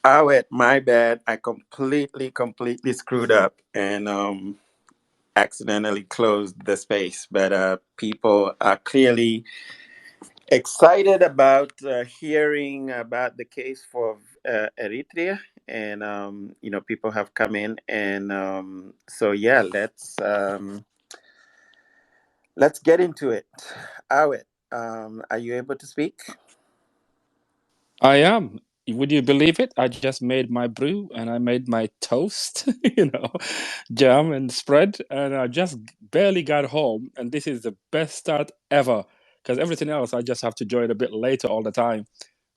Oh, it my bad. I completely screwed up and accidentally closed the space. But people are clearly excited about hearing about the case for Eritrea, and people have come in, and so yeah, let's get into it. Awit, are you able to speak? I am. Would you believe it? I just made my brew and I made my toast, jam and spread, and I just barely got home. And this is the best start ever because everything else I just have to join a bit later all the time.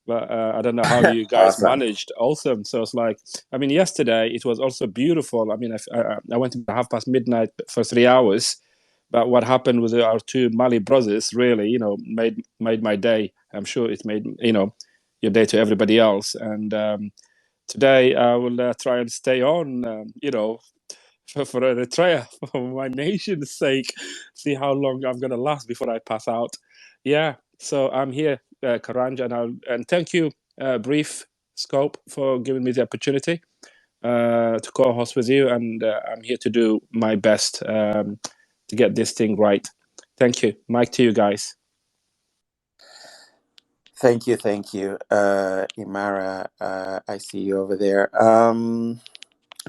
But I don't know how you guys Awesome. managed. Awesome. So it's like, I mean, yesterday it was also beautiful. I mean, I went to bed midnight for 3 hours. But what happened with our two Mali brothers really, made my day. I'm sure it made, your day to everybody else. And today I will try and stay on, for Eritrea, for my nation's sake, see how long I'm going to last before I pass out. Yeah, so I'm here, Karanja, and thank you, Brief Scope, for giving me the opportunity to co-host with you, and I'm here to do my best to get this thing right. Thank you. Mike to you guys. Thank you, Imara. I see you over there.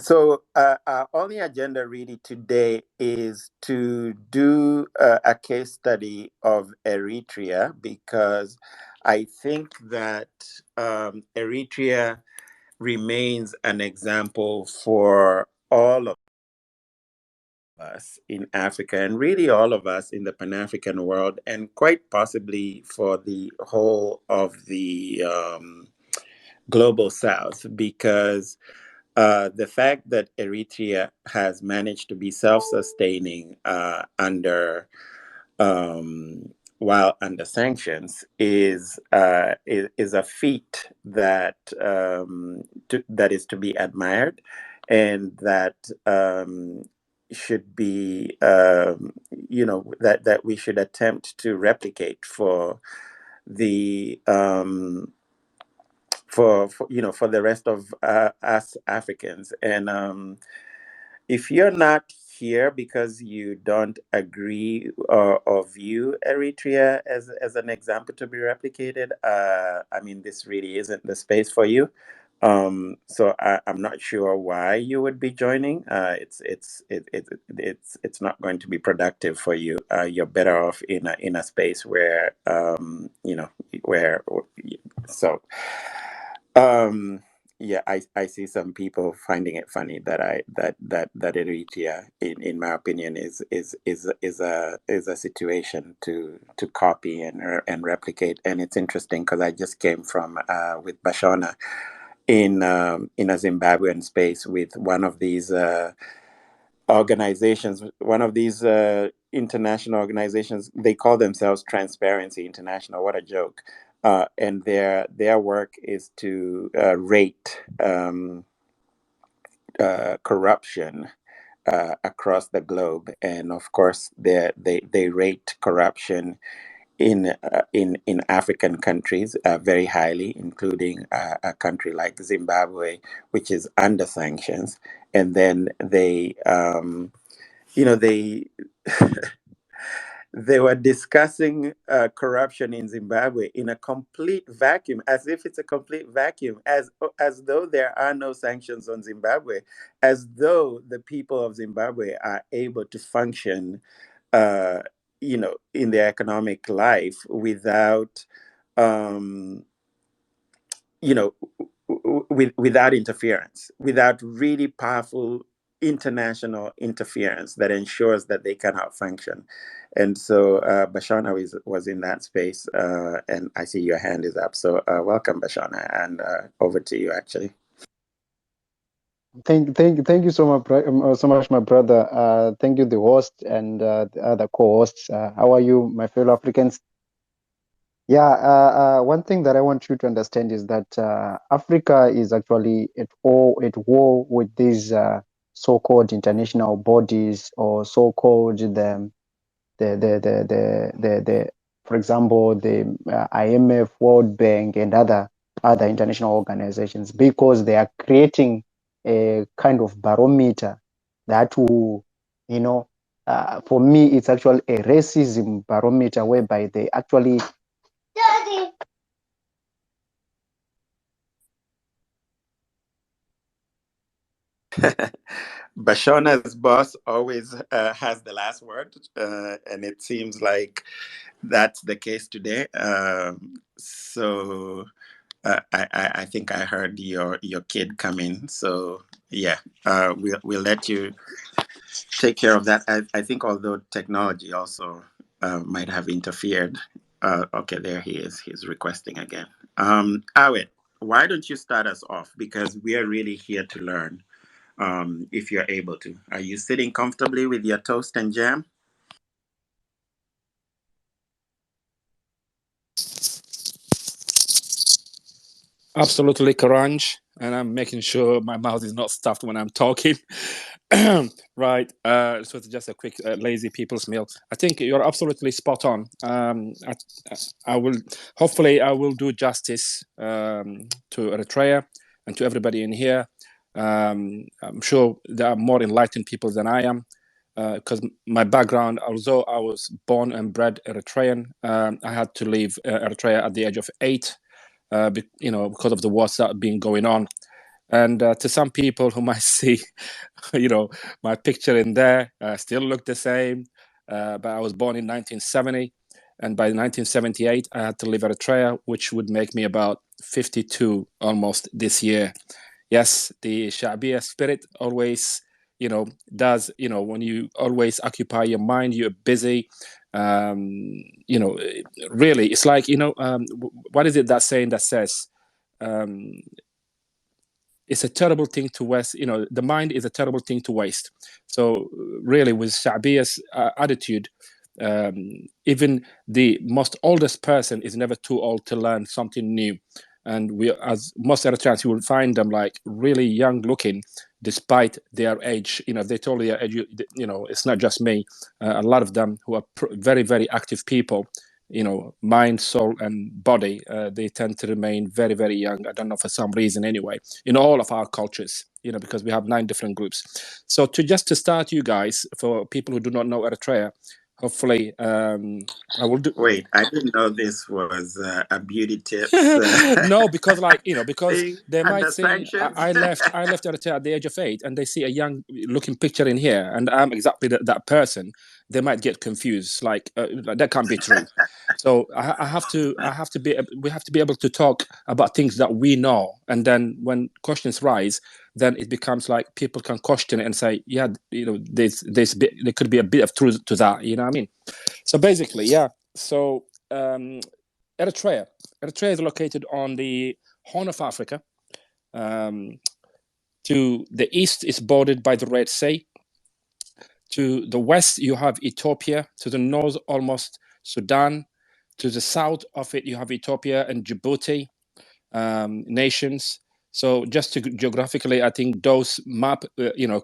So our only agenda really today is to do a case study of Eritrea because I think that Eritrea remains an example for all of us in Africa and really all of us in the Pan African world, and quite possibly for the whole of the global South, because the fact that Eritrea has managed to be self-sustaining while under sanctions is a feat that is to be admired, and that should be that we should attempt to replicate the for the rest of us Africans. And if you're not here because you don't agree or view Eritrea as an example to be replicated, I mean, this really isn't the space for you. So I'm not sure why you would be joining. It's not going to be productive for you. You're better off in a space where where so um yeah, I see some people finding it funny that Eritrea, in my opinion, is a situation to copy and replicate. And it's interesting because I just came from with Bashona in a Zimbabwean space with one of these organizations, one of these international organizations. They call themselves Transparency International. What a joke! And their work is to rate corruption across the globe, and of course, they rate corruption in African countries very highly, including a country like Zimbabwe, which is under sanctions. And then they they were discussing corruption in Zimbabwe in a complete vacuum, as if it's a complete vacuum, as though there are no sanctions on Zimbabwe, as though the people of Zimbabwe are able to function, uh, in their economic life without, um, you know, without interference, without really powerful international interference that ensures that they cannot function. And so Bashana was in that space, and I see your hand is up. So welcome, Bashana, and over to you, actually. Thank you so much, so much, my brother. Thank you, the host and the other co-hosts. How are you, my fellow Africans? Yeah, one thing that I want you to understand is that Africa is actually at war with these so-called international bodies, or so-called the for example, the IMF, World Bank, and other. other international organizations, because they are creating a kind of barometer that will, for me, it's actually a racism barometer whereby they actually. Daddy. Bashona's boss always has the last word, and it seems like that's the case today. So I think I heard your kid come in. So yeah, we'll let you take care of that. I think although technology also might have interfered. Okay, there he is. He's requesting again. Awit, why don't you start us off? Because we are really here to learn. If you're able to, are you sitting comfortably with your toast and jam? Absolutely, Karanj, and I'm making sure my mouth is not stuffed when I'm talking. Right. So it's just a quick lazy people's meal. I think you're absolutely spot on. I will hopefully I will do justice to Eritrea and to everybody in here. I'm sure there are more enlightened people than I am, because my background, although I was born and bred Eritrean, I had to leave Eritrea at the age of 8, because of the wars that have been going on. And to some people who might see, my picture in there, still look the same. But I was born in 1970. And by 1978, I had to leave Eritrea, which would make me about 52 almost this year. Yes, the Sha'biya spirit always, does, when you always occupy your mind, you're busy. Um, really, it's like, what is it that saying that says, um, it's a terrible thing to waste. The mind is a terrible thing to waste. So really, with Sha'biya's attitude, even the most oldest person is never too old to learn something new. And we, as most Eritreans, you will find them like really young looking, despite their age. They told their age. It's not just me. A lot of them who are very, very active people, mind, soul, and body, they tend to remain very, very young. I don't know, for some reason anyway, in all of our cultures, because we have 9 different groups. So to start, you guys, for people who do not know Eritrea, hopefully, I will do. Wait, I didn't know this was a beauty tips No, because because thing they might under say sanctions. I left Eritrea at the age of 8, and they see a young looking picture in here, and I'm exactly that person. They might get confused, like that can't be true. So I have to we have to be able to talk about things that we know, and then when questions rise, then it becomes like people can question it and say, yeah, there could be a bit of truth to that. You know what I mean? So basically, yeah. So Eritrea. Eritrea is located on the Horn of Africa. To the east, is bordered by the Red Sea. To the west, you have Ethiopia. To the north, almost Sudan. To the south of it, you have Ethiopia and Djibouti nations. So just geographically, I think those map,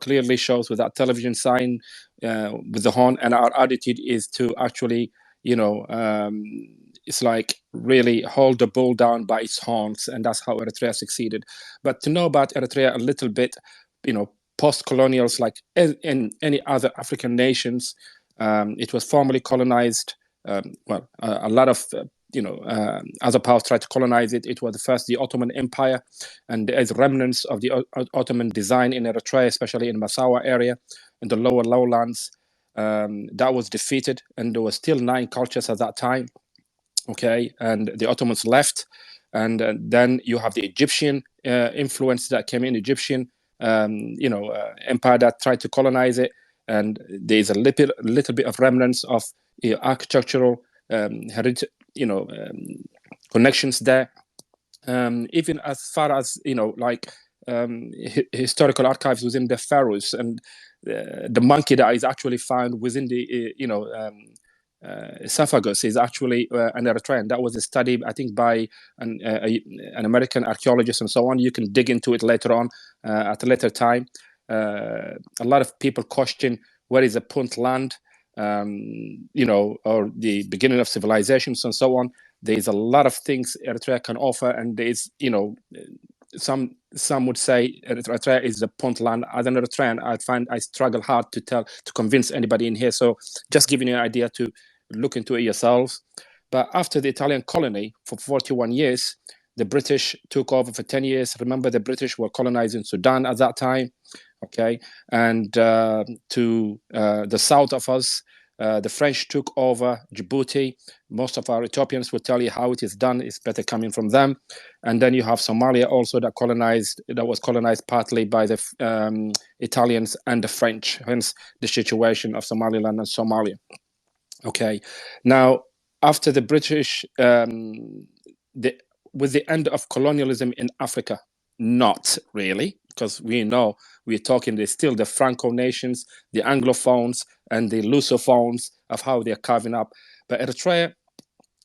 clearly shows with that television sign with the horn. And our attitude is to actually, it's like really hold the bull down by its horns, and that's how Eritrea succeeded. But to know about Eritrea a little bit, post-colonials, like in any other African nations, it was formerly colonized. A lot of other powers tried to colonize it. It was first the Ottoman Empire, and there's remnants of the Ottoman design in Eritrea, especially in Massawa area, in the lower lowlands. That was defeated, and there were still 9 cultures at that time. Okay, and the Ottomans left, and then you have the Egyptian influence that came in, Egyptian empire that tried to colonize it, and there's a little bit of remnants of architectural connections there. Even as far as historical archives within the pharaohs, and the monkey that is actually found within the esophagus is actually an Eritrean. That was a study, I think, by an American archaeologist and so on. You can dig into it later on at a later time. A lot of people question where is the Punt land, or the beginning of civilizations and so on. There's a lot of things Eritrea can offer, and there's, you know, some would say Eritrea is the Puntland. As an Eritrean, I struggle hard to convince anybody in here. So just giving you an idea to look into it yourselves. But after the Italian colony for 41 years, the British took over for 10 years. Remember, the British were colonizing Sudan at that time, okay? And to the south of us, the French took over Djibouti. Most of our Ethiopians will tell you how it is done. It's better coming from them. And then you have Somalia also that was colonized partly by the Italians and the French, hence the situation of Somaliland and Somalia. Okay, now after the British, with the end of colonialism in Africa, not really, because we know we're talking, there's still the Franco nations, the Anglophones, and the Lusophones of how they're carving up. But Eritrea,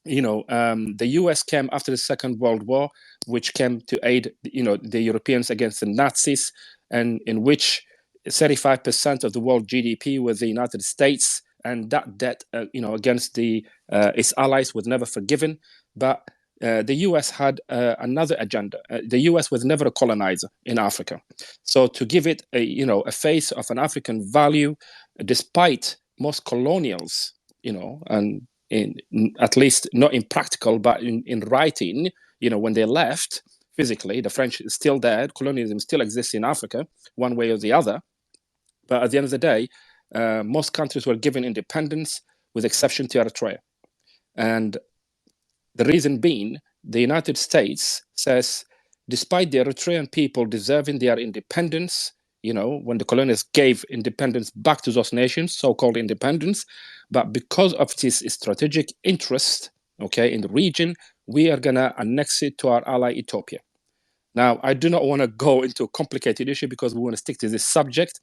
you know, the US came after the Second World War, which came to aid, you know, the Europeans against the Nazis, and in which 35% of the world GDP was the United States, and that debt, you know, against its allies was never forgiven. But the US had another agenda. The US was never a colonizer in Africa, so to give it a face of an African value, despite most colonials, you know, and at least not in practical, but in writing, you know, when they left physically, the French is still there. Colonialism still exists in Africa, one way or the other. But at the end of the day, most countries were given independence, with exception to Eritrea. And the reason being, the United States says, despite the Eritrean people deserving their independence, you know, when the colonists gave independence back to those nations, so-called independence, but because of this strategic interest, okay, in the region, we are going to annex it to our ally Ethiopia. Now, I do not want to go into a complicated issue because we want to stick to this subject.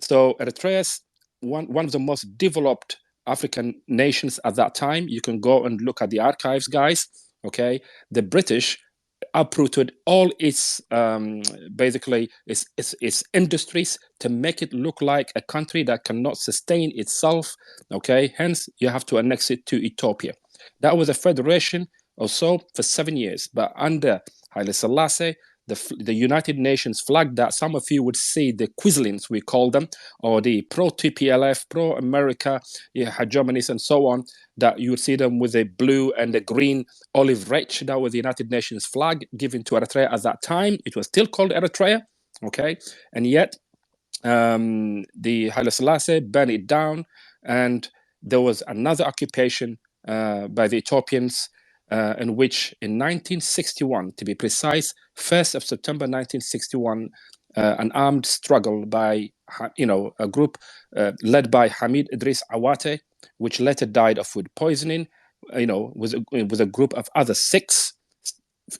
So Eritrea is one of the most developed African nations at that time. You can go and look at the archives, guys. Okay, the British uprooted all its basically its industries to make it look like a country that cannot sustain itself. Okay, hence you have to annex it to Ethiopia. That was a federation also for 7 years, but under Haile Selassie, the United Nations flag that some of you would see the Quislings, we call them, or the pro-TPLF, pro-America hegemonies and so on, that you would see them with a blue and a green olive wreath. That was the United Nations flag given to Eritrea at that time. It was still called Eritrea, okay? And yet the Haile Selassie burned it down, and there was another occupation by the Ethiopians in which in 1961, to be precise, 1st of September 1961, an armed struggle by, you know, a group led by Hamid Idris Awate, which later died of food poisoning, you know, with a group of other 6,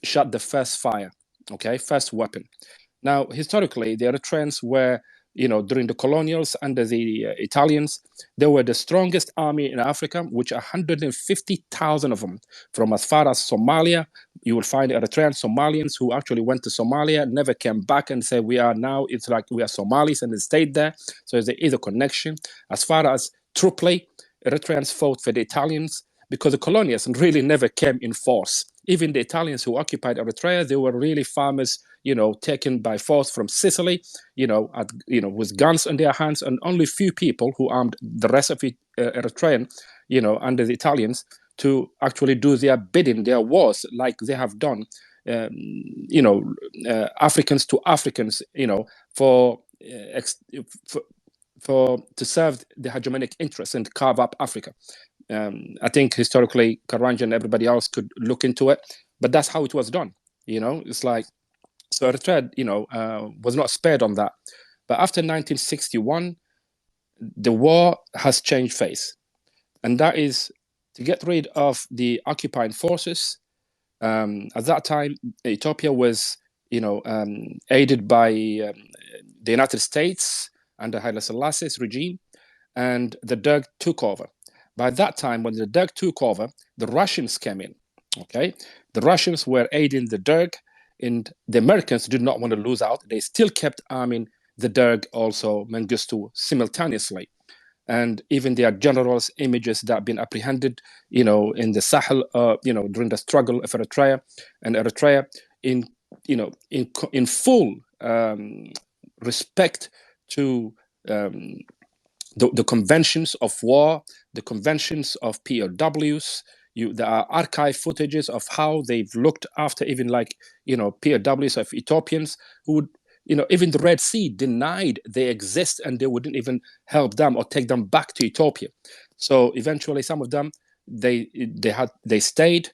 shot the first fire, okay, first weapon. Now, historically, the Eritreans were, you know, during the colonials under the Italians, they were the strongest army in Africa, which 150,000 of them from as far as Somalia. You will find Eritrean Somalians who actually went to Somalia, never came back and said, it's like we are Somalis, and they stayed there. So there is a connection. As far as Tripoli, Eritreans fought for the Italians because the colonials really never came in force. Even the Italians who occupied Eritrea, they were really farmers, you know, taken by force from Sicily, you know, with guns in their hands, and only few people who armed the rest of Eritrean, you know, under the Italians to actually do their bidding, their wars, like they have done, you know, Africans to Africans, you know, to serve the hegemonic interests and carve up Africa. I think historically, Karanja and everybody else could look into it, but that's how it was done. You know, it's like, so Eritrea, you know, was not spared on that. But after 1961, the war has changed face, and that is to get rid of the occupying forces. At that time, Ethiopia was, you know, aided by the United States under Haile Selassie's regime, and the Derg took over. By that time, when the Derg took over, the Russians came in, okay? The Russians were aiding the Derg, and the Americans did not want to lose out. They still kept arming the Derg, also Mengistu, simultaneously. and even their generals' images that have been apprehended, in the Sahel, during the struggle of Eritrea, and Eritrea in full respect to the conventions of war, the conventions of POWs. There are archive footages of how they've looked after even POWs of Ethiopians who would, even the Red Sea denied they exist, and they wouldn't even help them or take them back to Ethiopia. So eventually, some of them they stayed.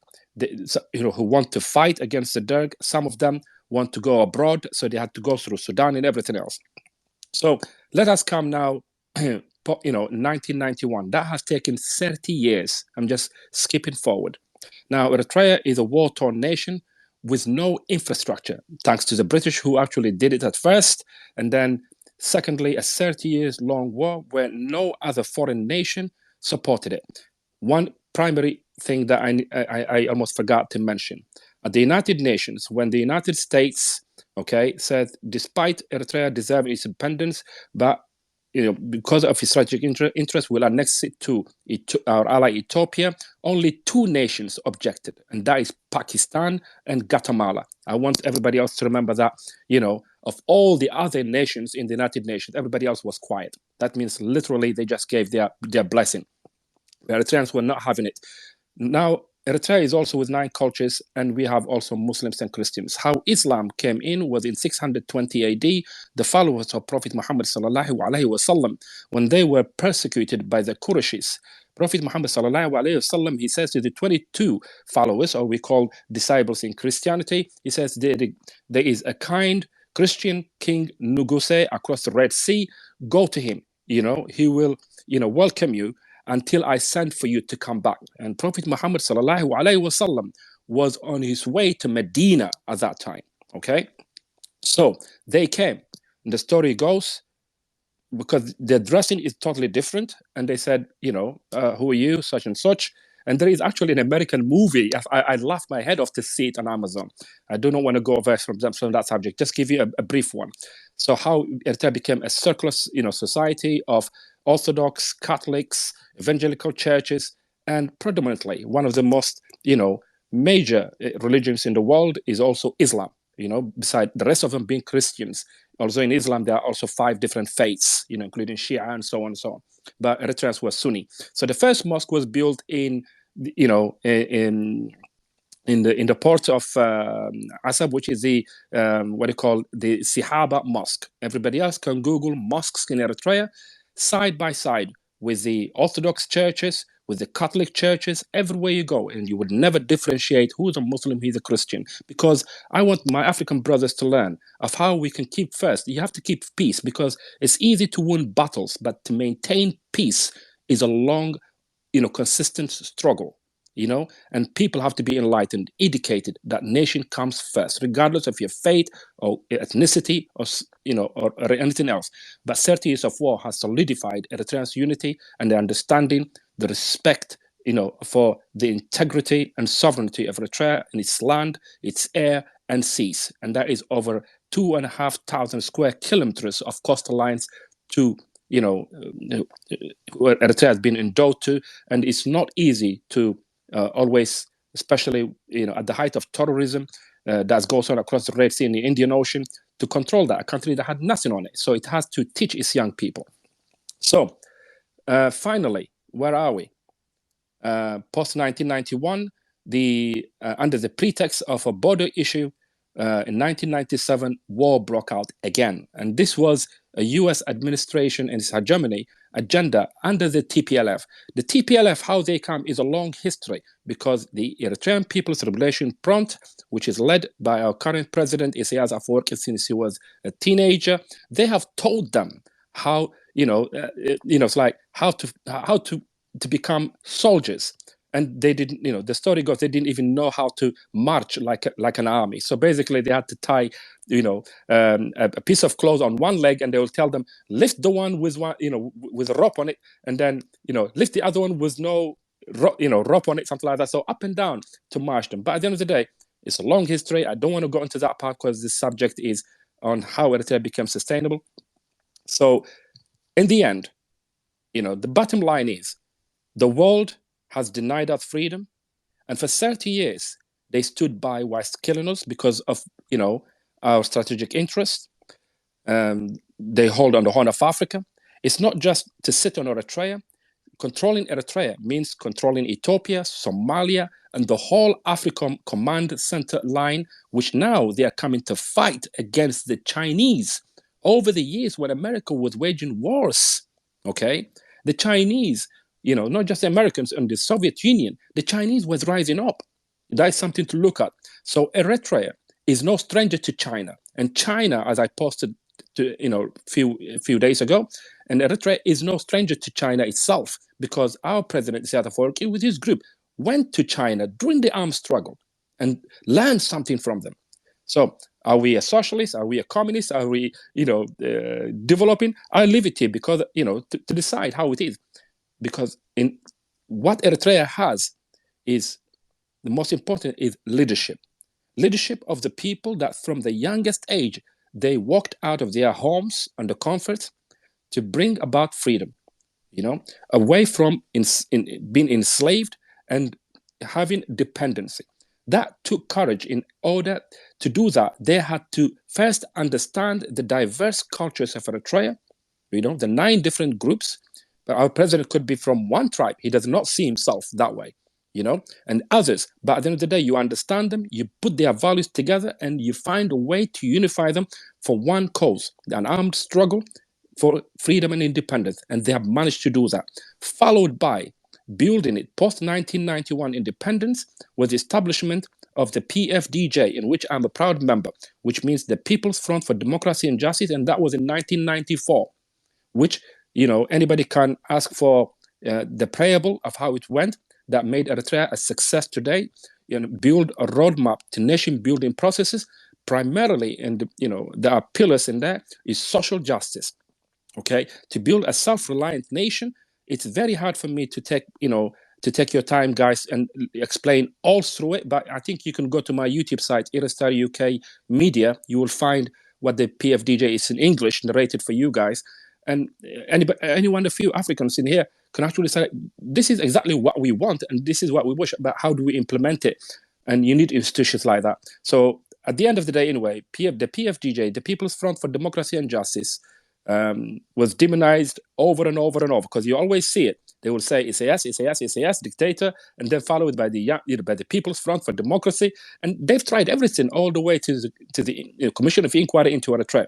Who want to fight against the Derg. Some of them want to go abroad, so they had to go through Sudan and everything else. So let us come now. 1991. That has taken 30 years. I'm just skipping forward. Now, Eritrea is a war-torn nation with no infrastructure, thanks to the British, who actually did it at first, and then secondly, a 30 years long war where no other foreign nation supported it. One primary thing that I almost forgot to mention: at the United Nations, when the United States said, despite Eritrea deserving its independence, but because of its strategic interest, will annex it to our ally Ethiopia, only two nations objected, and that is Pakistan and Guatemala. I want everybody else to remember that, of all the other nations in the United Nations, everybody else was quiet. That means literally they just gave their blessing. The Eritreans were not having it. Now, Eritrea is also with 9 cultures, and we have also Muslims and Christians. How Islam came in was in 620 AD. The followers of Prophet Muhammad sallallahu alaihi wasallam, when they were persecuted by the Qurayshis, Prophet Muhammad sallallahu alaihi wasallam, he says to the 22 followers, or we call disciples in Christianity, he says there is a kind Christian king Nuguse across the Red Sea. Go to him. He will, welcome you until I send for you to come back. And Prophet Muhammad sallallahu alaihi wasallam was on his way to Medina at that time. Okay, so they came. And the story goes, because their dressing is totally different, and they said, who are you, such and such. And there is actually an American movie. I laughed my head off to see it on Amazon. I do not want to go away from that subject. Just give you a brief one. So how Eritrea became a circular, society of Orthodox, Catholics, evangelical churches, and predominantly one of the most, major religions in the world is also Islam. Beside the rest of them being Christians. Also in Islam, there are also 5 different faiths, including Shia and so on and so on. But Eritreans were Sunni. So the first mosque was built in the port of Asab, which is the the Sihaba Mosque. Everybody else can Google mosques in Eritrea side by side with the Orthodox churches, with the Catholic churches, everywhere you go, and you would never differentiate who's a Muslim, who's a Christian, because I want my African brothers to learn of how we can keep first. You have to keep peace, because it's easy to win battles, but to maintain peace is a long, consistent struggle. And people have to be enlightened, educated that nation comes first, regardless of your faith or ethnicity or anything else. But 30 years of war has solidified Eritrea's unity and the understanding, the respect, for the integrity and sovereignty of Eritrea and its land, its air and seas. And that is over 2,500 square kilometers of coastal lines to where Eritrea has been endowed to, and it's not easy to always, especially at the height of terrorism that goes on across the Red Sea and the Indian Ocean, to control that, a country that had nothing on it. So it has to teach its young people. So finally, where are we? Post 1991, under the pretext of a border issue, in 1997, war broke out again. And this was a US administration and its hegemony agenda under the TPLF. The TPLF, how they come, is a long history, because the Eritrean People's Liberation Front, which is led by our current president, Isaias Afwerki, since he was a teenager, they have told them how, it's like how to become soldiers. And they didn't, the story goes, they didn't even know how to march like an army. So basically they had to tie, a piece of cloth on one leg, and they will tell them, lift the one with with a rope on it, and then, lift the other one with no, rope on it, something like that. So up and down to march them. But at the end of the day, it's a long history. I don't want to go into that part, because this subject is on how Eritrea became sustainable. So in the end, the bottom line is the world has denied us freedom, and for 30 years they stood by whilst killing us because of our strategic interests. They hold on the Horn of Africa. It's not just to sit on Eritrea. Controlling Eritrea means controlling Ethiopia, Somalia, and the whole African Command Center line, which now they are coming to fight against the Chinese. Over the years when America was waging wars, okay, the Chinese, not just the Americans and the Soviet Union, the Chinese was rising up. That is something to look at. So Eritrea is no stranger to China. And China, as I posted a few days ago, and Eritrea is no stranger to China itself, because our president, South Africa, with his group, went to China during the armed struggle and learned something from them. So are we a socialist? Are we a communist? Are we, developing? I leave it here because, to decide how it is. Because in what Eritrea has is, the most important is leadership. Leadership of the people that from the youngest age, they walked out of their homes and the comfort to bring about freedom, away from being enslaved and having dependency. That took courage. In order to do that, they had to first understand the diverse cultures of Eritrea, the 9 different groups. But our president could be from one tribe. He does not see himself that way, and others. But at the end of the day, you understand them, you put their values together, and you find a way to unify them for one cause, an armed struggle for freedom and independence. And they have managed to do that, followed by building it post-1991 independence with the establishment of the PFDJ, in which I'm a proud member, which means the People's Front for Democracy and Justice, and that was in 1994, which, anybody can ask for the preamble of how it went, that made Eritrea a success today, build a roadmap to nation-building processes, primarily, and, there are pillars in there, is social justice. Okay, to build a self-reliant nation, it's very hard for me to take your time, guys, and explain all through it. But I think you can go to my YouTube site, Iristar UK Media. You will find what the PFDJ is in English, narrated for you guys. And anyone, a few Africans in here can actually say, this is exactly what we want, and this is what we wish, but how do we implement it? And you need institutions like that. So at the end of the day, anyway, the PFDJ, the People's Front for Democracy and Justice, was demonized over and over and over, because you always see it. They will say yes, dictator, and then followed by the People's Front for Democracy, and they've tried everything all the way to the Commission of Inquiry into Eritrea.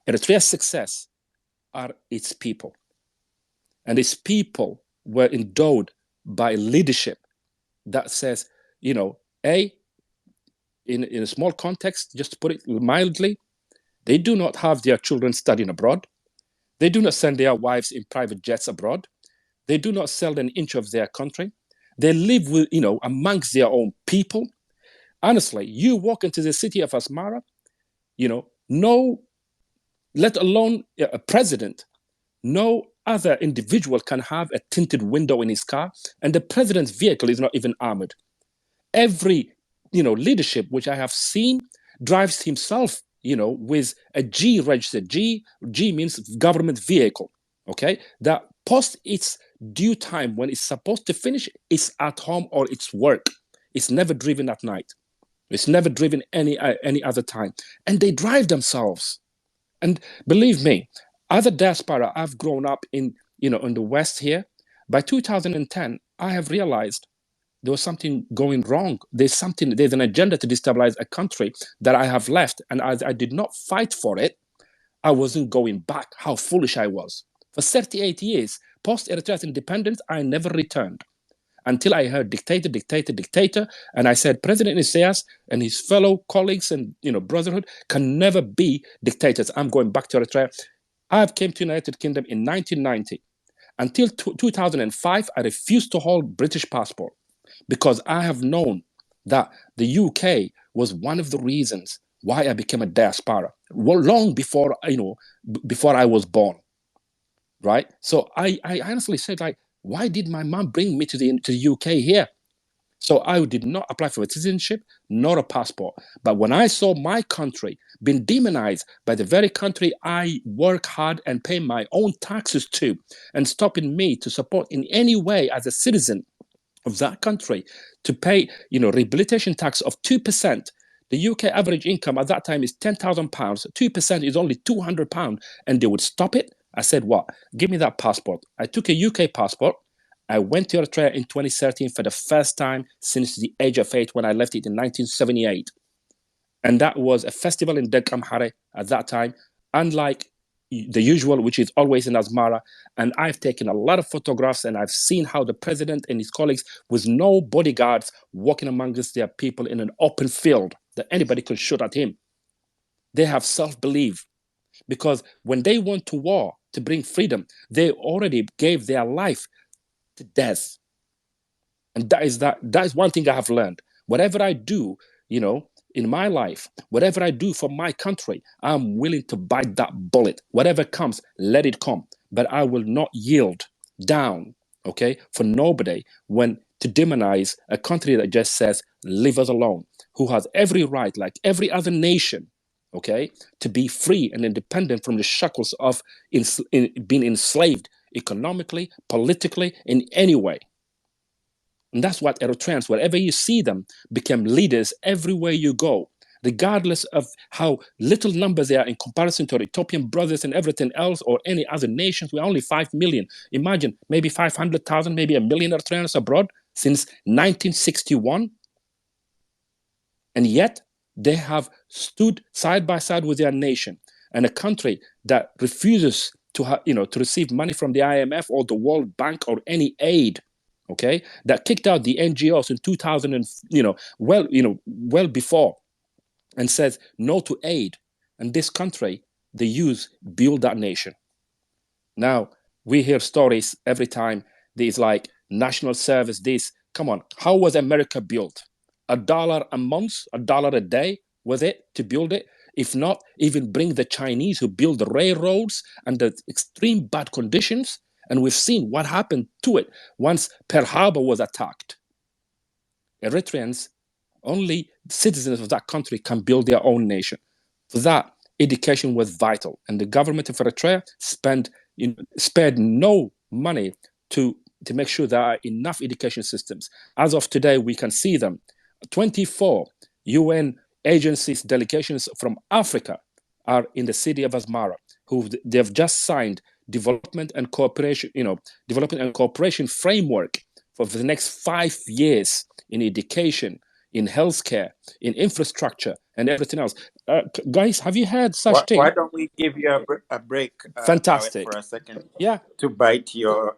Eritrea's success are its people, and its people were endowed by leadership that says, in a small context, just to put it mildly, they do not have their children studying abroad. They do not send their wives in private jets abroad. They do not sell an inch of their country. They live with, amongst their own people. Honestly, you walk into the city of Asmara, no, let alone a president, no other individual can have a tinted window in his car, and the president's vehicle is not even armored. Every, leadership which I have seen drives himself, with a G registered. G means government vehicle, okay? That post its due time, when it's supposed to finish, it's at home or it's work. It's never driven at night. It's never driven any other time. And they drive themselves. And believe me, other diaspora I've grown up in, in the West here, by 2010, I have realized there was something going wrong. There's an agenda to destabilize a country that I have left. And as I did not fight for it, I wasn't going back. How foolish I was. For 38 years, post-Eritrea's independence, I never returned until I heard dictator. And I said, President Isaias and his fellow colleagues and, brotherhood can never be dictators. I'm going back to Eritrea. I came to United Kingdom in 1990. Until 2005, I refused to hold British passport, because I have known that the UK was one of the reasons why I became a diaspora, long before I was born, right? So I honestly said, why did my mom bring me to the UK here? So I did not apply for a citizenship nor a passport. But when I saw my country being demonized by the very country I work hard and pay my own taxes to, and stopping me to support in any way as a citizen of that country to pay, rehabilitation tax of 2%. The UK average income at that time is £10,000. 2% is only £200, and they would stop it. I said, what? Give me that passport. I took a UK passport. I went to Eritrea in 2013 for the first time since the age of 8 when I left it in 1978. And that was a festival in Deg Amhare at that time, unlike the usual, which is always in Asmara. And I've taken a lot of photographs and I've seen how the president and his colleagues, with no bodyguards, walking amongst their people in an open field that anybody could shoot at him. They have self-belief because when they went to war to bring freedom, they already gave their life to death. And that is one thing I have learned. Whatever I do, in my life, whatever I do for my country, I'm willing to bite that bullet. Whatever comes, let it come. But I will not yield down, okay, for nobody when to demonize a country that just says, leave us alone, who has every right, like every other nation, okay, to be free and independent from the shackles of being enslaved economically, politically, in any way. And that's what Eritreans, wherever you see them, become leaders everywhere you go, regardless of how little numbers they are in comparison to our Ethiopian brothers and everything else or any other nations. We're only 5 million. Imagine maybe 500,000, maybe a million Eritreans abroad since 1961. And yet they have stood side by side with their nation, and a country that refuses to receive money from the IMF or the World Bank or any aid, okay, that kicked out the NGOs in 2000 and well before, and says no to aid. And this country, the youth build that nation. Now we hear stories every time. There's like national service. This, come on, how was America built? $1 a month, $1 a day was it to build it? If not, even bring the Chinese who build the railroads under extreme bad conditions. And we've seen what happened to it once Pearl Harbor was attacked. Eritreans, only citizens of that country can build their own nation. For that, education was vital. And the government of Eritrea spared no money to make sure there are enough education systems. As of today, we can see them. 24 UN agencies, delegations from Africa are in the city of Asmara, who they've just signed development and cooperation framework for the next 5 years in education, in healthcare, in infrastructure, and everything else. Guys, have you heard such thing? Why don't we give you a break, Fantastic. for a second? Yeah. To bite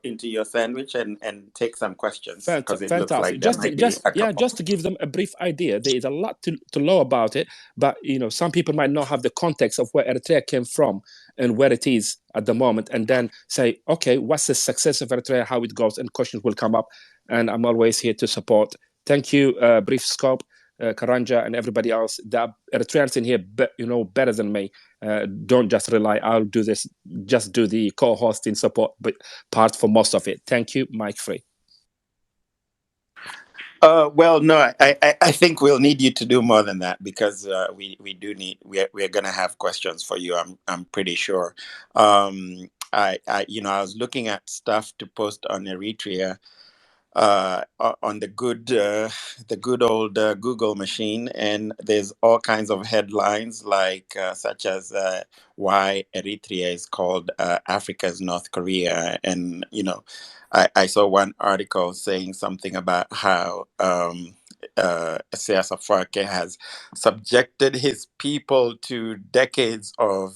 into your sandwich and take some questions, because it looks like there might be a couple. Just to give them a brief idea, there is a lot to know about it, but some people might not have the context of where Eritrea came from and where it is at the moment, and then say, okay, what's the success of Eritrea, how it goes, and questions will come up, and I'm always here to support. Thank you, Brief Scope, Karanja, and everybody else. The Eritreans in here, better than me. Don't just rely. I'll do this. Just do the co-hosting support part for most of it. Thank you. Mic free. Well, no, I think we'll need you to do more than that, because we're going to have questions for you. I'm pretty sure. I was looking at stuff to post on Eritrea on the good old Google machine, and there's all kinds of headlines like such as why Eritrea is called Africa's North Korea, and I saw one article saying something about how Isaias Afwerki has subjected his people to decades of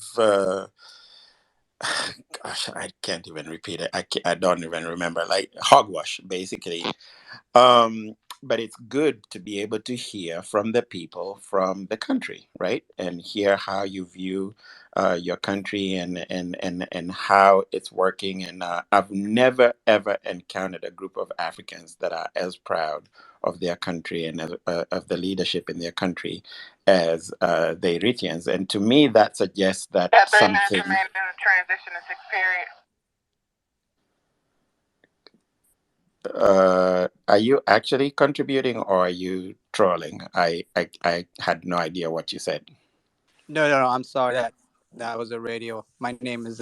gosh, I can't even repeat it. I don't even remember. Like hogwash, basically. But it's good to be able to hear from the people from the country, right? And hear how you view your country and how it's working. And I've never, ever encountered a group of Africans that are as proud of their country and of the leadership in their country as the Eritreans. And to me, that suggests that something... Are you actually contributing or are you trolling? I had no idea what you said. No. I'm sorry. That was a radio. My name is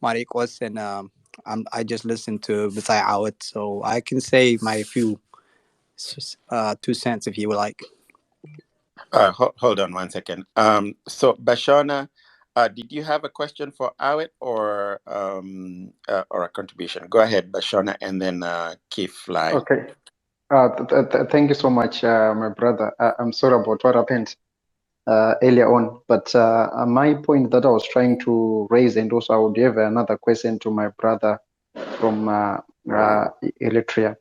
Maricos, and I just listened to Beside Out, so I can say my few 2 cents if you would like. Hold on one second. So Bashona, did you have a question for Awit or a contribution? Go ahead, Bashona, and then Keith Fly. Okay. Thank you so much, my brother. I'm sorry about what happened earlier on, but my point that I was trying to raise, and also I would have another question to my brother from Eritrea.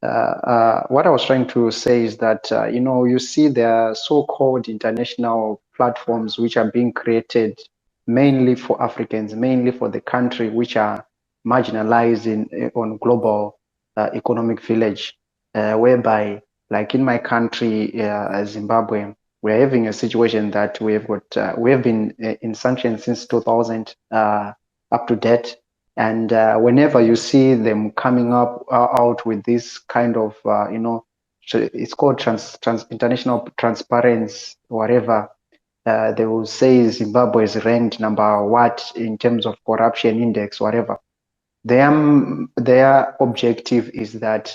What I was trying to say is that, you see the so-called international platforms which are being created mainly for Africans, mainly for the country which are marginalized on global economic village, whereby, like in my country, Zimbabwe, we're having a situation that we have been in sanctions since 2000 up to date. And whenever you see them coming up out with this kind of, it's called international transparency, whatever, they will say Zimbabwe is ranked number what in terms of corruption index, whatever. Their objective is that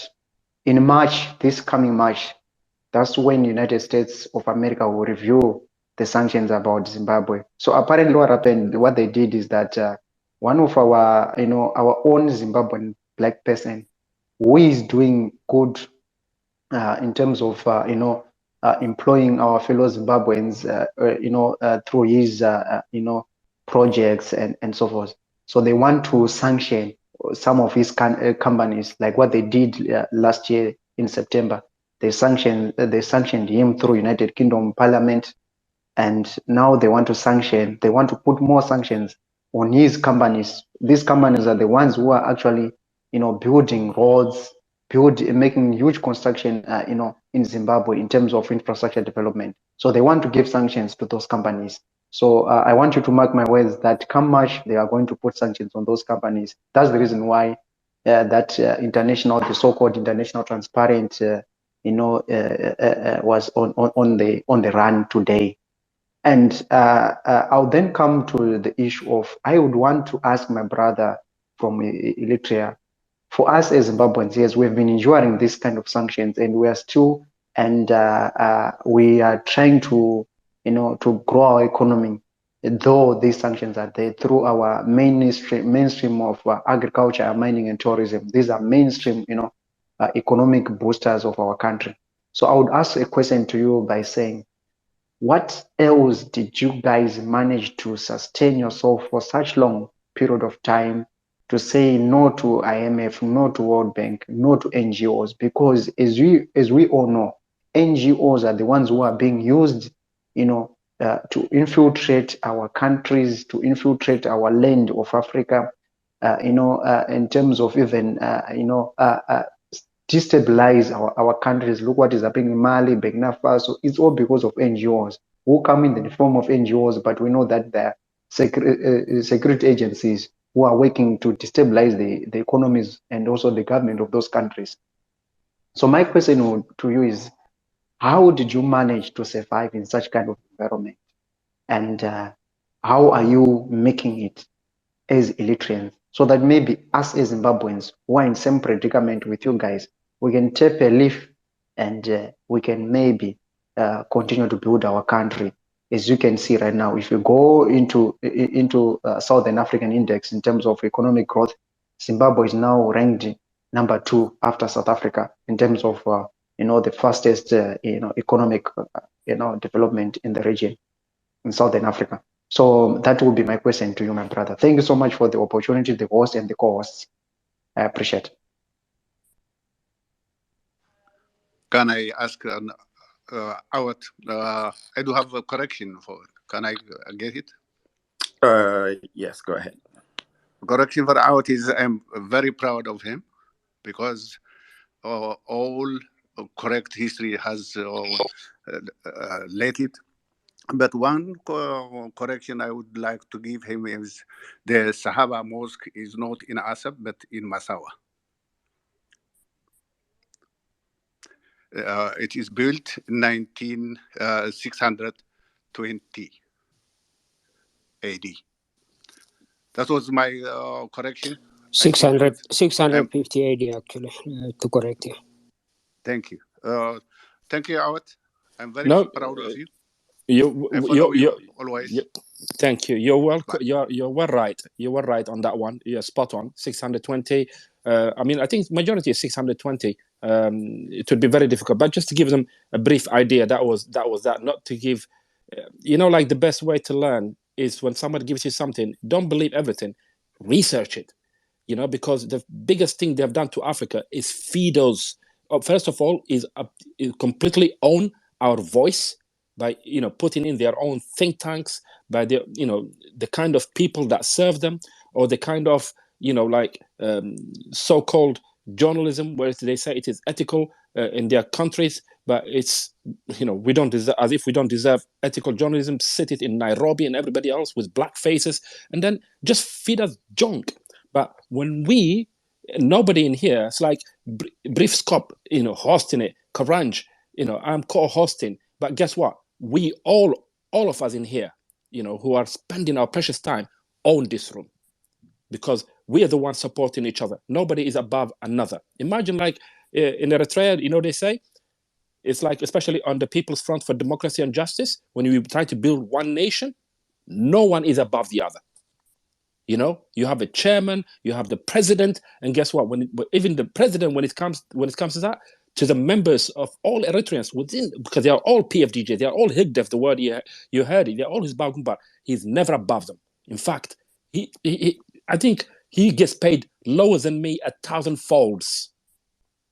in March, this coming March, that's when United States of America will review the sanctions about Zimbabwe. So apparently what happened, what they did is that one of our, our own Zimbabwean black person who is doing good in terms of, employing our fellow Zimbabweans, through his, projects and so forth. So they want to sanction some of his companies, like what they did last year in September. They sanctioned him through United Kingdom Parliament, and now they want to put more sanctions on his companies. These companies are the ones who are actually, building roads, making huge construction, in Zimbabwe in terms of infrastructure development. So they want to give sanctions to those companies. So I want you to mark my words that come March, they are going to put sanctions on those companies. That's the reason why the so-called international transparent, was on the run today. And I'll then come to the issue of, I would want to ask my brother from Eritrea, for us as Zimbabweans, yes, we've been enduring this kind of sanctions, and we are still, and we are trying to, to grow our economy, though these sanctions are there through our mainstream of agriculture, mining, and tourism. These are mainstream, economic boosters of our country. So I would ask a question to you by saying, what else did you guys manage to sustain yourself for such long period of time to say no to IMF, no to World Bank, no to NGOs? Because as we all know, NGOs are the ones who are being used, to infiltrate our countries, to infiltrate our land of Africa, in terms of even, destabilize our countries. Look what is happening in Mali, Burkina Faso. It's all because of NGOs who come in the form of NGOs, but we know that they're security agencies who are working to destabilize the economies and also the government of those countries. So my question to you is, how did you manage to survive in such kind of environment? And how are you making it as Eritreans, so that maybe us as Zimbabweans who are in same predicament with you guys, we can take a leaf and we can maybe continue to build our country. As you can see right now, if you go into Southern African Index in terms of economic growth, Zimbabwe is now ranked number 2 after South Africa in terms of the fastest economic development in the region in Southern Africa. So that will be my question to you, my brother. Thank you so much for the opportunity, the host and the co-hosts. I appreciate it. Can I ask out? I do have a correction for it. Can I get it? Yes, go ahead. Correction for out is I'm very proud of him because all correct history has let it. But one correction I would like to give him is the Sahaba Mosque is not in Asab but in Massawa. It is built in 620 AD. That was my correction. I think 650 AD actually, to correct you. Thank you. Thank you, Awad. I'm very No, proud of you. I you follow you always. thank you. You're welcome. Bye. You're well right. You were right on that one. You're spot on. 620. I mean, I think majority is 620. It would be very difficult, but just to give them a brief idea, that was that. Not to give, like the best way to learn is when somebody gives you something. Don't believe everything. Research it. Because the biggest thing they've done to Africa is feed us. First of all, is completely own our voice by putting in their own think tanks, by the kind of people that serve them, or the kind of so-called journalism where they say it is ethical in their countries, but it's we don't deserve, as if we don't deserve ethical journalism. Sit it in Nairobi and everybody else with black faces, and then just feed us junk. But when nobody in here, it's like Brief Scop, hosting it, Karanj, I'm co-hosting. But guess what? We all of us in here, who are spending our precious time, own this room, because we are the ones supporting each other. Nobody is above another. Imagine like in Eritrea, they say, it's like, especially on the People's Front for Democracy and Justice, when we try to build one nation, no one is above the other. You have a chairman, you have the president, and guess what? Even the president, when it comes to that, to the members of all Eritreans within, because they are all PFDJ, they are all Higdef, the word you heard it, they're all his Bagumba. He's never above them. In fact, I think he gets paid lower than me 1,000 folds.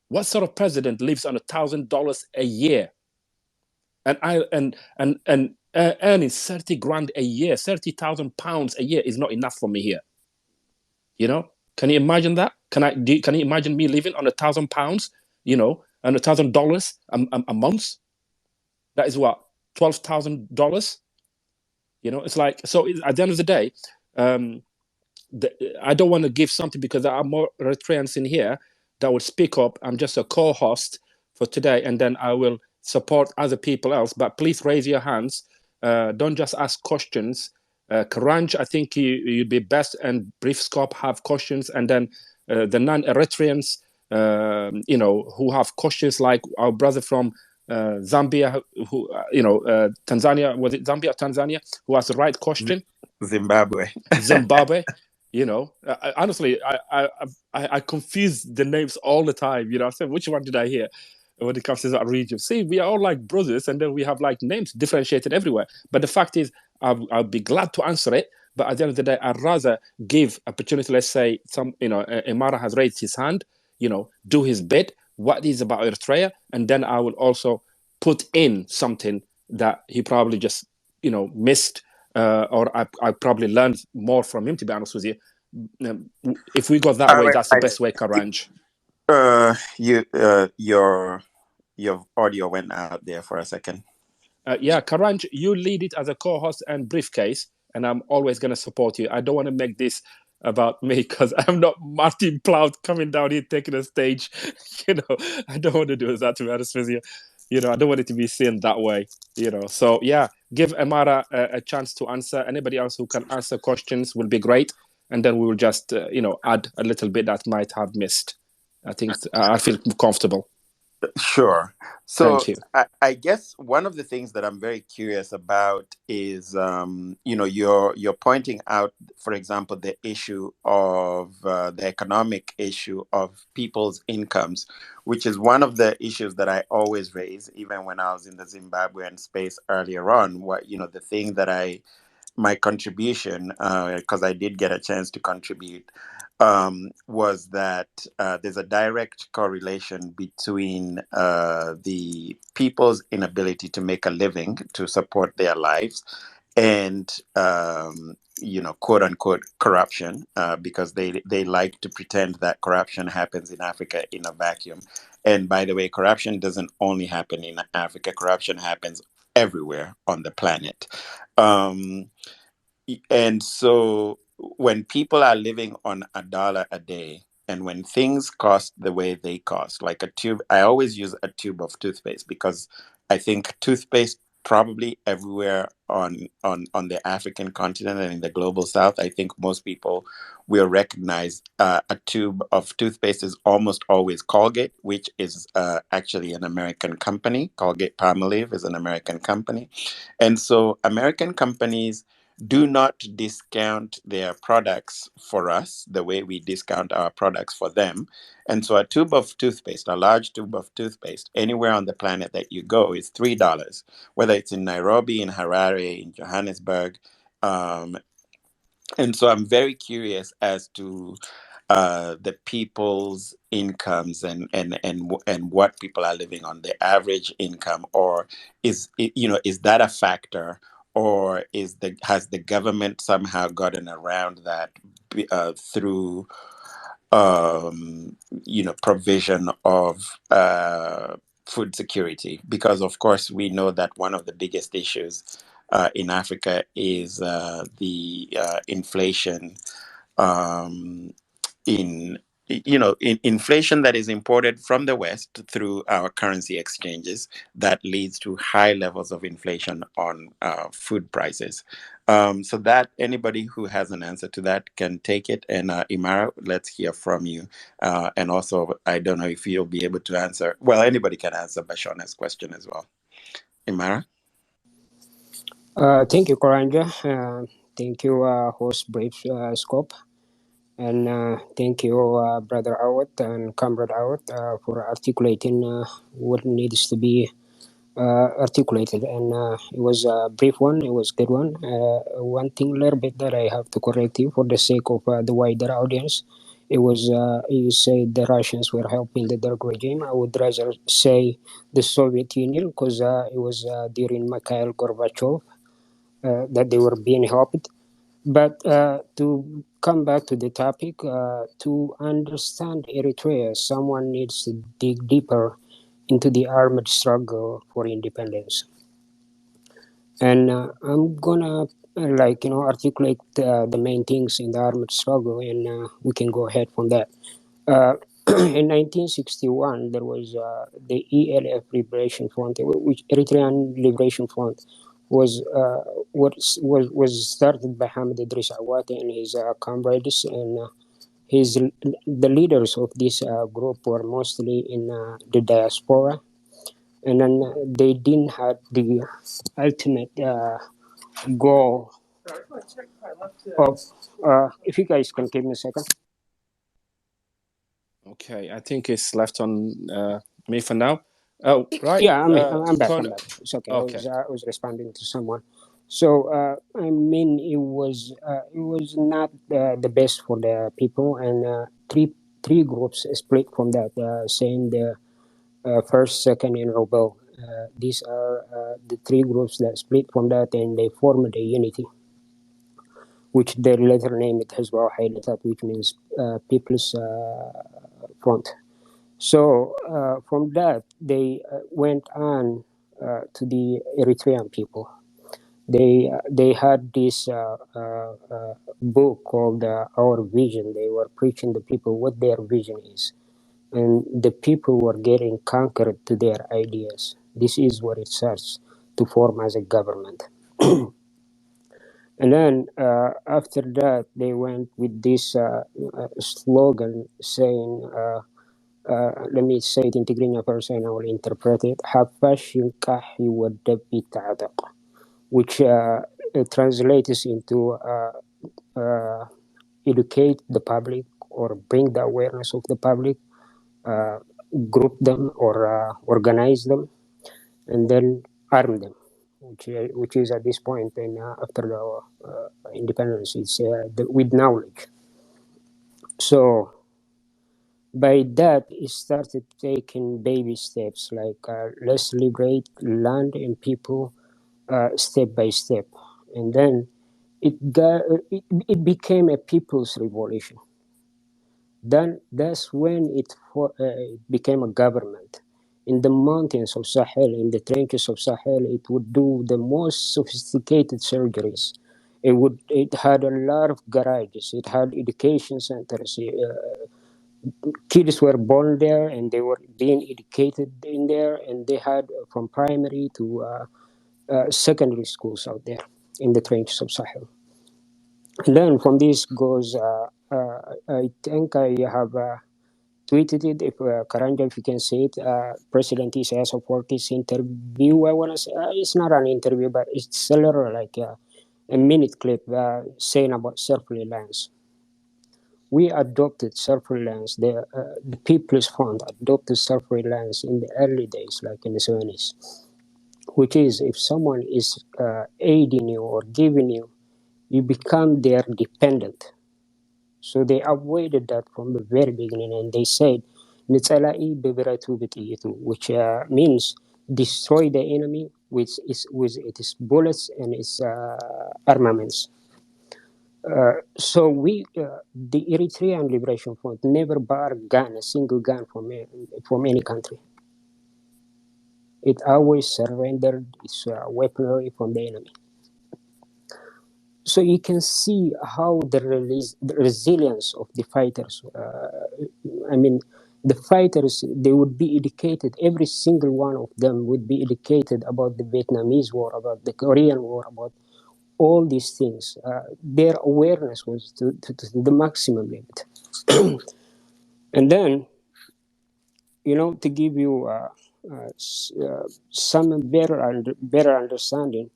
What sort of president lives on $1,000 a year? And earning 30 grand a year, 30,000 pounds a year is not enough for me here. Can you imagine that? Can you imagine me living on £1,000, and $1,000 a month? That is what, $12,000. It's like, so at the end of the day, I don't want to give something because there are more Eritreans in here that would speak up. I'm just a co-host for today, and then I will support other people else. But please raise your hands. Don't just ask questions. Karanj, I think you'd be best, and Brief Scope have questions, and then the non-Eritreans, who have questions, like our brother from Zambia, who Tanzania, was it Zambia or Tanzania, who has the right question? Zimbabwe. Honestly, I confuse the names all the time. I said, which one did I hear when it comes to that region? See, we are all like brothers, and then we have like names differentiated everywhere. But the fact is, I'll be glad to answer it. But at the end of the day, I'd rather give opportunity. Let's say Emara has raised his hand, do his bit, what is about Eritrea, and then I will also put in something that he probably just, missed, or I probably learned more from him, to be honest with you. If we go that way, that's the best way, Karanj. Your audio went out there for a second. Karanj, you lead it as a co-host and Briefcase, and I'm always going to support you. I don't want to make this about me, because I'm not Martin Plout coming down here taking a stage. I don't want to do that, to be honest with you. I don't want it to be seen that way. So yeah, give Emara a chance to answer. Anybody else who can answer questions will be great, and then we will just add a little bit that might have missed. I think I feel comfortable. Sure. So thank you. I guess one of the things that I'm very curious about is, you're pointing out, for example, the issue of the economic issue of people's incomes, which is one of the issues that I always raise, even when I was in the Zimbabwean space earlier on. The thing that my contribution, because I did get a chance to contribute, was that there's a direct correlation between the people's inability to make a living to support their lives and quote unquote corruption, because they like to pretend that corruption happens in Africa in a vacuum. And by the way, corruption doesn't only happen in Africa. Corruption happens everywhere on the planet. And so when people are living on $1 a day, And when things cost the way they cost, like a tube, I always use a tube of toothpaste because I think toothpaste probably everywhere on the African continent and in the global south, I think most people will recognize a tube of toothpaste is almost always Colgate, which is actually an American company. Colgate Palmolive is an American company. And so American companies do not discount their products for us the way we discount our products for them. And so a tube of toothpaste, a large tube of toothpaste, anywhere on the planet that you go is $3, whether it's in Nairobi, in Harare, in Johannesburg. Um, and so I'm very curious as to the people's incomes and what people are living on, the average income, or is that a factor, or has the government somehow gotten around that through provision of food security? Because of course we know that one of the biggest issues in Africa is the inflation, um, in inflation that is imported from the West through our currency exchanges that leads to high levels of inflation on food prices. So that anybody who has an answer to that can take it. And Imara, let's hear from you. And also, I don't know if you'll be able to answer. Well, anybody can answer Bashona's question as well. Imara? Thank you, Koranja. Thank you, host Brave Scope. And thank you, Brother Awad and Comrade Awad, for articulating what needs to be articulated. And it was a brief one, it was a good one. One thing, a little bit that I have to correct you for the sake of the wider audience. It was, you said the Russians were helping the Dark regime. I would rather say the Soviet Union, because it was during Mikhail Gorbachev that they were being helped. But to come back to the topic, to understand Eritrea, someone needs to dig deeper into the armed struggle for independence. And I'm gonna articulate the main things in the armed struggle, and we can go ahead from that. In 1961, there was the ELF Liberation Front, which Eritrean Liberation Front was started by Hamid Idris Awati and his comrades, and the leaders of this group were mostly in the diaspora, and then they didn't have the ultimate goal of. If you guys can give me a second. Okay, I think it's left on me for now. Oh, right. Yeah, I'm back. Tony. I'm back. It's okay. Okay. I was responding to someone. So I mean, it was not the best for the people, and three groups split from that, saying the first, second, and rebel. These are the three groups that split from that, and they formed a unity, which they later named it as well, Haylatat, which means People's Front. So from that, they went on to the Eritrean people. They had this book called Our Vision. They were preaching the people what their vision is, and the people were getting conquered to their ideas. This is what it starts to form as a government. And then after that, they went with this slogan saying, let me say it in Tigrinya first and I will interpret it. Which translates into educate the public or bring the awareness of the public, group them or organize them, and then arm them, which is at this point and after the independence, it's with knowledge. So by that, it started taking baby steps, like let's liberate land and people step by step, and then it became a people's revolution. Then that's when it became a government. In the mountains of Sahel, in the trenches of Sahel, it would do the most sophisticated surgeries. It had a lot of garages. It had education centers. kids were born there, and they were being educated in there, and they had from primary to secondary schools out there in the trenches of Sahel. And then from this goes, I think I have tweeted it, if Karanja, if you can say it, President Isaias Afwerki's interview, I want to say, it's not an interview, but it's a little like a minute clip saying about self-reliance. We adopted self-reliance, the People's Front adopted self-reliance in the early days, like in the 70s, which is if someone is aiding you or giving you, you become their dependent. So they avoided that from the very beginning, and they said, "Nitsalai beberatu bitiyitu," which means destroy the enemy with its bullets and its armaments. So the Eritrean Liberation Front never barred a single gun from any country. It always surrendered its weaponry from the enemy. So you can see how the resilience of the fighters. I mean, the fighters, they would be educated. Every single one of them would be educated about the Vietnamese War, about the Korean War, about all these things. Their awareness was to the maximum limit. And then, to give you some better understanding,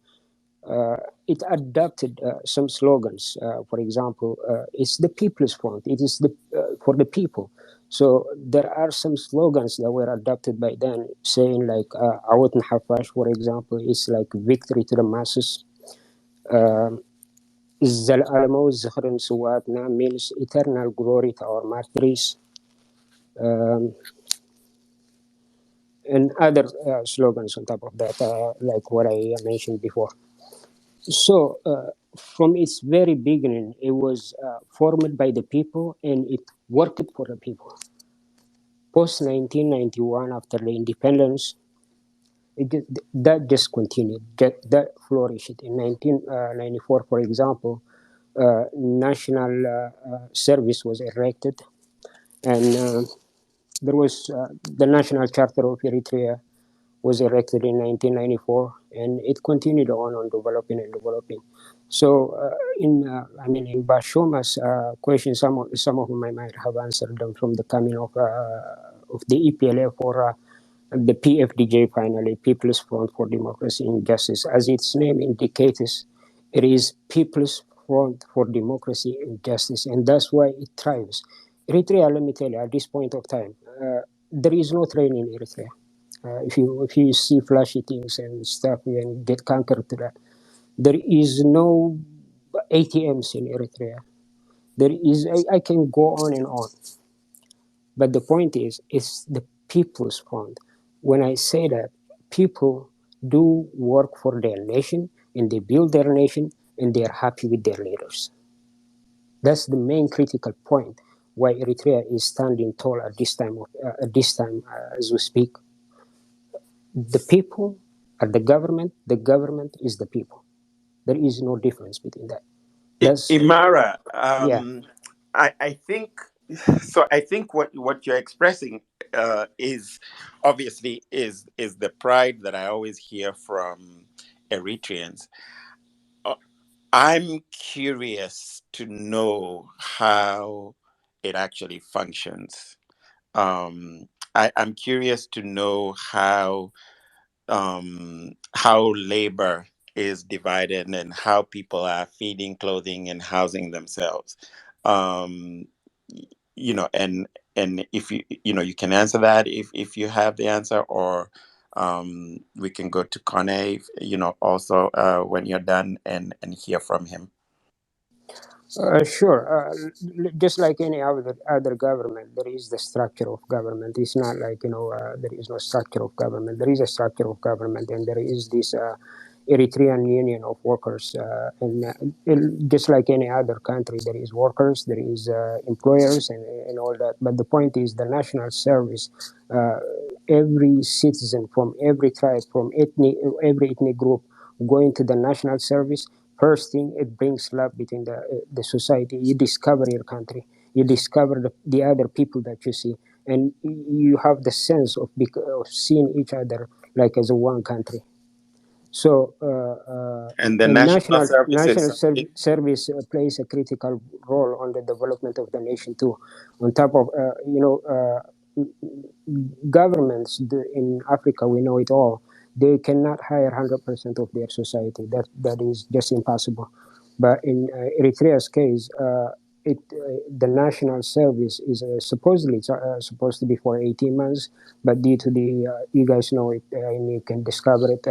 it adopted some slogans. For example, it's the People's Front. It is for the people. So there are some slogans that were adopted by then, saying like "Awat Hafash," for example, is like victory to the masses. Zal Alamo Zakhran Suwatna means eternal glory to our martyrs. And other slogans on top of that, like what I mentioned before. So, from its very beginning, it was formed by the people and it worked for the people. Post 1991, after the independence, that just continued, that flourished. In 1994, for example, national service was erected, and there was the National Charter of Eritrea was erected in 1994, and it continued on developing and developing. So, in Bashoma's question, some of them I might have answered them from the coming of the EPLF or the PFDJ, finally, People's Front for Democracy and Justice. As its name indicates, it is People's Front for Democracy and Justice, and that's why it thrives. Eritrea, let me tell you, at this point of time, there is no train in Eritrea. If you see flashy things and stuff and get conquered to that, there is no ATMs in Eritrea. There is I can go on and on, but the point is, it's the People's Front. When I say that, people do work for their nation and they build their nation and they are happy with their leaders. That's the main critical point why Eritrea is standing tall at this time. As we speak, the people are the government. The government is the people. There is no difference between that. That's Imara, yeah. I think so. I think what you're expressing is obviously is the pride that I always hear from Eritreans. Uh, I'm curious to know how it actually functions. I'm curious to know how labor is divided and how people are feeding, clothing, and housing themselves. Um, and if you can answer that if you have the answer, or we can go to Kone, also when you're done and hear from him. Sure. Just like any other government, there is the structure of government. It's not like there is no structure of government. There is a structure of government, and there is this Eritrean Union of Workers. Just like any other country, there is workers, there is employers, and all that. But the point is, the national service. Every citizen from every tribe, from every ethnic group, going to the national service. First thing, it brings love between the society. You discover your country. you discover the other people that you see, and you have the sense of seeing each other like as a one country. So And the and national services. service plays a critical role on the development of the nation too. On top of governments in Africa, we know it all. They cannot hire 100% of their society. That is just impossible. But in Eritrea's case, the national service is supposedly supposed to be for 18 months, but due to the you guys know it, and you can discover it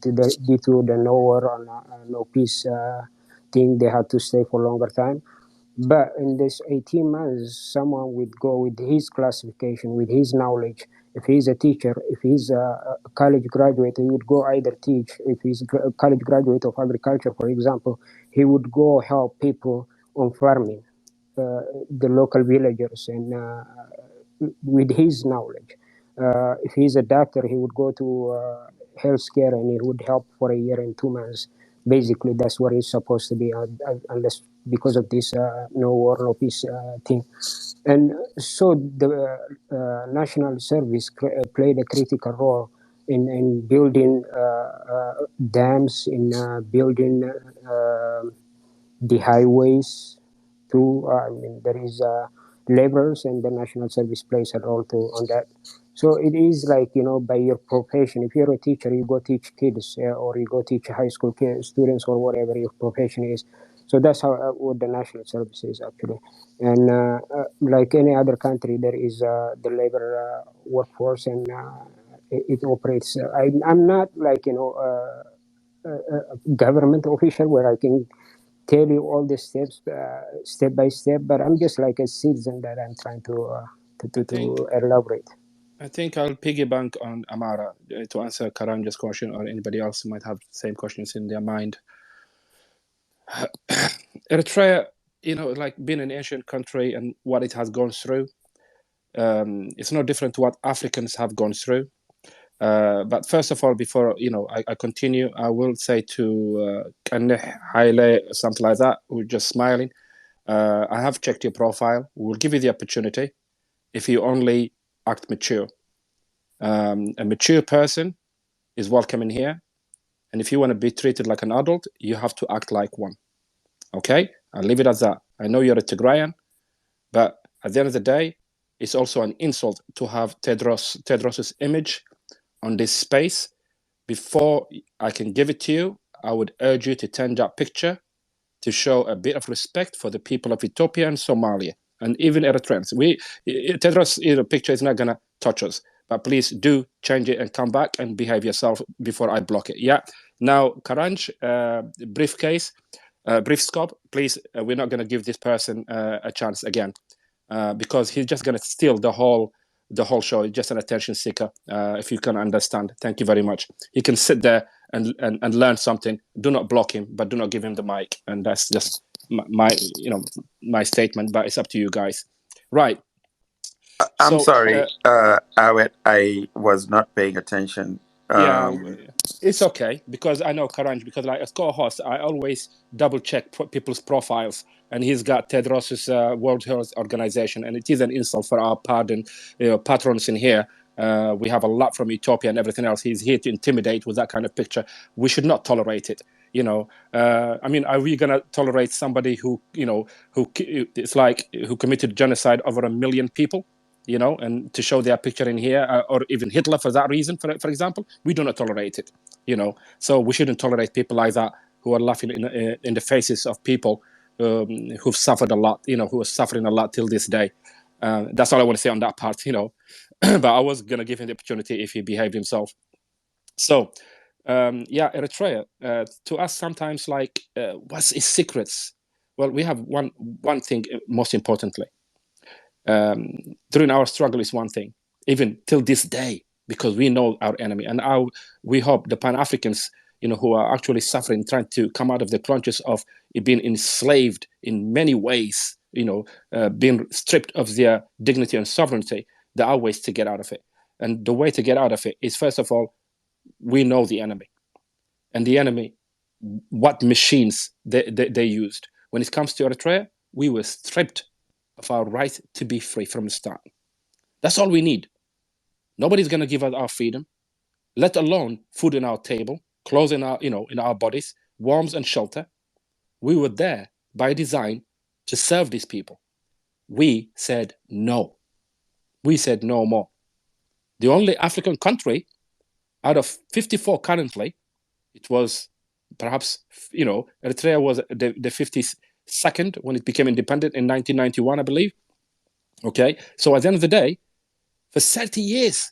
due to the no war or no peace thing, they had to stay for a longer time. But in this 18 months, someone would go with his classification, with his knowledge. If he's a teacher, if he's a college graduate, he would go either teach. If he's a college graduate of agriculture, for example, he would go help people on farming, the local villagers, and with his knowledge. If he's a doctor, he would go to healthcare and he would help for a year and 2 months. Basically, that's what it's supposed to be, unless because of this no war, no peace thing. And so the national service played a critical role in building dams, in building the highways too. I mean, there is laborers, and the national service plays a role too on that. So it is like, by your profession. If you're a teacher, you go teach kids, or you go teach high school students, or whatever your profession is. So that's how what the national service is actually. And like any other country, there is the labor workforce, and it operates. I'm not like a government official where I can tell you all the steps step by step, but I'm just like a citizen that I'm trying to elaborate. I think I'll piggyback on Amara to answer Karanja's question, or anybody else who might have the same questions in their mind. Eritrea, like being an ancient country and what it has gone through, it's no different to what Africans have gone through. But first of all, before I continue, I will say to Kaneh, Haile, something like that, who's just smiling. I have checked your profile. We'll give you the opportunity if you only act mature. A mature person is welcome in here, and if you want to be treated like an adult, you have to act like one. Okay, I'll leave it at that. I know you're a Tigrayan, but at the end of the day, it's also an insult to have Tedros's image on this space. Before I can give it to you, I would urge you to turn that picture to show a bit of respect for the people of Ethiopia and Somalia, and even Eritreans. Tedros' picture is not gonna touch us, but please do change it and come back and behave yourself before I block it. Yeah. Now, Karanj, brief scope, please. We're not gonna give this person a chance again, because he's just gonna steal the whole show. He's just an attention seeker. If you can understand, thank you very much. He can sit there and learn something. Do not block him, but do not give him the mic. And that's just my statement. But it's up to you guys. Right. I'm sorry, Awet, I was not paying attention. Yeah, it's okay, because I know Karanj, because like as co-host, I always double check people's profiles, and he's got Tedros's World Health Organization, and it is an insult for our patrons in here. We have a lot from Ethiopia and everything else. He's here to intimidate with that kind of picture. We should not tolerate it. I mean, are we gonna tolerate somebody who committed genocide over 1 million people? And to show their picture in here, or even Hitler for that reason, for example, we do not tolerate it. So we shouldn't tolerate people like that who are laughing in the faces of people who've suffered a lot, who are suffering a lot till this day. That's all I want to say on that part, But I was gonna give him the opportunity if he behaved himself. So, Eritrea. To us, sometimes what's its secrets? Well, we have one thing most importantly. During our struggle is one thing, even till this day, because we know our enemy, and we hope the Pan-Africans, who are actually suffering, trying to come out of the clutches of being enslaved in many ways, being stripped of their dignity and sovereignty. There are ways to get out of it, and the way to get out of it is, first of all, we know the enemy, and the enemy, what machines they used. When it comes to Eritrea, we were stripped of our right to be free from the start. That's all we need. Nobody's going to give us our freedom, let alone food on our table, clothes in our, in our bodies, warmth and shelter. We were there by design to serve these people. We said no. We said no more. The only African country out of 54 currently, it was perhaps, Eritrea was the 52nd when it became independent in 1991, I believe. Okay, so at the end of the day, for 30 years,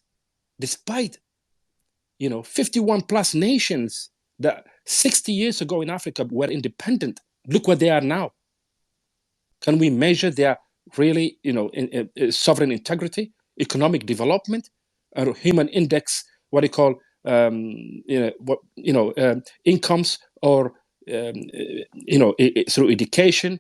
despite 51 plus nations that 60 years ago in Africa were independent, look where they are now. Can we measure their really sovereign integrity, economic development, or human index, what they call incomes, or through education,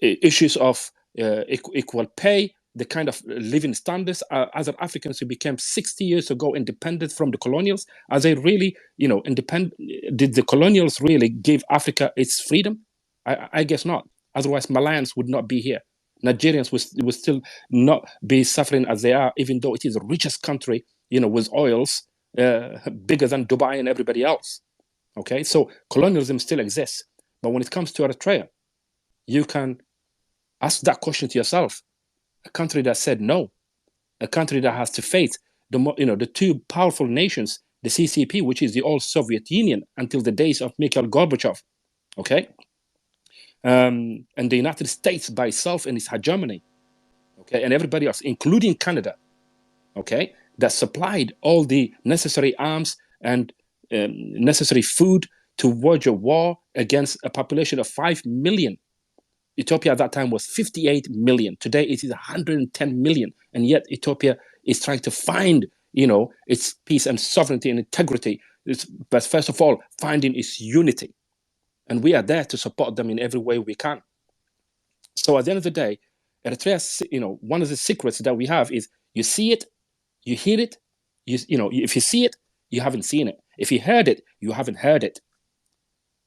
issues of equal pay, the kind of living standards? Other Africans who became 60 years ago independent from the colonials, are they really independent? Did the colonials really give Africa its freedom? I guess not. Otherwise, Malayans would not be here. Nigerians would still not be suffering as they are, even though it is the richest country, with oils bigger than Dubai and everybody else. Okay, so colonialism still exists. But when it comes to Eritrea, you can ask that question to yourself. A country that said no, a country that has to face the two powerful nations, the CCP, which is the old Soviet Union until the days of Mikhail Gorbachev, okay, and the United States by itself and its hegemony, okay, and everybody else, including Canada, okay, that supplied all the necessary arms and necessary food to wage a war against a population of 5 million. Ethiopia at that time was 58 million. Today it is 110 million. And yet Ethiopia is trying to find, its peace and sovereignty and integrity. But first of all, finding its unity. And we are there to support them in every way we can. So at the end of the day, Eritrea, one of the secrets that we have is you see it, you hear it, if you see it, you haven't seen it. If you heard it, you haven't heard it.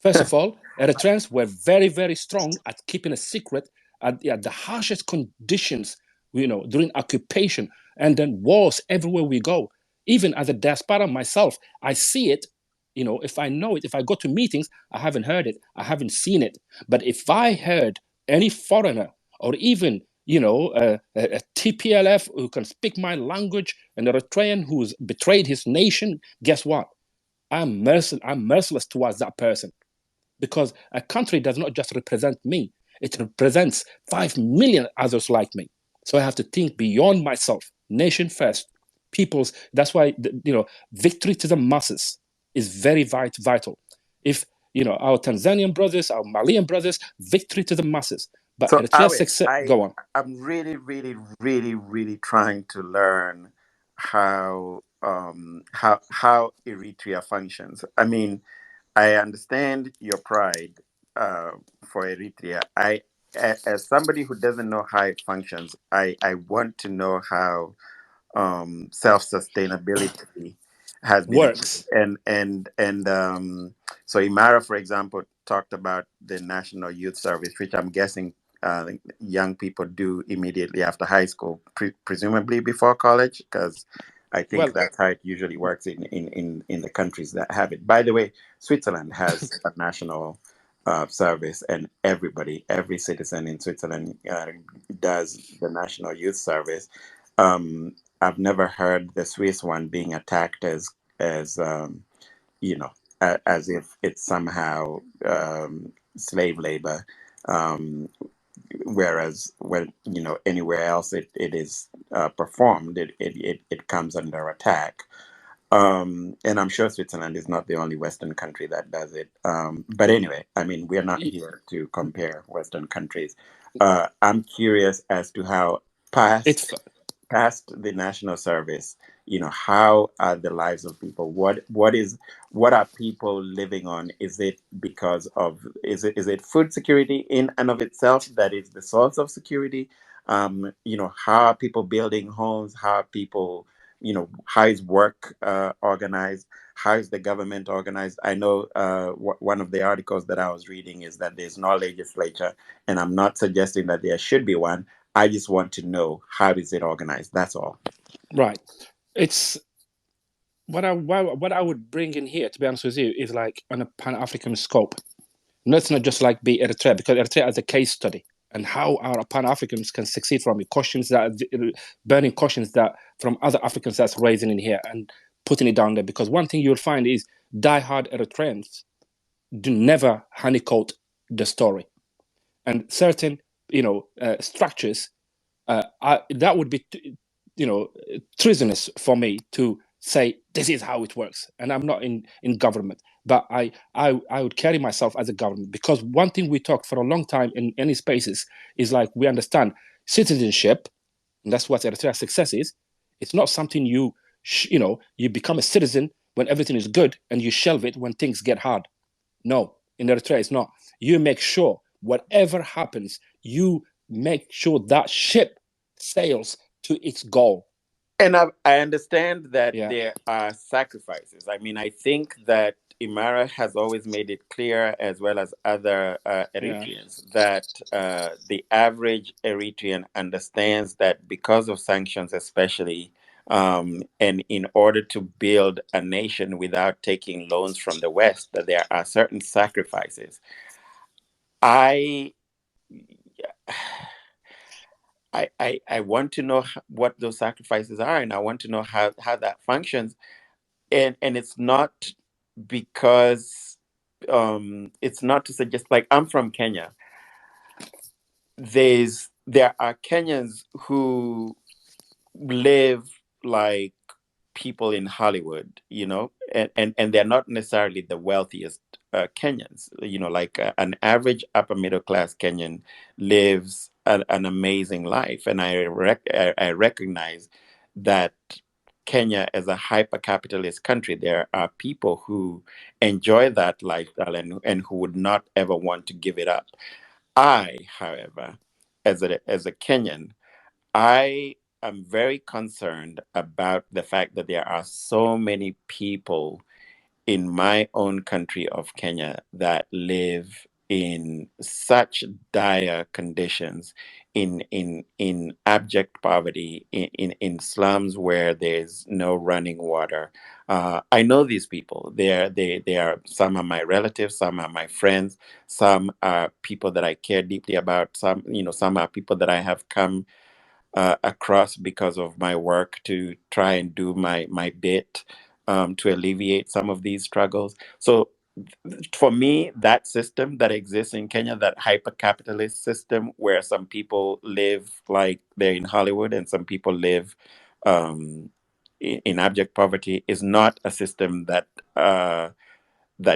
First of all, Eritreans were very, very strong at keeping a secret at the harshest conditions, during occupation and then wars everywhere we go. Even as a diaspora myself, I see it. If I know it, if I go to meetings, I haven't heard it, I haven't seen it. But if I heard any foreigner or even a TPLF who can speak my language, an Eritrean who's betrayed his nation, guess what? I'm merciless towards that person. Because a country does not just represent me, it represents 5 million others like me. So I have to think beyond myself, nation first, peoples. That's why, victory to the masses is very vital. If, our Tanzanian brothers, our Malian brothers, victory to the masses. But So, Eritrea's Awe, success, go on. I'm really, really, really, really trying to learn how Eritrea functions. I mean, I understand your pride for Eritrea. As somebody who doesn't know how it functions, I want to know how self-sustainability has been achieved. Works. So Imara, for example, talked about the National Youth Service, which I'm guessing young people do immediately after high school, presumably before college, because I think Well, that's how it usually works in the countries that have it. By the way, Switzerland has a national service, and every citizen in Switzerland does the National Youth Service. I've never heard the Swiss one being attacked as as if it's somehow slave labor, whereas when anywhere else it is performed, it comes under attack. And I'm sure Switzerland is not the only Western country that does it. But anyway, I mean, we're not here to compare Western countries. I'm curious as to how it's past the national service, how are the lives of people? What are people living on? Is it because of is it food security in and of itself that is the source of security? How are people building homes? How are people how is work organized? How is the government organized? I know one of the articles that I was reading is that there's no legislature, and I'm not suggesting that there should be one. I just want to know, how is it organized? That's all. Right. It's what I would bring in here, to be honest with you, is like on a Pan-African scope. Let's not just like be Eritrea, because Eritrea is a case study, and how our Pan-Africans can succeed from it. Burning questions that from other Africans that's raising in here and putting it down there. Because one thing you'll find is die-hard Eritreans do never honeycoat the story, and certain structures that would be treasonous for me to say this is how it works. And I'm not in government, but I would carry myself as a government, because one thing we talked for a long time in any spaces is like, we understand citizenship, and that's what Eritrea's success is. It's not something you become a citizen when everything is good and you shelve it when things get hard. No, in Eritrea it's not. You make sure whatever happens, you make sure that ship sails to its goal. And I understand that there are sacrifices. I mean, I think that Imara has always made it clear, as well as other Eritreans, that the average Eritrean understands that because of sanctions, especially, and in order to build a nation without taking loans from the West, that there are certain sacrifices. I want to know what those sacrifices are, and I want to know how that functions. And it's not because it's not to suggest, like, I'm from Kenya. There are Kenyans who live like people in Hollywood, and they're not necessarily the wealthiest Kenyans. Like an average upper middle class Kenyan lives an amazing life, and I recognize that Kenya, as a hyper capitalist country, there are people who enjoy that lifestyle and who would not ever want to give it up. I, however, as a Kenyan, I am very concerned about the fact that there are so many people in my own country of Kenya that live in such dire conditions, in abject poverty, in slums where there's no running water. I know these people. They are, some are my relatives, some are my friends, some are people that I care deeply about. Some are people that I have come across because of my work to try and do my bit to alleviate some of these struggles. So for me, that system that exists in Kenya, that hyper-capitalist system where some people live like they're in Hollywood and some people live in abject poverty, is not a system that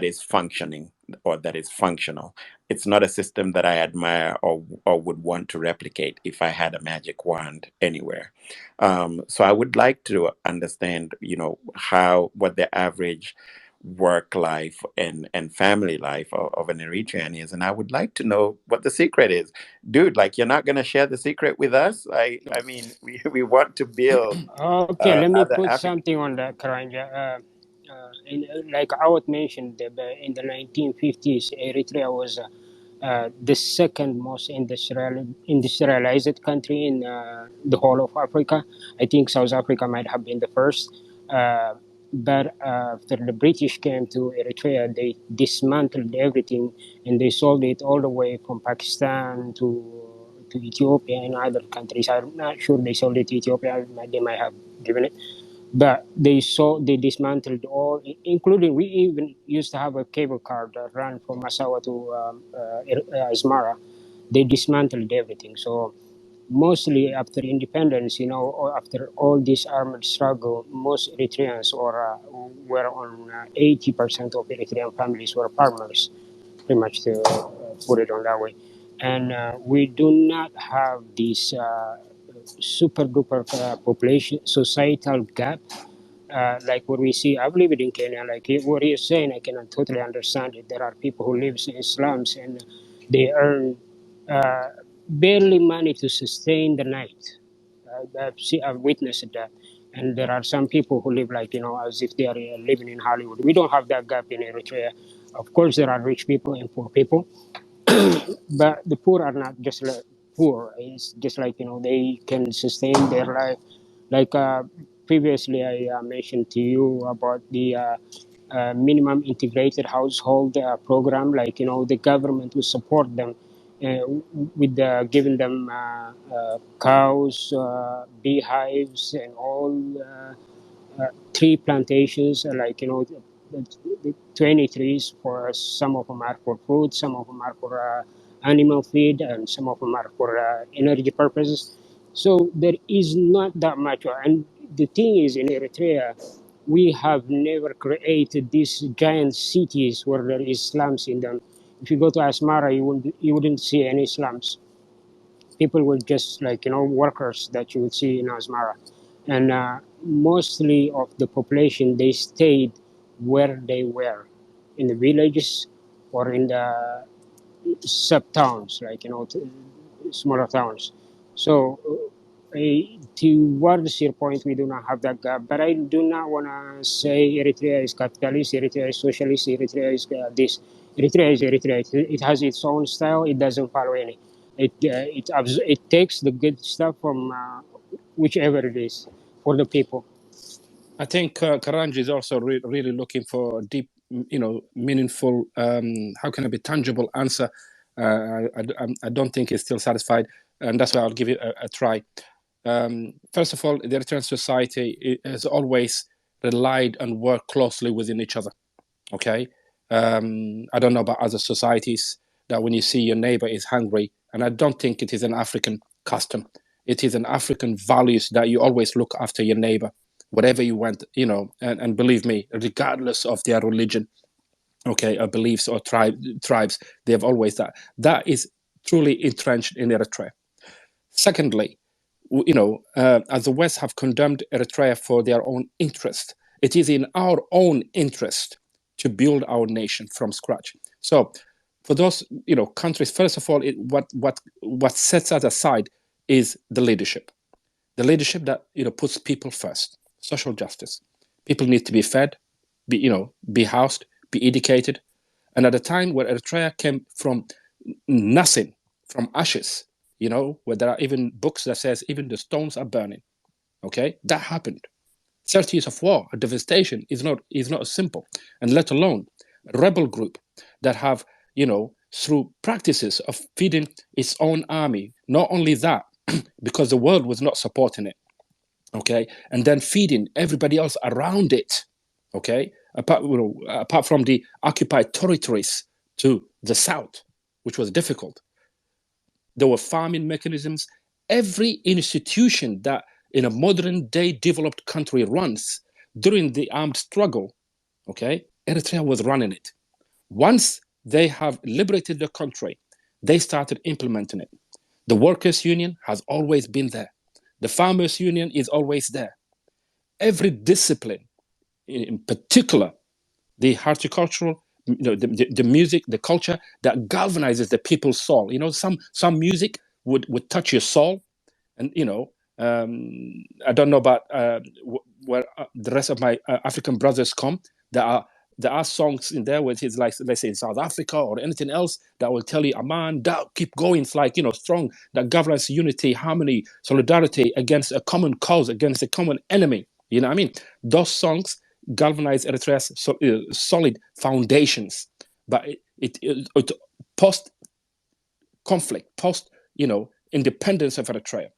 is functioning or that is functional. It's not a system that I admire or would want to replicate if I had a magic wand anywhere. So I would like to understand, what the average work life and family life of an Eritrean is, and I would like to know what the secret is. Dude, like, you're not going to share the secret with us? I mean, we want to build Okay, let me other put African. something on that, Karanja. Like Awad mentioned, in the 1950s, Eritrea was the second most industrialized country in the whole of Africa. I think South Africa might have been the first. But after the British came to Eritrea, they dismantled everything and they sold it all the way from Pakistan to Ethiopia and other countries. I'm not sure they sold it to Ethiopia. They might have given it, but they dismantled all, including, we even used to have a cable car that ran from Massawa to Asmara. They dismantled everything. So mostly after independence, or after all this armed struggle, most Eritreans were on 80% of Eritrean families were farmers, pretty much, to put it on that way. And we do not have this super duper population societal gap like what we see. I've lived in Kenya. Like what you're saying, I cannot totally understand it. There are people who live in slums and they earn barely money to sustain the night. I've witnessed that. And there are some people who live like, as if they are living in Hollywood. We don't have that gap in Eritrea. Of course, there are rich people and poor people, but the poor are not just like poor. It's just like, they can sustain their life. Like previously, I mentioned to you about the minimum integrated household program. Like, the government will support them with giving them cows, beehives, and all. Tree plantations, like 20 trees. For some of them are for food, some of them are for animal feed, and some of them are for energy purposes. So there is not that much. And the thing is, in Eritrea, we have never created these giant cities where there is slums in them. If you go to Asmara, you wouldn't see any slums. People were just like workers that you would see in Asmara, and mostly of the population, they stayed where they were, in the villages or in the sub towns, like smaller towns. So towards your point, we do not have that gap. But I do not want to say Eritrea is capitalist, Eritrea is socialist, Eritrea is this. Eritrea is Eritrea. It has its own style. It doesn't follow any. It takes the good stuff from whichever it is for the people. I think Karanji is also really looking for a deep, meaningful, how can it be tangible answer. I don't think he's still satisfied, and that's why I'll give it a try. First of all, the Eritrean society has always relied and worked closely within each other. Okay, I don't know about other societies that when you see your neighbor is hungry, and I don't think it is an African custom. It is an African values that you always look after your neighbor, whatever you want, and believe me, regardless of their religion, okay, or beliefs or tribes, they have always that. That is truly entrenched in Eritrea. Secondly, as the West have condemned Eritrea for their own interest, it is in our own interest to build our nation from scratch. So, for those countries, first of all, what sets us aside is the leadership that puts people first. Social justice. People need to be fed, be housed, be educated. And at a time where Eritrea came from nothing, from ashes, where there are even books that says even the stones are burning. Okay, that happened. 30 years of war, a devastation is not simple, and let alone a rebel group that have, through practices of feeding its own army. Not only that, because the world was not supporting it, okay, and then feeding everybody else around it, okay, apart from the occupied territories to the south, which was difficult. There were farming mechanisms. Every institution that in a modern day developed country runs during the armed struggle, okay, Eritrea was running it. Once they have liberated the country, they started implementing it. The workers' union has always been there. The farmers' union is always there. Every discipline, in particular, the horticultural, the music, the culture that galvanizes the people's soul. Some music would touch your soul, and I don't know about where the rest of my African brothers come. There are songs in there which is like, let's say in South Africa or anything else, that will tell you, "Aman, keep going." It's like strong, that governs unity, harmony, solidarity against a common cause, against a common enemy. You know what I mean? Those songs galvanize Eritrea's solid foundations, but it post conflict, post independence of Eritrea,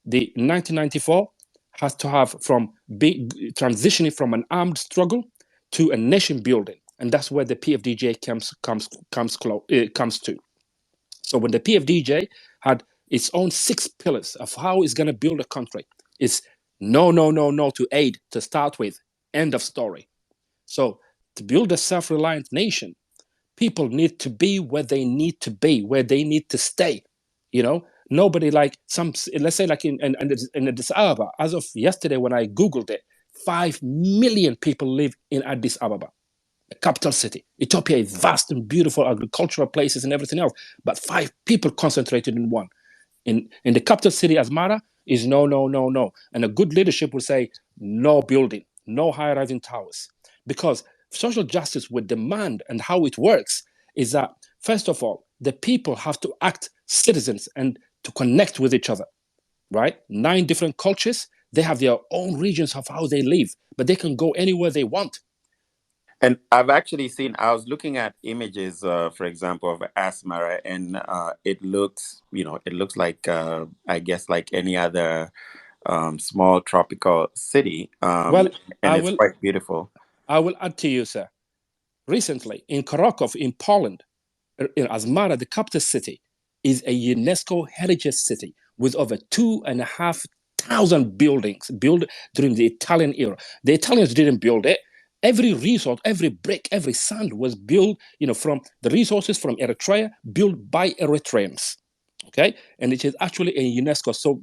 the 1994 has to have from transitioning from an armed struggle to a nation building, and that's where the PFDJ comes to. So when the PFDJ had its own 6 pillars of how it's going to build a country, it's no to aid to start with, end of story. So to build a self-reliant nation, people need to be where they need to be, where they need to stay. Nobody, like some, let's say like in Addis Ababa, as of yesterday when I Googled it, 5 million people live in Addis Ababa, the capital city. Ethiopia is vast and beautiful agricultural places and everything else, but 5 people concentrated in one. In the capital city, Asmara, is no. And a good leadership will say, no building, no high-rising towers. Because social justice would demand, and how it works is that, first of all, the people have to act citizens and to connect with each other, right? 9 different cultures, they have their own regions of how they live, but they can go anywhere they want. And I've actually seen, I was looking at images, for example, of Asmara, and it looks, it looks like, I guess, like any other small tropical city. Well, and it's quite beautiful. I will add to you, sir. Recently, in Krakow, in Poland, in Asmara, the capital city, is a UNESCO heritage city with over 2,500 buildings built during the Italian era. The Italians didn't build it. Every resource, every brick, every sand was built, from the resources from Eritrea, built by Eritreans. Okay, and it is actually a UNESCO. So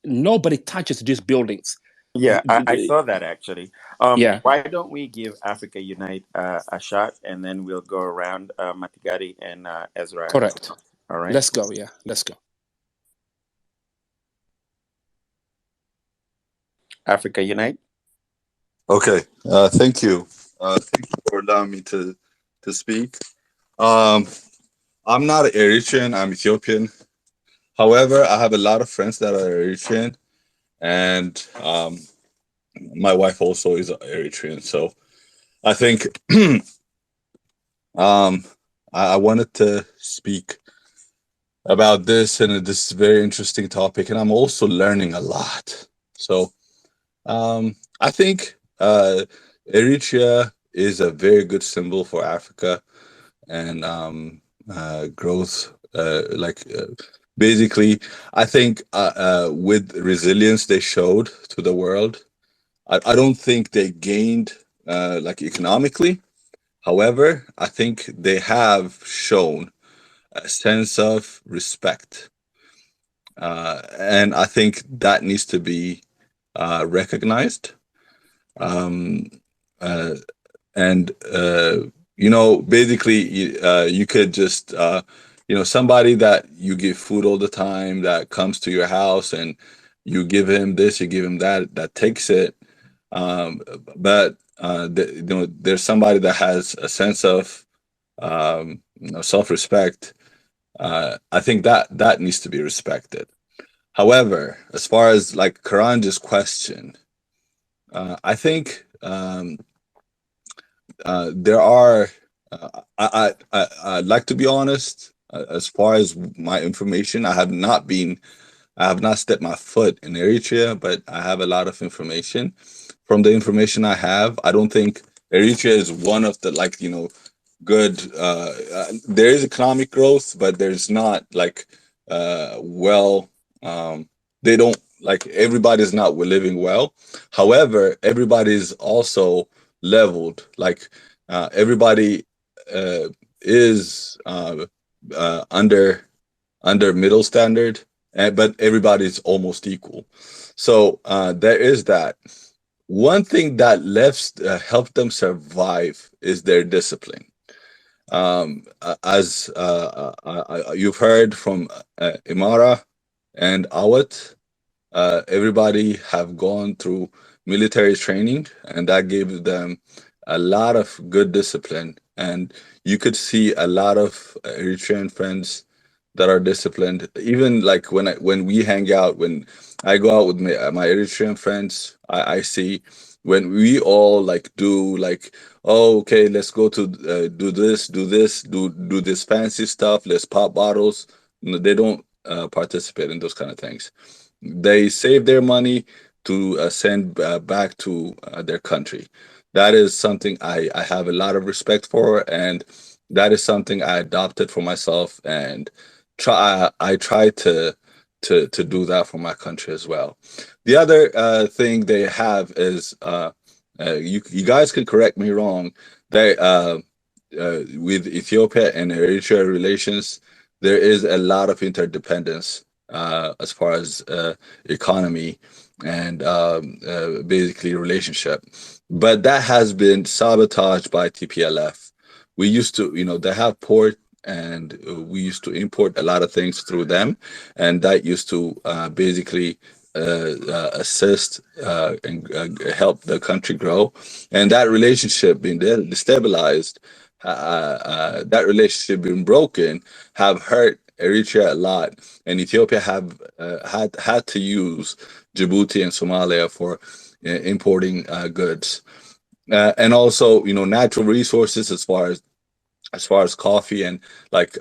nobody touches these buildings. Yeah, I saw that actually. Yeah. Why don't we give Africa Unite a shot, and then we'll go around Matigari and Ezra. Correct. All right. Let's go. Yeah, let's go. Africa Unite. Okay. Thank you. Thank you for allowing me to speak. I'm not Eritrean. I'm Ethiopian. However, I have a lot of friends that are Eritrean, and my wife also is Eritrean. So I think I wanted to speak about this, and this is a very interesting topic, and I'm also learning a lot. So I think Eritrea is a very good symbol for Africa and growth. Basically, I think with resilience they showed to the world. I don't think they gained economically. However, I think they have shown a sense of respect. And I think that needs to be recognized. Basically, you could just, somebody that you give food all the time that comes to your house and you give him this, you give him that takes it. But there's somebody that has a sense of self-respect. I think that needs to be respected. However, as far as like Karanja's question, I think there are. I'd like to be honest. As far as my information, I have not stepped my foot in Eritrea, but I have a lot of information. From the information I have, I don't think Eritrea is one of the good. There is economic growth, but there's not they don't everybody's not living well. However, everybody's also leveled. Everybody is under middle standard, but everybody's almost equal. So there is that. One thing that helped them survive is their discipline. As you've heard from Imara and Awat, everybody have gone through military training, and that gave them a lot of good discipline. And you could see a lot of Eritrean friends that are disciplined. Even when we hang out, when I go out with my Eritrean friends, I see when we all do oh, okay, let's go to do this fancy stuff, let's pop bottles. No, they don't participate in those kind of things. They save their money to send back to their country. That is something I have a lot of respect for, and that is something I adopted for myself, and I try to do that for my country as well. The other thing they have is you guys can correct me wrong. They with Ethiopia and Eritrea relations, there is a lot of interdependence as far as economy and basically relationship. But that has been sabotaged by TPLF. We used to, they have port, and we used to import a lot of things through them, and that used to basically assist and help the country grow, and that relationship being destabilized, that relationship being broken, have hurt Eritrea a lot, and Ethiopia have had to use Djibouti and Somalia for importing goods, and also natural resources as far as coffee and like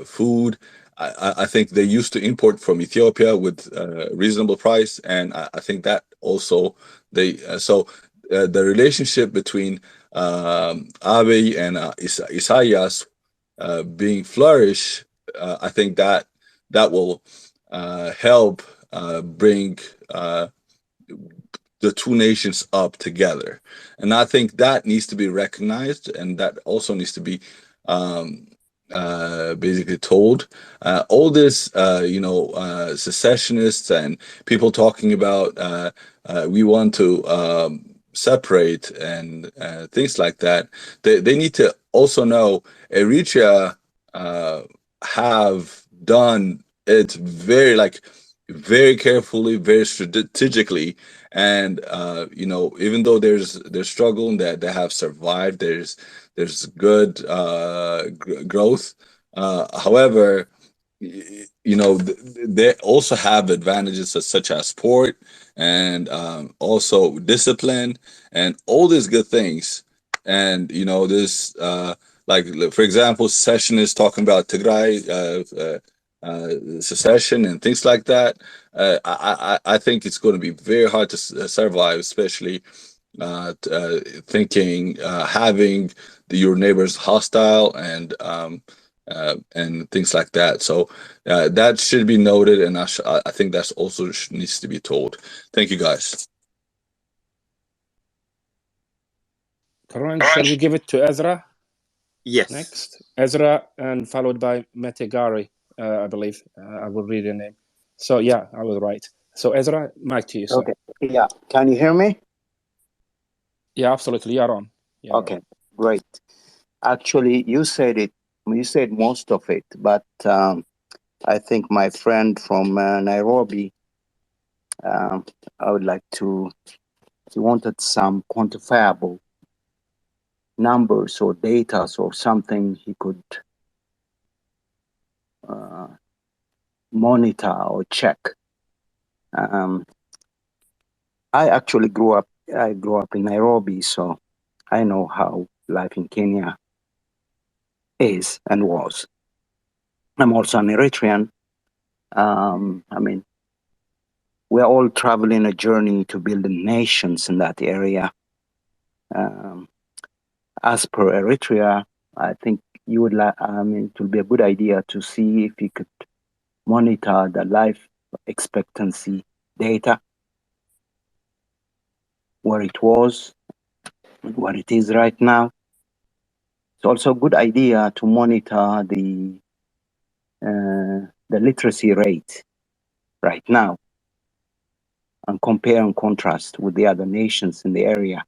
food. I think they used to import from Ethiopia with reasonable price, and I think that also they the relationship between Abiy and Isaias being flourish. I think that will help bring the two nations up together, and I think that needs to be recognized, and that also needs to be um, basically told. All this, secessionists and people talking about we want to separate and things like that. They need to also know Eritrea have done it very carefully, very strategically, and even though there's struggle and that they have survived, there's good growth. However, they also have advantages such as sport and also discipline and all these good things. And this like for example, session is talking about Tigray secession and things like that. I think it's going to be very hard to survive, especially thinking having your neighbors hostile and things like that. So that should be noted, and I think that's also needs to be told. Thank you, guys. Karan, shall we give it to Ezra Yes. next? Ezra, and followed by Metegari, I believe. I will read your name. So yeah, I was right. So Ezra, mic to you, sir. Okay. Yeah. Can you hear me? Yeah, absolutely. You're on. Okay, great. Actually, you said it. You said most of it, but I think my friend from Nairobi, I would like to. He wanted some quantifiable numbers or data or something he could monitor or check. I actually grew up in Nairobi, so I know how life in Kenya is and was. I'm also an Eritrean. I mean, we're all traveling a journey to build nations in that area. As per Eritrea, I think you would like. I mean, it would be a good idea to see if you could monitor the life expectancy data, where it was, what it is right now. It's also a good idea to monitor the literacy rate right now and compare and contrast with the other nations in the area.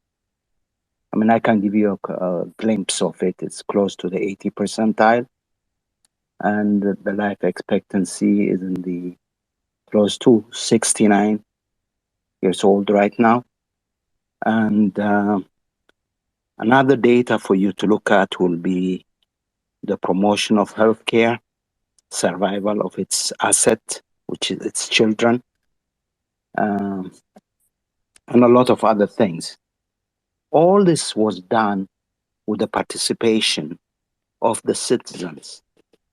I mean, I can give you a glimpse of it. It's close to the 80 percentile, and the life expectancy is in the close to 69 years old right now. And another data for you to look at will be the promotion of healthcare, survival of its asset, which is its children, and a lot of other things. All this was done with the participation of the citizens.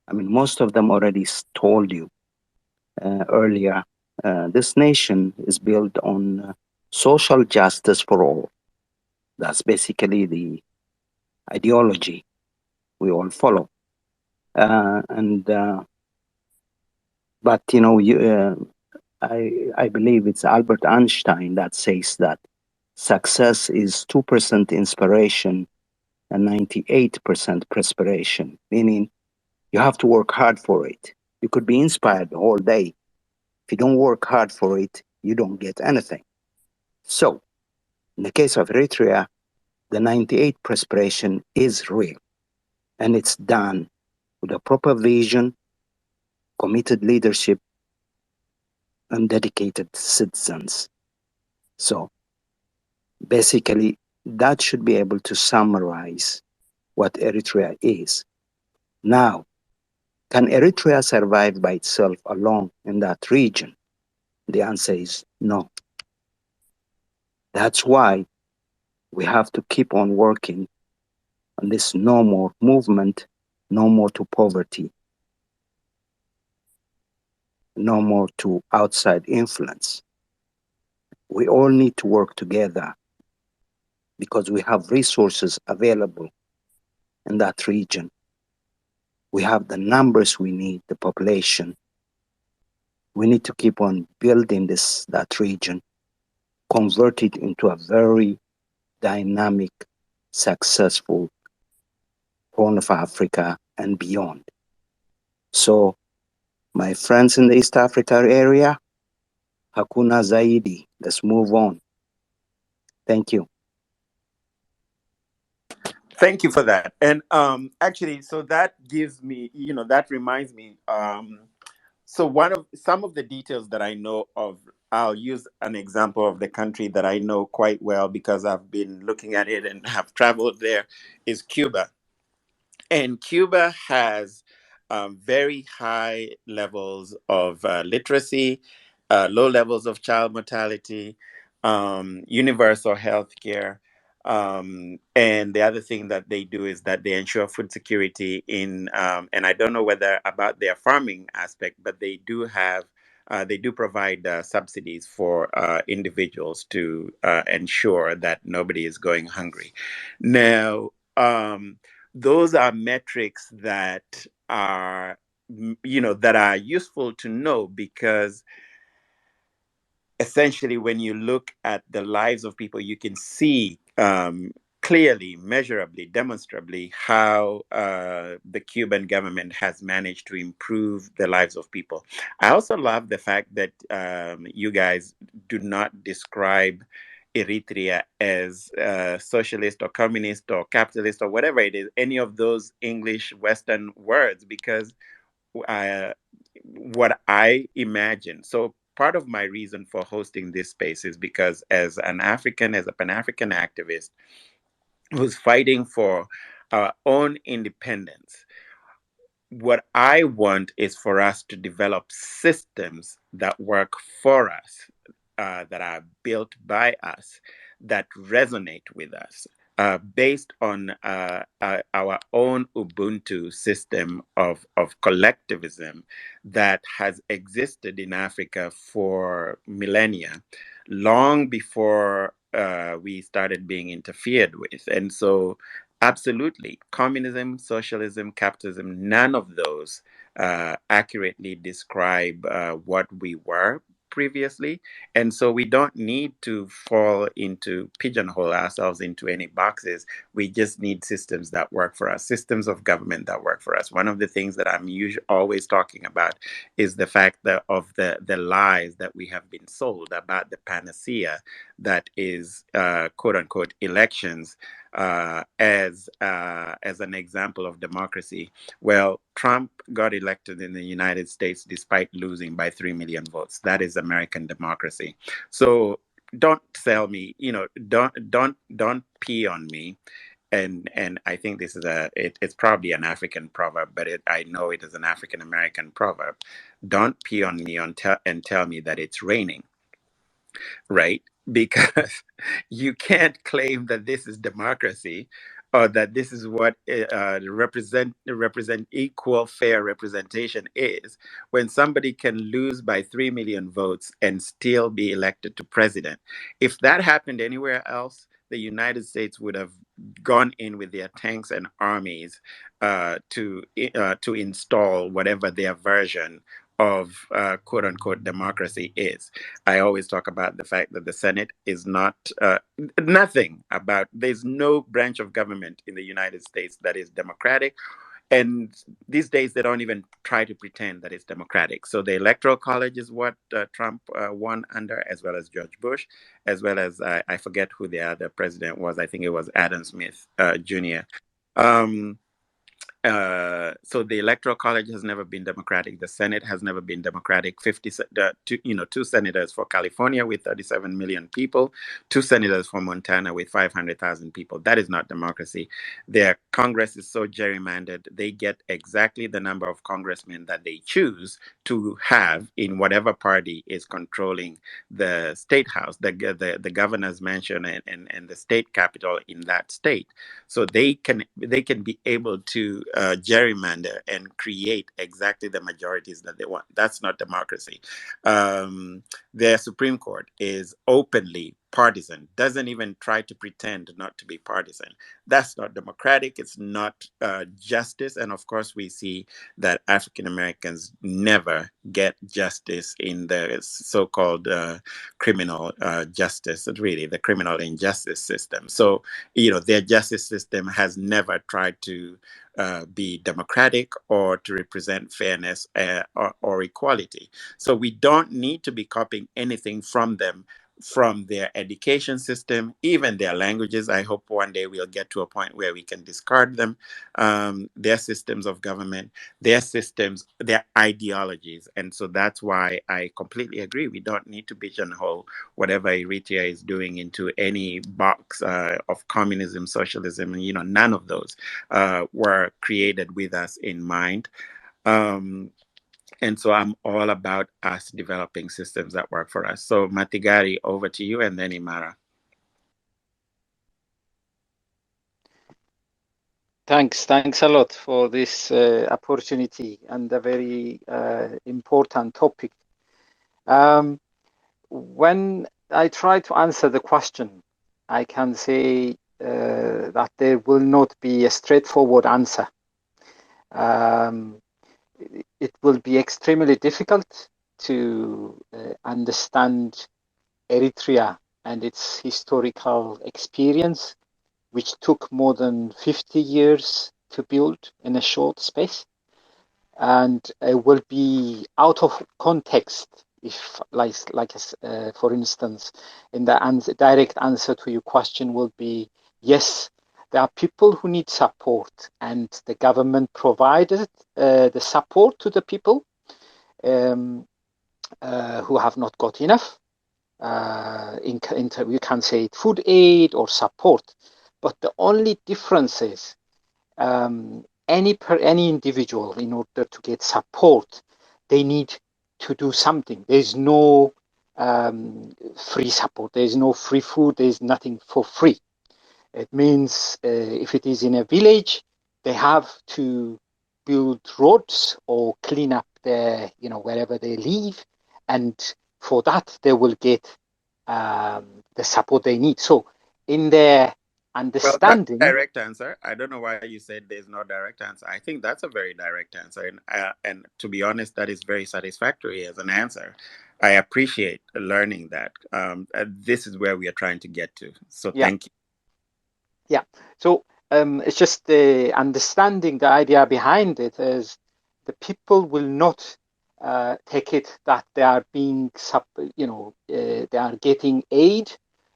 I mean, most of them already told you earlier, this nation is built on social justice for all. That's basically the ideology we all follow. But I believe it's Albert Einstein that says that success is 2% inspiration and 98% perspiration, meaning you have to work hard for it. You could be inspired the whole day. If you don't work hard for it, you don't get anything. So, in the case of Eritrea, the 98 perspiration is real, and it's done with a proper vision, committed leadership, and dedicated citizens. So basically, that should be able to summarize what Eritrea is. Now, can Eritrea survive by itself alone in that region? The answer is no. That's why we have to keep on working on this no more movement, no more to poverty, no more to outside influence. We all need to work together because we have resources available in that region. We have the numbers we need, the population. We need to keep on building that region, convert it into a very dynamic, successful Horn of Africa and beyond. So, my friends in the East Africa area, Hakuna Zaidi. Let's move on. Thank you. Thank you for that. And actually, so that gives me, that reminds me. So some of the details that I know of, I'll use an example of the country that I know quite well because I've been looking at it and have traveled there, is Cuba. And Cuba has very high levels of literacy, low levels of child mortality, universal health care. And the other thing that they do is that they ensure food security and I don't know whether about their farming aspect, but they do provide subsidies for individuals to ensure that nobody is going hungry. Now, those are metrics that are that are useful to know because essentially when you look at the lives of people you can see clearly, measurably, demonstrably how the Cuban government has managed to improve the lives of people. I also love the fact that you guys do not describe Eritrea as socialist or communist or capitalist or whatever it is, any of those English Western words, because uh, what I imagine. So part of my reason for hosting this space is because as an African, as a Pan-African activist who's fighting for our own independence, what I want is for us to develop systems that work for us, that are built by us, that resonate with us, based on our own Ubuntu system of collectivism that has existed in Africa for millennia, long before we started being interfered with. And so absolutely. Communism, socialism, capitalism, none of those accurately describe what we were previously. And so we don't need to fall into pigeonhole ourselves into any boxes. We just need systems that work for us, systems of government that work for us. One of the things that I'm always talking about is the fact that of the lies that we have been sold about the panacea that is quote unquote elections, as an example of democracy. Well, Trump got elected in the United States despite losing by 3 million votes. That is American democracy. So don't sell me, don't pee on me. And I think this is it's probably an African proverb, but I know it is an African American proverb. Don't pee on me and tell me that it's raining, right? Because you can't claim that this is democracy or that this is what represent equal fair representation is when somebody can lose by 3 million votes and still be elected to president. If that happened anywhere else, the United States would have gone in with their tanks and armies to install whatever their version of quote unquote democracy is. I always talk about the fact that the Senate is not nothing about, there's no branch of government in the United States that is democratic. And these days, they don't even try to pretend that it's democratic. So the Electoral College is what Trump won under, as well as George Bush, as well as I forget who the other president was. I think it was Adam Smith Jr. Um, So the electoral college has never been democratic. The Senate has never been democratic. Two senators for California with 37 million people, two senators for Montana with 500,000 people. That is not democracy. Their Congress is so gerrymandered. They get exactly the number of congressmen that they choose to have in whatever party is controlling the state house, the governor's mansion, and the state capital in that state. So they can be able to gerrymander and create exactly the majorities that they want. That's not democracy. Their Supreme Court is openly partisan, doesn't even try to pretend not to be partisan. That's not democratic. It's not justice. And of course, we see that African Americans never get justice in the so-called criminal justice, really the criminal injustice system. So, their justice system has never tried to be democratic or to represent fairness or equality. So we don't need to be copying anything from them, from their education system, even their languages. I hope one day we'll get to a point where we can discard them, their systems of government, their systems, their ideologies. And so that's why I completely agree. We don't need to pigeonhole whatever Eritrea is doing into any box of communism, socialism, and none of those were created with us in mind. And so I'm all about us developing systems that work for us. So Matigari, over to you, and then Imara. Thanks a lot for this opportunity and a very important topic. When I try to answer the question, I can say that there will not be a straightforward answer. It will be extremely difficult to understand Eritrea and its historical experience, which took more than 50 years to build in a short space, and it will be out of context if, for instance, in the direct answer to your question will be yes. There are people who need support, and the government provided the support to the people who have not got enough. You can say food aid or support, but the only difference is any individual, in order to get support, they need to do something. There's no free support. There's no free food. There's nothing for free. It means if it is in a village, they have to build roads or clean up wherever they live, and for that they will get the support they need. So in their understanding, well, direct answer. I don't know why you said there's no direct answer. I think that's a very direct answer, and to be honest, that is very satisfactory as an answer. I appreciate learning that. This is where we are trying to get to. So thank you. Yeah. So it's just understanding the idea behind it is the people will not take it that they are being, they are getting aid.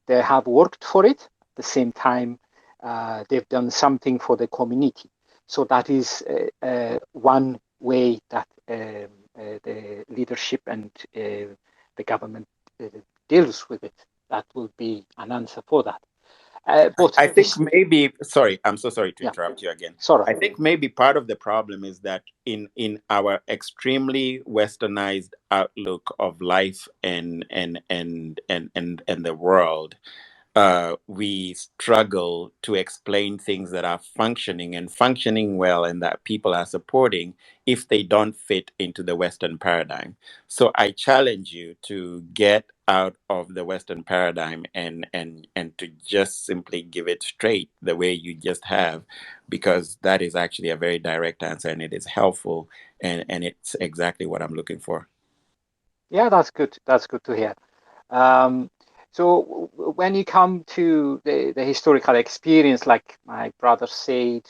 They have worked for it. At the same time, they've done something for the community. So that is one way that the leadership and the government deals with it. That will be an answer for that. But I think maybe, sorry, I'm so sorry to interrupt you again. Sorry. I think maybe part of the problem is that in our extremely westernized outlook of life and the world, we struggle to explain things that are functioning and functioning well and that people are supporting if they don't fit into the Western paradigm. So I challenge you to get out of the Western paradigm and to just simply give it straight the way you just have, because that is actually a very direct answer and it is helpful and it's exactly what I'm looking for. Yeah, that's good. That's good to hear. So when you come to the historical experience, like my brother said,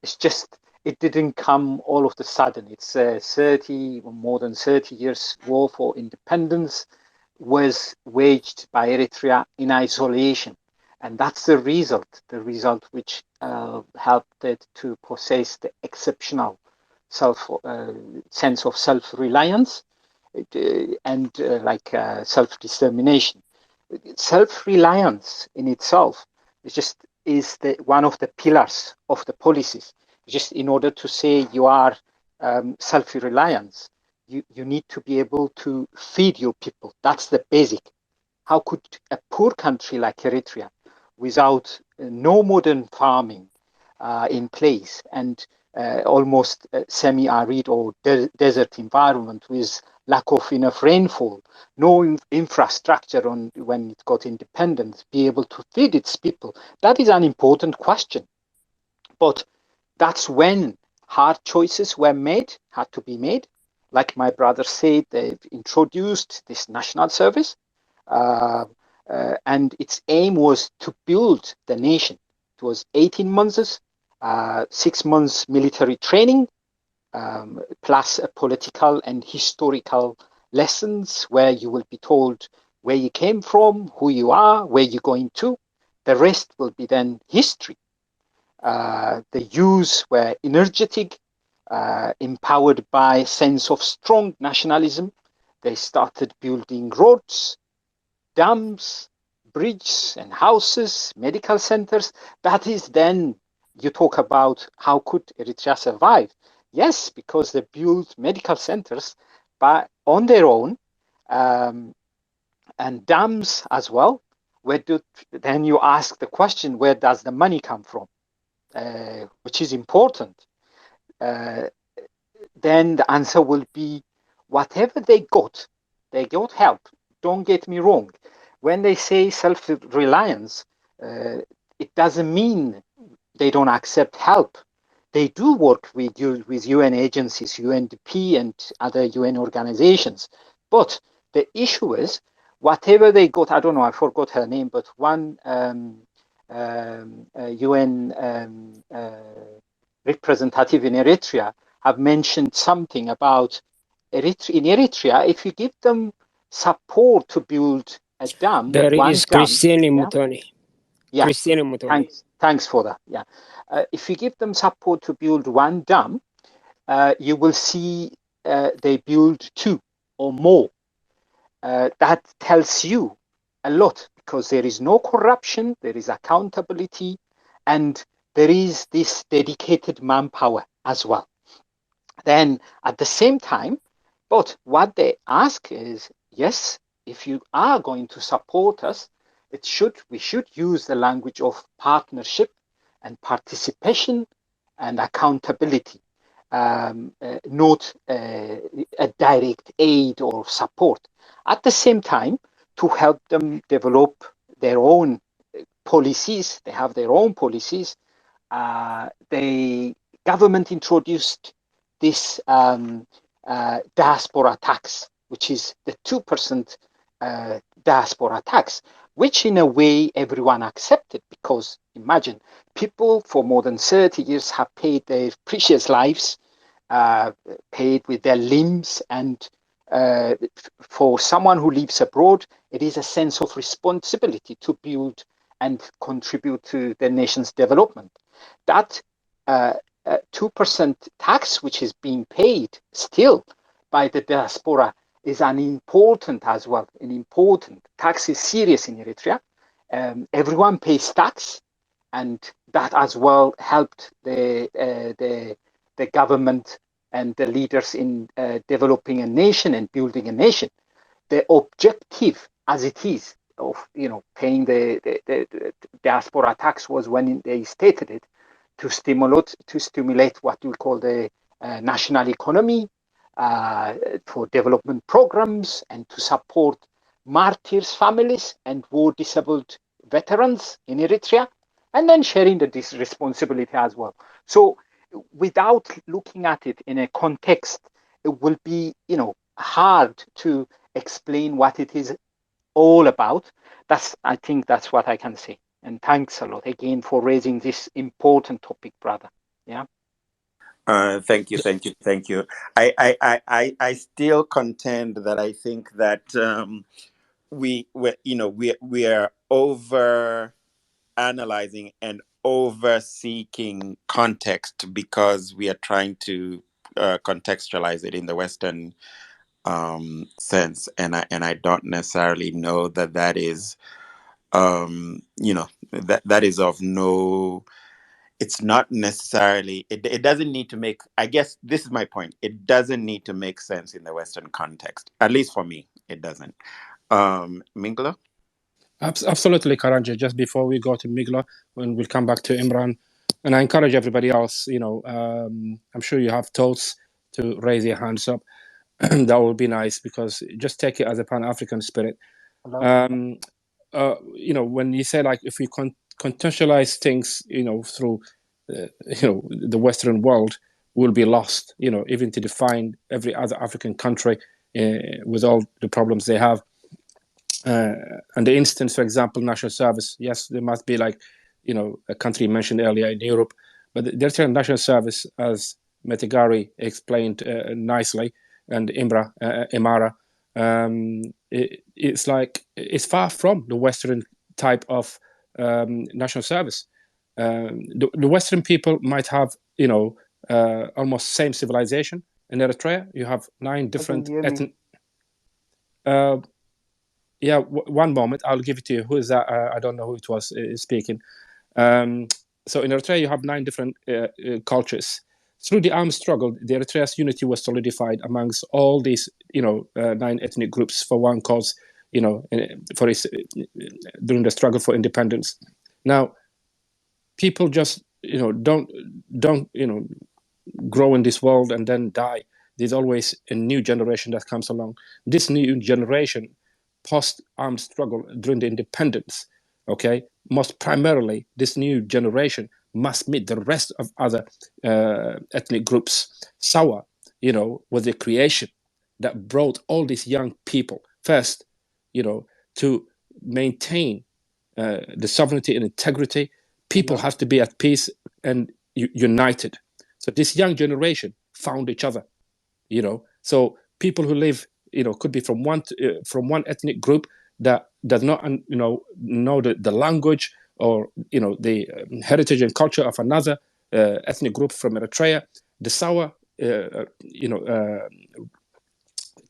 it's just, it didn't come all of a sudden. It's more than 30 years war for independence was waged by Eritrea in isolation. And that's the result which helped it to possess the exceptional sense of self-reliance and self-determination. Self-reliance in itself is one of the pillars of the policies. Just in order to say you are self-reliant, you need to be able to feed your people. That's the basic. How could a poor country like Eritrea, without no modern farming in place and almost semi-arid or desert environment with lack of enough rainfall, no infrastructure when it got independence, be able to feed its people? That is an important question. But that's when hard choices had to be made. Like my brother said, they've introduced this national service, and its aim was to build the nation. It was 18 months, 6 months military training, plus a political and historical lessons where you will be told where you came from, who you are, where you're going to. The rest will be then history. The youths were energetic, empowered by a sense of strong nationalism. They started building roads, dams, bridges and houses, medical centers. That is then you talk about how could Eritrea survive? Yes, because they built medical centers on their own, and dams as well. Then you ask the question, where does the money come from? Which is important. Then the answer will be whatever they got help. Don't get me wrong. When they say self-reliance, it doesn't mean they don't accept help. They do work with UN agencies, UNDP and other UN organizations. But the issue is, whatever they got, I don't know, I forgot her name, but one UN representative in Eritrea have mentioned something about in Eritrea, if you give them support to build a dam, There one is dam. Christiane Mutoni. Yeah. Christiane Mutoni. Thanks for that. Yeah. If you give them support to build one dam, you will see they build 2 or more. That tells you a lot because there is no corruption, there is accountability, and there is this dedicated manpower as well. Then at the same time, but what they ask is, yes, if you are going to support us, we should use the language of partnership and participation and accountability, not a direct aid or support. At the same time, to help them develop their own policies, they have their own policies. The government introduced this diaspora tax, which is the 2% diaspora tax, which in a way everyone accepted, because imagine people for more than 30 years have paid their precious lives, paid with their limbs, and for someone who lives abroad, it is a sense of responsibility to build and contribute to the nation's development. That 2% tax, which is being paid still by the diaspora, is an important as well. An important tax is serious in Eritrea. Everyone pays tax, and that as well helped the government and the leaders in developing a nation and building a nation. The objective, as it is, of paying the diaspora tax was when they stated it to stimulate what we call the national economy, for development programs, and to support martyrs' families and war-disabled veterans in Eritrea, and then sharing this responsibility as well. So without looking at it in a context, it will be hard to explain what it is all about. I think that's what I can say. And thanks a lot again for raising this important topic, brother. Yeah. Thank you. I still contend that I think that we are over analyzing and over seeking context because we are trying to contextualize it in the Western sense, and I don't necessarily know that that is that is of no. It's not necessarily. It doesn't need to make. I guess this is my point. It doesn't need to make sense in the Western context. At least for me, it doesn't. Mingla? Absolutely, Karanja. Just before we go to Migla, when we'll come back to Imran, and I encourage everybody else. I'm sure you have thoughts to raise your hands up. That would be nice, because just take it as a Pan-African spirit. Hello? When you say, like, if we contextualize things, through, the Western world, we'll be lost. Even to define every other African country with all the problems they have. And the instance, for example, national service. Yes, there must be, like, a country mentioned earlier in Europe, but the Eritrean national service, as Metigari explained nicely, and Imara, it's like, it's far from the Western type of national service. The Western people might have, almost same civilization. In Eritrea, you have 9 different ethnic. Yeah, one moment. I'll give it to you. Who is that? I don't know who it was speaking. So in Eritrea, you have 9 different cultures. Through the armed struggle, the Eritrea's unity was solidified amongst all these, 9 ethnic groups for one cause, for its, during the struggle for independence. Now, people just, don't, grow in this world and then die. There's always a new generation that comes along. This new generation, post-armed struggle during the independence, okay, most primarily, this new generation must meet the rest of other ethnic groups. Sawa, was the creation that brought all these young people first, to maintain the sovereignty and integrity. People have to be at peace and united. So this young generation found each other, So people who live, could be from one ethnic group that does not, know the language, or the heritage and culture of another ethnic group from Eritrea. The Sawa,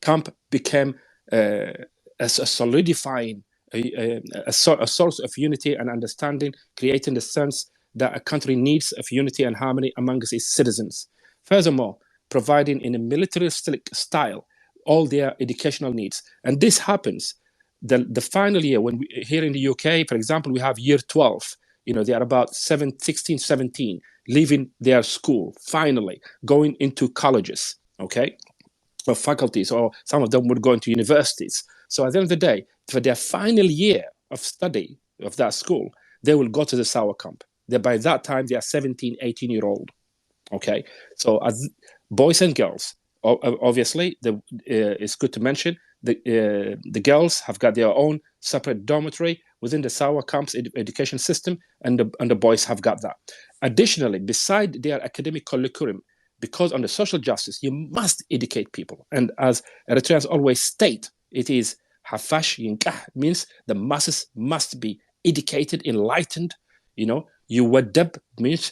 camp became a solidifying, a source of unity and understanding, creating the sense that a country needs of unity and harmony amongst its citizens. Furthermore, providing in a militaristic style all their educational needs. And this happens the final year, when here in the UK, for example, we have year 12. They are about 16, 17, leaving their school, finally going into colleges, okay, or faculties, or some of them would go into universities. So at the end of the day, for their final year of study of that school, they will go to the Sawa camp. By that time, they are 17, 18-year-old. Okay, so as boys and girls, obviously, it's good to mention the girls have got their own separate dormitory within the Sawa camp's education system, and the boys have got that. Additionally, beside their academic curriculum, because on the social justice, you must educate people. And as Eritreans always state, it is hafash yinkah, means the masses must be educated, enlightened. Yuwadab means,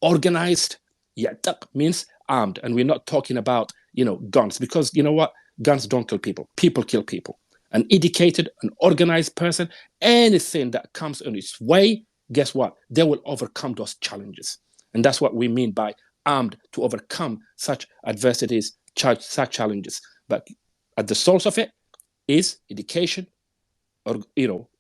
organized. Yadak means armed. And we're not talking about, guns, because you know what? Guns don't kill people. People kill people. An educated, an organized person, anything that comes in its way, guess what? They will overcome those challenges. And that's what we mean by armed, to overcome such adversities, such challenges. But at the source of it is education, or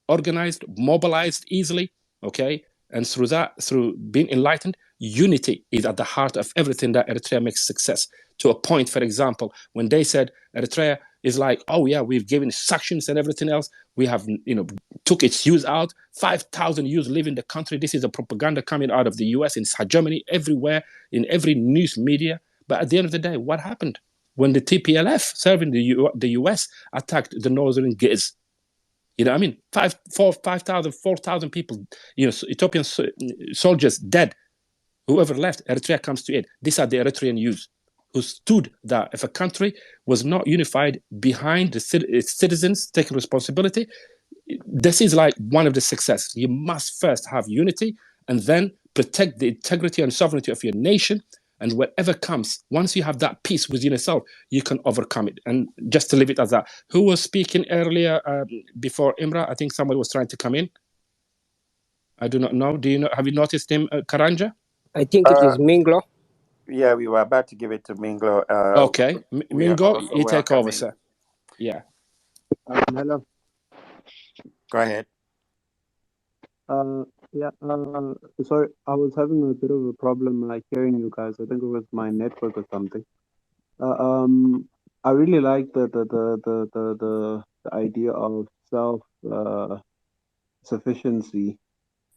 organized, mobilized easily, okay? And through that, through being enlightened, unity is at the heart of everything that Eritrea makes success. To a point, for example, when they said Eritrea is like, oh yeah, we've given sanctions and everything else, we have, took its youth out, 5,000 youth leaving the country. This is a propaganda coming out of the US, in Germany, everywhere, in every news media. But at the end of the day, what happened? When the TPLF, serving the US, attacked the northern Ge'ez, 5,000, 4,000 people, Ethiopian soldiers dead. Whoever left, Eritrea comes to it. These are the Eritrean youth who stood that if a country was not unified behind its citizens taking responsibility, this is like one of the successes. You must first have unity and then protect the integrity and sovereignty of your nation. And whatever comes, once you have that peace within yourself, you can overcome it. And just to leave it as that. Who was speaking earlier before Imra? I think somebody was trying to come in. I do not know. Do you know? Have you noticed him, Karanja? I think it is Minglo. Yeah, we were about to give it to Minglo. Okay, We are Mingo, also you take over, welcoming. sir. Yeah. Hello. Go ahead. Yeah. Sorry, I was having a bit of a problem hearing you guys. I think it was my network or something. I really like the idea of self sufficiency.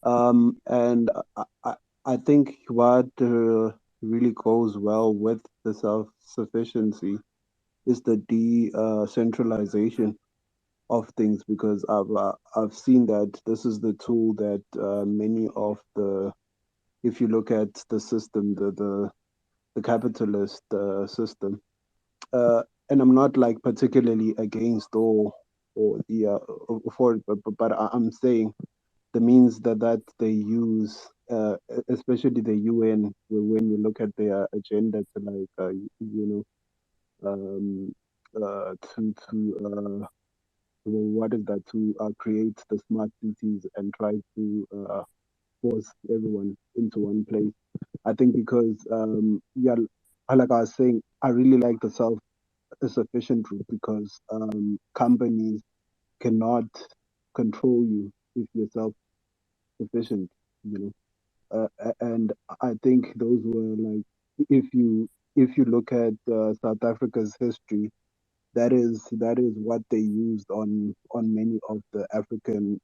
And I think what really goes well with the self sufficiency is the decentralization of things, because I've seen that this is the tool that many of the, if you look at the system, the capitalist system, and I'm not like particularly against or the for it, but I'm saying the means that they use, especially the UN, when you look at their agenda to like to what is that, to create the smart cities and try to force everyone into one place. I think because yeah, like I was saying, I really like the self-sufficient route, because companies cannot control you if you're self-sufficient, you know. And I think those were like, if you look at South Africa's history, that is what they used on many of the African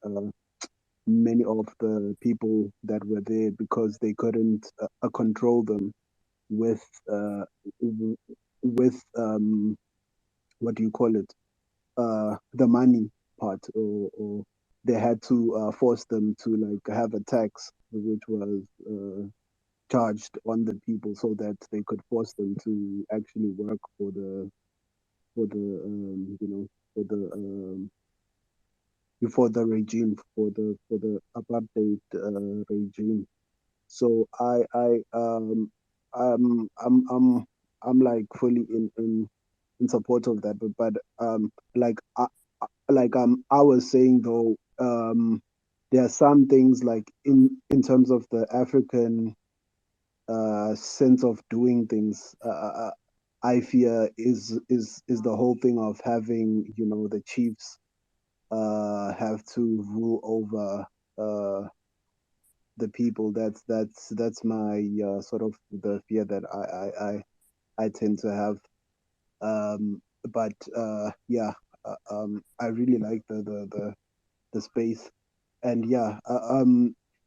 many of the people that were there, because they couldn't control them with with what do you call it, the money part, or they had to force them to like have a tax which was charged on the people, so that they could force them to actually work for the you know, for the before the regime, for the apartheid regime. So I'm like fully in support of that, but like I was saying though, there are some things like in terms of the African sense of doing things. I fear is the whole thing of having, you know, the chiefs have to rule over the people. That's my sort of the fear that I tend to have. But yeah, I really like the space, and yeah,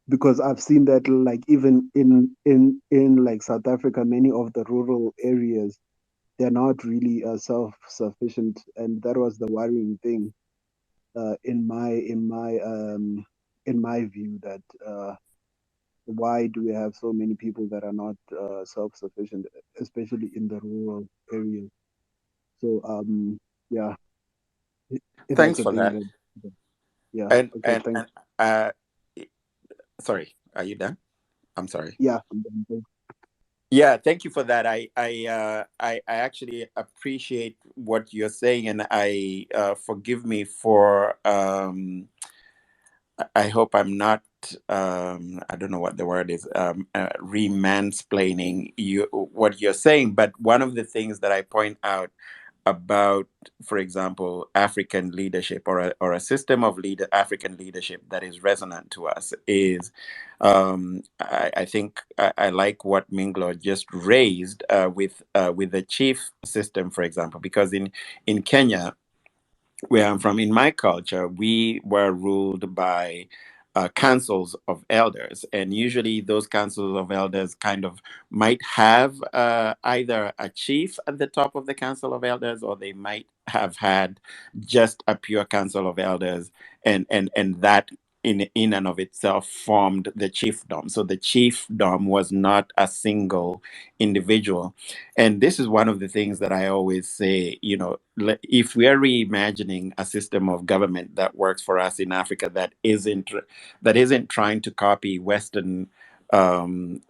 because I've seen that like even in like South Africa, many of the rural areas, they're not really self-sufficient, and that was the worrying thing in my view, that why do we have so many people that are not self-sufficient, especially in the rural areas? So yeah, that's Thanks a for thing that. that yeah. And Okay, thanks. uh, sorry, are you done? I'm sorry. Yeah, I'm done. Thanks. Yeah, thank you for that. I actually appreciate what you're saying, and I forgive me for I hope I'm not I don't know what the word is, remansplaining you what you're saying. But one of the things that I point out about, for example, African leadership, or a system of African leadership that is resonant to us is, I think I like what Minglo just raised with the chief system, for example, because in Kenya, where I'm from, in my culture, we were ruled by councils of elders. And usually those councils of elders kind of might have either a chief at the top of the council of elders, or they might have had just a pure council of elders. And that in and of itself formed the chiefdom. So the chiefdom was not a single individual. And this is one of the things that I always say, if we are reimagining a system of government that works for us in Africa that isn't trying to copy Western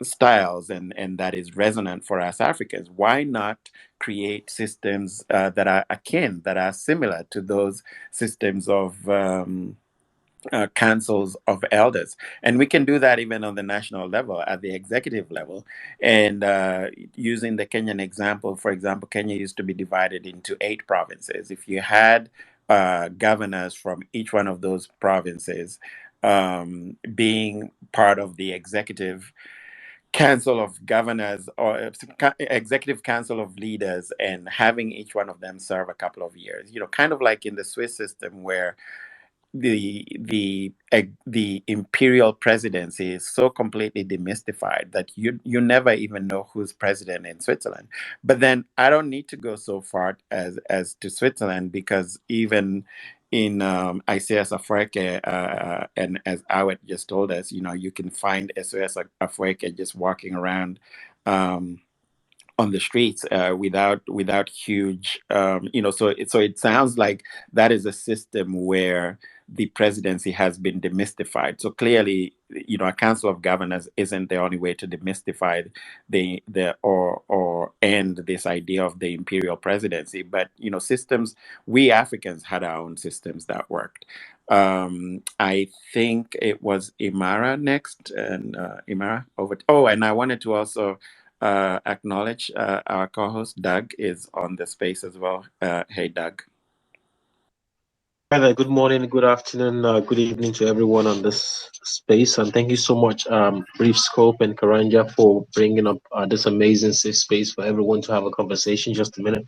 styles and that is resonant for us Africans, why not create systems that are akin, that are similar to those systems of councils of elders? And we can do that even on the national level, at the executive level. And using the Kenyan example, for example, Kenya used to be divided into 8 provinces. If you had governors from each one of those provinces being part of the executive council of governors or executive council of leaders, and having each one of them serve a couple of years, kind of like in the Swiss system, where the imperial presidency is so completely demystified that you never even know who's president in Switzerland. But then I don't need to go so far as to Switzerland, because even in Isaias Afwerki, and as Awet just told us, you can find Isaias Afwerki just walking around on the streets without huge so it sounds like that is a system where the presidency has been demystified. So clearly, a council of governors isn't the only way to demystify or end this idea of the imperial presidency. But systems, we Africans had our own systems that worked. I think it was Imara next, and Imara over. Oh, and I wanted to also acknowledge our co-host Doug is on the space as well. Hey, Doug. Hi there. Good morning, good afternoon, good evening to everyone on this space, and thank you so much, Brief Scope and Karanja, for bringing up this amazing safe space for everyone to have a conversation. Just a minute.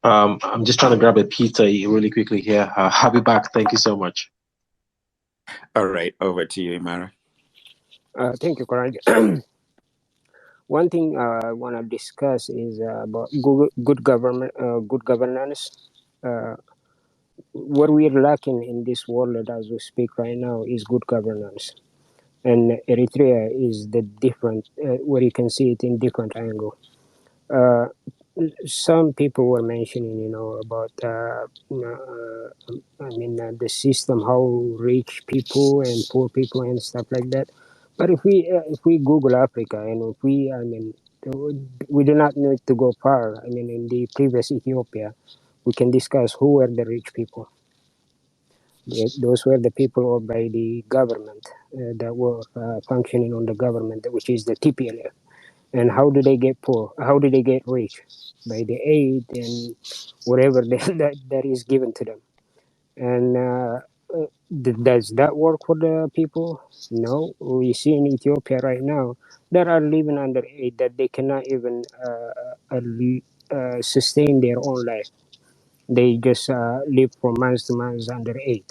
I'm just trying to grab a pizza really quickly here. I'll be back. Thank you so much. All right, over to you, Imara. Thank you, Karanja. One thing I want to discuss is about good governance. What we're lacking in this world as we speak right now is good governance, and Eritrea is the different where you can see it in different angle. Uh, some people were mentioning, about the system, how rich people and poor people and stuff like that. But if we Google Africa, and we do not need to go far. In the previous Ethiopia, we can discuss who were the rich people. Those were the people by the government that were functioning on the government, which is the TPLF. And how do they get poor? How do they get rich? By the aid and whatever that is given to them. And does that work for the people? No. We see in Ethiopia right now that are living under aid, that they cannot even sustain their own life. They just live from month to month under aid.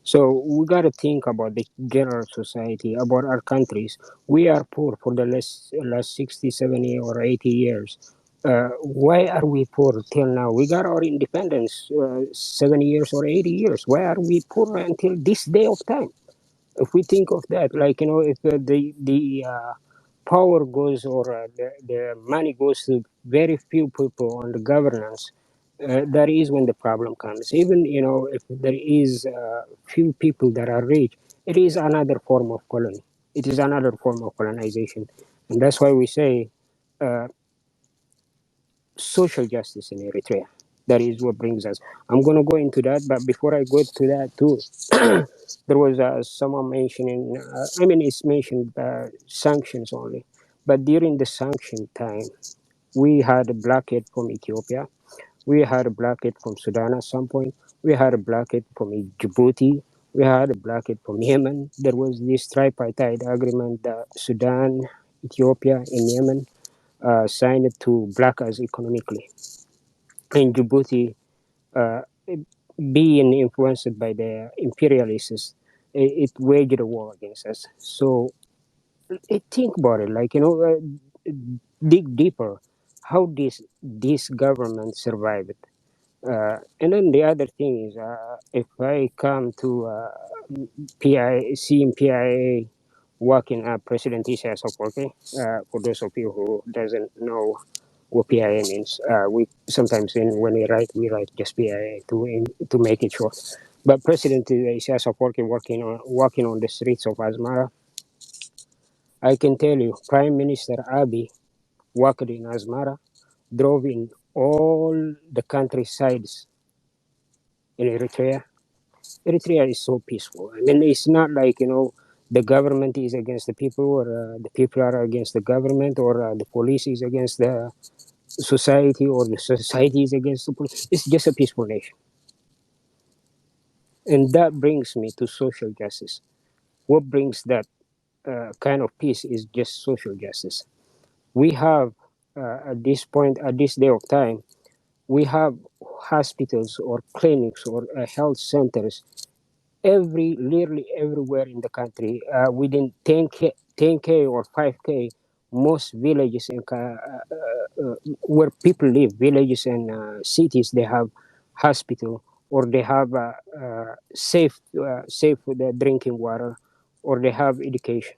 So we got to think about the general society, about our countries. We are poor for the last 60, 70, or 80 years. Why are we poor till now? We got our independence 70 years or 80 years. Why are we poor until this day of time? If we think of that, if the power goes, or the money goes to very few people on the governance, that is when the problem comes. Even if there is few people that are rich, it is another form of colony. It is another form of colonization, and that's why we say social justice in Eritrea. That is what brings us. I'm going to go into that, but before I go to that too, there was someone mentioning. It's mentioned sanctions only, but during the sanction time, we had a blockade from Ethiopia. We had a blockade from Sudan at some point. We had a blockade from Djibouti. We had a blockade from Yemen. There was this tripartite agreement that Sudan, Ethiopia, and Yemen signed to block us economically. And Djibouti, uh, being influenced by the imperialists, it waged a war against us. So think about it, dig deeper. How this government survived? And then the other thing is, if I come to seeing PIA working President Isaias Afwerki, for those of you who doesn't know what PIA means, we sometimes when we write just PIA to make it short. But President Isaias Afwerki working on the streets of Asmara, I can tell you, Prime Minister Abiy worked in Asmara, drove in all the countrysides in Eritrea. Eritrea is so peaceful. I mean, it's not like, the government is against the people, or the people are against the government, or the police is against the society, or the society is against the police. It's just a peaceful nation. And that brings me to social justice. What brings that kind of peace is just social justice. We have, at this point, at this day of time, we have hospitals or clinics or health centers literally everywhere in the country, within 10K or 5K. Most villages and where people live, villages and cities, they have hospital, or they have safe drinking water, or they have education.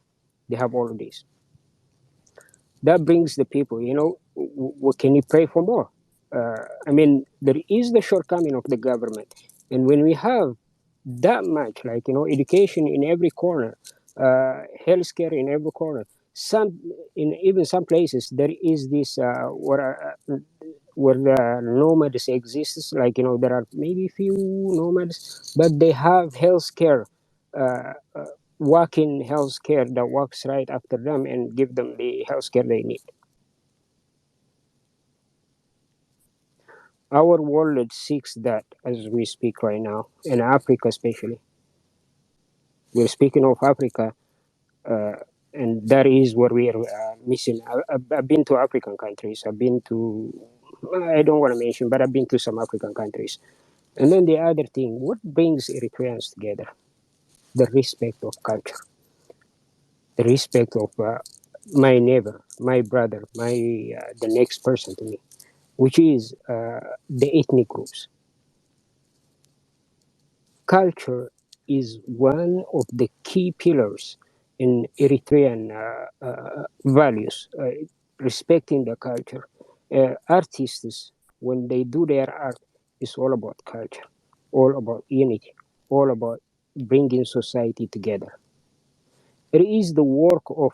They have all of these. That brings the people, what can you pray for more? I mean, there is the shortcoming of the government. And when we have that much, like, education in every corner, healthcare in every corner, in even some places, there is this, where the nomads exist, like, there are maybe few nomads, but they have healthcare, uh, uh, working healthcare that works right after them and give them the healthcare they need. Our world seeks that as we speak right now, in Africa especially. We're speaking of Africa, uh, and that is what we are missing. I've been to African countries. I've been to, I don't want to mention, but I've been to some African countries. And then the other thing, what brings Eritreans together? The respect of culture, the respect of my neighbor, my brother, the next person to me, which is the ethnic groups. Culture is one of the key pillars in Eritrean values, respecting the culture. Artists, when they do their art, it's all about culture, all about unity, all about bringing society together. It is the work of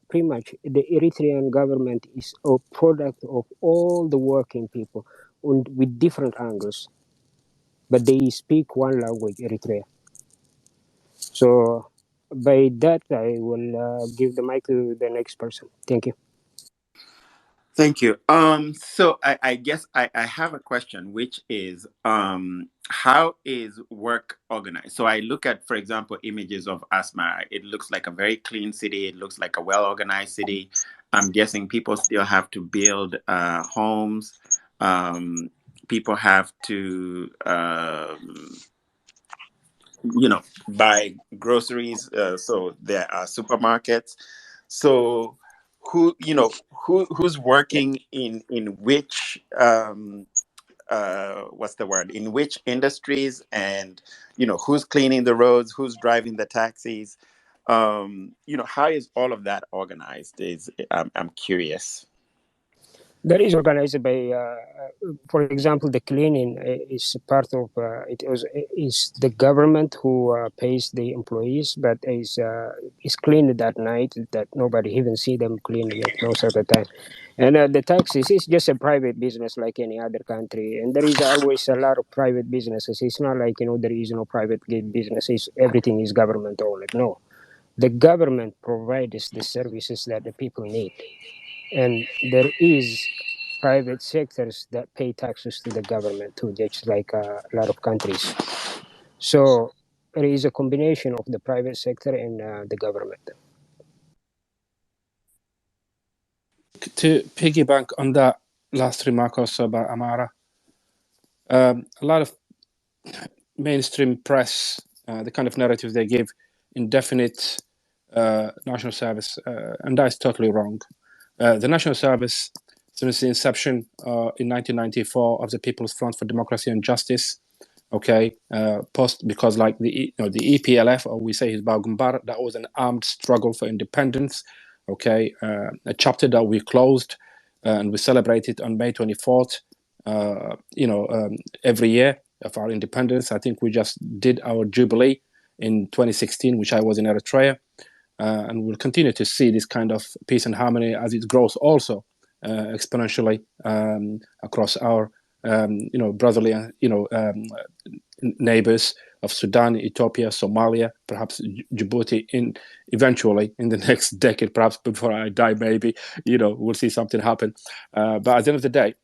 pretty much the Eritrean government is a product of all the working people with different angles, but they speak one language, Eritrea. So by that, I will give the mic to the next person. Thank you. Thank you. So I guess I have a question, which is, how is work organized? So I look at, for example, images of Asmara. It looks like a very clean city. It looks like a well-organized city. I'm guessing people still have to build homes. People have to, buy groceries. So there are supermarkets. So who's working in which, what's the word, in which industries, and who's cleaning the roads, who's driving the taxis, how is all of that organized? I'm curious. That is organized by, for example, the cleaning is part of is the government who pays the employees, but is cleaned that night that nobody even see them cleaning it most of the time. And the taxis is just a private business like any other country, and there is always a lot of private businesses. It's not like there is no private businesses. Everything is government owned. No, the government provides the services that the people need, and there is private sectors that pay taxes to the government too, just like a lot of countries. So it is a combination of the private sector and the government. To piggyback on that last remark also about Amara, a lot of mainstream press, the kind of narrative they give, indefinite national service, and that is totally wrong. The national service since the inception in 1994 of the People's Front for Democracy and Justice. Okay, because like the EPLF, or we say Hizbut Gumbar, that was an armed struggle for independence. Okay, a chapter that we closed and we celebrated on May 24th. Every year of our independence. I think we just did our jubilee in 2016, which I was in Eritrea, and we'll continue to see this kind of peace and harmony as it grows also exponentially across our brotherly neighbors of Sudan, Ethiopia, Somalia, perhaps Djibouti eventually in the next decade, perhaps before I die, maybe, we'll see something happen. But at the end of the day,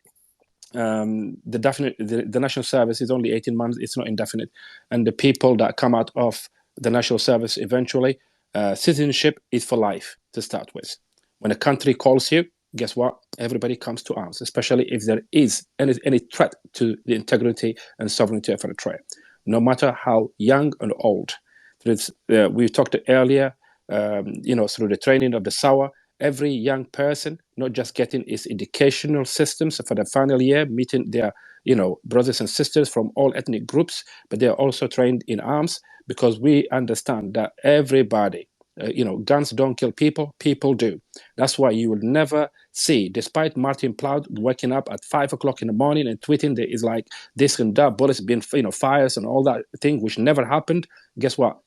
the national service is only 18 months. It's not indefinite. And the people that come out of the national service eventually, citizenship is for life to start with. When a country calls you, guess what? Everybody comes to arms, especially if there is any threat to the integrity and sovereignty of Eritrea, no matter how young and old. We talked earlier, through the training of the SAWA, every young person not just getting its educational systems for the final year, meeting their brothers and sisters from all ethnic groups, but they are also trained in arms, because we understand that everybody, guns don't kill people, people do. That's why you will never see, despite Martin Plaut waking up at 5 o'clock in the morning and tweeting there is like this and that, bullets being fires and all that thing, which never happened. Guess what?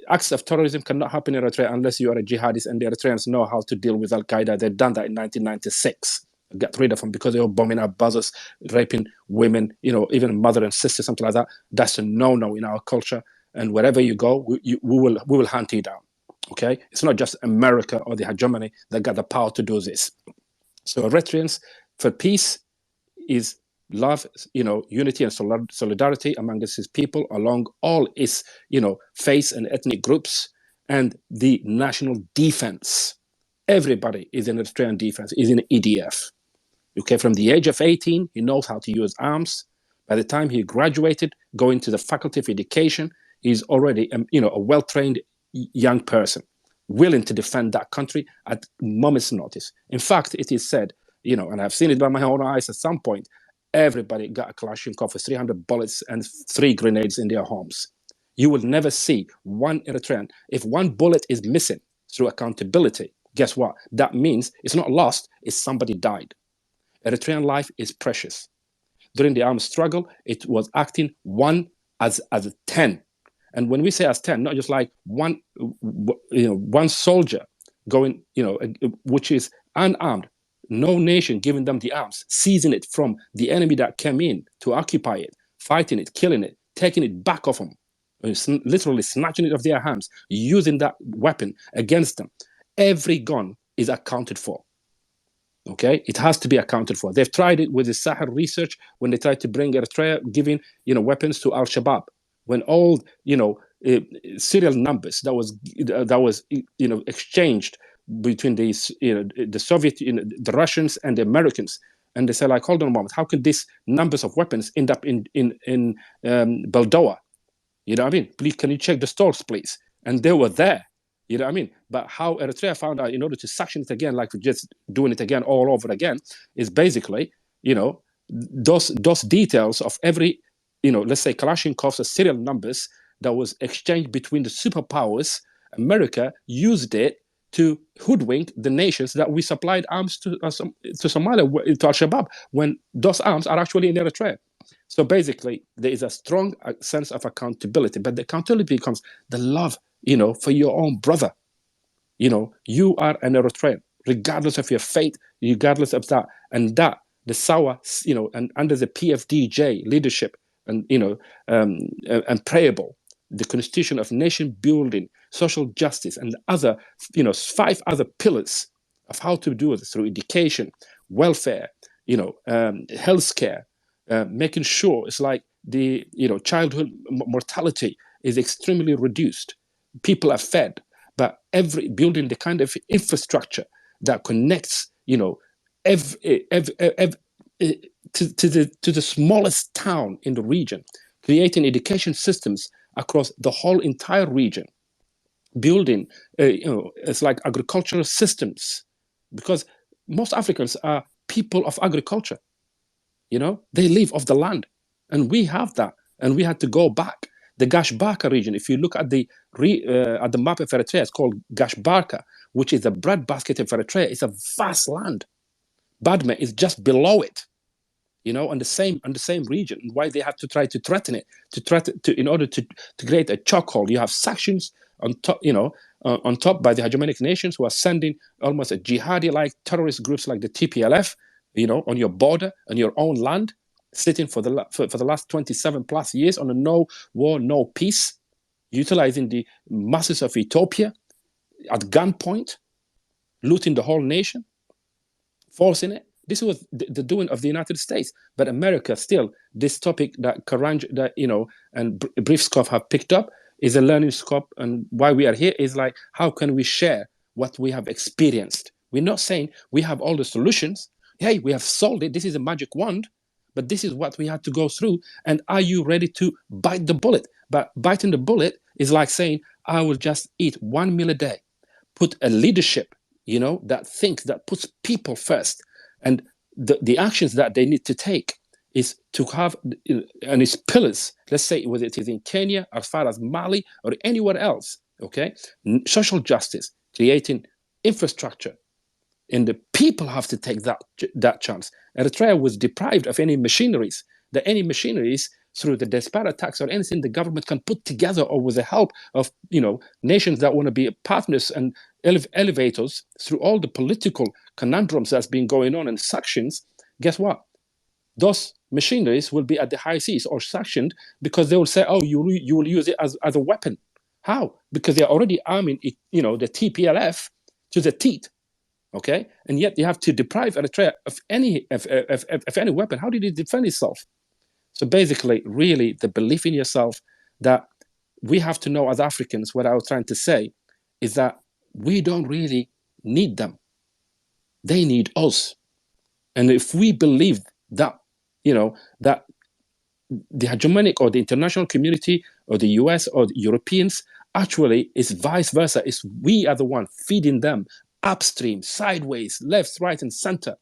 Acts of terrorism cannot happen in Eritrea unless you are a jihadist, and the Eritreans know how to deal with Al-Qaeda. They've done that in 1996. Get rid of them because they were bombing our buzzers, raping women, even mother and sister, something like that. That's a no-no in our culture. And wherever you go, we will hunt you down. Okay, it's not just America or the hegemony that got the power to do this. So Eritreans, for peace, is love, unity and solidarity among its people along all its, faith and ethnic groups, and the national defense. Everybody is in Eritrean defense, is in EDF. Okay, from the age of 18, he knows how to use arms. By the time he graduated, going to the Faculty of Education, he's already, a well-trained young person, willing to defend that country at moment's notice. In fact, it is said, and I've seen it by my own eyes at some point, everybody got a Kalashnikov with 300 bullets and 3 grenades in their homes. You will never see one Eritrean. If one bullet is missing through accountability, guess what? That means it's not lost, it's somebody died. Eritrean life is precious. During the armed struggle, it was acting 1 as 10. And when we say as 10, not just like one soldier going, which is unarmed, no nation giving them the arms, seizing it from the enemy that came in to occupy it, fighting it, killing it, taking it back off them, literally snatching it off their hands, using that weapon against them. Every gun is accounted for. Okay, it has to be accounted for. They've tried it with the Sahel research when they tried to bring Eritrea, giving weapons to Al-Shabaab. When all serial numbers that was exchanged between these the Soviet, the Russians and the Americans, and they said like, hold on a moment, how can these numbers of weapons end up in Baldoa? You know what I mean? Please, can you check the stores, please? And they were there. You know what I mean? But how Eritrea found out, in order to sanction it again, like just doing it again all over again, is basically, those details of every, let's say Kalashnikov's serial numbers that was exchanged between the superpowers. America used it to hoodwink the nations that we supplied arms to Somalia, to Al-Shabaab, when those arms are actually in Eritrea. So basically, there is a strong sense of accountability, but the accountability becomes the love, for your own brother. You are an Eritrean, regardless of your faith, regardless of that. And that, the SAWA, and under the PFDJ leadership, and, and prayable, the Constitution of Nation Building, social justice, and other, 5 other pillars of how to do it through education, welfare, healthcare, making sure it's like the childhood mortality is extremely reduced. People are fed, but building the kind of infrastructure that connects, to the smallest town in the region, creating education systems across the whole entire region, building, it's like agricultural systems, because most Africans are people of agriculture. They live off the land, and we have that, and we had to go back. The Gashbarka region, if you look at the map of Eritrea, it's called Gashbarka, which is the breadbasket of Eritrea. It's a vast land. Badme is just below it, on the same region. Why they have to try to threaten it, in order to create a chokehold. You have sanctions on top, on top by the hegemonic nations who are sending almost a jihadi-like terrorist groups like the TPLF, on your border, on your own land, sitting for the last 27 plus years on a no war, no peace, utilizing the masses of Ethiopia at gunpoint, looting the whole nation, forcing it. This was the doing of the United States, but America still. This topic that Karanja, and Briefskov have picked up is a learning scope, and why we are here is like, how can we share what we have experienced? We're not saying we have all the solutions. Hey, we have solved it. This is a magic wand, but this is what we had to go through. And are you ready to bite the bullet? But biting the bullet is like saying, I will just eat 1 meal a day. Put a leadership, that thinks, that puts people first. And the actions that they need to take is to have, and its pillars, let's say whether it is in Kenya, as far as Mali, or anywhere else, okay? Social justice, creating infrastructure, and the people have to take that chance. Eritrea was deprived of any machineries. Through the disparate tax or anything the government can put together, or with the help of nations that want to be partners and elevators through all the political conundrums that's been going on and sanctions. Guess what? Those machineries will be at the high seas or sanctioned, because they will say, oh, you will use it as a weapon. How? Because they're already arming the TPLF to the teeth. Okay, and yet you have to deprive Eritrea of any weapon. How did it defend itself? So basically, really, the belief in yourself, that we have to know as Africans, what I was trying to say is that we don't really need them. They need us. And if we believe that, that the hegemonic or the international community or the US or the Europeans, actually is vice versa. Is we are the one feeding them upstream, sideways, left, right, and center.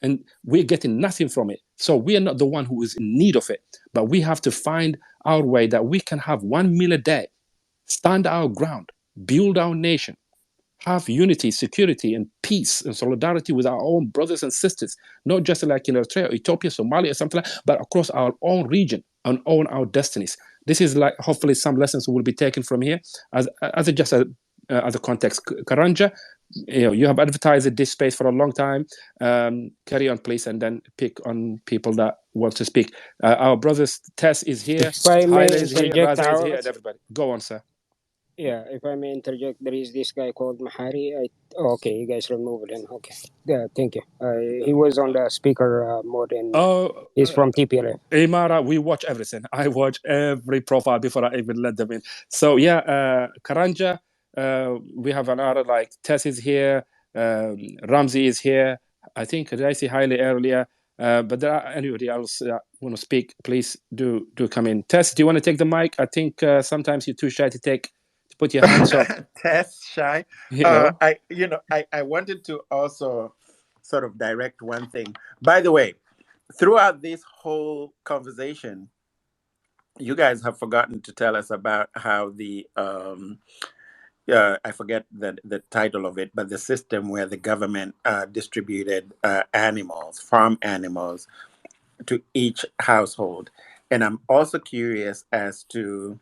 And we're getting nothing from it. So we are not the one who is in need of it. But we have to find our way that we can have 1 meal a day, stand our ground, build our nation, have unity, security, and peace and solidarity with our own brothers and sisters, not just like in Eritrea, Ethiopia, Somalia, or something like that, but across our own region and own our destinies. This is like, hopefully some lessons will be taken from here as a context. Karanja, you have advertised this space for a long time. Carry on, please, and then pick on people that want to speak. Our brothers, Tess is here, If I may Haile is here, interject, Raza is here, Howard. and everybody. Go on, sir. Yeah, if I may interject, there is this guy called Mahari. Okay, you guys removed him. Okay, yeah, thank you. He was on the speaker mode, and he's from TPLF. Imara, we watch everything. I watch every profile before I even let them in. So yeah, Karanja, we have another, like Tess is here, Ramsey is here. I think did I see Haile earlier? But there are anybody else want to speak? Please do come in. Tess, do you want to take the mic? I think sometimes you're too shy to put your hands up. Tess shy. I wanted to also sort of direct one thing. By the way, throughout this whole conversation, you guys have forgotten to tell us about how the I forget the title of it, but the system where the government distributed farm animals, to each household. And I'm also curious as to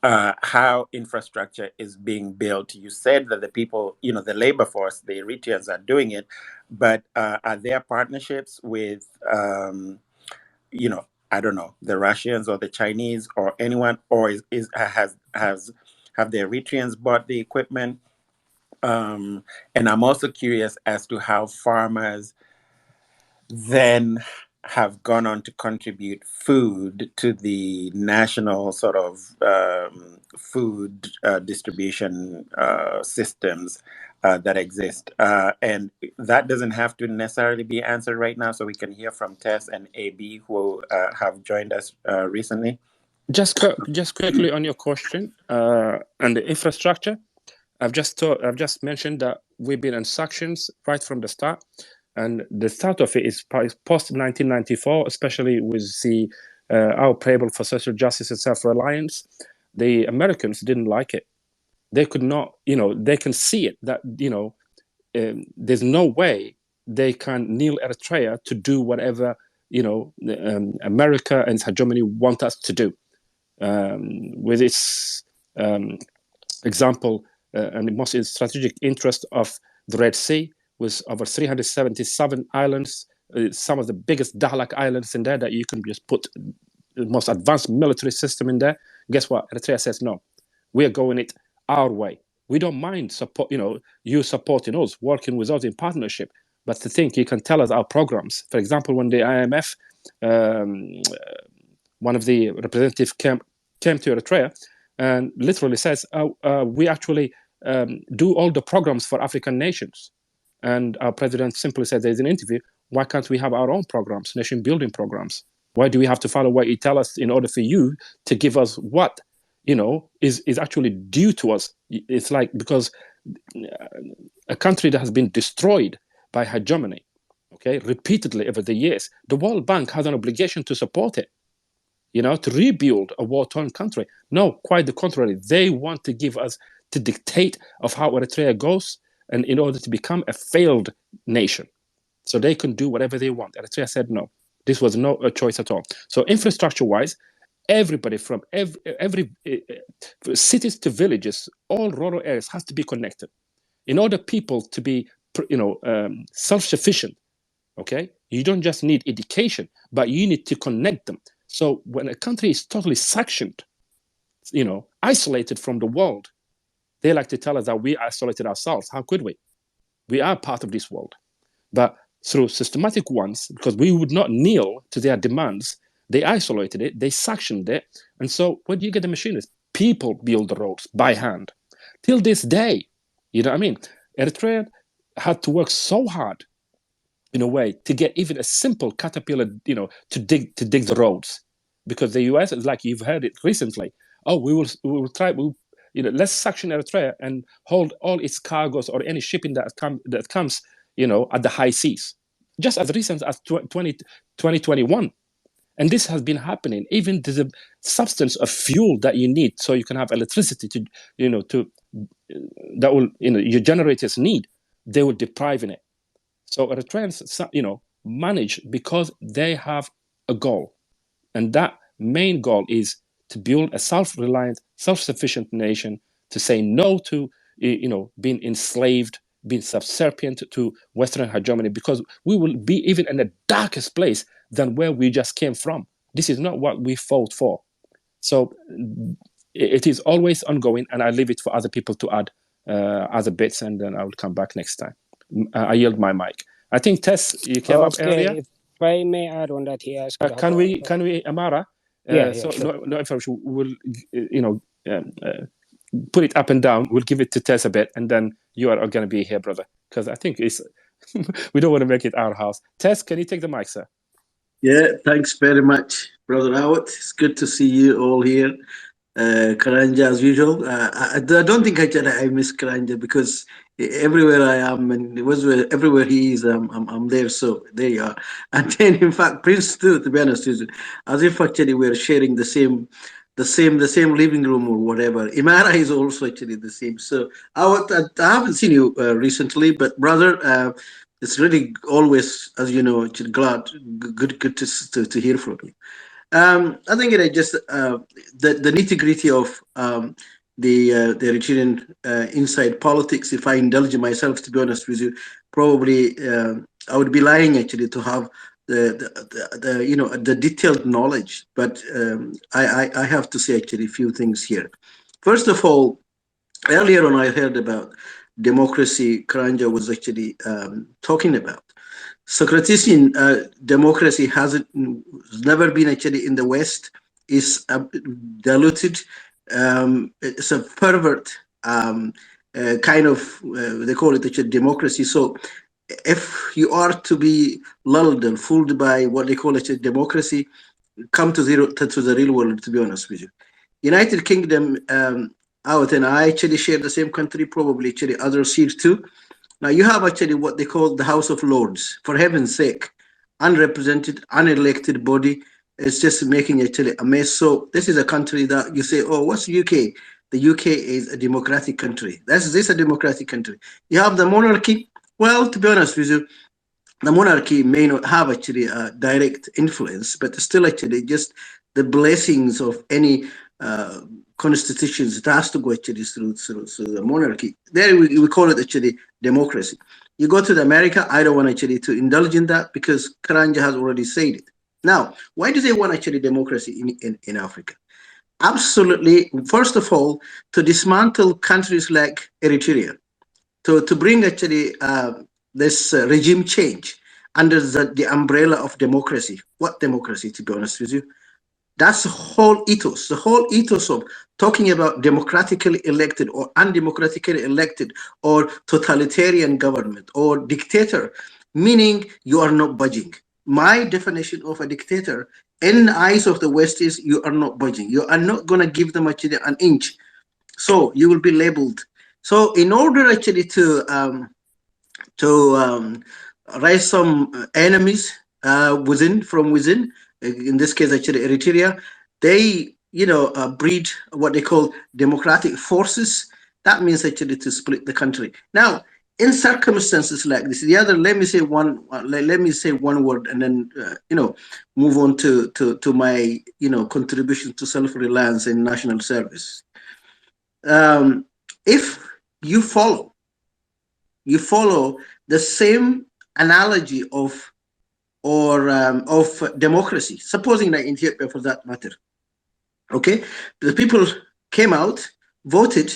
how infrastructure is being built. You said that the people, the labor force, the Eritreans are doing it, but are there partnerships with, I don't know, the Russians or the Chinese or anyone, or have the Eritreans bought the equipment? And I'm also curious as to how farmers then have gone on to contribute food to the national sort of food distribution systems that exist. And that doesn't have to necessarily be answered right now, so we can hear from Tess and AB, who have joined us recently. Just quickly on your question and the infrastructure, I've just mentioned that we've been on sanctions right from the start. And the start of it is post-1994, especially with the our Playable for Social Justice and Self-Reliance. The Americans didn't like it. They could not, they can see it, that, there's no way they can kneel Eritrea to do whatever, America and its hegemony want us to do. With its example and the most strategic interest of the Red Sea, with over 377 islands, some of the biggest Dahlak islands in there that you can just put the most advanced military system in there. Guess what? Eritrea says no. We are going it our way. We don't mind support, you supporting us, working with us in partnership. But to think you can tell us our programs. For example, when the IMF, one of the representatives came to Eritrea and literally says, we actually do all the programs for African nations. And our president simply said, there's an interview, why can't we have our own programs, nation building programs? Why do we have to follow what you tell us in order for you to give us what, is actually due to us? It's like, because a country that has been destroyed by hegemony, okay, repeatedly over the years, the World Bank has an obligation to support it, to rebuild a war-torn country. No, quite the contrary. They want to give us, to dictate of how Eritrea goes, and in order to become a failed nation. So they can do whatever they want. Eritrea said no. This was no choice at all. So infrastructure-wise, everybody from every cities to villages, all rural areas has to be connected. In order people to be, self-sufficient, okay, you don't just need education, but you need to connect them. So when a country is totally sectioned, isolated from the world, they like to tell us that we isolated ourselves. How could we? We are part of this world. But through systematic ones, because we would not kneel to their demands, they isolated it, they sectioned it. And so where do you get the machinists? People build the roads by hand. Till this day, you know what I mean? Eritrea had to work so hard, in a way, to get even a simple caterpillar, to dig the roads. Because the US is like, you've heard it recently, we will try, let's sanction Eritrea and hold all its cargoes or any shipping that comes, at the high seas, just as recent as 2021. And this has been happening, even to the substance of fuel that you need so you can have electricity to, that will, your generators need, they will deprive in it. So Eritreans, manage because they have a goal. And that main goal is to build a self-reliant, self-sufficient nation, to say no to, being enslaved, being subservient to Western hegemony, because we will be even in the darkest place than where we just came from. This is not what we fought for. So it is always ongoing, and I leave it for other people to add other bits, and then I will come back next time. I yield my mic. I think Tess, you came up earlier. If I may add on that, he asked. Can we, Amara? Sure. No information. We'll, put it up and down. We'll give it to Tess a bit, and then you are going to be here, brother, because I think it's we don't want to make it our house. Tess, can you take the mic, sir? Yeah, thanks very much, Brother Howard. It's good to see you all here. Karanja, as usual. I don't think I miss Karanja, because everywhere I am, and everywhere he is, I'm there. So there you are. And then, in fact, Prince too, to be honest with you, as if actually we're sharing the same living room or whatever. Imara is also actually the same. So I haven't seen you recently, but brother, it's really always, as you know, good to hear from you. I think just the nitty gritty of the Eritrean inside politics. If I indulge myself, to be honest with you, probably I would be lying actually to have the detailed knowledge. But I have to say actually a few things here. First of all, earlier on I heard about democracy. Karanja was actually talking about. Socratician democracy has never been actually in the West. Is diluted. It's a pervert kind of they call it actually democracy. So if you are to be lulled and fooled by what they call actually democracy, come to the real world. To be honest with you, United Kingdom. Out and I actually share the same country. Probably actually others here too. Now you have actually what they call the House of Lords. For heaven's sake, unrepresented, unelected body is just making actually a mess. So this is a country that you say, oh, what's the UK? The UK is a democratic country. This is a democratic country. You have the monarchy. Well, to be honest with you, the monarchy may not have actually a direct influence, but still actually just the blessings of any constitutions, it has to go actually through the monarchy. There we call it actually democracy. You go to the America, I don't want actually to indulge in that because Karanja has already said it. Now, why do they want actually democracy in Africa? Absolutely, first of all, to dismantle countries like Eritrea, to bring actually this regime change under the umbrella of democracy. What democracy, to be honest with you? That's the whole ethos of talking about democratically elected or undemocratically elected or totalitarian government or dictator, meaning you are not budging. My definition of a dictator in the eyes of the West is you are not budging. You are not going to give them actually an inch. So you will be labeled. So in order actually to raise some enemies from within, in this case actually Eritrea, they breed what they call democratic forces. That means actually to split the country. Now, in circumstances like this, let me say one word and then move on to my contribution to self-reliance and national service. If you follow the same analogy of democracy, supposing that in Ethiopia for that matter, okay, the people came out, voted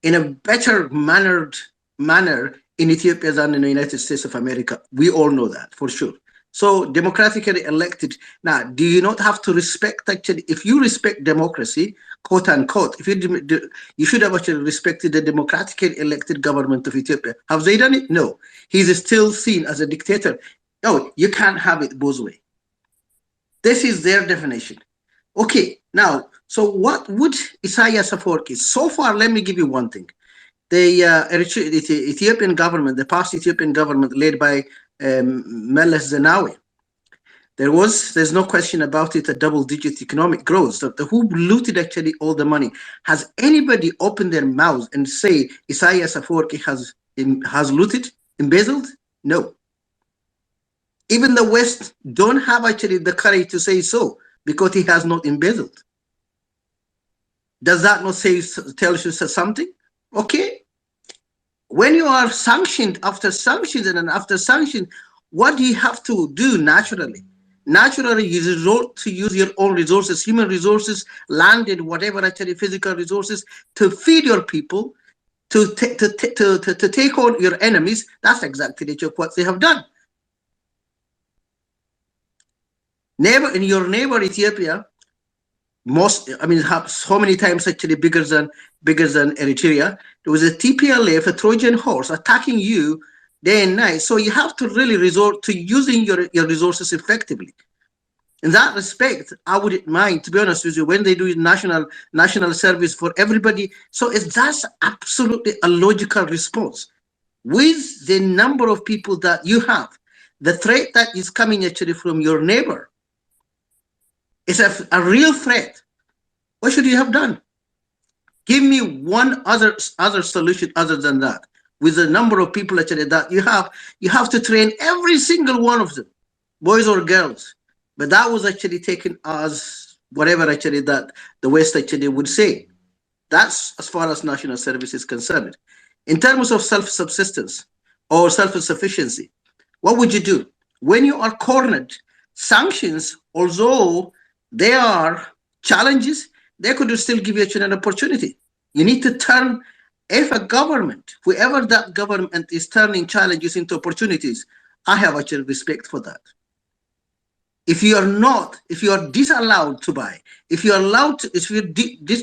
in a better manner in Ethiopia than in the United States of America. We all know that for sure. So democratically elected. Now, do you not have to respect actually? If you respect democracy, quote unquote, if you should have actually respected the democratically elected government of Ethiopia. Have they done it? No. He's still seen as a dictator. No, you can't have it both ways. This is their definition. Okay, now, so what would Isaias Afwerki? So far, let me give you one thing. The Ethiopian government, the past Ethiopian government led by Meles Zenawi, there's no question about it, a double-digit economic growth. So who looted actually all the money? Has anybody opened their mouths and say Isaias Afwerki has looted, embezzled? No. Even the West don't have actually the courage to say so because he has not embezzled. Does that not tell you something? Okay. When you are sanctioned after sanctions and after sanctions, what do you have to do naturally? Naturally, you resort to use your own resources, human resources, land and whatever actually physical resources to feed your people, to take on your enemies. That's exactly what they have done. In your neighbor Ethiopia, so many times actually bigger than Eritrea. There was a TPLF, a Trojan horse, attacking you day and night. So you have to really resort to using your resources effectively. In that respect, I wouldn't mind, to be honest with you, when they do national service for everybody. So that's absolutely a logical response. With the number of people that you have, the threat that is coming actually from your neighbor is a real threat. What should you have done? Give me one other solution other than that. With the number of people actually that you have to train every single one of them, boys or girls. But that was actually taken as whatever actually that the West actually would say. That's as far as national service is concerned. In terms of self-subsistence or self-sufficiency, what would you do? When you are cornered, sanctions, although they are challenges, they could still give you an opportunity. You need to turn, if a government, whoever that government is turning challenges into opportunities, I have actually respect for that. If you are disallowed to buy, if you're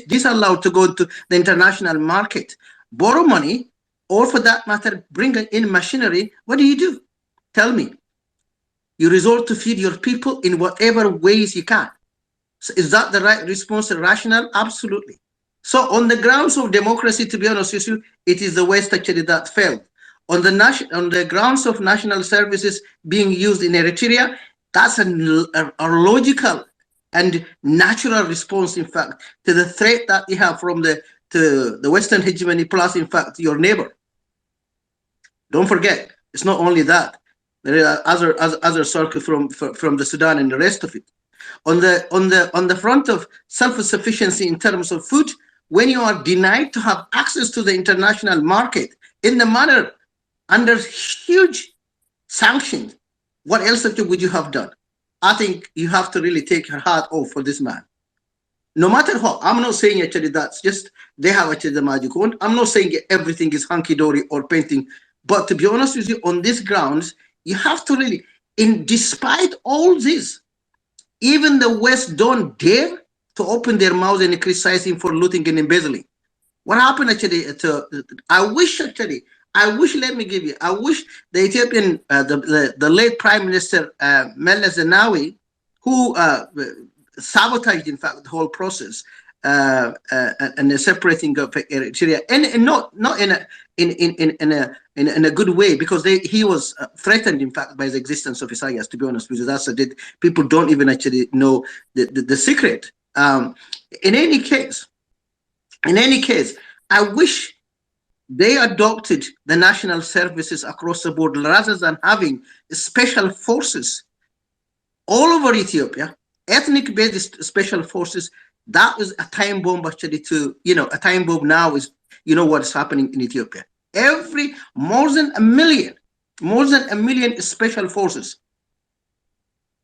disallowed to go to the international market, borrow money, or for that matter, bring in machinery, what do? Tell me. You resort to feed your people in whatever ways you can. So is that the right response and rational? Absolutely. So on the grounds of democracy, to be honest with you, it is the West actually that failed. on the grounds of national services being used in Eritrea, that's a logical and natural response, in fact, to the threat that you have from the Western hegemony plus, in fact, your neighbor. Don't forget, it's not only that. There are other circles from the Sudan and the rest of it. On the front of self-sufficiency in terms of food, when you are denied to have access to the international market in the manner under huge sanctions, what else would you have done? I think you have to really take your hat off for this man. No matter what, I'm not saying actually that's just they have actually the magic wand. I'm not saying everything is hunky-dory or painting, but to be honest with you, on these grounds, you have to really, despite all this, even the West don't dare to open their mouths and criticize him for looting and embezzling. What happened actually I wish, let me give you, I wish the Ethiopian, the late Prime Minister Meles Zenawi, who sabotaged, in fact, the whole process and the separating of Eritrea, and not in a good way, because he was threatened, in fact, by the existence of Isaias. To be honest with you, that's people don't even actually know the secret. In any case, I wish they adopted the national services across the board rather than having special forces all over Ethiopia, ethnic-based special forces. That was a time bomb actually a time bomb now is, what's happening in Ethiopia. More than a million special forces,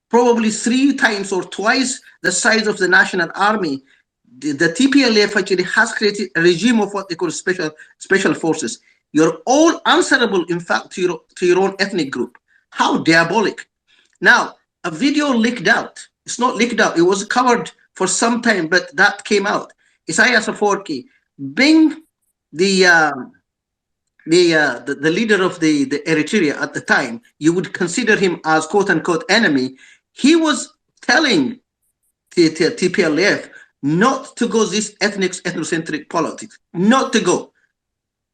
probably 3 times or twice the size of the national army. The TPLF actually has created a regime of what they call special forces. You're all answerable, in fact, to your own ethnic group. How diabolic. Now, a video leaked out. It's not leaked out. It was covered for some time, but that came out. Isaias Afwerki, being the leader of the Eritrea at the time, you would consider him as quote-unquote enemy. He was telling the TPLF not to go this ethnocentric politics, not to go.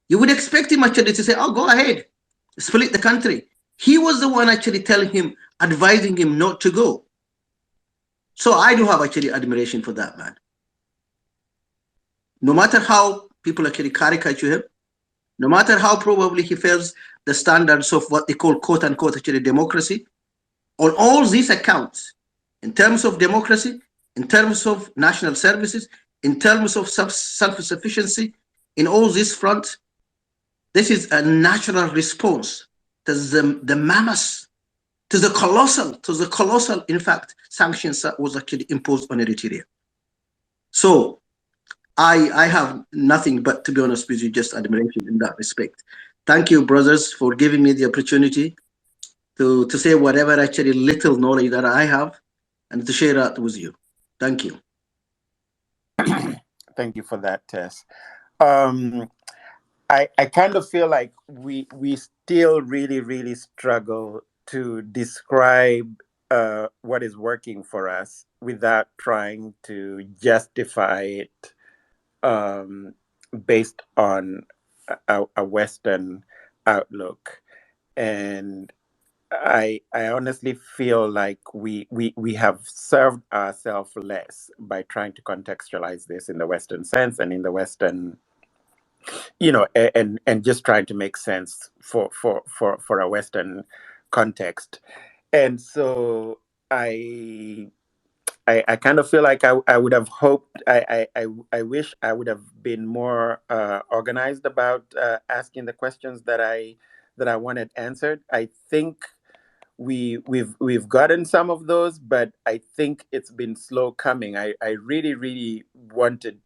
You would expect him actually to say, oh, go ahead, split the country. He was the one actually telling him, advising him not to go. So I do have actually admiration for that man. No matter how people actually caricature him, no matter how probably he fails the standards of what they call quote-unquote actually democracy, on all these accounts, in terms of democracy, in terms of national services, in terms of self-sufficiency, in all these fronts, this is a natural response to the mammoth, to the colossal, in fact, sanctions that was actually imposed on Eritrea. So I have nothing but, to be honest with you, just admiration in that respect. Thank you, brothers, for giving me the opportunity to say whatever actually little knowledge that I have and to share that with you. Thank you. Thank you for that, Tess. I kind of feel like we still really struggle to describe what is working for us without trying to justify it based on a Western outlook. And I honestly feel like we have served ourselves less by trying to contextualize this in the Western sense and in the Western, and just trying to make sense for a Western context. And so I kind of feel like I would have hoped, I wish I would have been more organized about asking the questions that I wanted answered. I think we've gotten some of those, but I think it's been slow coming. I really wanted.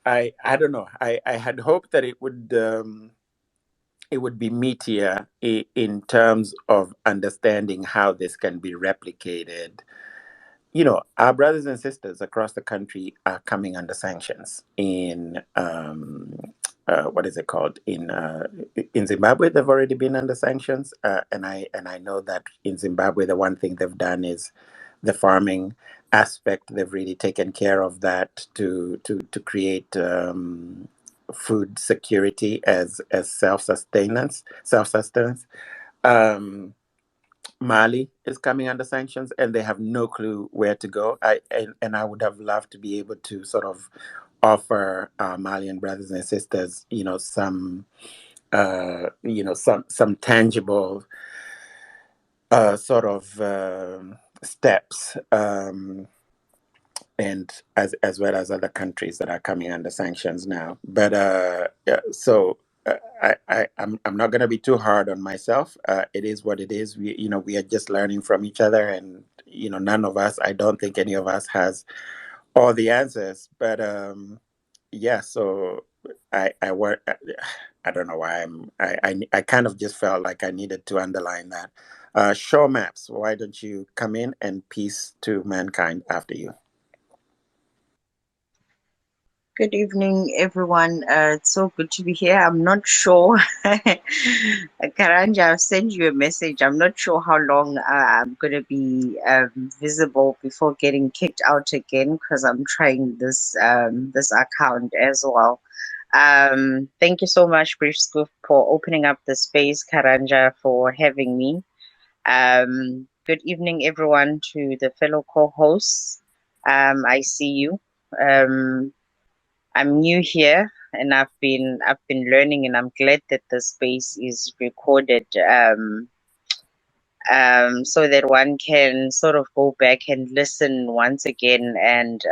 I don't know. I had hoped that it would be meatier in terms of understanding how this can be replicated. Our brothers and sisters across the country are coming under sanctions in what is it called in Zimbabwe. They've already been under sanctions, and I know that in Zimbabwe the one thing they've done is the farming aspect. They've really taken care of that to create food security as self-sustenance. Um, Mali is coming under sanctions, and they have no clue where to go. And I would have loved to be able to sort of offer our Malian brothers and sisters, some tangible sort of steps, and as well as other countries that are coming under sanctions now. But yeah, so I'm not going to be too hard on myself. It is what it is. We are just learning from each other, and none of us, I don't think any of us has all the answers. But yeah, so I work. I don't know why I kind of just felt like I needed to underline that. Show Maps, why don't you come in, and peace to mankind after you. Good evening, everyone. It's so good to be here. I'm not sure, Karanja, I've sent you a message. I'm not sure how long I'm going to be visible before getting kicked out again, because I'm trying this account as well. Thank you so much, Brief Scoop, for opening up the space, Karanja, for having me. Good evening, everyone, to the fellow co-hosts. I see you. I'm new here, and I've been learning, and I'm glad that the space is recorded, so that one can sort of go back and listen once again and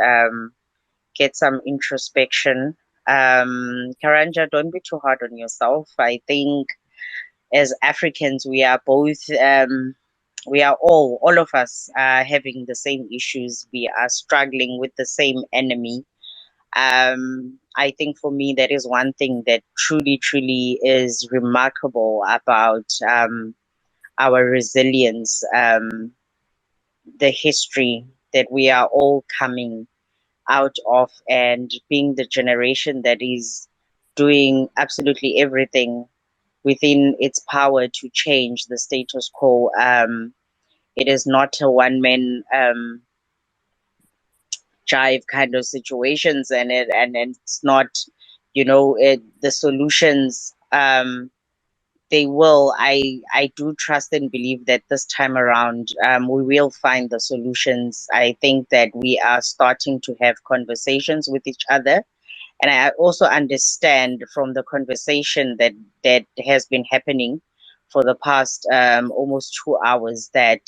get some introspection. Karanja, don't be too hard on yourself. I think as Africans, we are both. We are all of us are having the same issues. We are struggling with the same enemy. I think for me, that is one thing that truly is remarkable about our resilience, the history that we are all coming out of, and being the generation that is doing absolutely everything within its power to change the status quo. It is not a one-man jive kind of situations, and it's not, the solutions, they will, I do trust and believe that this time around, we will find the solutions. I think that we are starting to have conversations with each other, and I also understand from the conversation that has been happening for the past almost 2 hours that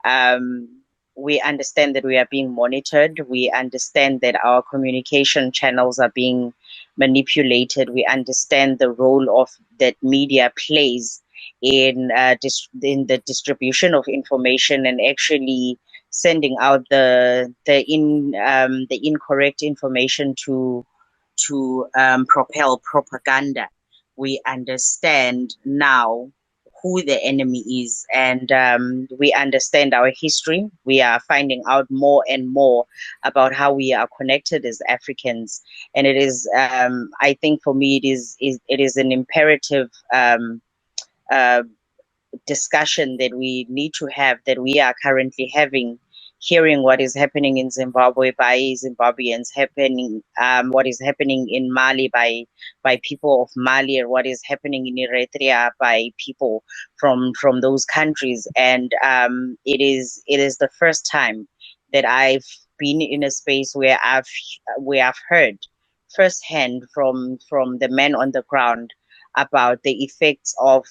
um, we understand that we are being monitored. We understand that our communication channels are being manipulated. We understand the role of that media plays in in the distribution of information, and actually sending out the incorrect information to propel propaganda. We understand now who the enemy is, and we understand our history. We are finding out more and more about how we are connected as Africans, and it is, I think, for me, it is an imperative uh, discussion that we need to have, that we are currently having, hearing what is happening in Zimbabwe by Zimbabweans, what is happening in Mali by people of Mali, and what is happening in Eritrea by people from those countries. And it is the first time that I've been in a space where I've heard firsthand from the men on the ground about the effects of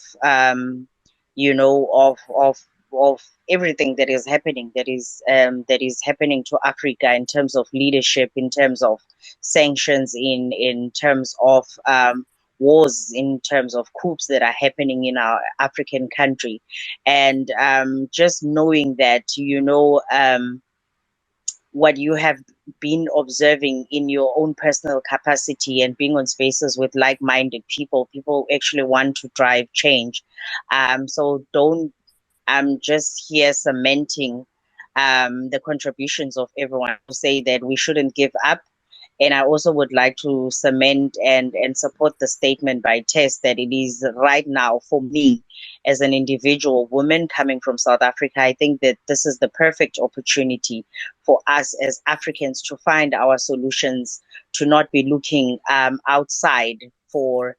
of everything that is happening, that is happening to Africa, in terms of leadership, in terms of sanctions, in terms of wars, in terms of coups that are happening in our African country. And just knowing that, what you have been observing in your own personal capacity, and being on spaces with like-minded people actually want to drive change. So don't, I'm just here cementing the contributions of everyone to say that we shouldn't give up, And I also would like to cement and support the statement by Tess that it is right now for me as an individual woman coming from South Africa. I think that this is the perfect opportunity for us as Africans to find our solutions, to not be looking outside for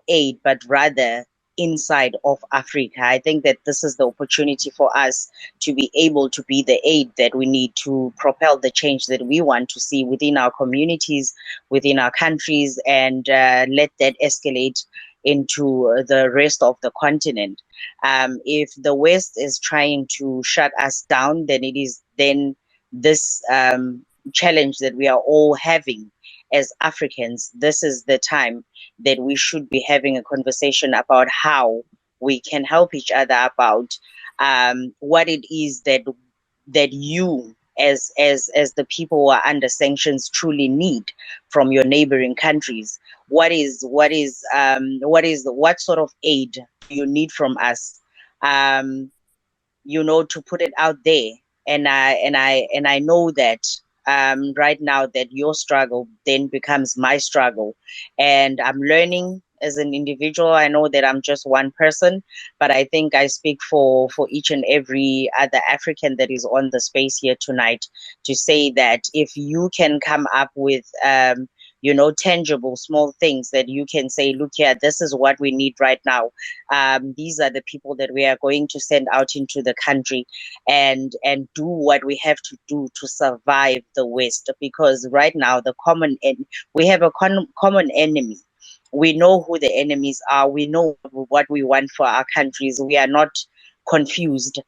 aid, but rather inside of Africa. I think that this is the opportunity for us to be able to be the aid that we need to propel the change that we want to see within our communities, within our countries, and let that escalate into the rest of the continent. If the West is trying to shut us down, then it is then this challenge that we are all having as Africans. This is the time that we should be having a conversation about how we can help each other, about what it is that you as the people who are under sanctions truly need from your neighboring countries. What sort of aid do you need from us? Um, to put it out there. And I know that right now that your struggle then becomes my struggle, and I'm learning as an individual. I know that I'm just one person, but I think I speak for each and every other African that is on the space here tonight to say that if you can come up with tangible small things that you can say, look here, this is what we need right now. These are the people that we are going to send out into the country and do what we have to do to survive the West. Because right now we have a common enemy. We know who the enemies are. We know what we want for our countries. We are not confused.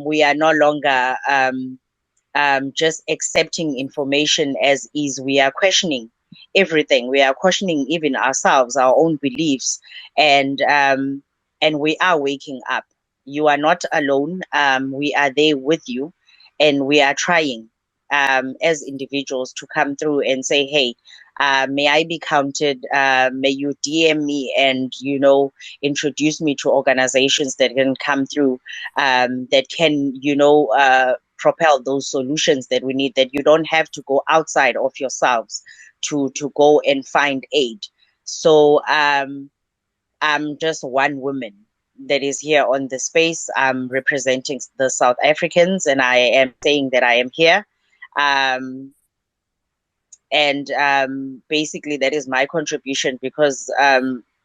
We are no longer just accepting information as is. We are questioning everything. We are questioning even ourselves, our own beliefs, and we are waking up. You are not alone. We are there with you, and we are trying as individuals to come through and say, hey. May I be counted? May you DM me and introduce me to organizations that can come through, that can propel those solutions that we need, that you don't have to go outside of yourselves to go and find aid. So I'm just one woman that is here on the space. I'm representing the South Africans, and I am saying that I am here. And basically that is my contribution, because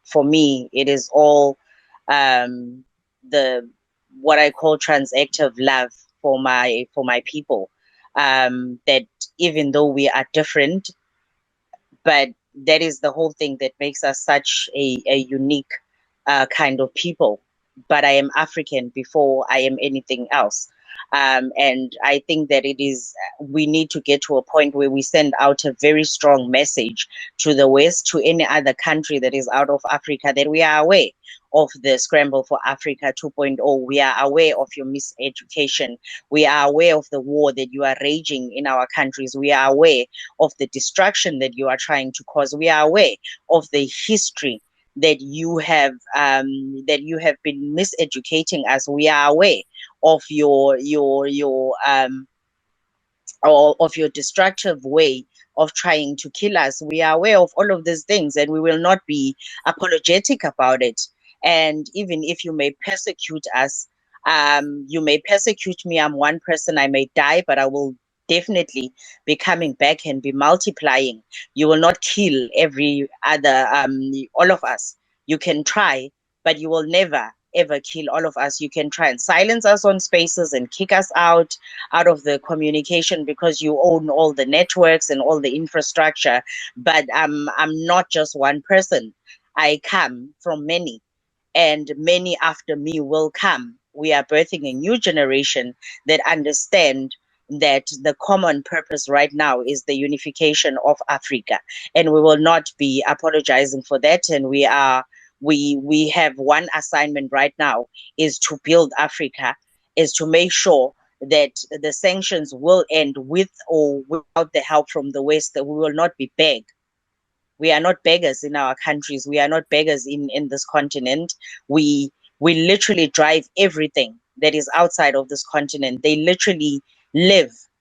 for me it is all the what I call transactive love for my people, that even though we are different, but that is the whole thing that makes us such a unique kind of people. But I am African before I am anything else. And I think that we need to get to a point where we send out a very strong message to the West, to any other country that is out of Africa, that we are aware of the scramble for Africa 2.0. We are aware of your miseducation. We are aware of the war that you are raging in our countries. We are aware of the destruction that you are trying to cause. We are aware of the history that you have been miseducating us. We are aware of your destructive way of trying to kill us. We are aware of all of these things, and we will not be apologetic about it. And even if you may persecute us, you may persecute me. I'm one person. I may die, but I will definitely be coming back and be multiplying. You will not kill every other, all of us. You can try, but you will never ever kill all of us. You can try and silence us on spaces and kick us out of the communication because you own all the networks and all the infrastructure. But I'm not just one person. I come from many, and many after me will come. We are birthing a new generation that understand that the common purpose right now is the unification of Africa, and we will not be apologizing for that. And we have one assignment right now, is to build Africa, is to make sure that the sanctions will end with or without the help from the West, that we will not be begged. We are not beggars in our countries. We are not beggars in this continent. We literally drive everything that is outside of this continent. They literally live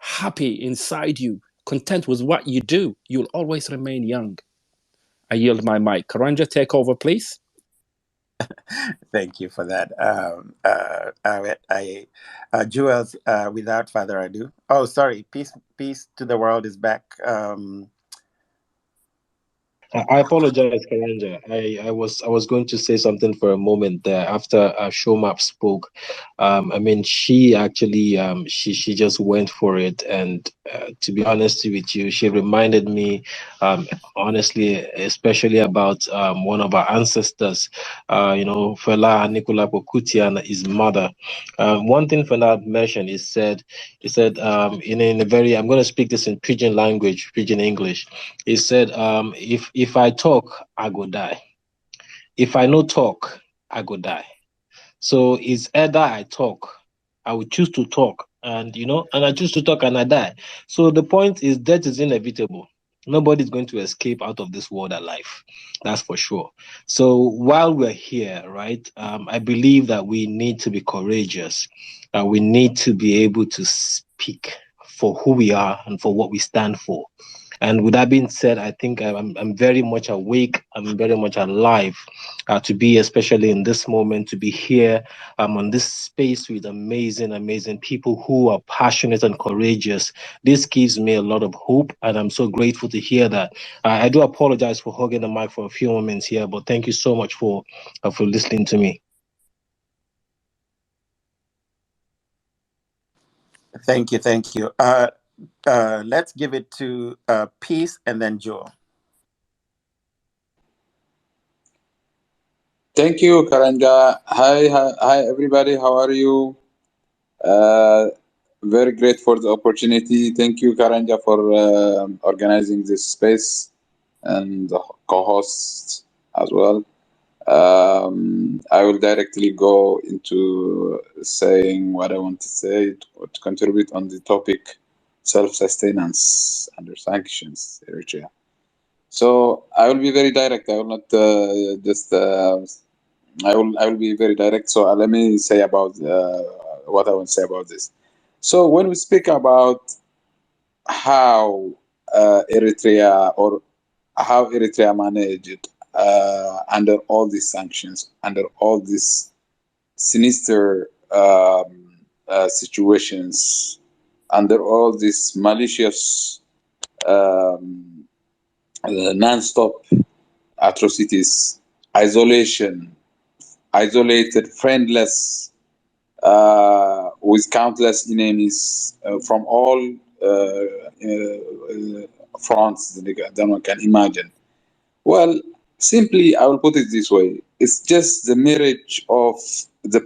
happy inside you, content with what you do, you'll always remain young. I yield my mic. Karanja, take over, please. Thank you for that. Jules, without further ado. Oh, sorry. Peace to the world is back. I apologize, Karanja. I was going to say something for a moment there after Showmap spoke. I mean, she actually she just went for it, and to be honest with you, she reminded me, honestly, especially about one of our ancestors, Fela Anikulapo Kuti and his mother. One thing Fela mentioned, he said in a very, I'm going to speak this in pidgin language, pidgin English. He said, if I talk, I go die. If I no talk, I go die. So it's either I talk, I will choose to talk, and I choose to talk and I die. So the point is, death is inevitable. Nobody's going to escape out of this world alive. That's for sure. So while we're here, right, I believe that we need to be courageous. We need to be able to speak for who we are and for what we stand for. And with that being said, I think I'm very much awake. I'm very much alive to be, especially in this moment, to be here on this space with amazing people who are passionate and courageous. This gives me a lot of hope, and I'm so grateful to hear that. I do apologize for hogging the mic for a few moments here, but thank you so much for listening to me. Thank you. Let's give it to Peace and then Joel. Thank you, Karanja. Hi, everybody. How are you? Very great for the opportunity. Thank you, Karanja, for organizing this space and the co-hosts as well. I will directly go into saying what I want to say to contribute on the topic self-sustenance under sanctions, Eritrea. So I will be very direct. I will not just. I will be very direct. So let me say about what I want to say about this. So when we speak about how Eritrea or how Eritrea managed under all these sanctions, under all these sinister situations, under all these malicious non-stop atrocities, isolated, friendless, with countless enemies from all fronts that one can imagine. Well, simply, I will put it this way: it's just the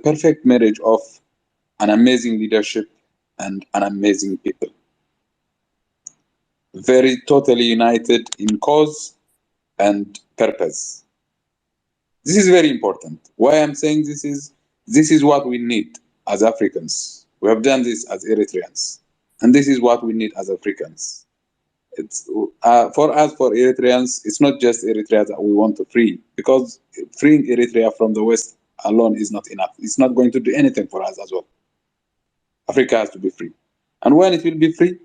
perfect marriage of an amazing leadership and an amazing people. Very totally united in cause and purpose. This is very important. Why I'm saying this is what we need as Africans. We have done this as Eritreans, and this is what we need as Africans. It's for us, for Eritreans, it's not just Eritrea that we want to free, because freeing Eritrea from the West alone is not enough. It's not going to do anything for us as well. Africa has to be free. And when it will be free?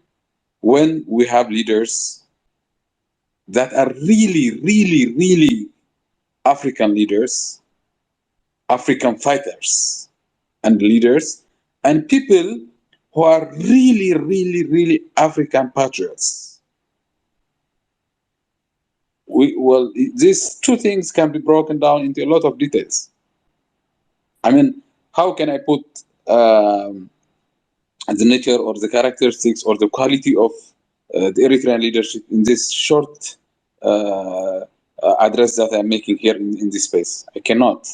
When we have leaders that are really African leaders, African fighters and leaders, and people who are really African patriots. These two things can be broken down into a lot of details. I mean, how can I put the nature or the characteristics or the quality of the Eritrean leadership in this short address that I'm making here in this space? I cannot.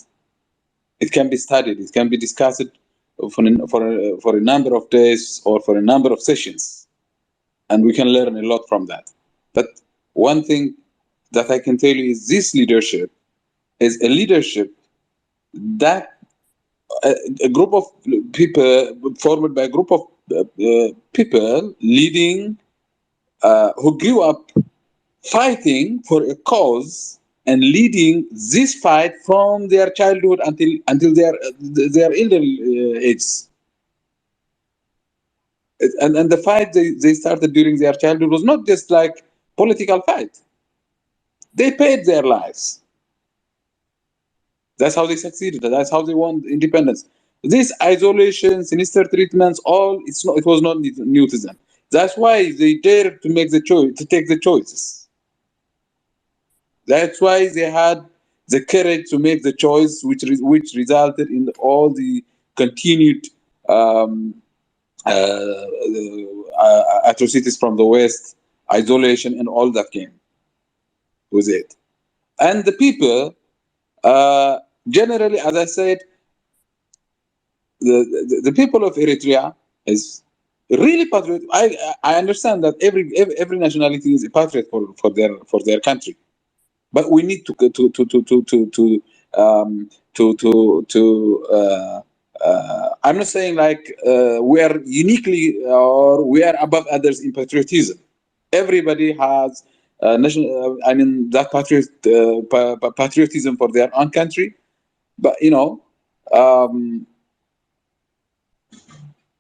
It can be studied. It can be discussed for a number of days or for a number of sessions, and we can learn a lot from that. But one thing that I can tell you is this leadership is a leadership that a group of people formed by a group of people leading who grew up fighting for a cause and leading this fight from their childhood until their elder age. And the fight they started during their childhood was not just like political fight. They paid their lives. That's how they succeeded. That's how they won independence. This isolation, sinister treatments, all it was not new to them. That's why they dared to make the choice, to take the choices. That's why they had the courage to make the choice, which resulted in all the continued um, atrocities from the West, isolation, and all that came with it. And the people, generally, as I said, the people of Eritrea is really patriotic. I understand that every nationality is a patriot for their country, but we need to I'm not saying like we are uniquely or we are above others in patriotism. Everybody has national. I mean that patriotism for their own country, but um,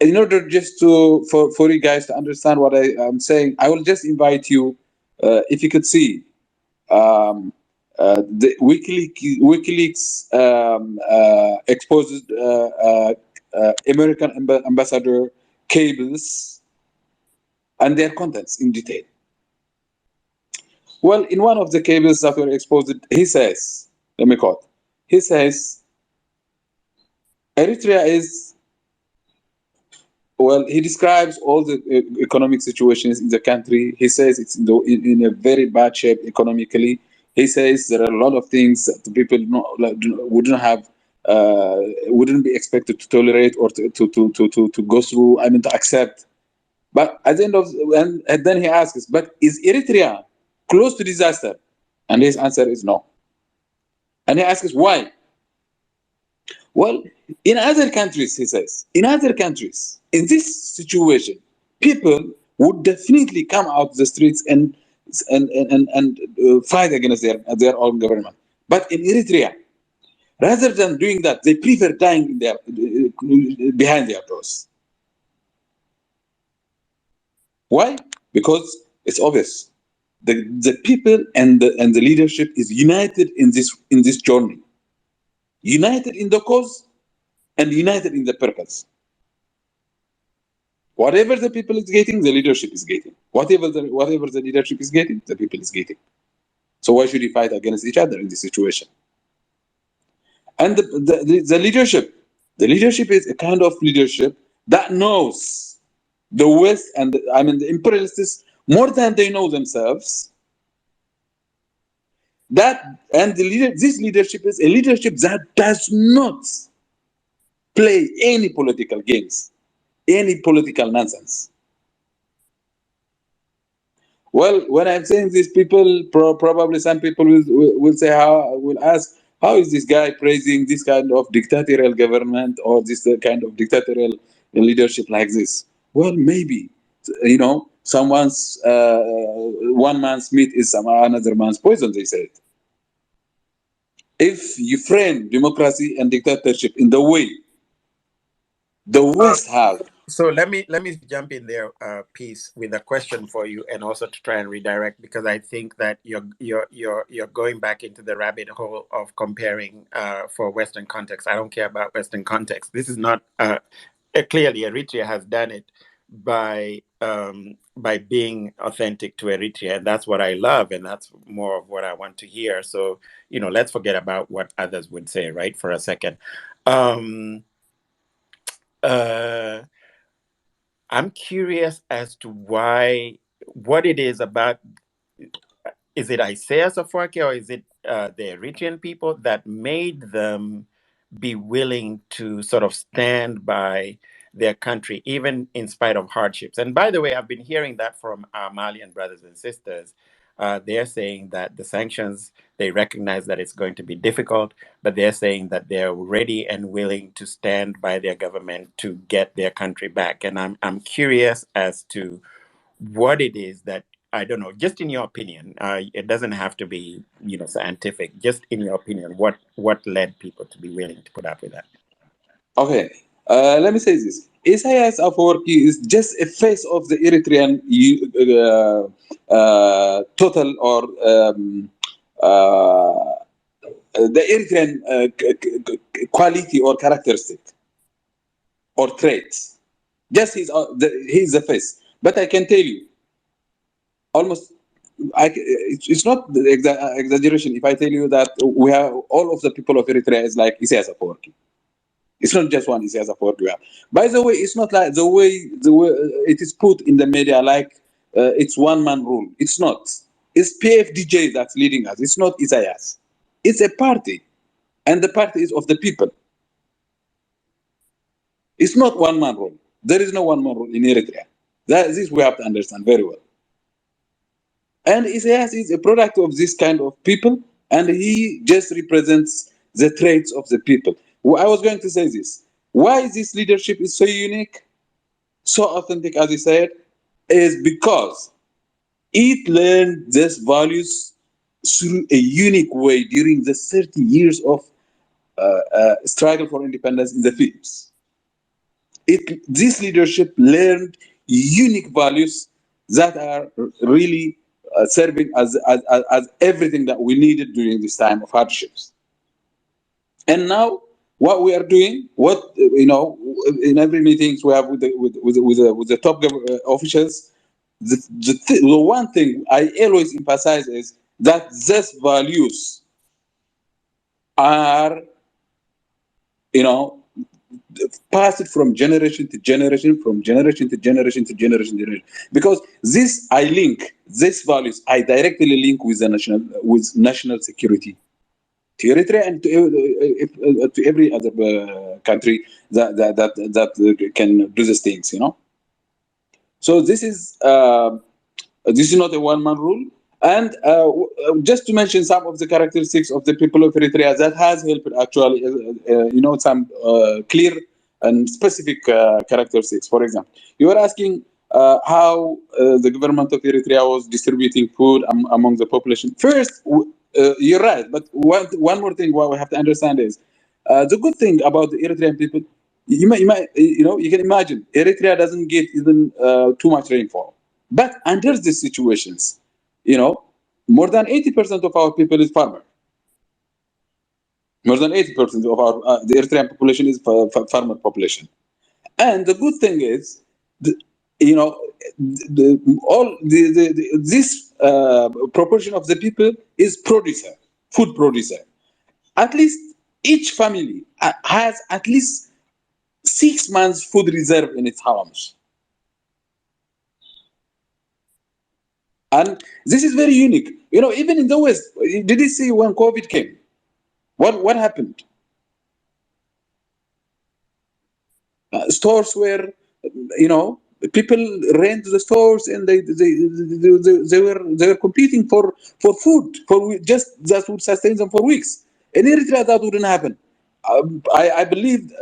in order just for you guys to understand what I am saying, I will just invite you, if you could see the WikiLeaks exposed American ambassador cables and their contents in detail. Well, in one of the cables that were exposed, he says, let me quote, he says, Eritrea is, well, he describes all the economic situations in the country. He says it's in a very bad shape economically. He says there are a lot of things that the people wouldn't have, wouldn't be expected to tolerate or to go through, I mean, to accept. But at the end of, and then he asks, but is Eritrea close to disaster? And his answer is no. And he asks why? Well, in other countries, he says, in other countries, in this situation, people would definitely come out the streets and fight against their own government. But in Eritrea, rather than doing that, they prefer dying in their, behind their doors. Why? Because it's obvious. The people and the leadership is united in this journey, united in the cause and united in the purpose. Whatever the people is getting, the leadership is getting. Whatever the leadership is getting, the people is getting. So why should we fight against each other in this situation? And the leadership is a kind of leadership that knows the West and the imperialists more than they know themselves. This leadership is a leadership that does not play any political games, any political nonsense. Well, when I'm saying this, people probably some people will say will ask, how is this guy praising this kind of dictatorial government or this kind of dictatorial leadership like this? Well, maybe someone's one man's meat is another man's poison. They said. If you frame democracy and dictatorship in the way the West have. So let me jump in there, piece with a question for you, and also to try and redirect, because I think that you're going back into the rabbit hole of comparing for Western context. I don't care about Western context. This is not clearly Eritrea has done it by being authentic to Eritrea, and that's what I love, and that's more of what I want to hear. So let's forget about what others would say, right, for a second. I'm curious as to what it is about. Is it Isaias Afwerki or is it the Eritrean people that made them be willing to sort of stand by their country, even in spite of hardships? And by the way, I've been hearing that from our Malian brothers and sisters. They're saying that the sanctions, they recognize that it's going to be difficult, but they're saying that they're ready and willing to stand by their government to get their country back. And I'm curious as to what it is that, I don't know, just in your opinion, it doesn't have to be, scientific, just in your opinion, what led people to be willing to put up with that? Okay, let me say this. Isaias Afwerki is just a face of the Eritrean total or the Eritrean quality or characteristic or traits. Just he's the face. But I can tell you, almost, it's not the exaggeration if I tell you that we have all of the people of Eritrea is like Isaias Afwerki. It's not just one Isaias Afwerki. By the way, it's not like the way it is put in the media like it's one man rule. It's not. It's PFDJ that's leading us. It's not Isaias. It's a party, and the party is of the people. It's not one man rule. There is no one man rule in Eritrea. This we have to understand very well. And Isaias is a product of this kind of people, and he just represents the traits of the people. I was going to say this. Why this leadership is so unique, so authentic, as he said, is because it learned these values through a unique way during the 30 years of struggle for independence in the fields. This leadership learned unique values that are really serving as everything that we needed during this time of hardships. And now, what we are doing, in every meetings we have with the top officials, the one thing I always emphasize is that these values are, passed from generation to generation, from generation to generation to generation to generation. Because these values I directly link with national security to Eritrea and to every other country that can do these things, So this is not a one-man rule. And just to mention some of the characteristics of the people of Eritrea that has helped actually, some clear and specific characteristics. For example, you were asking how the government of Eritrea was distributing food among the population. First, you're right, but one more thing what we have to understand is the good thing about the Eritrean people. You can imagine Eritrea doesn't get even too much rainfall. But under these situations, more than 80% of our people is farmer. More than 80% of our the Eritrean population is farmer population. And the good thing is, this proportion of the people is food producer. At least each family has at least 6 months food reserve in its house. And this is very unique. Even in the West, did you see when COVID came? What happened? Stores were, people ran to the stores and they were competing for food, that would sustain them for weeks. In Eritrea, that wouldn't happen. I believe,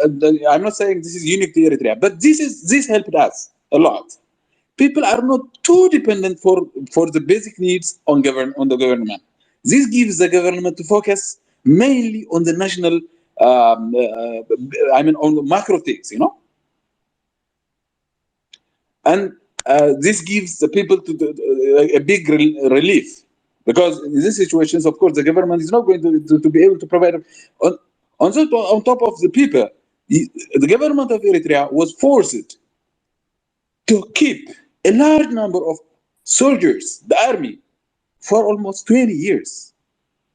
I'm not saying this is unique to Eritrea, but this helped us a lot. People are not too dependent for the basic needs on the government. This gives the government to focus mainly on the national, on the macro things, and this gives the people a big relief, because in these situations, of course, the government is not going to be able to provide on top of the people. The government of Eritrea was forced to keep a large number of soldiers, the army, for almost 20 years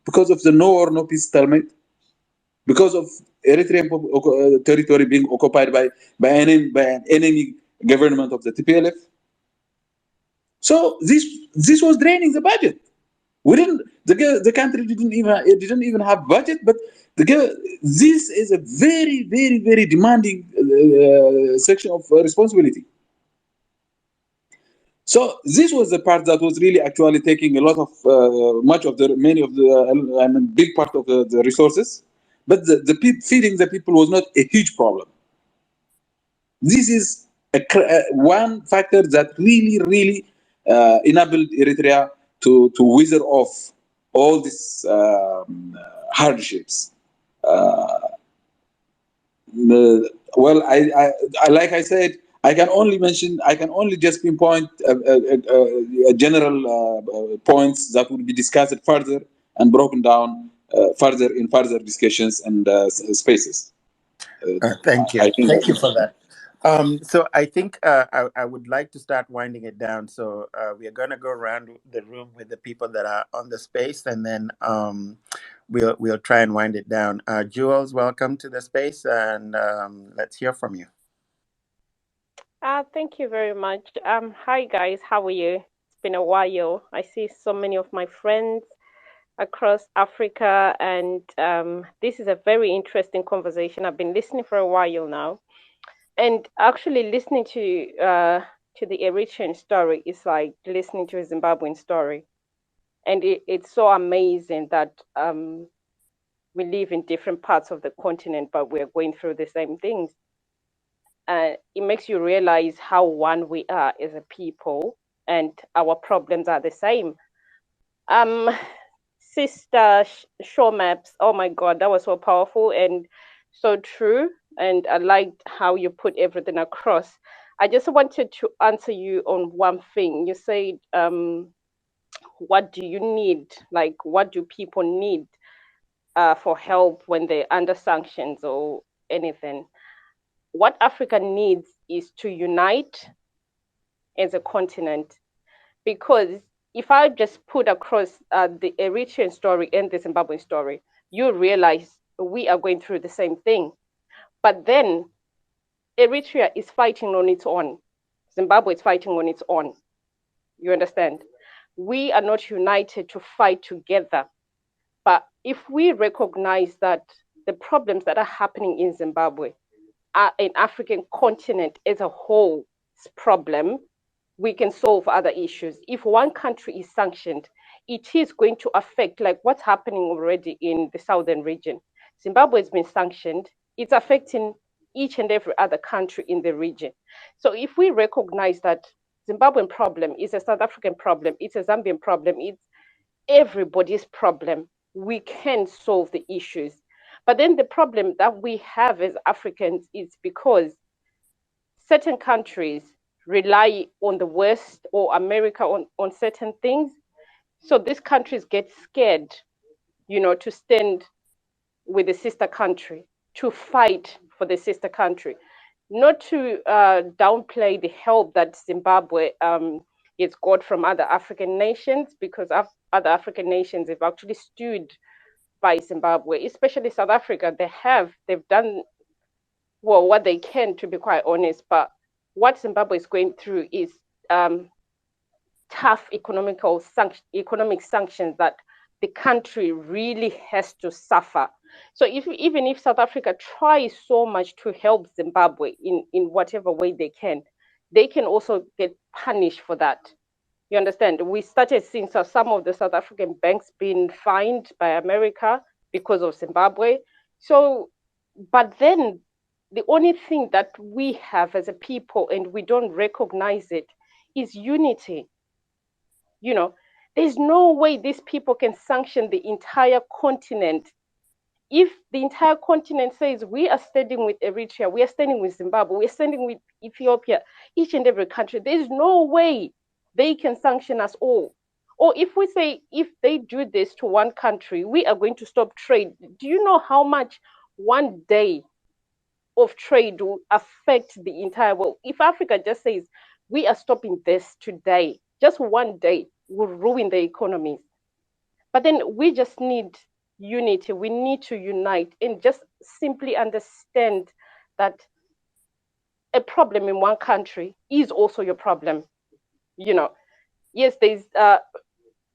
because of the no war, no peace stalemate, because of Eritrean territory being occupied by an enemy government of the TPLF. So this was draining the budget. The country didn't even have budget, but this is a very, very, very demanding section of responsibility. So this was the part that was really actually taking a lot of big part of the resources, but feeding the people was not a huge problem. This is one factor that really, really enabled Eritrea to wither off all these hardships. Well, like I said, I can only just pinpoint general points that will be discussed further and broken down further in further discussions and spaces. Thank you. I think Thank that's you it. for that. So I think I would like to start winding it down. So we are going to go around the room with the people that are on the space, and then we'll try and wind it down. Jules, welcome to the space, and let's hear from you. Thank you very much. Hi guys, how are you? It's been a while. I see so many of my friends across Africa, and this is a very interesting conversation. I've been listening for a while now, and actually listening to the Eritrean story is like listening to a Zimbabwean story, and it's so amazing that we live in different parts of the continent, but we're going through the same things. It makes you realize how one we are as a people, and our problems are the same. Um, Sister Show Maps, oh my God, that was so powerful and so true. And I liked how you put everything across. I just wanted to answer you on one thing. You said, what do you need? Like, what do people need for help when they're under sanctions or anything? What Africa needs is to unite as a continent, because if I just put across the Eritrean story and the Zimbabwean story, you realize we are going through the same thing. But then Eritrea is fighting on its own. Zimbabwe is fighting on its own. You understand? We are not united to fight together. But if we recognize that the problems that are happening in Zimbabwe are an African continent as a whole problem, we can solve other issues. If one country is sanctioned, it is going to affect, like what's happening already in the southern region. Zimbabwe has been sanctioned, it's affecting each and every other country in the region. So if we recognize that Zimbabwean problem is a South African problem, it's a Zambian problem, it's everybody's problem, we can solve the issues. But then the problem that we have as Africans is because certain countries rely on the West or America on certain things. So these countries get scared, to stand with the sister country, to fight for the sister country, not to downplay the help that Zimbabwe has got from other African nations, because other African nations have actually stood by Zimbabwe, especially South Africa. They've done well what they can, to be quite honest. But what Zimbabwe is going through is tough economic sanctions that the country really has to suffer. So even if South Africa tries so much to help Zimbabwe in whatever way they can also get punished for that. You understand? We started seeing some of the South African banks being fined by America because of Zimbabwe. So, but then the only thing that we have as a people, and we don't recognize it, is unity. There's no way these people can sanction the entire continent. If the entire continent says we are standing with Eritrea, we are standing with Zimbabwe, we are standing with Ethiopia, each and every country, there's no way they can sanction us all. Or if we say, if they do this to one country, we are going to stop trade. Do you know how much one day of trade will affect the entire world? If Africa just says, we are stopping this today, just one day will ruin the economies. But then we just need unity. We need to unite and just simply understand that a problem in one country is also your problem. Yes, there's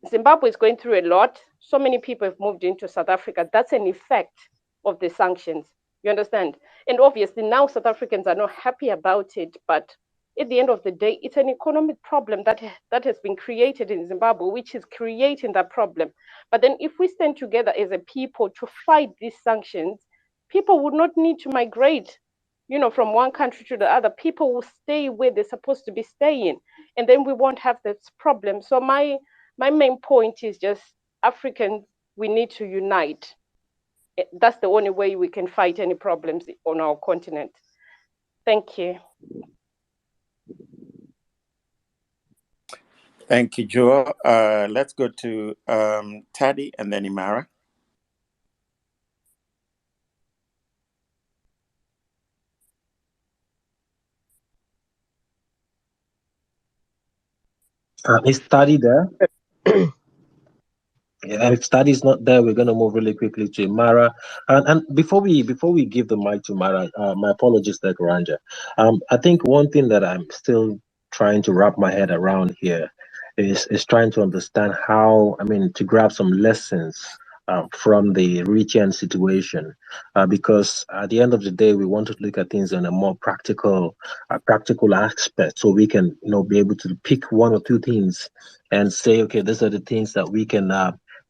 Zimbabwe is going through a lot. So many people have moved into South Africa. That's an effect of the sanctions. You understand? And obviously now South Africans are not happy about it, but at the end of the day, it's an economic problem that has been created in Zimbabwe, which is creating that problem. But then if we stand together as a people to fight these sanctions, people would not need to migrate, from one country to the other. People will stay where they're supposed to be staying, and then we won't have this problem. So my main point is just, Africans, we need to unite. That's the only way we can fight any problems on our continent. Thank you. Thank you, Joe. Let's go to Taddy and then Imara. Is Study there? Yeah, if Study is not there, we're going to move really quickly to Mara. And before we give the mic to Mara, my apologies there, Garanja. I think one thing that I'm still trying to wrap my head around here is trying to understand how, I mean, to grab some lessons from the Eritrean situation, because at the end of the day, we want to look at things in a more practical aspect, so we can, be able to pick one or two things and say, okay, these are the things that we can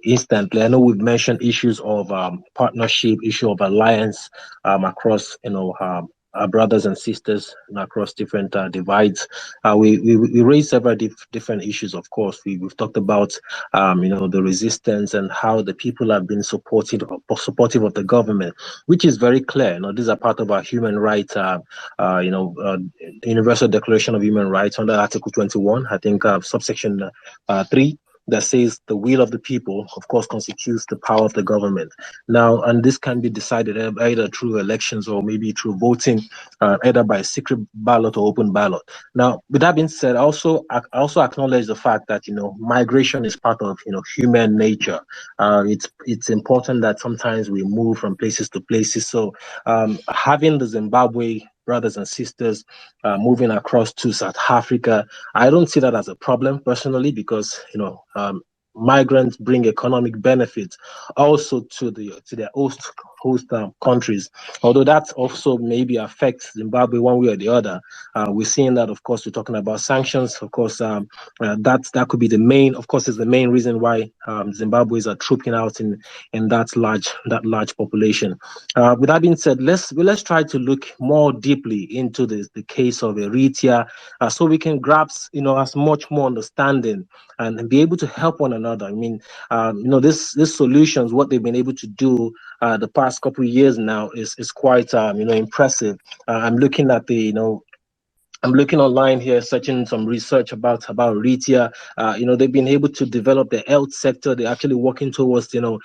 instantly. I know we've mentioned issues of partnership, issue of alliance across, our brothers and sisters across different divides. We raised several different issues. Of course, we've talked about the resistance and how the people have been supportive of the government, which is very clear. These are part of our human rights. The Universal Declaration of Human Rights under Article 21. I think subsection 3, that says the will of the people, of course, constitutes the power of the government. Now, and this can be decided either through elections or maybe through voting, either by secret ballot or open ballot. Now, with that being said, I also acknowledge the fact that migration is part of human nature. It's important that sometimes we move from places to places. So having the Zimbabwe brothers and sisters moving across to South Africa, I don't see that as a problem personally, because migrants bring economic benefits also to their host countries. Although that also maybe affects Zimbabwe one way or the other. We're seeing that, of course, we're talking about sanctions. Of course, that could be the main. Of course, is the main reason why Zimbabweans are trooping out in that large population. With that being said, let's try to look more deeply into the case of Eritrea, so we can grasp as much more understanding and be able to help one another. I mean, this solutions, what they've been able to do the past couple of years now is quite impressive. I'm looking at I'm looking online here, searching some research about Eritrea. They've been able to develop the health sector. They're actually working towards, the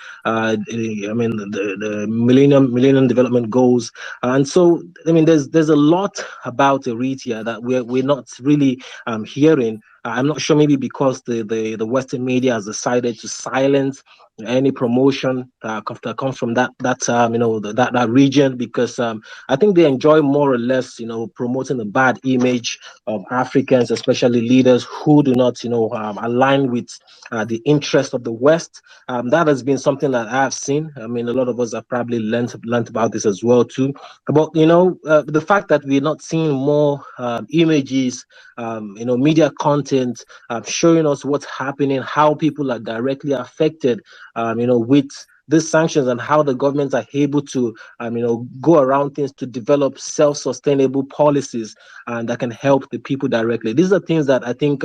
Millennium Development Goals. And so, I mean, there's a lot about Eritrea that we're not really hearing. I'm not sure, maybe because the Western media has decided to silence any promotion that comes from that region, because I think they enjoy more or less promoting a bad image of Africans, especially leaders who do not align with the interest of the West. That has been something that I've seen. I mean, a lot of us have probably learned about this as well too. But the fact that we're not seeing more images, media content showing us what's happening, how people are directly affected, with these sanctions, and how the governments are able to, go around things to develop self-sustainable policies that can help the people directly. These are things that I think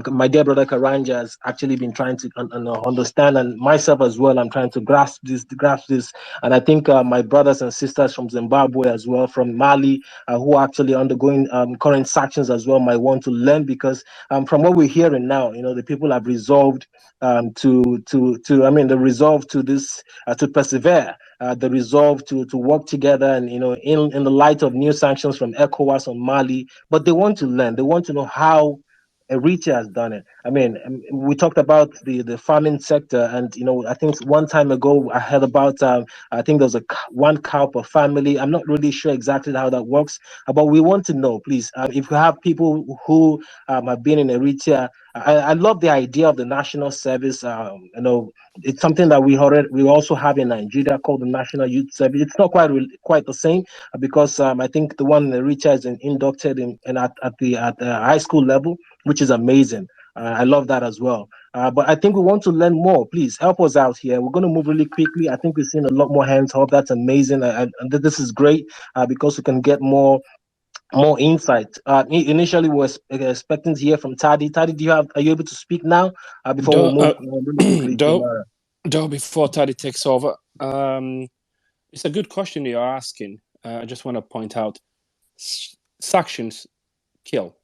my dear brother Karanja has actually been trying to understand, and myself as well. I'm trying to grasp this, and I think my brothers and sisters from Zimbabwe as well, from Mali, who are actually undergoing current sanctions as well, might want to learn, because from what we're hearing now, the people have resolved the resolve to this to persevere, the resolve to work together, and in the light of new sanctions from ECOWAS on Mali. But they want to learn. They want to know how Eritrea has done it. I mean, we talked about the farming sector, and I think one time ago I heard about I think there was one cow per family. I'm not really sure exactly how that works, but we want to know, please, if you have people who have been in Eritrea. I love the idea of the national service. It's something that we also have in Nigeria called the National Youth Service. It's not quite the same, because I think the one in Eritrea is inducted at the high school level, which is amazing. I love that as well. But I think we want to learn more. Please help us out here. We're going to move really quickly. I think we've seen a lot more hands up. That's amazing. And this is great because we can get more insight. Initially, we were expecting to hear from Tadi. Tadi, are you able to speak now before we move really quickly to Joe, before Tadi takes over, it's a good question you're asking. I just want to point out Sanctions kill.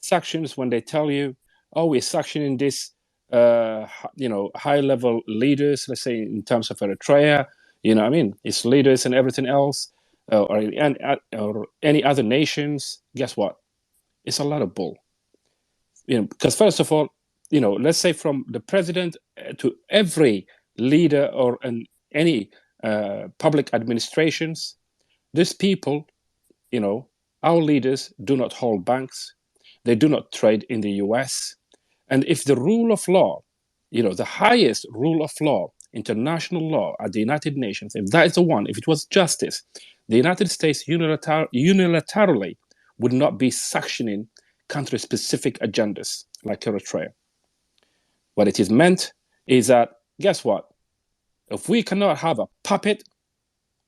Sanctions, when they tell you, oh, we're sanctioning this, high-level leaders, let's say in terms of Eritrea, its leaders and everything else, or any other nations, guess what? It's a lot of bull. Because first of all, let's say from the president to every leader or any public administrations, these people, our leaders do not hold banks. They do not trade in the US. And if the rule of law, the highest rule of law, international law at the United Nations, if that is the one, if it was justice, the United States unilaterally would not be sanctioning country-specific agendas like Eritrea. What it is meant is that, guess what? If we cannot have a puppet,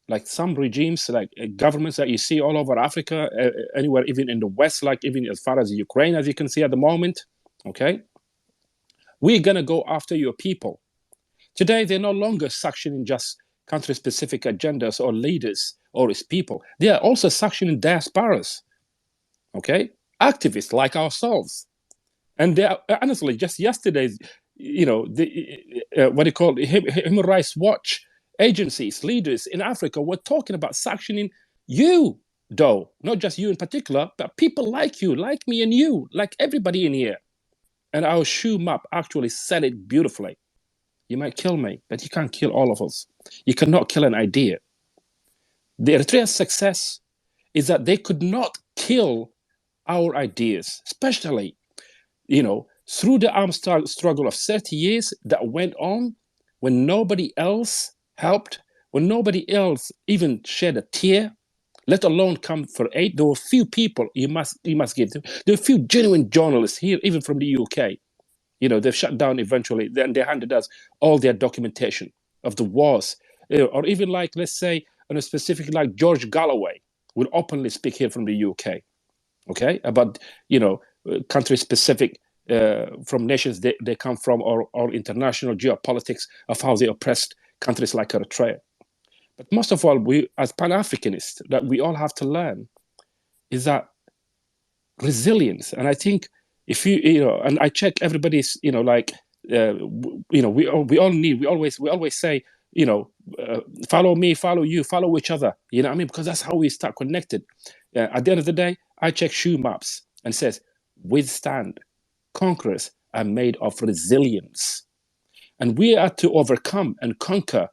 like some regimes, like governments that you see all over Africa, anywhere, even in the West, like even as far as Ukraine, as you can see at the moment, okay? We're gonna go after your people. Today, they're no longer sanctioning just country-specific agendas or leaders or its people. They are also sanctioning diasporas, okay? Activists like ourselves. And they are, honestly, just yesterday, Human Rights Watch agencies, leaders in Africa were talking about sanctioning you, though, not just you in particular, but people like you, like me and you, like everybody in here. And our shoe map actually said it beautifully. You might kill me, but you can't kill all of us. You cannot kill an idea. The Eritrea's success is that they could not kill our ideas, especially, through the armed struggle of 30 years that went on when nobody else helped, when nobody else even shed a tear, let alone come for aid. There were few people you must give them. There were few genuine journalists here, even from the UK. They've shut down eventually. Then they handed us all their documentation of the wars. Or even like, let's say, on a specific like George Galloway would openly speak here from the UK, okay, about, country-specific from nations they come from, or international geopolitics of how they oppressed countries like Eritrea. But most of all, we as Pan-Africanists, that we all have to learn is that resilience. And I think if and I check everybody's, we always say, follow me, follow you, follow each other. Because that's how we start connected. At the end of the day, I check shoe maps and says, withstand. Conquerors are made of resilience. And we are to overcome and conquer,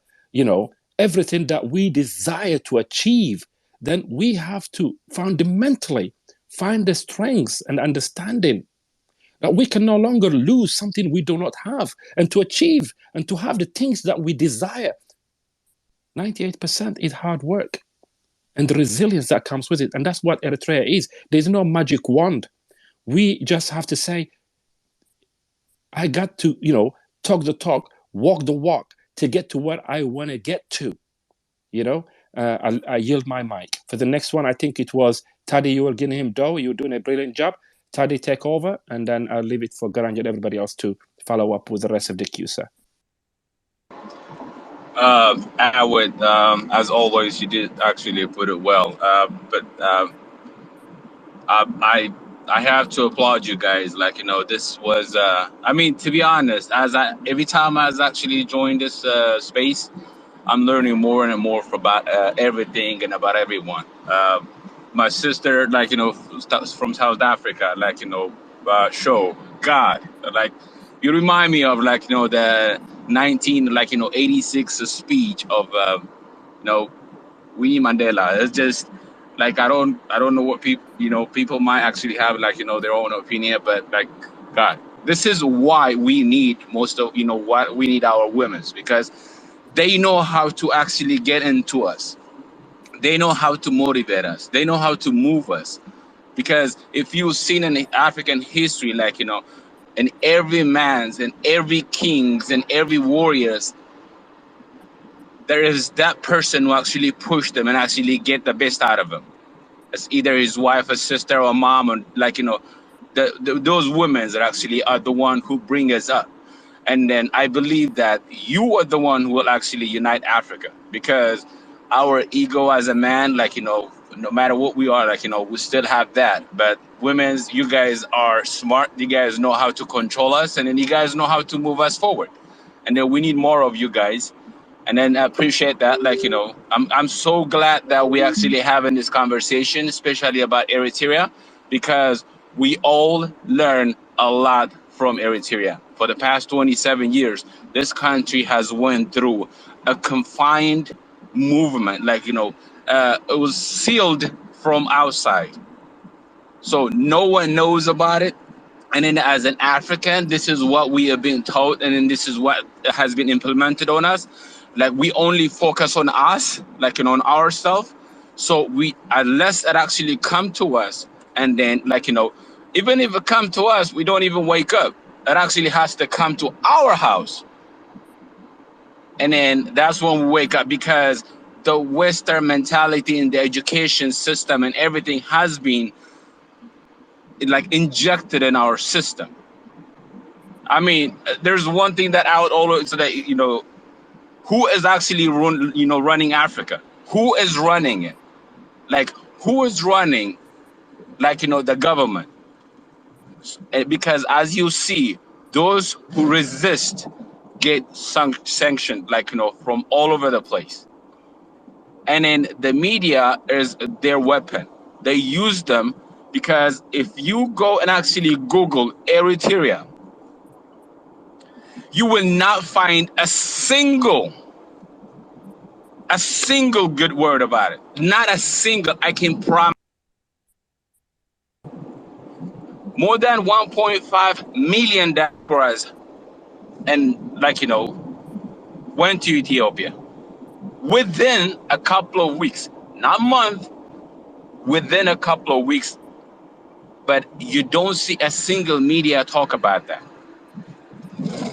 everything that we desire to achieve. Then we have to fundamentally find the strengths and understanding that we can no longer lose something we do not have, and to achieve and to have the things that we desire. 98% is hard work and the resilience that comes with it. And that's what Eritrea is. There's no magic wand. We just have to say, I got to, talk the talk, walk the walk to get to where I want to get to. I yield my mic. For the next one, I think it was Tadi, you were giving him dough. You were doing a brilliant job. Tadi, take over, and then I'll leave it for Garanja and everybody else to follow up with the rest of the queue, sir. I would, as always, you did actually put it well. But I have to applaud you guys. This was, to be honest, every time I actually joined this space, I'm learning more and more about everything and about everyone. My sister, from South Africa, show God, you remind me of the 86 speech of Winnie Mandela. It's just I don't know what people might actually have their own opinion, but God, this is why we need what we need our women's, because they know how to actually get into us. They know how to motivate us. They know how to move us. Because if you've seen in African history, in every man's and every king's and every warrior's, there is that person who actually push them and actually get the best out of them. It's either his wife, a sister, or mom, or those women that actually are the one who bring us up. And then I believe that you are the one who will actually unite Africa, because our ego as a man, no matter what we are, like, we still have that. But women's, you guys are smart. You guys know how to control us, and then you guys know how to move us forward. And then we need more of you guys. And then I appreciate that. Like, I'm so glad that we actually having this conversation, especially about Eritrea, because we all learn a lot from Eritrea. For the past 27 years, this country has went through a confined movement. Like, it was sealed from outside. So no one knows about it. And then as an African, this is what we have been taught, and then this is what has been implemented on us. Like, we only focus on us, like, on ourselves. So we, unless it actually come to us, and then, like, even if it come to us, we don't even wake up. It actually has to come to our house. And then that's when we wake up, because the Western mentality in the education system and everything has been like injected in our system. I mean, there's one thing that I would always say, who is actually running Africa? Who is running it? Like, who is running, like, the government? Because as you see, those who resist get sanctioned, like, from all over the place. And then the media is their weapon. They use them, because if you go and actually Google Eritrea, you will not find a single good word about it. Not a single. I can promise. More than 1.5 million diasporas, and, like, went to Ethiopia within a couple of weeks, not month, within a couple of weeks. But you don't see a single media talk about that.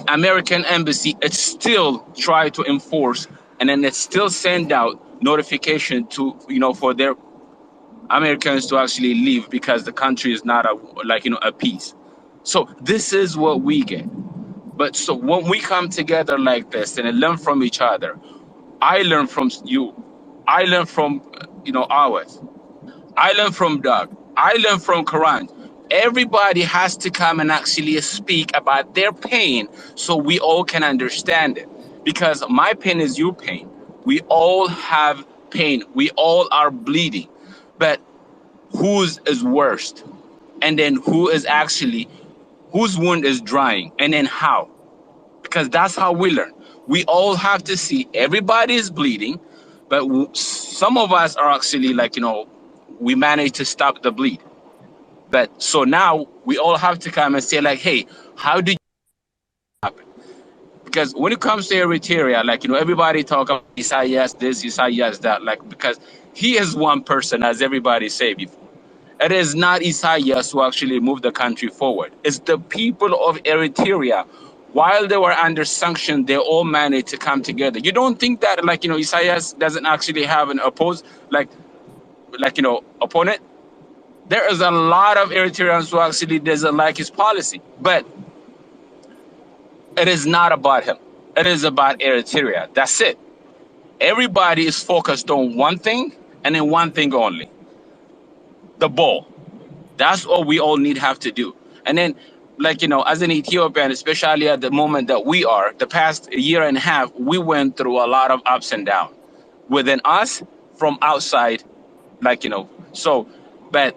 American embassy, it still try to enforce, and then it still send out notification to, for their Americans to actually leave, because the country is not a peace. So this is what we get. But so when we come together like this and learn from each other, I learn from you, I learn from ours, I learn from Doug, I learn from Karan. Everybody has to come and actually speak about their pain, so we all can understand it. Because my pain is your pain. We all have pain. We all are bleeding. But whose is worst? And then whose wound is drying? And then how? Because that's how we learn. We all have to see everybody is bleeding, but some of us are actually, like, we manage to stop the bleed. But so now we all have to come and say, like, hey, how did you happen? Because when it comes to Eritrea, like, everybody talk about Isaiah this, Isaiah that, like, because he is one person, as everybody say before. It is not Isaias who actually moved the country forward. It's the people of Eritrea. While they were under sanction, they all managed to come together. You don't think that, like, Isaias doesn't actually have an opponent? There is a lot of Eritreans who actually doesn't like his policy. But it is not about him. It is about Eritrea. That's it. Everybody is focused on one thing, and then one thing only: the ball. That's all we all have to do. And then, like, as an Ethiopian, especially at the moment that we are, the past year and a half, we went through a lot of ups and downs within us, from outside, like, so, but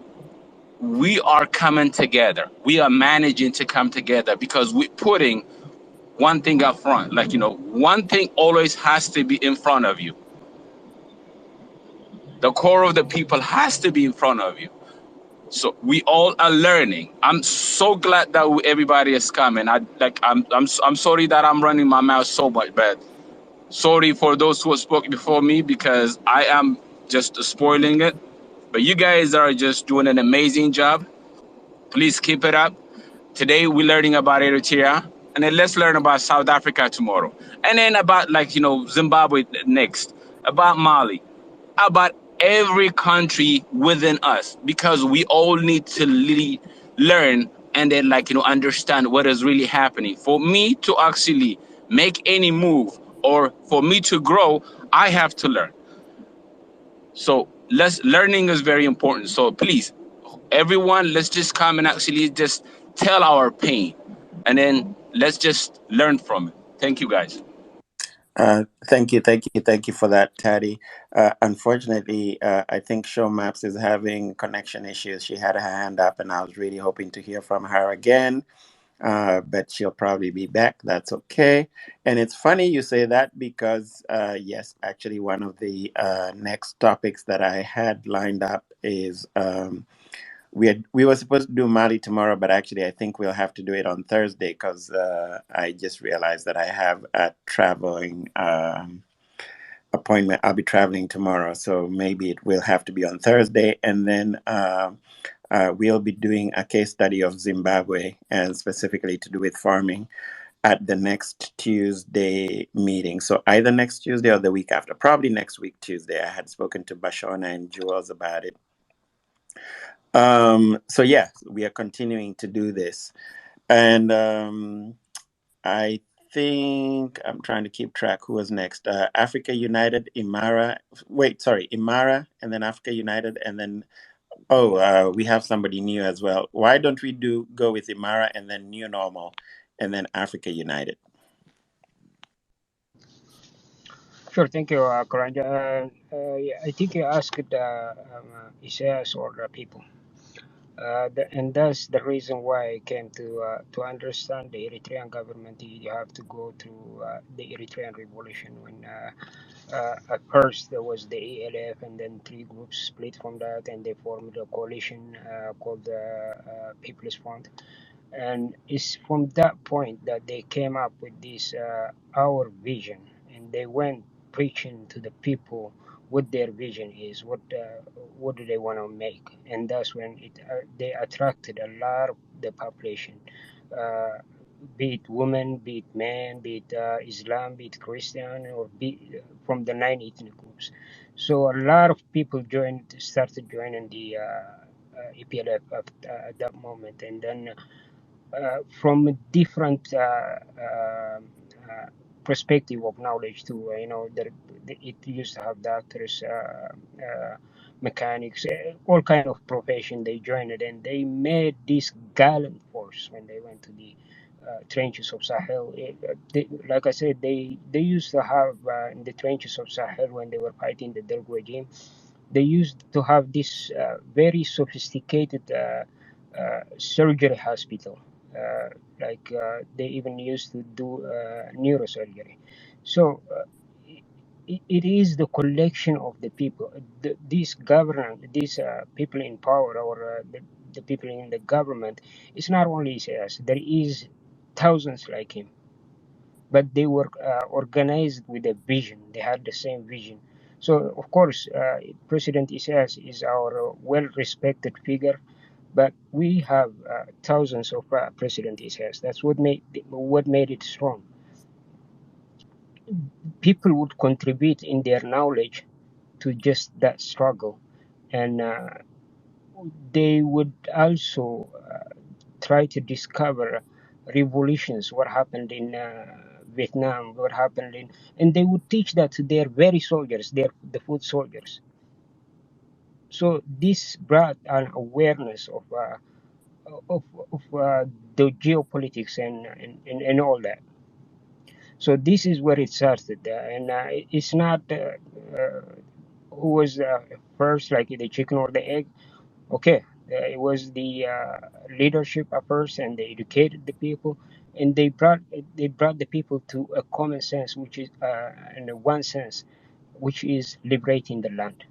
we are coming together. We are managing to come together, because we're putting one thing up front. Like, one thing always has to be in front of you. The core of the people has to be in front of you. So we all are learning. I'm so glad that everybody is coming. I'm sorry that I'm running my mouth so much, but sorry for those who spoke before me, because I am just spoiling it. But you guys are just doing an amazing job. Please keep it up. Today we're learning about Eritrea, and then let's learn about South Africa tomorrow, and then about, like, Zimbabwe next, about Mali, about every country within us, because we all need to learn, and then, like, understand what is really happening. For me to actually make any move, or for me to grow, I have to learn. So learning is very important. So please, everyone, let's just come and actually just tell our pain, and then let's just learn from it. Thank you, guys. Thank you for that, Taddy. Unfortunately, I think Show Maps is having connection issues. She had her hand up, and I was really hoping to hear from her again. But she'll probably be back. That's okay. And it's funny you say that because, yes, actually, one of the next topics that I had lined up is we were supposed to do Mali tomorrow, but actually, I think we'll have to do it on Thursday because I just realized that I have a traveling appointment. I'll be traveling tomorrow, so maybe it will have to be on Thursday, and then. We'll be doing a case study of Zimbabwe and specifically to do with farming at the next Tuesday meeting. So either next Tuesday or the week after, probably next week, Tuesday. I had spoken to Bashona and Jules about it. So yeah, we are continuing to do this. And I think I'm trying to keep track who was next. Africa United, Imara. Wait, sorry, Imara, and then Africa United, and then we have somebody new as well. Why don't we go with Imara and then New Normal, and then Africa United? Sure, thank you, Karanja. I think you asked Isaias or people. And that's the reason why I came to understand the Eritrean government. You have to go through the Eritrean revolution when at first there was the ELF and then three groups split from that and they formed a coalition called the People's Front. And it's from that point that they came up with this our vision, and they went preaching to the people what their vision is, what do they want to make, and that's when they attracted a lot of the population, uh, be it women, be it men, be it Islam, be it Christian, or be from the 9 ethnic groups. So a lot of people started joining the EPLF at that moment, and then from a different perspective of knowledge too. It used to have doctors, mechanics, all kind of profession. They joined it, and they made this gallant force when they went to the trenches of Sahel. Like I said, they used to have in the trenches of Sahel when they were fighting the Derg regime. They used to have this very sophisticated surgery hospital. They even used to do neurosurgery. So it is the collection of the people, these government, these people in power, or the people in the government. It's not only us. There is thousands like him, but they were organized with a vision. They had the same vision. So of course, President Isaias is our well-respected figure, but we have thousands of President Isaias. That's what made it strong. People would contribute in their knowledge to just that struggle, and they would also try to discover revolutions, what happened in Vietnam, what happened in, and they would teach that to their very soldiers, the foot soldiers. So this brought an awareness of the geopolitics and all that. So this is where it started, and it's not who was first, like the chicken or the egg. Okay, it was the leadership at first, and they educated the people, and they brought the people to a common sense, which is in a one sense, which is liberating the land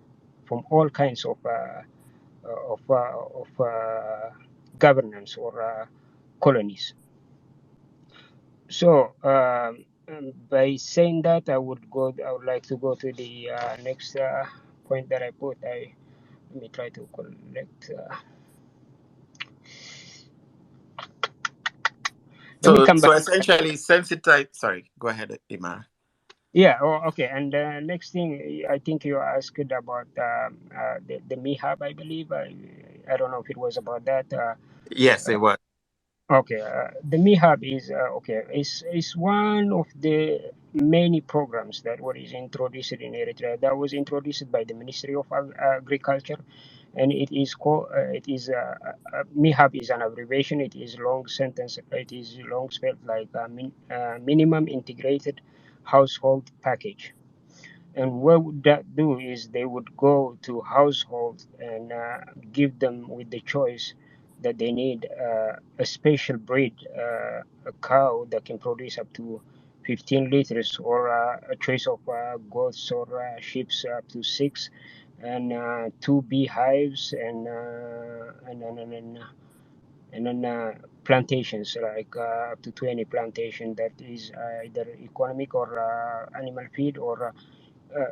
from all kinds of governance or colonies. So by saying that, I would go. I would like to go to the next point that I put. Let me try to collect. Let me So, come back. so essentially, sensitize. Sorry, go ahead, Imara. Yeah. Oh, okay. And next thing, I think you asked about the MIHAB. I believe. I don't know if it was about that. Yes, it was. Okay. The MIHAB is okay. Is one of the many programs that were introduced in Eritrea. That was introduced by the Ministry of Agriculture, and it is called MIHAB is an abbreviation. It is long sentence. It is long spelled like minimum integrated household package. And what would that do is they would go to households and give them with the choice that they need a special breed, a cow that can produce up to 15 liters, or a choice of goats or sheep up to 6, and 2 beehives, and then plantations like up to 20 plantation that is either economic or animal feed, or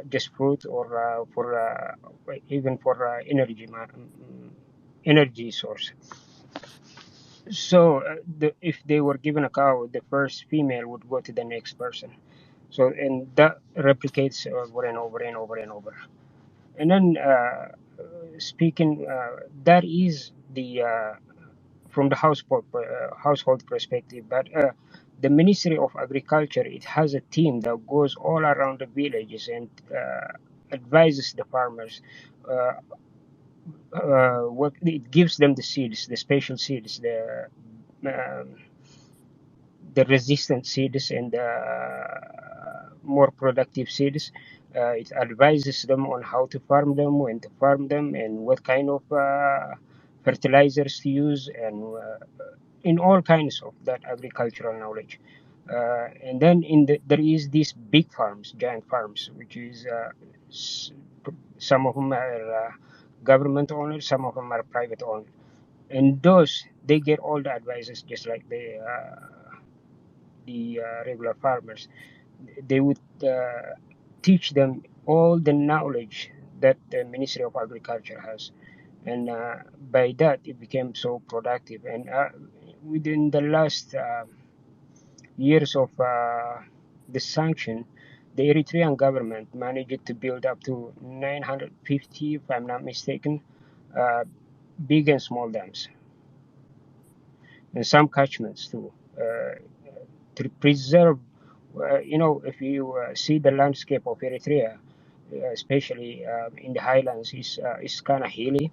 just fruit, or for even for energy source. So if they were given a cow, the first female would go to the next person. So, and that replicates over and over and over and over. And then speaking, that is the from the household perspective. But the Ministry of Agriculture, it has a team that goes all around the villages and advises the farmers. What it gives them the seeds, the special seeds, um, the resistant seeds, and more productive seeds. It advises them on how to farm them, when to farm them, and what kind of fertilizers to use, and in all kinds of that agricultural knowledge. And then there is these big farms, giant farms, which is some of them are government owned, some of them are private owned, and those they get all the advices just like the regular farmers. They would teach them all the knowledge that the Ministry of Agriculture has, and by that it became so productive. And within the last years of the sanction, the Eritrean government managed to build up to 950, if I'm not mistaken, uh, big and small dams, and some catchments too, to preserve. If you see the landscape of Eritrea, especially in the highlands, is kind of hilly.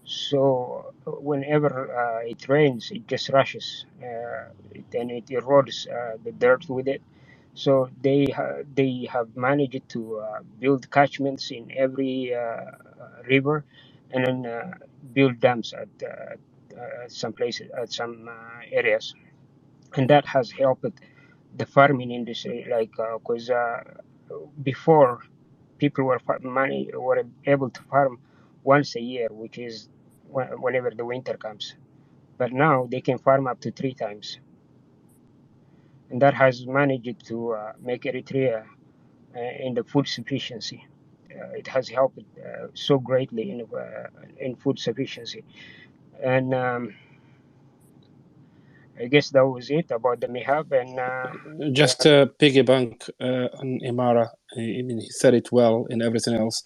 So whenever it rains, it just rushes, and it erodes the dirt with it. So they have managed to build catchments in every river, and then build dams at some places, at some areas, and that has helped the farming industry. Like, because before people were able to farm once a year, which is whenever the winter comes. But now they can farm up to 3 times, and that has managed to make Eritrea in the food sufficiency. It has helped so greatly in food sufficiency. And I guess that was it about the MIHAB. And Just to piggyback on Imara, I mean, he said it well in everything else.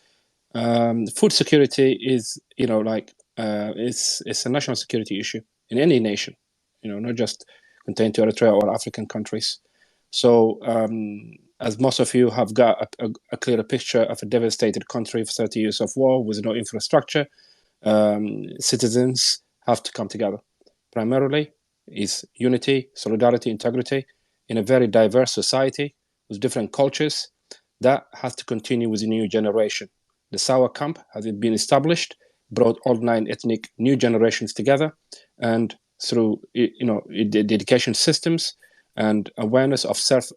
Food security is, it's a national security issue in any nation, not just contained to Eritrea or African countries. So, as most of you have got a clearer picture of a devastated country for 30 years of war with no infrastructure, citizens have to come together. Primarily is unity, solidarity, integrity in a very diverse society with different cultures. That has to continue with the new generation. The Sawa camp has been established, brought all 9 ethnic new generations together, and through the education systems and awareness of self,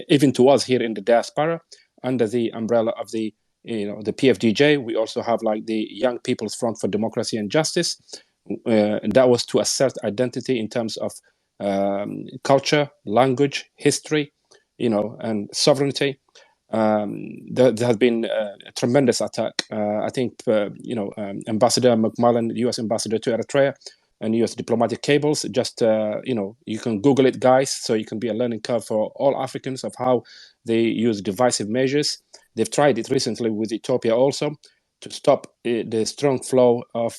even to us here in the diaspora, under the umbrella of the PFDJ, we also have like the Young People's Front for Democracy and Justice. And that was to assert identity in terms of culture, language, history, and sovereignty. There has been a tremendous attack. I think, Ambassador McMullen, the U.S. Ambassador to Eritrea, and U.S. diplomatic cables, just, you can Google it, guys, so you can be a learning curve for all Africans of how they use divisive measures. They've tried it recently with Ethiopia also, to stop the strong flow of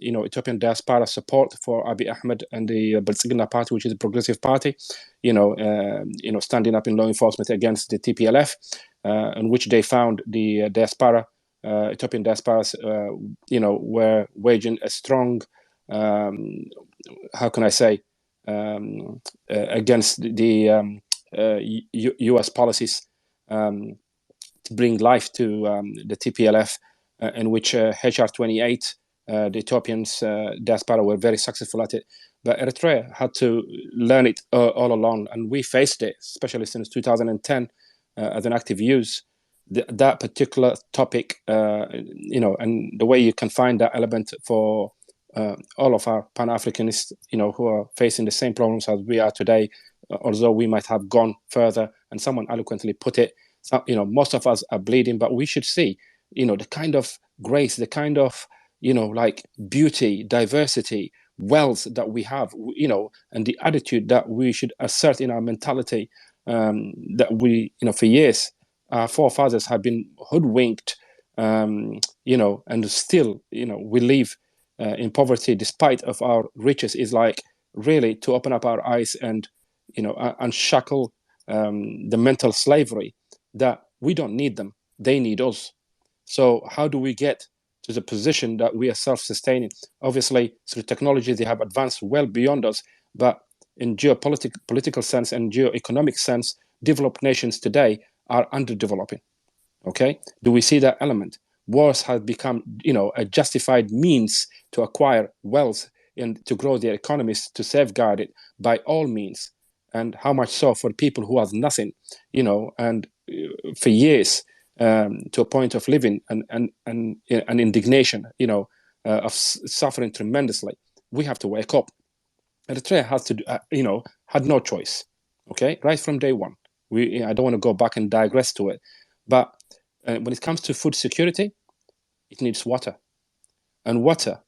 Ethiopian diaspora support for Abiy Ahmed and the Balsigna Party, which is a progressive party, standing up in law enforcement against the TPLF, in which they found the diaspora, Ethiopian diasporas, were waging a strong, how can I say, against the U.S. policies to bring life to the TPLF, in which HR 28, the Ethiopians diaspora were very successful at it. But Eritrea had to learn it all along, and we faced it, especially since 2010, as an active use. That particular topic, and the way you can find that element for all of our Pan-Africanists, who are facing the same problems as we are today, although we might have gone further, and someone eloquently put it, most of us are bleeding, but we should see, the kind of grace, the kind of, like beauty, diversity, wealth that we have, and the attitude that we should assert in our mentality, that we, for years, our forefathers have been hoodwinked, and still, we live in poverty despite of our riches, is like really to open up our eyes and, unshackle the mental slavery that we don't need them, they need us. So how do we get to the position that we are self-sustaining? Obviously, through technology, they have advanced well beyond us, but in political sense and geo-economic sense, developed nations today are underdeveloping. Okay, do we see that element? Wars have become, a justified means to acquire wealth and to grow their economies, to safeguard it by all means. And how much so for people who have nothing, and for years, to a point of living and indignation, of suffering tremendously. We have to wake up. Eritrea has to, had no choice. Okay, right from day one. I don't want to go back and digress to it, but when it comes to food security, it needs water, and water,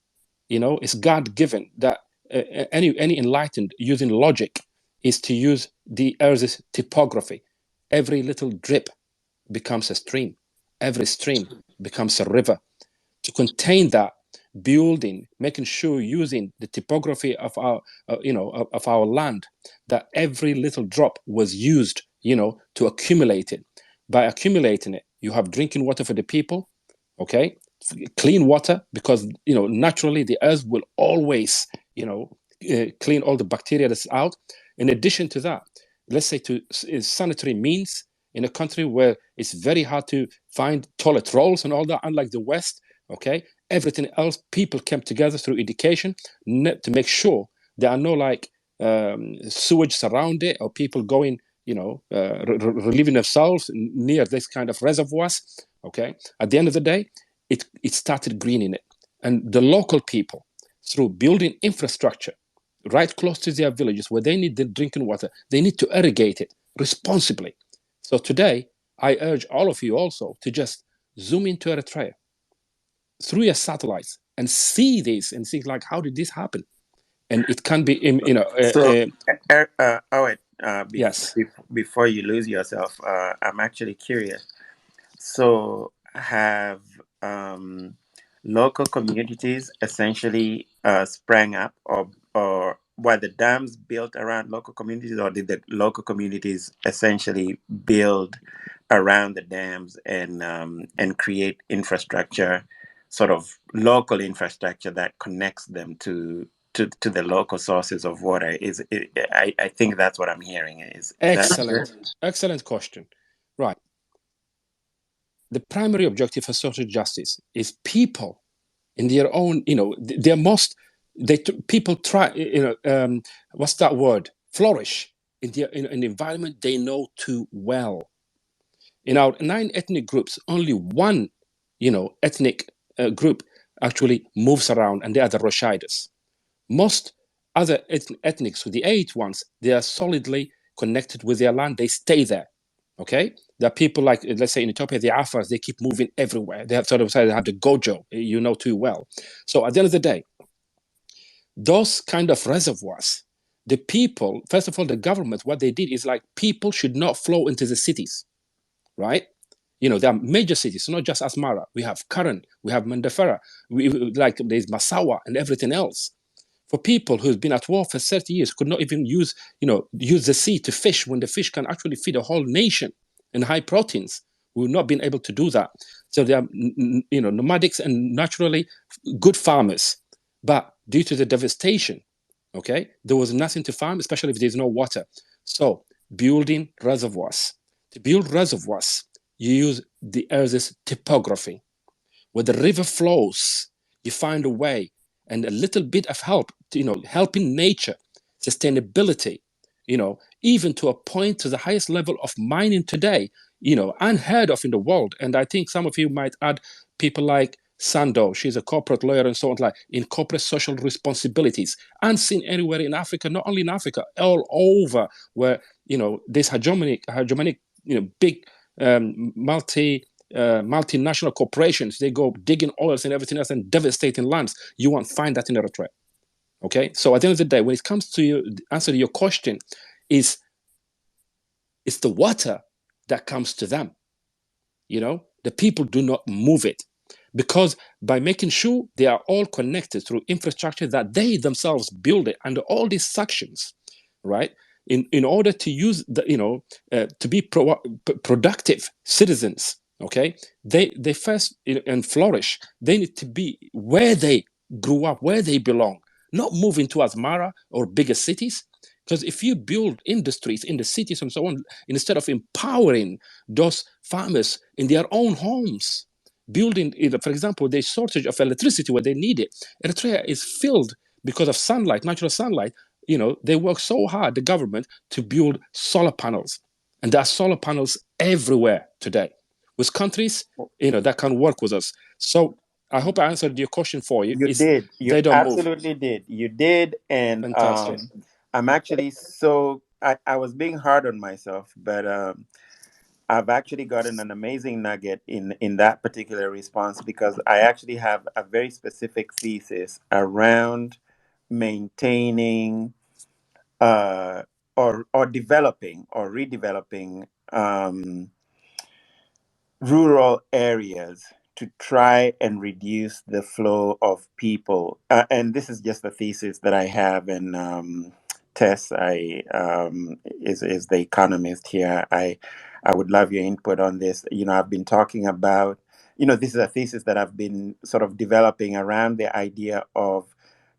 is God-given. That any enlightened using logic is to use the Earth's topography. Every little drip becomes a stream. Every stream becomes a river. To contain that, building, making sure using the topography of our, of our land, that every little drop was used, to accumulate it. By accumulating it, you have drinking water for the people, okay? Clean water, because, naturally the earth will always, clean all the bacteria that's out. In addition to that, let's say to sanitary means, in a country where it's very hard to find toilet rolls and all that, unlike the West, okay? Everything else, people came together through education to make sure there are no sewage around it, or people going, relieving themselves near this kind of reservoirs, okay? At the end of the day, it started greening it. And the local people, through building infrastructure right close to their villages where they need the drinking water, they need to irrigate it responsibly. So today, I urge all of you also to just zoom into Eritrea through your satellites and see this and think like, how did this happen? And it can be, yes. Before you lose yourself, I'm actually curious. So have local communities essentially sprang up, or were the dams built around local communities, or did the local communities essentially build around the dams and create infrastructure, sort of local infrastructure that connects them to the local sources of water? I think that's what I'm hearing. Excellent question. Right. The primary objective of social justice is people in their own, people try, what's that word? Flourish in an environment they know too well. In our 9 ethnic groups, only one, ethnic group actually moves around, and they are the Roshidas. Most other ethnics, with the 8 ones, they are solidly connected with their land. They stay there. Okay, there are people like, let's say in Ethiopia, the Afars, they keep moving everywhere. They have they have the Gojo, you know too well. So at the end of the day, those kind of reservoirs, the people, first of all, the government, what they did is like, people should not flow into the cities, right? You know, there are major cities, not just Asmara. We have Karan, we have Mandafara, like there's Masawa and everything else. For people who've been at war for 30 years, could not even use the sea to fish when the fish can actually feed a whole nation in high proteins. We've not been able to do that. So they are, nomadics and naturally good farmers. But due to the devastation, okay, there was nothing to farm, especially if there's no water. So building reservoirs. To build reservoirs, you use the Earth's topography. Where the river flows, you find a way and a little bit of help, helping nature, sustainability, even to a point to the highest level of mining today, unheard of in the world. And I think some of you might add people like Sando, she's a corporate lawyer and so on, like in corporate social responsibilities, unseen anywhere in Africa, not only in Africa, all over where, this hegemonic, big multinational corporations, they go digging oils and everything else and devastating lands. You won't find that in Eritrea. Okay, so at the end of the day, when it comes to answer to your question, it's the water that comes to them. The people do not move it, because by making sure they are all connected through infrastructure that they themselves build it under all these sections, right? In order to use to be productive citizens, okay, they first and flourish. They need to be where they grew up, where they belong, not moving to Asmara or bigger cities. Because if you build industries in the cities and so on, instead of empowering those farmers in their own homes, building, for example, the shortage of electricity where they need it. Eritrea is filled because of sunlight, natural sunlight. They work so hard, the government, to build solar panels. And there are solar panels everywhere today with countries, that can work with us. So I hope I answered your question for you. You did. You They don't move. absolutely did. You did. And Fantastic. I'm actually I was being hard on myself, but I've actually gotten an amazing nugget in that particular response, because I actually have a very specific thesis around maintaining or developing or redeveloping rural areas to try and reduce the flow of people. And this is just a thesis that I have. And Tess, is the economist here. I would love your input on this. I've been talking about, this is a thesis that I've been sort of developing around the idea of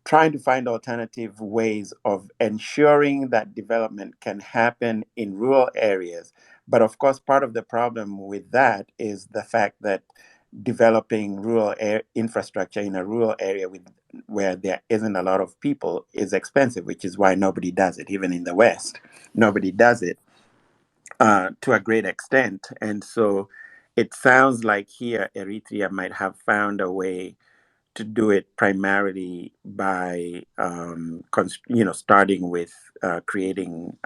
trying to find alternative ways of ensuring that development can happen in rural areas. But of course, part of the problem with that is the fact that developing rural infrastructure in a rural area where there isn't a lot of people is expensive, which is why nobody does it. Even in the West, nobody does it to a great extent. And so it sounds like here Eritrea might have found a way to do it primarily by starting with creating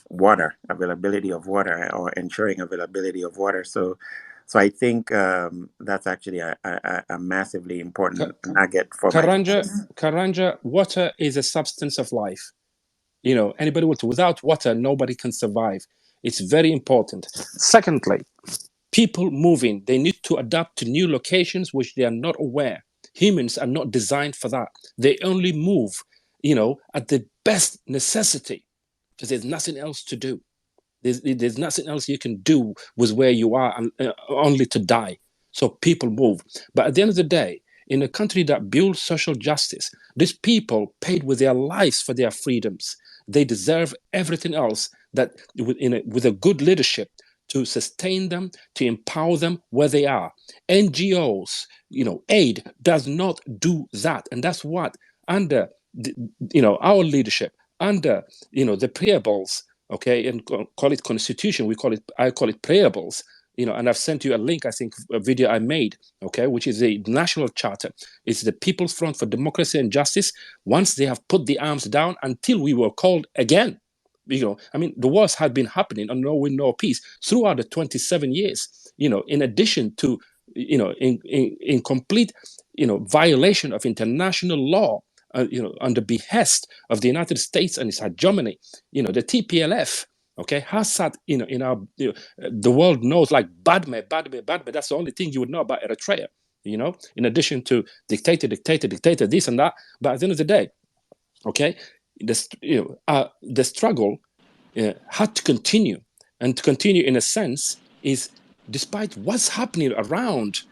water, availability of water, or ensuring availability of water. So I think that's actually a massively important nugget for my Karanja, water is a substance of life. Anybody without water, nobody can survive. It's very important. Secondly, people moving, they need to adapt to new locations which they are not aware. Humans are not designed for that. They only move, at the best necessity, because there's nothing else to do. There's nothing else you can do with where you are, only to die. So people move. But at the end of the day, in a country that builds social justice, these people paid with their lives for their freedoms. They deserve everything else that, with a good leadership, to sustain them, to empower them where they are. NGOs, aid does not do that. And that's what, under our leadership, under the preambles, okay, and call it constitution, I call it preambles, and I've sent you a link, I think, a video I made, okay, which is a national charter. It's the People's Front for Democracy and Justice. Once they have put the arms down, until we were called again. The wars had been happening on no peace throughout the 27 years, in addition to, in complete, violation of international law, on the behest of the United States and its hegemony. The TPLF, Okay, Assad, in our, the world knows like Badme. That's the only thing you would know about Eritrea. In addition to dictator, this and that. But at the end of the day, okay, the struggle had to continue, and to continue in a sense is despite what's happening around.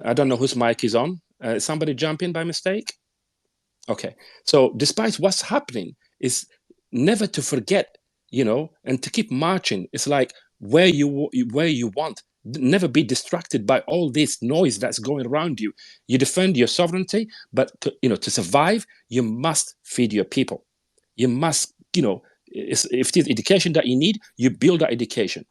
I don't know whose mic is on. Somebody jump in by mistake. Okay, so despite what's happening, is never to forget, and to keep marching. It's like where you want. Never be distracted by all this noise that's going around you. You defend your sovereignty, but to survive, you must feed your people. You must, if it is education that you need, you build that education.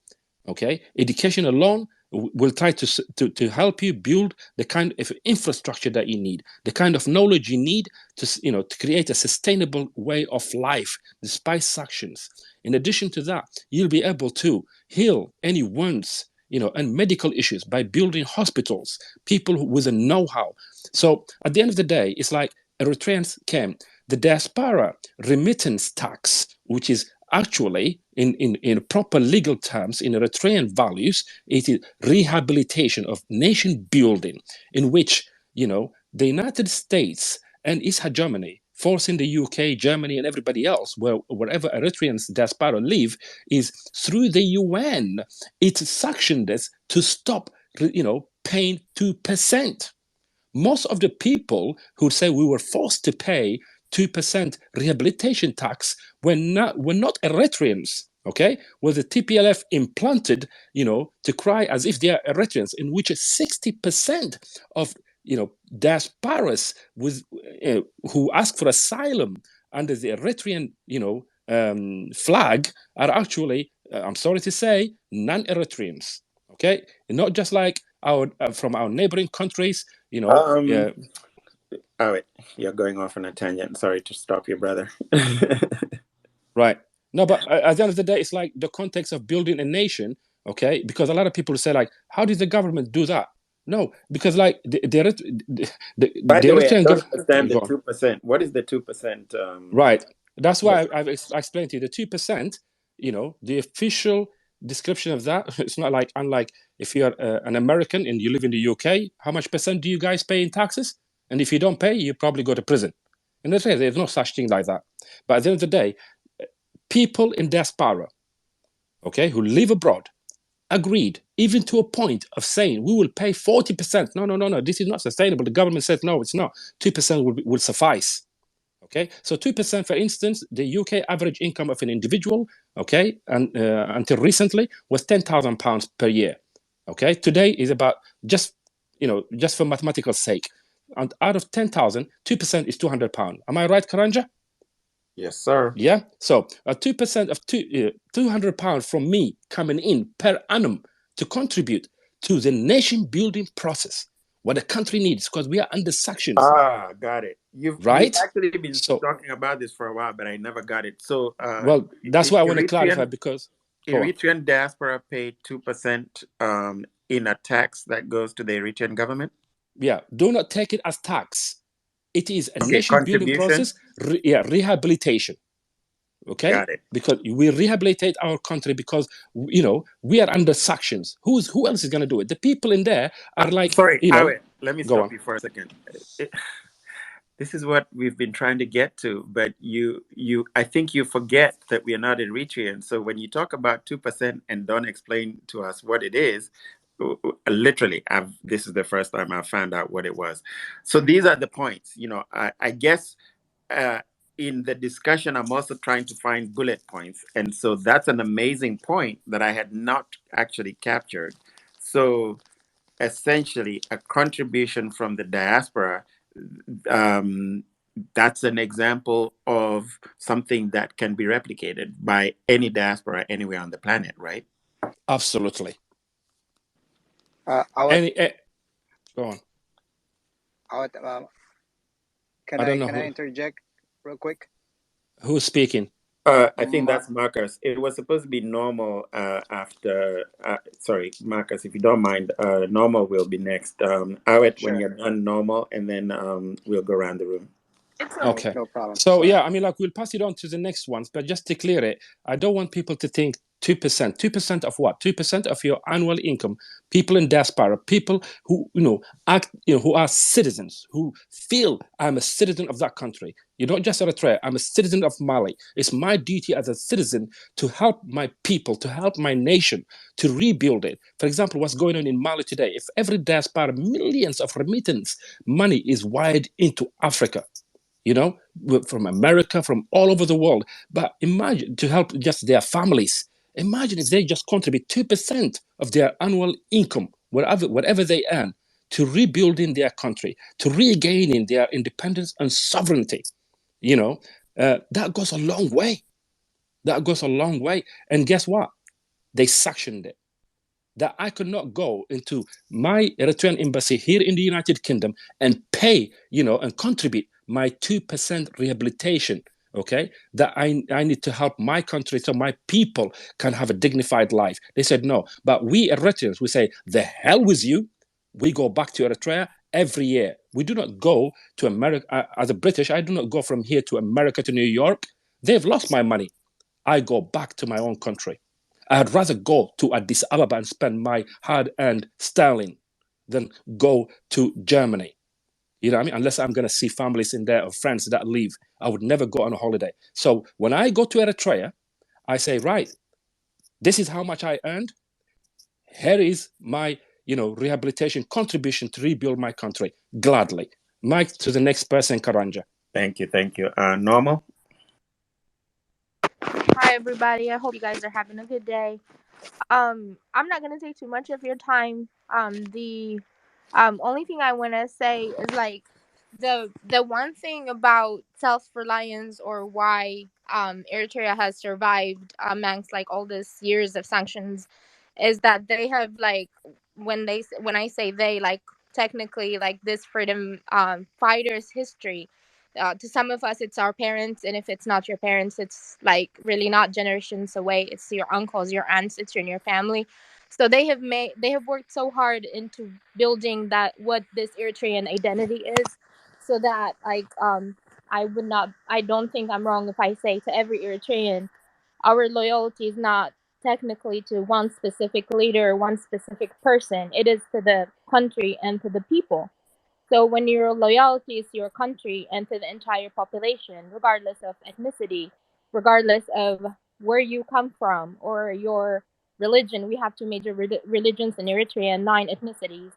Okay, education alone will try to help you build the kind of infrastructure that you need, the kind of knowledge you need to create a sustainable way of life despite sanctions. In addition to that, you'll be able to heal any wounds, and medical issues by building hospitals, people with a know-how. So at the end of the day, it's like Eritreans came. The diaspora remittance tax, which is actually, in proper legal terms, in Eritrean values, it is rehabilitation of nation building, in which, the United States and its hegemony, forcing the UK, Germany, and everybody else, wherever Eritreans diaspora live, is through the UN, it sanctioned us to stop, paying 2%. Most of the people who say we were forced to pay 2% rehabilitation tax were not Eritreans, okay? Were the TPLF implanted, to cry as if they are Eritreans, in which 60% of, diasporas who ask for asylum under the Eritrean, flag are actually, I'm sorry to say, non-Eritreans, okay? Not just like from our neighboring countries, Oh, wait, you're going off on a tangent. Sorry to stop you, brother. Right. No, but at the end of the day, it's like the context of building a nation, okay? Because a lot of people say, like, how did the government do that? No, because like the By the way, I Eritrean don't government. understand the Go on. 2%. What is the 2%? Right. That's why I explained to you the 2%. The official description of that. It's not like, unlike if you're an American and you live in the UK, how much percent do you guys pay in taxes? And if you don't pay, you probably go to prison. And there's no such thing like that. But at the end of the day, people in diaspora, okay, who live abroad, agreed, even to a point of saying we will pay 40%. No, this is not sustainable. The government said no, it's not. 2% will suffice. Okay, so 2%, for instance, the UK average income of an individual, okay, and until recently was £10,000 per year. Okay, today is about just for mathematical sake, and out of 10,000, 2% is £200. Am I right, Karanja? Yes, sir. Yeah. So 2% of £200 from me coming in per annum to contribute to the nation building process, what the country needs, because we are under sanctions. Ah, got it. You've right. actually been So talking about this for a while, but I never got it. So, well, that's why I want to clarify, Eritrean because Eritrean diaspora paid 2% in a tax that goes to the Eritrean government. Yeah, do not take it as tax. It is a Okay, nation building contribution. process. Rehabilitation. Okay, Got it. because we rehabilitate our country because we are under sanctions. Who else is going to do it? The people in there are like, Sorry, Awet, let me go stop on. you for a second. This is what we've been trying to get to, but I think you forget that we are not Eritrean. So when you talk about 2% and don't explain to us what it is, literally, this is the first time I found out what it was. So these are the points. I guess in the discussion, I'm also trying to find bullet points, and so that's an amazing point that I had not actually captured. So essentially, a contribution from the diaspora, that's an example of something that can be replicated by any diaspora anywhere on the planet, right? Absolutely. Go on. Can I interject real quick? Who's speaking? I think that's Marcus. It was supposed to be normal after. Sorry, Marcus, if you don't mind, normal will be next. Awet, Sure. when you're done, normal, and then we'll go around the room. Okay. No problem. So Sorry. yeah, I mean, like we'll pass it on to the next ones, but just to clear it, I don't want people to think 2%. 2% of what? 2% of your annual income. People in diaspora, people who act, who are citizens, who feel I'm a citizen of that country. You don't just Eritrea. I'm a citizen of Mali. It's my duty as a citizen to help my people, to help my nation, to rebuild it. For example, what's going on in Mali today? If every diaspora, millions of remittance money is wired into Africa, from America, from all over the world. But imagine to help just their families. Imagine if they just contribute 2% of their annual income, whatever they earn, to rebuilding their country, to regaining their independence and sovereignty. That goes a long way. That goes a long way. And guess what? They sanctioned it. That I could not go into my Eritrean embassy here in the United Kingdom and pay, and contribute my 2% rehabilitation, okay? That I need to help my country so my people can have a dignified life. They said no. But we Eritreans, we say, the hell with you. We go back to Eritrea every year. We do not go to America. As a British, I do not go from here to America to New York. They've lost my money. I go back to my own country. I'd rather go to Addis Ababa and spend my hard-earned sterling than go to Germany. You know what I mean? Unless I'm going to see families in there or friends that leave. I would never go on a holiday. So when I go to Eritrea, I say, right, this is how much I earned. Here is my, rehabilitation contribution to rebuild my country. Gladly. Mike, to the next person, Karanja. Thank you. Normal. Hi, everybody. I hope you guys are having a good day. I'm not gonna take too much of your time. The only thing I want to say is like the one thing about self-reliance, or why Eritrea has survived amongst like all these years of sanctions, is that they have like, when I say they, like technically like this freedom fighters history. To some of us, it's our parents, and if it's not your parents, it's like really not generations away. It's your uncles, your aunts, it's in your family. So they have worked so hard into building that, what this Eritrean identity is, so that like I don't think I'm wrong if I say to every Eritrean, our loyalty is not technically to one specific leader, one specific person. It is to the country and to the people. So when your loyalty is to your country and to the entire population, regardless of ethnicity, regardless of where you come from or your religion, we have two major religions in Eritrea, 9 ethnicities.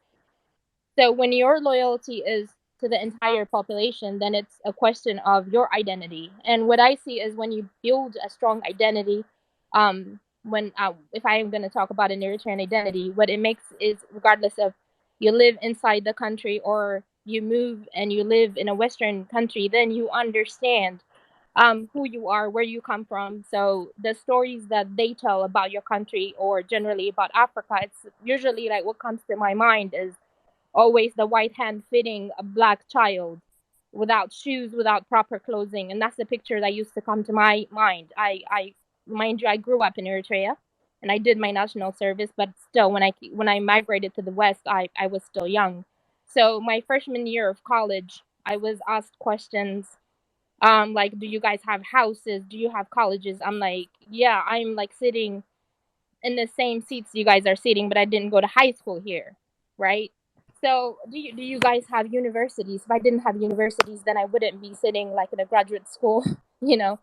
So when your loyalty is to the entire population, then it's a question of your identity. And what I see is when you build a strong identity, when if I am going to talk about an Eritrean identity, what it makes is, regardless of you live inside the country or you move and you live in a Western country, then you understand who you are, where you come from. So the stories that they tell about your country, or generally about Africa, it's usually like what comes to my mind is always the white hand feeding a black child without shoes, without proper clothing. And that's the picture that used to come to my mind. I mind you, I grew up in Eritrea and I did my national service, but still when I migrated to the West, I was still young. So my freshman year of college, I was asked questions like, do you guys have houses? Do you have colleges? I'm like, yeah, I'm like sitting in the same seats you guys are sitting, but I didn't go to high school here, right? So do you guys have universities? If I didn't have universities, then I wouldn't be sitting like in a graduate school, you know.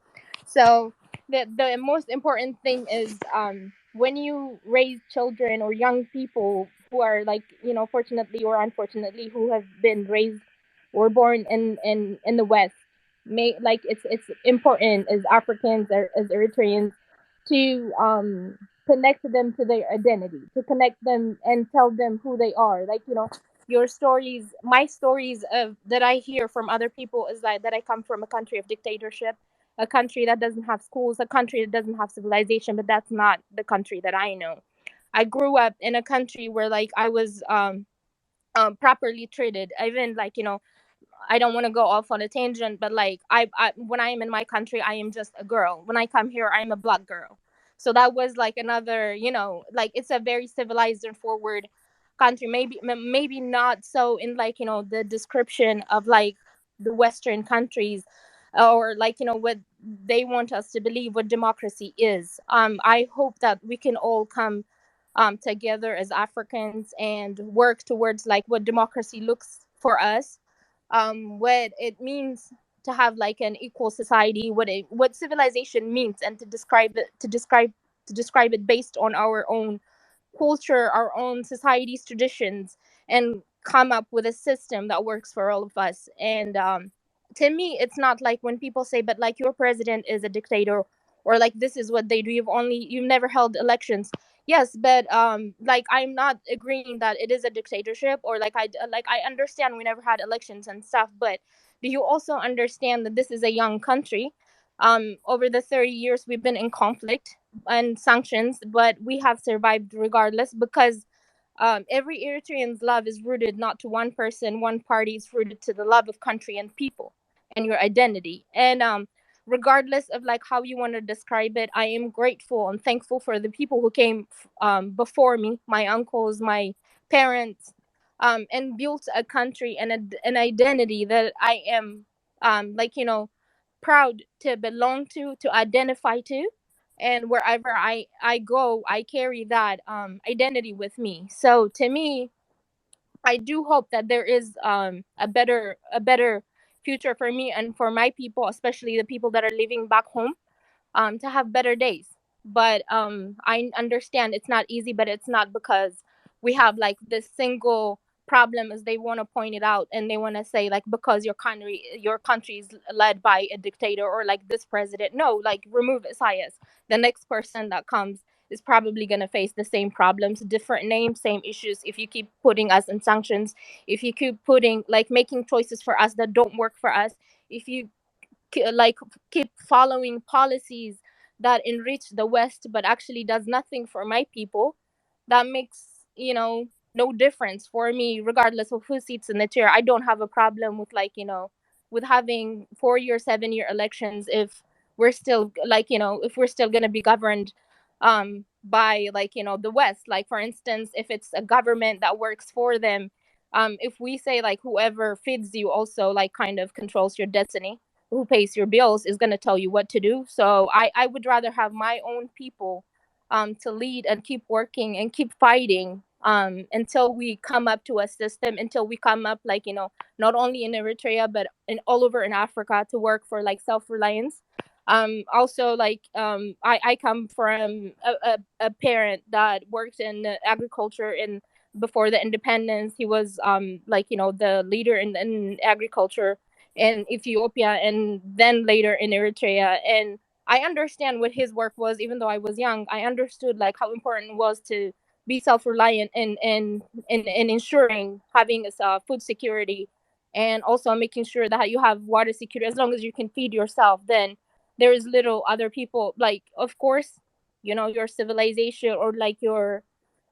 So the most important thing is when you raise children or young people who are like, fortunately or unfortunately, who have been raised or born in the West, may like it's important as Africans or as Eritreans to connect them to their identity, to connect them and tell them who they are. Like, your stories, my stories of that I hear from other people is like that I come from a country of dictatorship, a country that doesn't have schools, a country that doesn't have civilization, but that's not the country that I know. I grew up in a country where like I was properly treated. Even like, I don't want to go off on a tangent, but like I when I am in my country, I am just a girl. When I come here, I'm a black girl. So that was like another, like it's a very civilized and forward country. Maybe not so in like, the description of like the Western countries, or like, you know, what they want us to believe what democracy is. I hope that we can all come together as Africans and work towards like what democracy looks for us, what it means to have like an equal society, what civilization means, and to describe it based on our own culture, our own society's traditions, and come up with a system that works for all of us. And to me, it's not like when people say, but like your president is a dictator, or like this is what they do. You've never held elections. Yes, but like I'm not agreeing that it is a dictatorship, or like I understand we never had elections and stuff, but do you also understand that this is a young country? Over the 30 years we've been in conflict and sanctions, but we have survived regardless, because every Eritrean's love is rooted not to one person, one party. Is rooted to the love of country and people and your identity. And regardless of like how you want to describe it, I am grateful and thankful for the people who came before me, my uncles, my parents, and built a country and an identity that I am, like, you know, proud to belong to identify to. And wherever I go, I carry that identity with me. So to me, I do hope that there is a better future for me and for my people, especially the people that are living back home, to have better days. But I understand it's not easy, but it's not because we have like this single problem, as they want to point it out, and they want to say like because your country is led by a dictator, or like this president. No, like remove Isaias. The next person that comes is probably going to face the same problems, different names, same issues. If you keep putting us in sanctions, if you keep putting like making choices for us that don't work for us, if you like keep following policies that enrich the West but actually does nothing for my people, that makes, you know, no difference for me regardless of who sits in the chair. I don't have a problem with, like, you know, with having 4-year 7-year elections if we're still, like, you know, if we're still going to be governed by, like, you know, the West. Like, for instance, if it's a government that works for them, if we say like whoever feeds you also like kind of controls your destiny, who pays your bills is going to tell you what to do. So I would rather have my own people to lead and keep working and keep fighting until we come up to a system, until we come up, like, you know, not only in Eritrea but in all over in Africa, to work for like self-reliance. Also, like, I come from a parent that worked in agriculture, and before the independence he was like, you know, the leader in agriculture in Ethiopia, and then later in Eritrea. And I understand what his work was. Even though I was young, I understood like how important it was to be self-reliant and ensuring having food security, and also making sure that you have water security. As long as you can feed yourself, then there is little other people, like, of course, you know, your civilization, or like your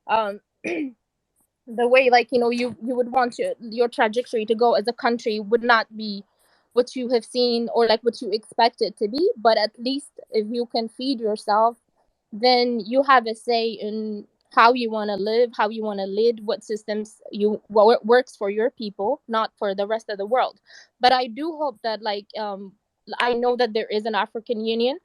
um the way, like, you know, you would want your trajectory to go as a country would not be what you have seen or like what you expect it to be. But at least if you can feed yourself, then you have a say in how you want to live, how you want to lead, what systems what works for your people, not for the rest of the world. But I do hope that, like, I know that there is an African Union,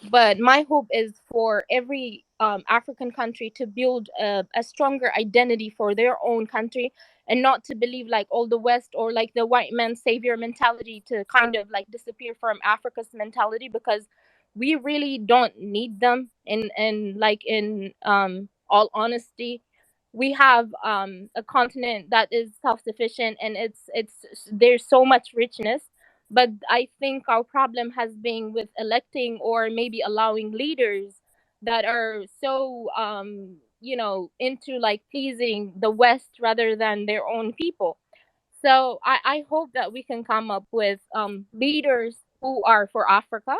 but my hope is for every African country to build a stronger identity for their own country, and not to believe like all the West or like the white man savior mentality to kind of like disappear from Africa's mentality, because we really don't need them. And like, in all honesty, we have a continent that is self-sufficient, and it's there's so much richness. But I think our problem has been with electing or maybe allowing leaders that are so you know, into like pleasing the West rather than their own people. So I hope that we can come up with leaders who are for Africa,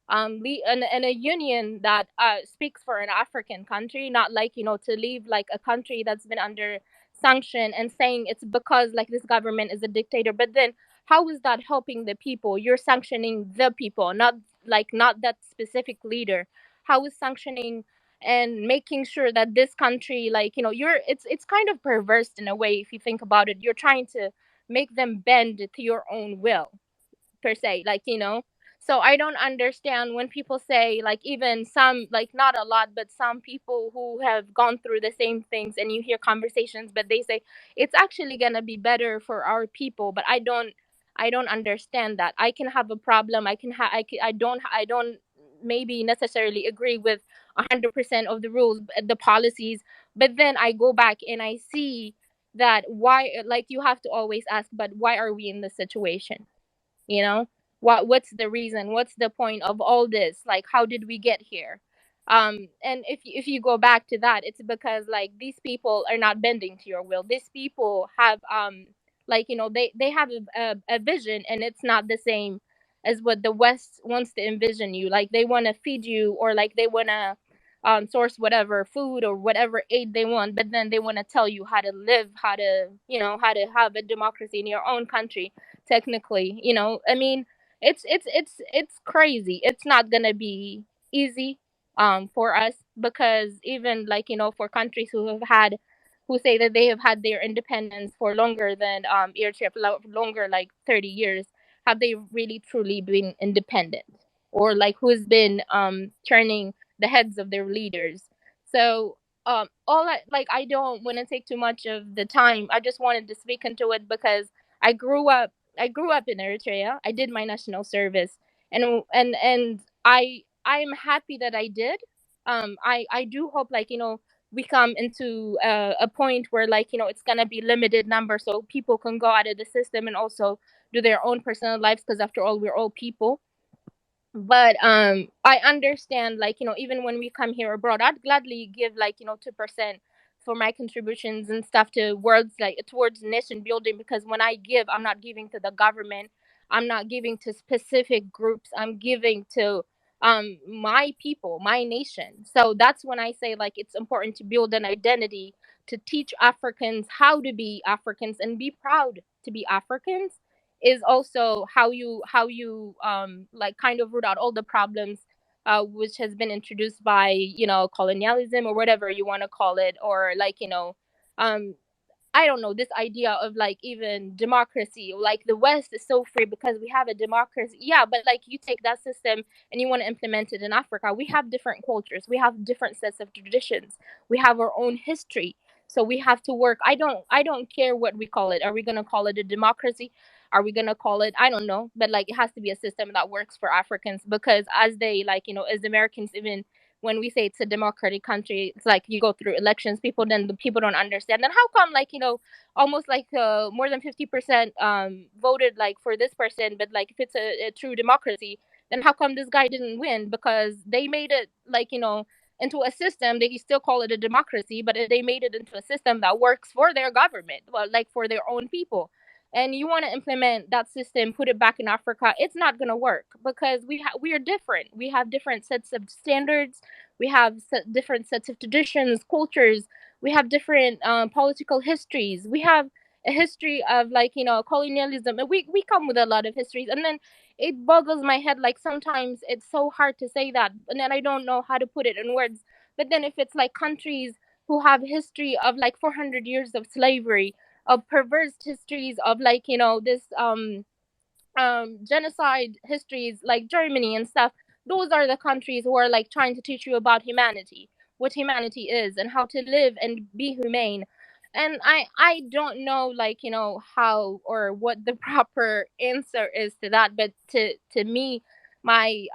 and a union that speaks for an African country, not like, you know, to leave like a country that's been under sanction and saying it's because like this government is a dictator. But then how is that helping the people? You're sanctioning the people, not that specific leader. How is sanctioning and making sure that this country, like, you know, it's kind of perverse in a way if you think about it. You're trying to make them bend to your own will. per se, like, you know. So I don't understand when people say, like, even some, like, not a lot, but some people who have gone through the same things, and you hear conversations, but they say it's actually gonna be better for our people. But I don't understand that. I can have a problem. I don't maybe necessarily agree with 100% of the rules, the policies, but then I go back and I see that why, like, you have to always ask, but why are we in this situation? You know, what's the reason, what's the point of all this, like, how did we get here? And if you go back to that, it's because, like, these people are not bending to your will. These people have, like, you know, they have a vision, and it's not the same as what the West wants to envision you. Like, they want to feed you, or like they want to source whatever food or whatever aid they want, but then they want to tell you how to live, how to, you know, how to have a democracy in your own country. Technically, you know, I mean, it's crazy. It's not gonna be easy for us, because even, like, you know, for countries who say that they have had their independence for longer than Eritrea, longer, like 30 years, have they really truly been independent? Or, like, who's been turning the heads of their leaders? So all I, like, I don't want to take too much of the time. I just wanted to speak into it because I grew up I grew up in Eritrea. I did my national service, and I'm happy that I did. I do hope, like, you know, we come into a point where, like, you know, it's gonna be limited number, so people can go out of the system and also do their own personal lives, because after all, we're all people. But I understand, like, you know, even when we come here abroad, I'd gladly give, like, you know, 2% for my contributions and stuff to worlds, like, towards nation building, because when I give, I'm not giving to the government, I'm not giving to specific groups, I'm giving to my people, my nation. So that's when I say, like, it's important to build an identity, to teach Africans how to be Africans and be proud to be Africans, is also how you like, kind of root out all the problems which has been introduced by, you know, colonialism, or whatever you want to call it, or, like, you know, um I don't know, this idea of, like, even democracy. Like, the West is so free because we have a democracy. Yeah, but, like, you take that system and you want to implement it in Africa. We have different cultures. We have different sets of traditions. We have our own history. So we have to work. I don't care what we call it. Are we gonna call it a democracy? Are we gonna call it, I don't know, but, like, it has to be a system that works for Africans, because as they, like, you know, as Americans, even when we say it's a democratic country, it's like you go through elections, people, then the people don't understand. Then how come, like, you know, almost like more than 50% voted, like, for this person, but, like, if it's a true democracy, then how come this guy didn't win? Because they made it, like, you know, into a system. They still call it a democracy, but they made it into a system that works for their government, well, like, for their own people. And you want to implement that system, put it back in Africa, it's not going to work, because we are different. We have different sets of standards, we have different sets of traditions, cultures, we have different political histories, we have a history of, like, you know, colonialism, and we come with a lot of histories. And then it boggles my head, like, sometimes it's so hard to say that, and then I don't know how to put it in words. But then if it's like countries who have history of, like, 400 years of slavery, of perverse histories of, like, you know, this genocide histories, like Germany and stuff, those are the countries who are, like, trying to teach you about humanity, what humanity is, and how to live and be humane. And I don't know, like, you know, how or what the proper answer is to that. But to me, my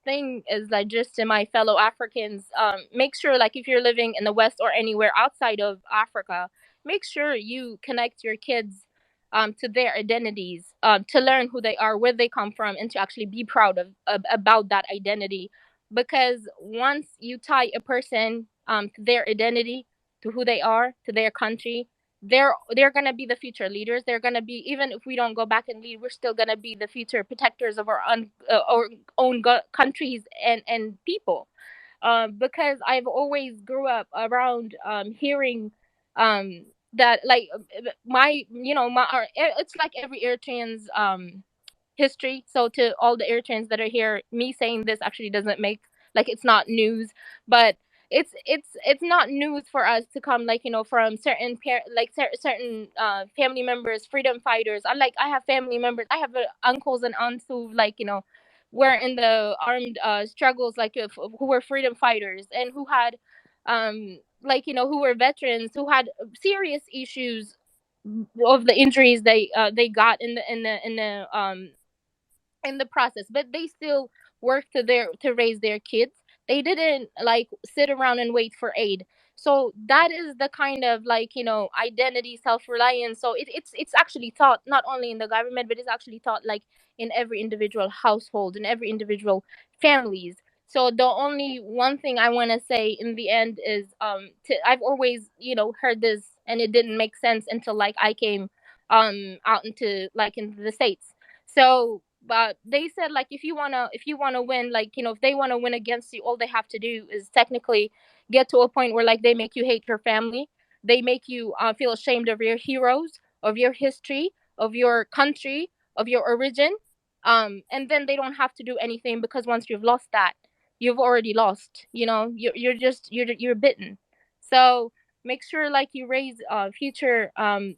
thing is, like, just to my fellow Africans, make sure, like, if you're living in the West or anywhere outside of Africa, make sure you connect your kids to their identities, to learn who they are, where they come from, and to actually be proud of about that identity. Because once you tie a person to their identity, to who they are, to their country, they're gonna be the future leaders. They're gonna be, even if we don't go back and lead, we're still gonna be the future protectors of our own countries and people. Because I've always grew up around hearing that, like, my, you know, it's like every Eritrean's history. So to all the Eritreans that are here, me saying this actually doesn't make, like, it's not news, but it's not news for us to come, like, you know, from certain certain family members, freedom fighters. I have family members, I have uncles and aunts who, like, you know, were in the armed struggles, like, who were freedom fighters and who had like, you know, who were veterans who had serious issues of the injuries they got in the process, but they still worked to raise their kids. They didn't, like, sit around and wait for aid. So that is the kind of, like, you know, identity, self-reliance. So it's actually taught not only in the government, but it's actually taught, like, in every individual household, in every individual families. So the only one thing I want to say in the end is I've always, you know, heard this, and it didn't make sense until, like, I came out into, like, in the States. So, but they said, like, if you wanna win, like, you know, if they want to win against you, all they have to do is technically get to a point where, like, they make you hate your family. They make you feel ashamed of your heroes, of your history, of your country, of your origin. And then they don't have to do anything, because once you've lost that, you've already lost. You know, you're bitten. So make sure, like, you raise future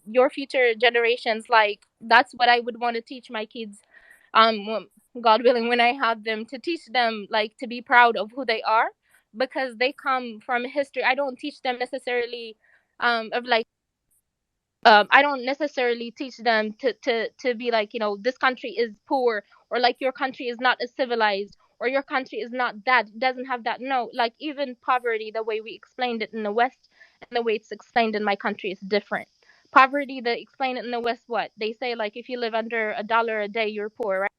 your future generations. Like, that's what I would want to teach my kids, God willing, when I have them, to teach them, like, to be proud of who they are, because they come from history. I don't teach them necessarily of, like, I don't necessarily teach them to be like, you know, this country is poor, or like your country is not as civilized, or your country is not that, doesn't have that. No, like, even poverty, the way we explained it in the West and the way it's explained in my country is different. Poverty, they explain it in the West, what they say, like, if you live under $1 a day, you're poor, right?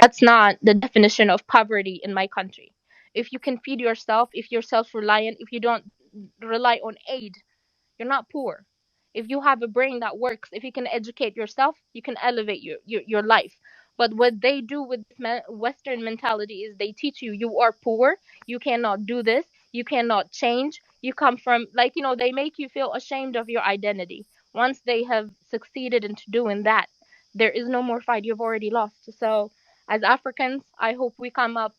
That's not the definition of poverty in my country. If you can feed yourself, if you're self-reliant, if you don't rely on aid, you're not poor. If you have a brain that works, if you can educate yourself, you can elevate your life. But what they do with Western mentality is they teach you, you are poor, you cannot do this, you cannot change. You come from, like, you know, they make you feel ashamed of your identity. Once they have succeeded into doing that, there is no more fight. You've already lost. So, as Africans, I hope we come up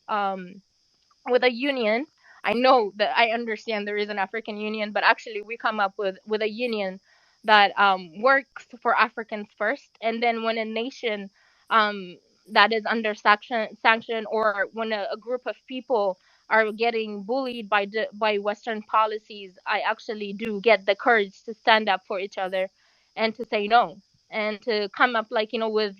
with a union. I know that I understand there is an African Union, but actually we come up with a union that works for Africans first, and then when a nation that is under sanction, or when a group of people are getting bullied by Western policies, I actually do get the courage to stand up for each other and to say no, and to come up, like, you know, with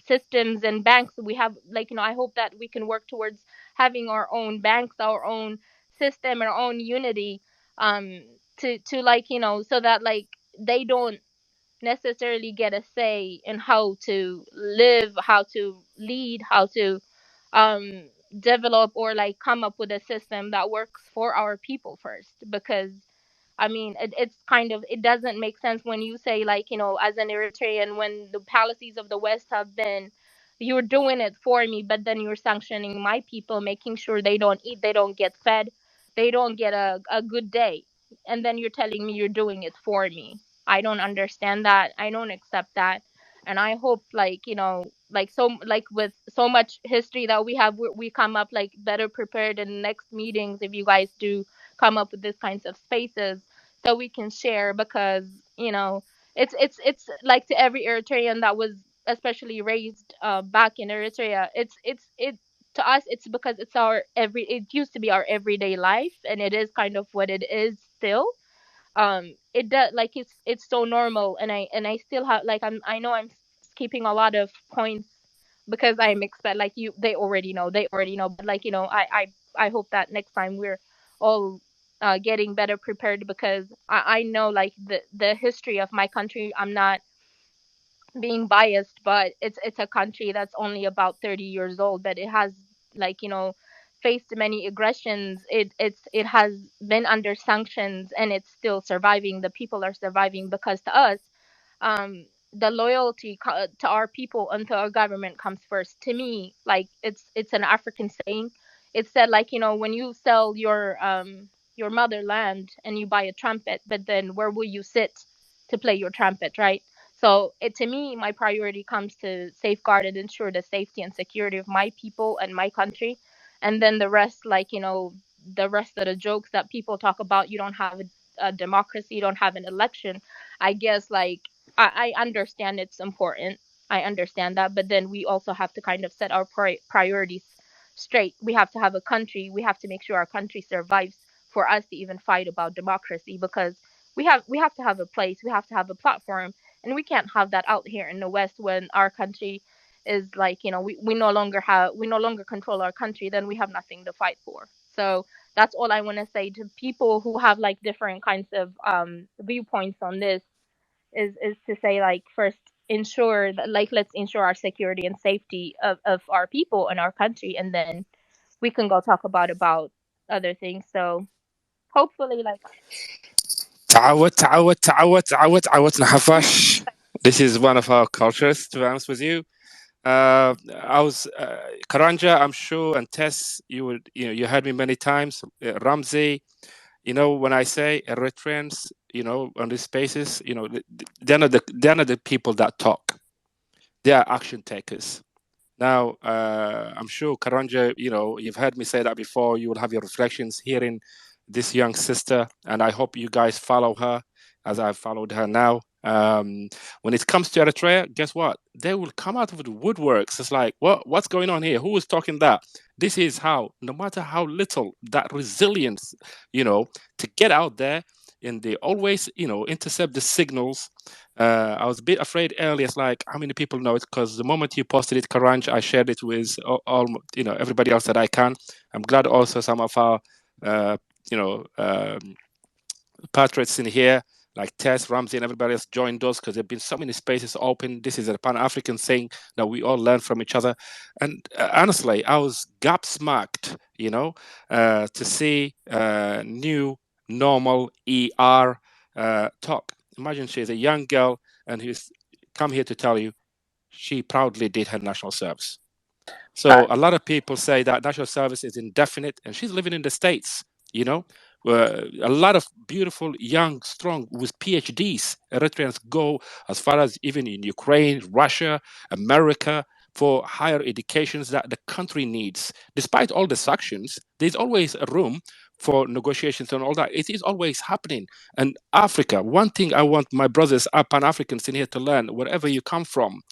systems and banks. We have, like, you know, I hope that we can work towards having our own banks, our own system, our own unity, um to like, you know, so that, like, they don't necessarily get a say in how to live, how to lead, how to um develop, or like come up with a system that works for our people first. Because I mean, it's kind of, it doesn't make sense when you say, like, you know, as an Eritrean, when the policies of the West have been, you're doing it for me, but then you're sanctioning my people, making sure they don't eat, they don't get fed, they don't get a good day. And then you're telling me you're doing it for me. I don't understand that. I don't accept that. And I hope, like, you know, like, so, like, with so much history that we have, we come up, like, better prepared in next meetings, if you guys do come up with these kinds of spaces, so we can share. Because, you know, it's like, to every Eritrean that was especially raised back in Eritrea, it to us, it's because it's our it used to be our everyday life, and it is kind of what it is still. It does, like, it's so normal. And I still have, like, I know I'm skipping a lot of points, because I'm expect, like, you, they already know, but, like, you know, I hope that next time we're all getting better prepared, because I know, like, the history of my country. I'm not being biased, but it's a country that's only about 30 years old, but it has, like, you know, faced many aggressions. It has been under sanctions, and it's still surviving. The people are surviving because, to us, the loyalty to our people and to our government comes first. To me, like, it's an African saying. It said, like, you know, when you sell your motherland and you buy a trumpet, but then where will you sit to play your trumpet, right? So, to me, my priority comes to safeguard and ensure the safety and security of my people and my country, and then the rest, like, you know, the rest of the jokes that people talk about, you don't have a democracy, you don't have an election. I guess like I understand it's important. I understand that, but then we also have to kind of set our priorities straight. We have to have a country. We have to make sure our country survives for us to even fight about democracy, because we have to have a place, we have to have a platform, and we can't have that out here in the West when our country is like, we no longer control our country, then we have nothing to fight for. So that's all I want to say to people who have like different kinds of viewpoints on this, is to say, like, first ensure that, like, let's ensure our security and safety of our people and our country, and then we can go talk about other things. So hopefully, like, تعود نحفش. This is one of our cultures, to be honest with you. I was Karanja, I'm sure, and Tess, you heard me many times. Ramsey, when I say Eritreans, on these spaces, they're not the people that talk. They are action takers. Now, I'm sure Karanja, you've heard me say that before. You will have your reflections hearing this young sister, and I hope you guys follow her as I've followed her now. When it comes to Eritrea, guess what? They will come out of the woodworks. It's like, what's going on here? Who is talking that? This is how, no matter how little, that resilience, to get out there, and they always, intercept the signals. I was a bit afraid earlier. It's like, how many people know it? Because the moment you posted it, Karanj, I shared it with all everybody else that I can. I'm glad also some of our, patriots in here, like Tess, Ramsey, and everybody else joined us, because there have been so many spaces open. This is a Pan-African thing that we all learn from each other. And honestly, I was gobsmacked, to see new, normal ER talk. Imagine she's a young girl and who's come here to tell you she proudly did her national service. So a lot of people say that national service is indefinite, and she's living in the States, a lot of beautiful, young, strong, with PhDs. Eritreans go as far as even in Ukraine, Russia, America, for higher educations that the country needs. Despite all the sanctions, there's always a room for negotiations and all that. It is always happening. And Africa, one thing I want my brothers, Pan-Africans in here to learn, wherever you come from,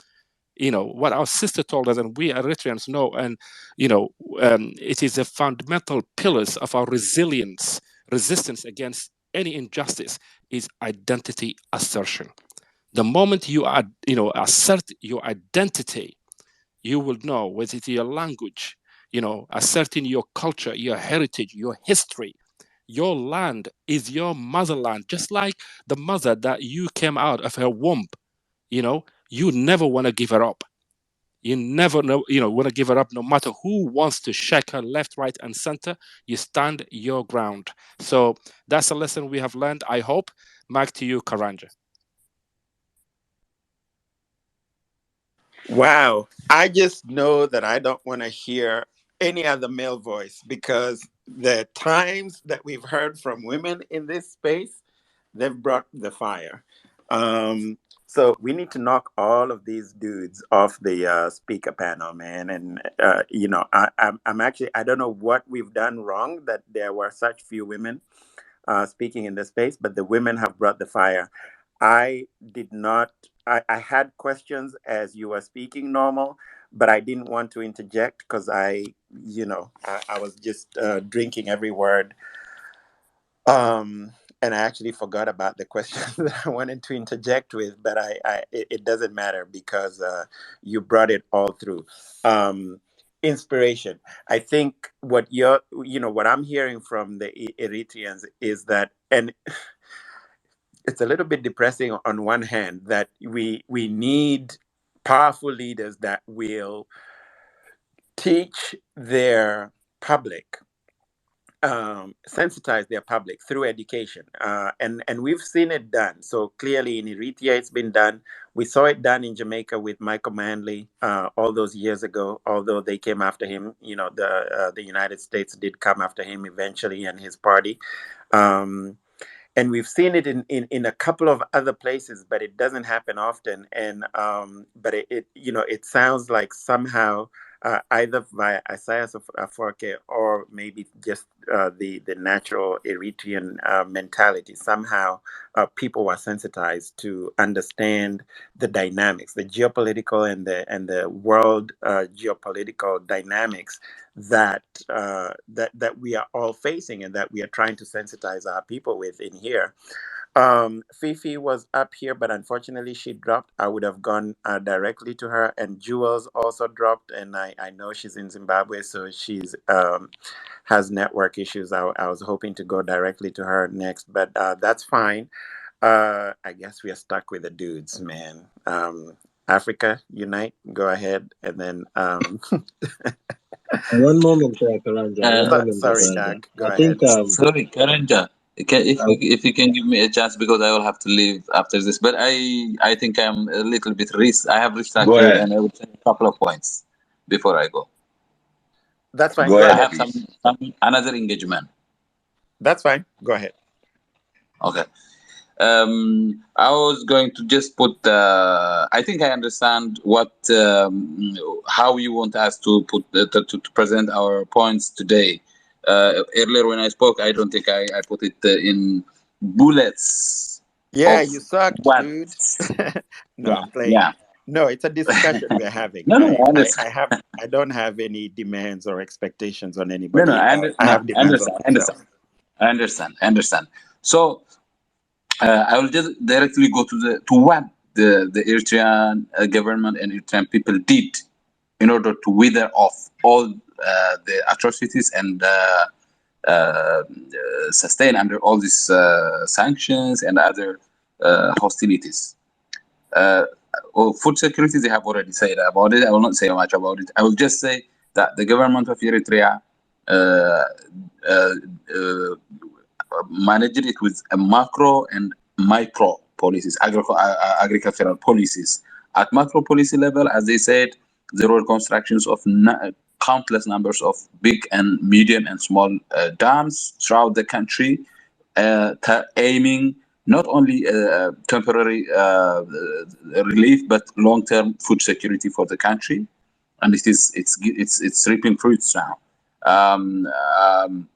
what our sister told us, and we Eritreans know, and it is a fundamental pillars of our resistance against any injustice, is identity assertion. The moment you assert your identity, you will know, whether it's your language, asserting your culture, your heritage, your history. Your land is your motherland, just like the mother that you came out of her womb. You never want to give her up. You never know, want to give her up, no matter who wants to shake her left, right, and center. You stand your ground. So that's a lesson we have learned, I hope. Back to you, Karanja. Wow. I just know that I don't want to hear any other male voice, because the times that we've heard from women in this space, they've brought the fire. So we need to knock all of these dudes off the speaker panel, man. And I'm actually, I don't know what we've done wrong that there were such few women speaking in the space, but the women have brought the fire. I did not. I had questions as you were speaking normal, but I didn't want to interject because I was just drinking every word. And I actually forgot about the question that I wanted to interject with, but it doesn't matter, because you brought it all through. Inspiration. I think what what I'm hearing from the Eritreans is that, and it's a little bit depressing on one hand, that we need powerful leaders that will teach their public, sensitize their public through education, and we've seen it done. So clearly in Eritrea, it's been done. We saw it done in Jamaica with Michael Manley all those years ago. Although they came after him, the United States did come after him eventually, and his party. And we've seen it in a couple of other places, but it doesn't happen often. And but it sounds like somehow either via Isaias of Aforke or maybe just the natural Eritrean mentality. Somehow, people were sensitized to understand the dynamics, the geopolitical and the world geopolitical dynamics that we are all facing and that we are trying to sensitize our people with in here. Fifi was up here, but unfortunately she dropped. I would have gone directly to her, and Jules also dropped. And I know she's in Zimbabwe, so she's has network issues. I was hoping to go directly to her next, but that's fine. I guess we are stuck with the dudes, man. Africa Unite, go ahead, and then One moment, Karanja. One Uh, moment, sorry, Karanja. Doc, go I think ahead. Sorry, Karanja. uh, If you can give me a chance because I will have to leave after this. But I think I'm a little bit risk. I have Go restructured ahead. and I will say a couple of points before I go. That's fine. Go Go I ahead, ahead. have some please. another engagement. That's fine. Go ahead. Okay. I was going to just put. I think I understand what how you want us to put to present our points today. Earlier when I spoke, I don't think I put it in bullets Yeah, of you sucked, what. dude. No, Yeah, I'm playing. yeah. No, it's a discussion we're having. No, no, I I understand. have I don't have any demands or expectations on No, no, anybody. I no, have I demands on understand. I myself. understand. I understand. I understand. So I will just directly go to what the Eritrean government and Eritrean people did in order to wither off all the atrocities and sustain under all these sanctions and other hostilities. Uh, Food security, they have already said about it. I will not say much about it. I will just say that the government of Eritrea uh, uh, uh, managed it with a macro and micro policies, agricultural policies. At macro policy level, as they said, there were constructions of countless numbers of big and medium and small dams throughout the country, aiming not only temporary relief but long-term food security for the country, and it's reaping fruits now. Um, um,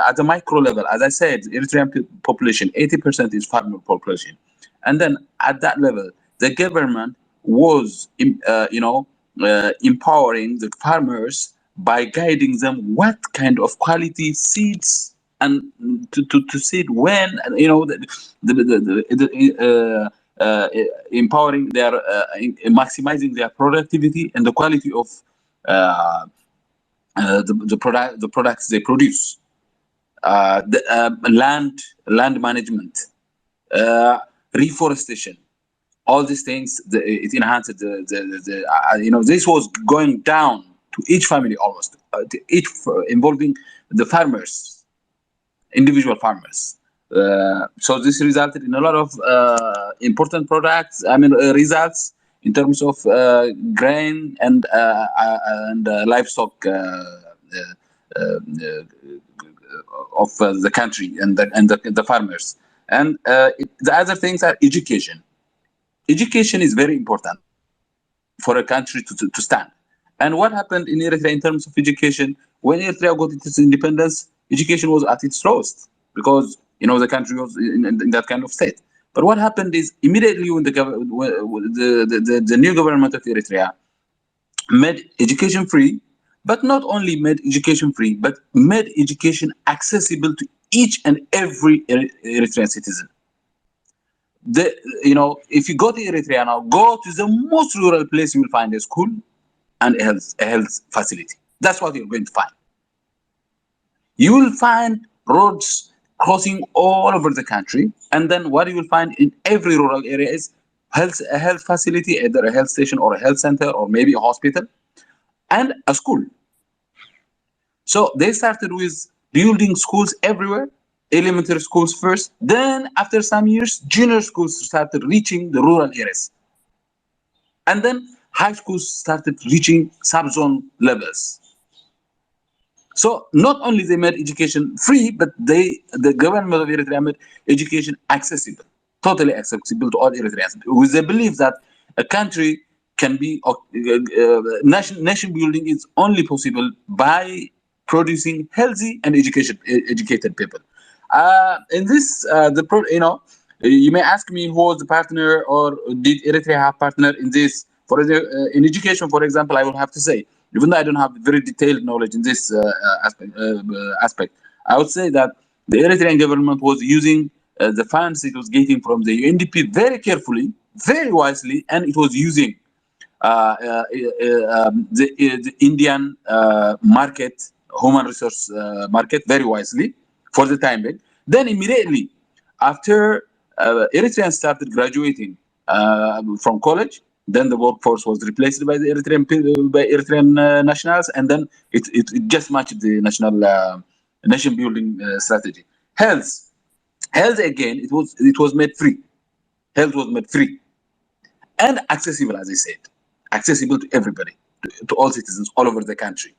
at the micro level, as I said, Eritrean population 80% is farmer population, and then at that level, the government was empowering the farmers by guiding them what kind of quality seeds and to seed when empowering their maximizing their productivity and the quality of uh, the products they produce. Land management, reforestation, all these things, it enhanced this was going down to each family almost, to each involving the farmers, individual farmers. So this resulted in a lot of important products. I mean, results in terms of grain and livestock of the country and the farmers. And the other things are education. Education is very important for a country to stand. And what happened in Eritrea in terms of education, when Eritrea got its independence, education was at its lowest because the country was in that kind of state. But what happened is immediately when the new government of Eritrea made education free, but not only made education free, but made education accessible to each and every Eritrean citizen. If you go to Eritrea now, go to the most rural place, you will find a school and a health facility. That's what you're going to find. You will find roads crossing all over the country, and then what you will find in every rural area is a health facility, either a health station or a health center or maybe a hospital and a school. So they started with building schools everywhere, elementary schools first. Then after some years, junior schools started reaching the rural areas. And then high schools started reaching sub-zone levels. So not only they made education free, but the government of Eritrea made education accessible, totally accessible to all Eritreans, with the belief that a country can be nation building is only possible by producing healthy and educated people. In this, you may ask me who was the partner, or did Eritrea have partner in this? In education, for example, I will have to say, even though I don't have very detailed knowledge in this aspect, I would say that the Eritrean government was using the funds it was getting from the UNDP very carefully, very wisely, and it was using the Indian market, human resource market, very wisely for the time being. Then immediately after Eritreans started graduating from college, then the workforce was replaced by the Eritrean nationals, and then it just matched the nation building strategy. Health again, it was made free. Health was made free and accessible, as I said, accessible to everybody, to all citizens all over the country.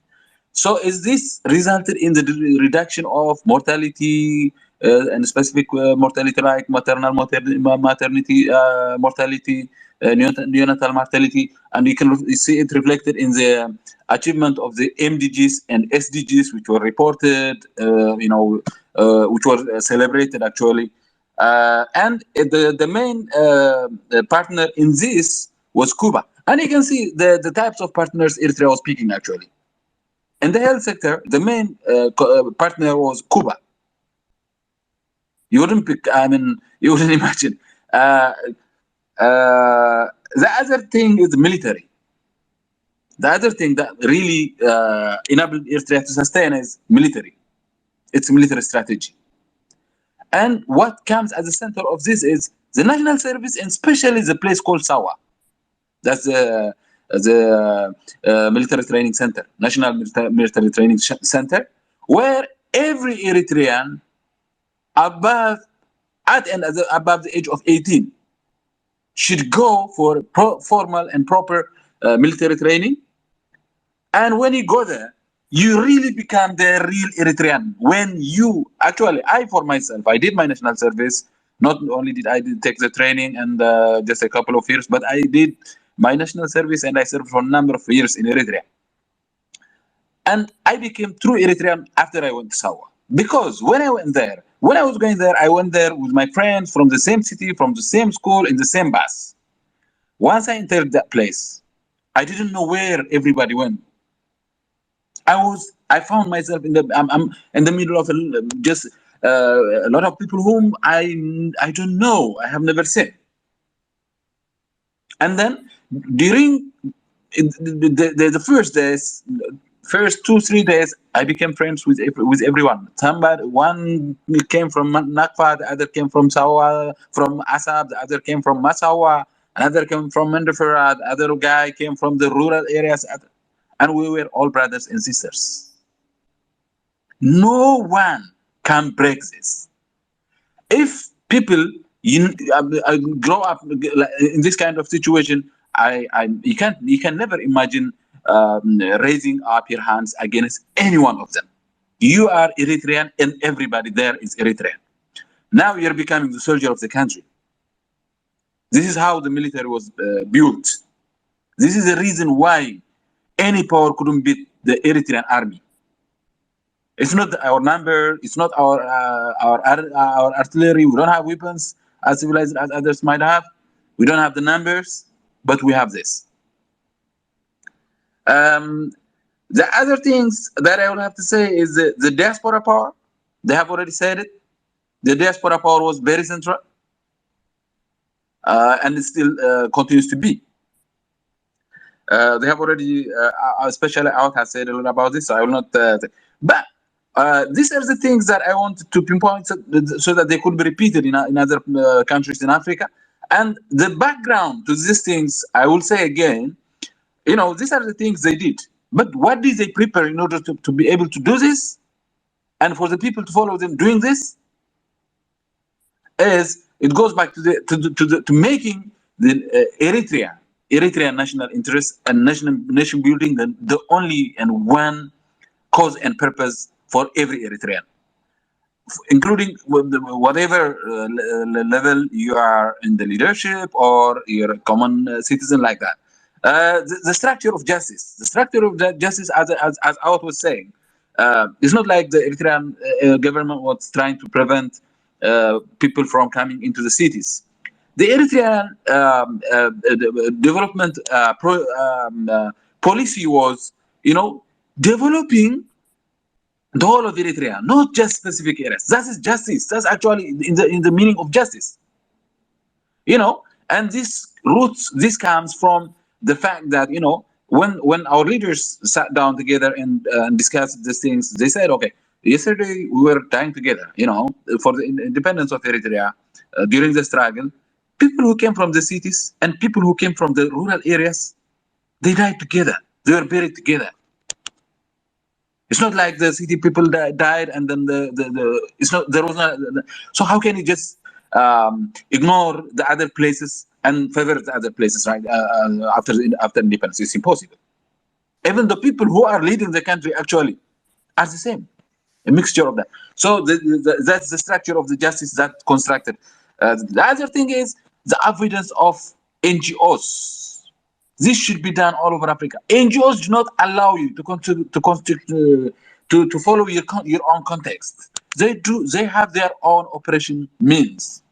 So is this resulted in the reduction of mortality and specific mortality like maternal maternity mortality, neonatal mortality, and you can see it reflected in the achievement of the MDGs and SDGs, which were reported, which were celebrated actually. And the main partner in this was Cuba. And you can see the types of partners Eritrea was picking actually. In the health sector, the main partner was Cuba. You wouldn't pick, you wouldn't imagine. The other thing is military. The other thing that really enabled Eritrea to sustain is military. It's military strategy. And what comes at the center of this is the national service, and especially the place called Sawa. That's the military training center, National Military Training Center, where every Eritrean above the age of 18 should go for formal and proper military training. And when you go there, you really become the real Eritrean. When you actually, for myself, I did my national service. Not only did I take the training and just a couple of years, but I did my national service and I served for a number of years in Eritrea. And I became true Eritrean after I went to Sawa. Because when I was going there, I went there with my friends from the same city, from the same school, in the same bus. Once I entered that place, I didn't know where everybody went. I found myself I'm in the middle of just a lot of people whom I don't know, I have never seen. And then during the first days, first 2-3 days, I became friends with everyone. One came from Nakfa, the other came from Sawa, from Asab, the other came from Masawa, another came from Mendefera, the other guy came from the rural areas, and we were all brothers and sisters. No one can break this. If people grow up in this kind of situation, you can never imagine raising up your hands against any one of them. You are Eritrean, and everybody there is Eritrean. Now you're becoming the soldier of the country. This is how the military was built. This is the reason why any power couldn't beat the Eritrean army. It's not our number. It's not our artillery. We don't have weapons as civilized as others might have. We don't have the numbers, but we have this. The other things that I will have to say is the diaspora power. They have already said it. The diaspora power was very central, and it still continues to be. They have already, especially out has said a lot about this, so I will not. But these are the things that I wanted to pinpoint so that they could be repeated in other countries in Africa. And the background to these things, I will say again, these are the things they did. But what did they prepare in order to be able to do this? And for the people to follow them doing this, it goes back to making the Eritrean national interest and nation building the only and one cause and purpose for every Eritrean, including whatever level you are in the leadership or you're a common citizen like that. The structure of justice. The structure of justice, as Awad was saying, it's not like the Eritrean government was trying to prevent people from coming into the cities. The Eritrean development policy was, developing the whole of Eritrea, not just specific areas. That is justice. That's actually in the meaning of justice. And this comes from the fact that when our leaders sat down together and discussed these things, they said, okay, yesterday we were dying together, for the independence of Eritrea during the struggle. People who came from the cities and people who came from the rural areas, they died together. They were buried together. It's not like the city people died and then it's not there was not. So how can you just ignore the other places and favor the other places, right? After independence, it's impossible. Even the people who are leading the country actually are the same, a mixture of that. So that's the structure of the justice that constructed. The other thing is the evidence of NGOs. This should be done all over Africa. NGOs do not allow you to follow your own context. They have their own operation means.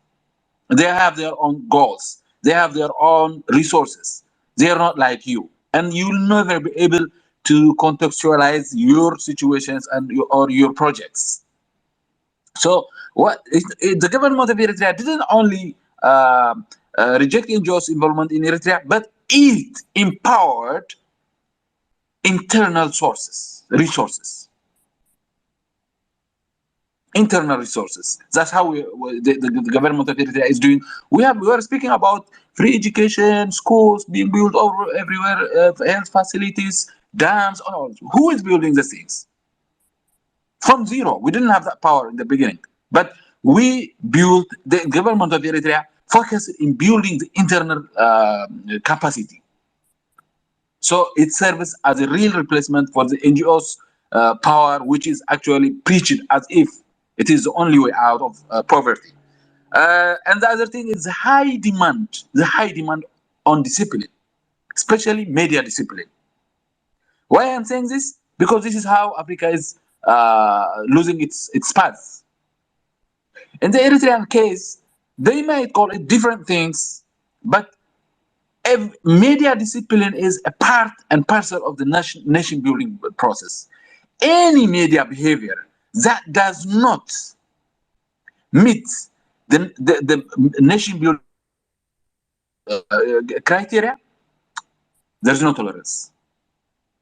They have their own goals. They have their own resources. They are not like you, and you'll never be able to contextualize your situations and your projects. So the government of Eritrea didn't only reject NGOs' involvement in Eritrea, but it empowered internal resources. Internal resources. That's how the government of Eritrea is doing. We are speaking about free education, schools being built everywhere, health facilities, dams. Who is building these things? From zero. We didn't have that power in the beginning, but we built. The government of Eritrea focused in building the internal capacity. So it serves as a real replacement for the NGOs' power, which is actually preached as if it is the only way out of poverty. And the other thing is the high demand on discipline, especially media discipline. Why I'm saying this? Because this is how Africa is losing its path. In the Eritrean case, they might call it different things, but media discipline is a part and parcel of the nation building process. Any media behavior that does not meet the nation building criteria, there's no tolerance.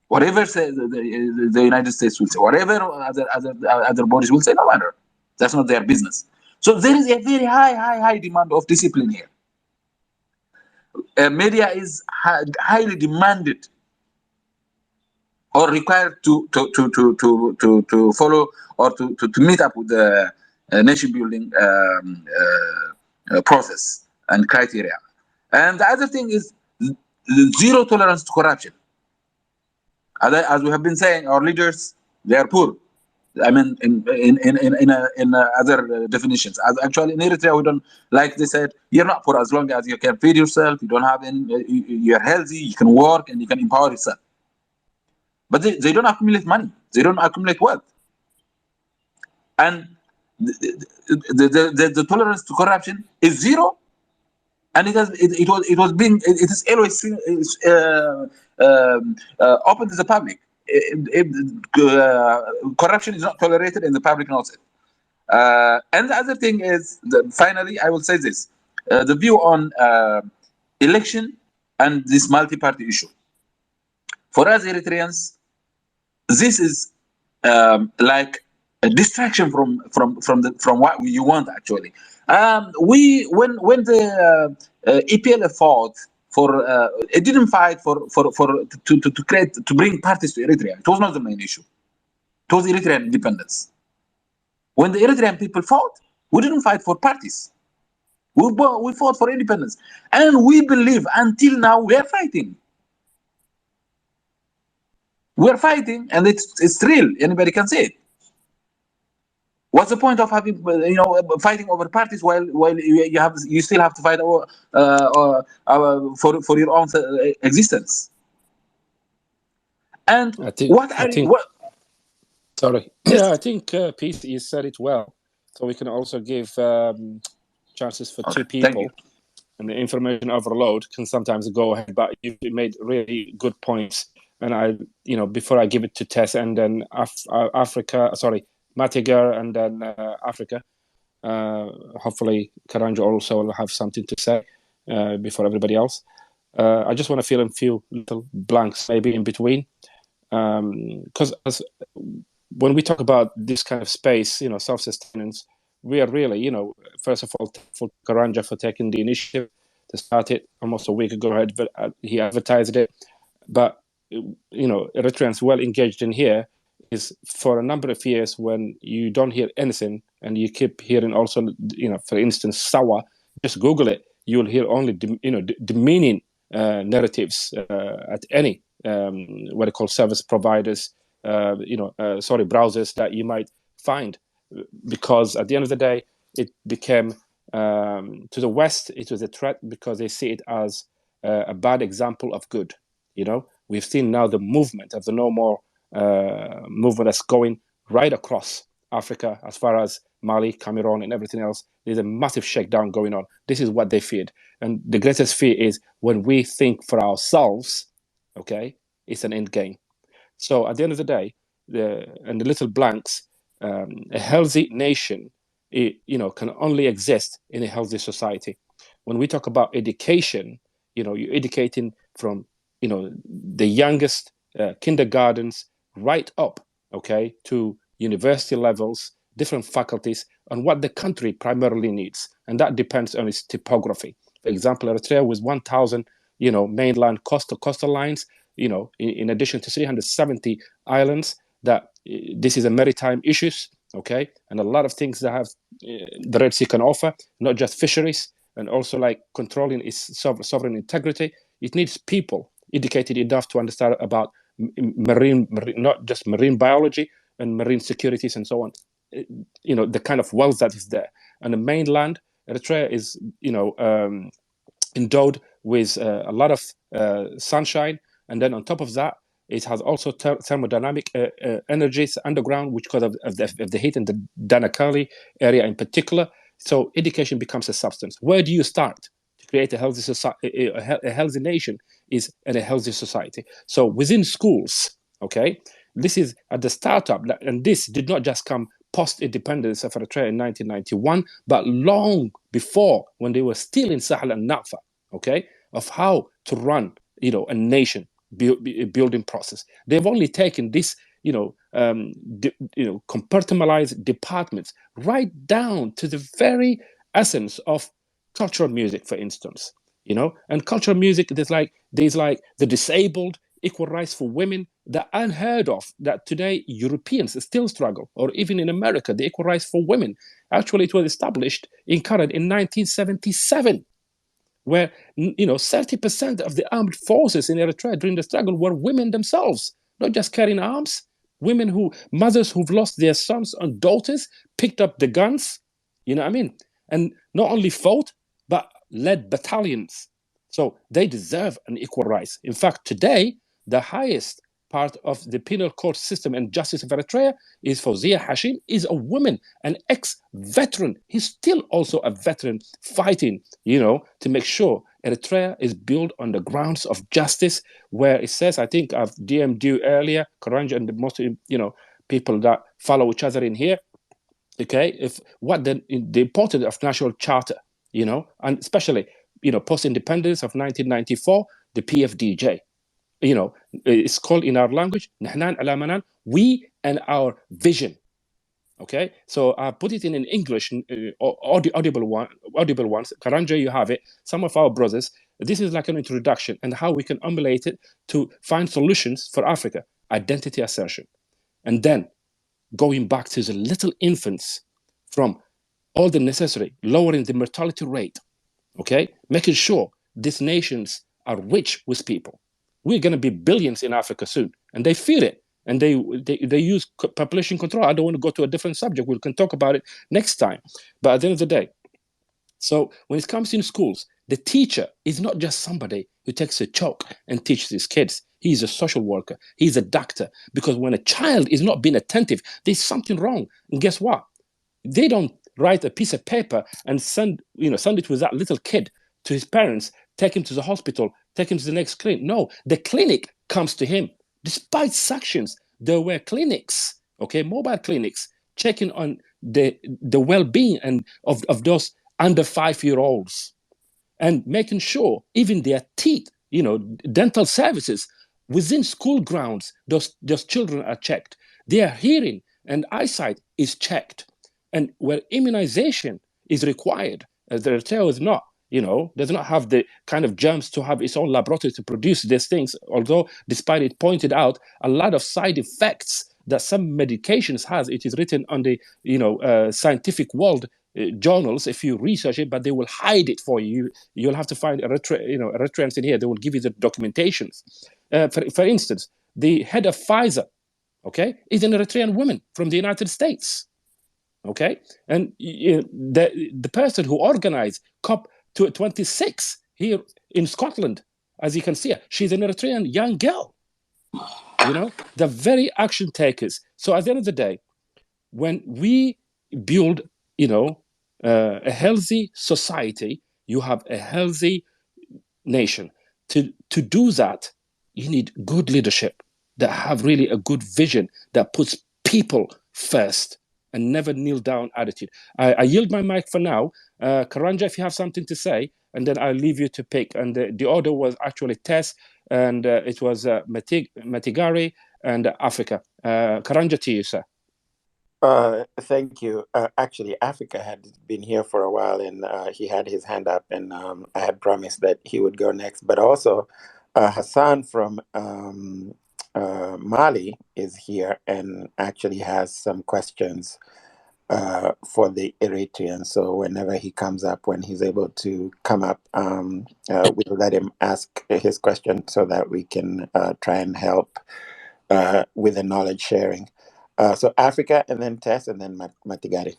Whatever the United States will say, whatever other bodies will say, no matter. That's not their business. So there is a very high demand of discipline here. Media is highly demanded or required to follow or to meet up with the nation building process and criteria. And the other thing is zero tolerance to corruption. As we have been saying, our leaders, they are poor. I mean, in other definitions. Actually, in Eritrea, we don't, like they said, you're not poor as long as you can feed yourself, you don't have any, you're healthy, you can work, and you can empower yourself. But they don't accumulate money. They don't accumulate wealth. And the tolerance to corruption is zero. And it is always open to the public. Corruption is not tolerated, and the public knows it. And the other thing is, finally, I will say this: the view on election and this multi-party issue. For us Eritreans, this is like a distraction from what you want actually. When the EPLF fought for, it didn't fight to bring parties to Eritrea. It was not the main issue. It was Eritrean independence. When the Eritrean people fought, we didn't fight for parties. We fought for independence, and we believe until now we are fighting. We're fighting, and it's real. Anybody can say it. What's the point of having fighting over parties while you still have to fight for your own existence? And I think what I are think what? sorry. Yes. Yeah, I think Pete, you said it well. So we can also give chances for Okay, two thank you. people, and the information overload can sometimes go ahead. But you made really good points, and before I give it to Tess and then Matigar and then Africa. Hopefully, Karanja also will have something to say before everybody else. I just want to fill in a few little blanks, maybe in between, because when we talk about this kind of space, self-sustenance, we are really, first of all, thankful to Karanja for taking the initiative to start it almost a week ago. He advertised it, but Eritreans well engaged in here is for a number of years when you don't hear anything and you keep hearing also, for instance, Sawa, just Google it, you'll hear only, demeaning narratives at any, what they call service providers, browsers that you might find, because at the end of the day, it became, to the West, it was a threat because they see it as a bad example of good, We've seen now the movement of the No More movement that's going right across Africa, as far as Mali, Cameroon, and everything else. There's a massive shakedown going on. This is what they feared. And the greatest fear is when we think for ourselves, okay, it's an end game. So at the end of the day, the little blanks, a healthy nation, can only exist in a healthy society. When we talk about education, you're educating from the youngest kindergartens right up, okay, to university levels, different faculties, on what the country primarily needs, and that depends on its topography. For example, Eritrea with 1,000, mainland coastal lines, in addition to 370 islands, that this is a maritime issues, okay, and a lot of things that have the Red Sea can offer, not just fisheries, and also like controlling its sovereign integrity. It needs people educated enough to understand about marine, not just marine biology and marine securities and so on. The kind of wealth that is there. And the mainland, Eritrea is, endowed with a lot of sunshine. And then on top of that, it has also thermodynamic energies underground, which because of the heat in the Danakali area in particular. So education becomes a substance. Where do you start to create a healthy society? A healthy nation is in a healthy society. So within schools, okay, this is at the startup, and this did not just come post-independence of Eritrea in 1991, but long before, when they were still in Sahel and Nafa, okay, of how to run, a nation building process. They've only taken this, compartmentalized departments right down to the very essence of cultural music, for instance, and cultural music. There's like the disabled, equal rights for women, that unheard of, that today Europeans still struggle, or even in America, the equal rights for women. Actually, it was established in 1977, where 30% of the armed forces in Eritrea during the struggle were women themselves, not just carrying arms. Mothers who've lost their sons and daughters picked up the guns, and not only fought, but led battalions. So they deserve an equal rights. In fact, today, the highest part of the penal court system and justice of Eritrea is Fawzia Hashim, is a woman, an ex-veteran. He's still also a veteran fighting, to make sure Eritrea is built on the grounds of justice, where it says, I think I've DM'd you earlier, Karanja, and most, people that follow each other in here, okay, if what the importance of national charter, and especially, post-independence of 1994, the PFDJ, it's called in our language, Nahnan ala Manan, we and our vision. Okay, so I put it in an English, audible ones. Karanja, you have it. Some of our brothers. This is like an introduction and how we can emulate it to find solutions for Africa. Identity assertion, and then going back to the little infants, from all the necessary, lowering the mortality rate. Okay, making sure these nations are rich with people. We're going to be billions in Africa soon, and they feel it. and they use population control. I don't want to go to a different subject. We can talk about it next time. But at the end of the day, so when it comes in schools, the teacher is not just somebody who takes a chalk and teaches his kids. He's a social worker. He's a doctor. Because when a child is not being attentive, there's something wrong. And guess what? They don't write a piece of paper and send it with that little kid to his parents, take him to the hospital, take him to the next clinic. No, the clinic comes to him. Despite sanctions, there were clinics, okay, mobile clinics, checking on the well-being and of those under 5-year-olds, and making sure even their teeth, dental services within school grounds, those children are checked. Their hearing and eyesight is checked. And where immunization is required, as the Eritrea is not, does not have the kind of germs to have its own laboratory to produce these things, although despite it pointed out a lot of side effects that some medications has. It is written on the scientific world journals if you research it, but they will hide it for you. You'll have to find Eritreans in here. They will give you the documentations. For instance, the head of Pfizer, okay, is an Eritrean woman from the United States. Okay, and the person who organized COP26 here in Scotland, as you can see, she's an Eritrean young girl. They're very action takers. So at the end of the day, when we build, a healthy society, you have a healthy nation. To do that, you need good leadership that have really a good vision that puts people first and never kneel down attitude. I yield my mic for now. Karanja, if you have something to say, and then I'll leave you to pick. And the order was actually Tess, and it was Matigari and Africa. Karanja, to you, sir. Thank you. Actually, Africa had been here for a while, and he had his hand up, and I had promised that he would go next. But also, Hassan from Mali is here and actually has some questions for the Eritrean. So whenever he comes up, when he's able to come up, we'll let him ask his question so that we can try and help with the knowledge sharing. So Africa, and then Tess, and then Matigari.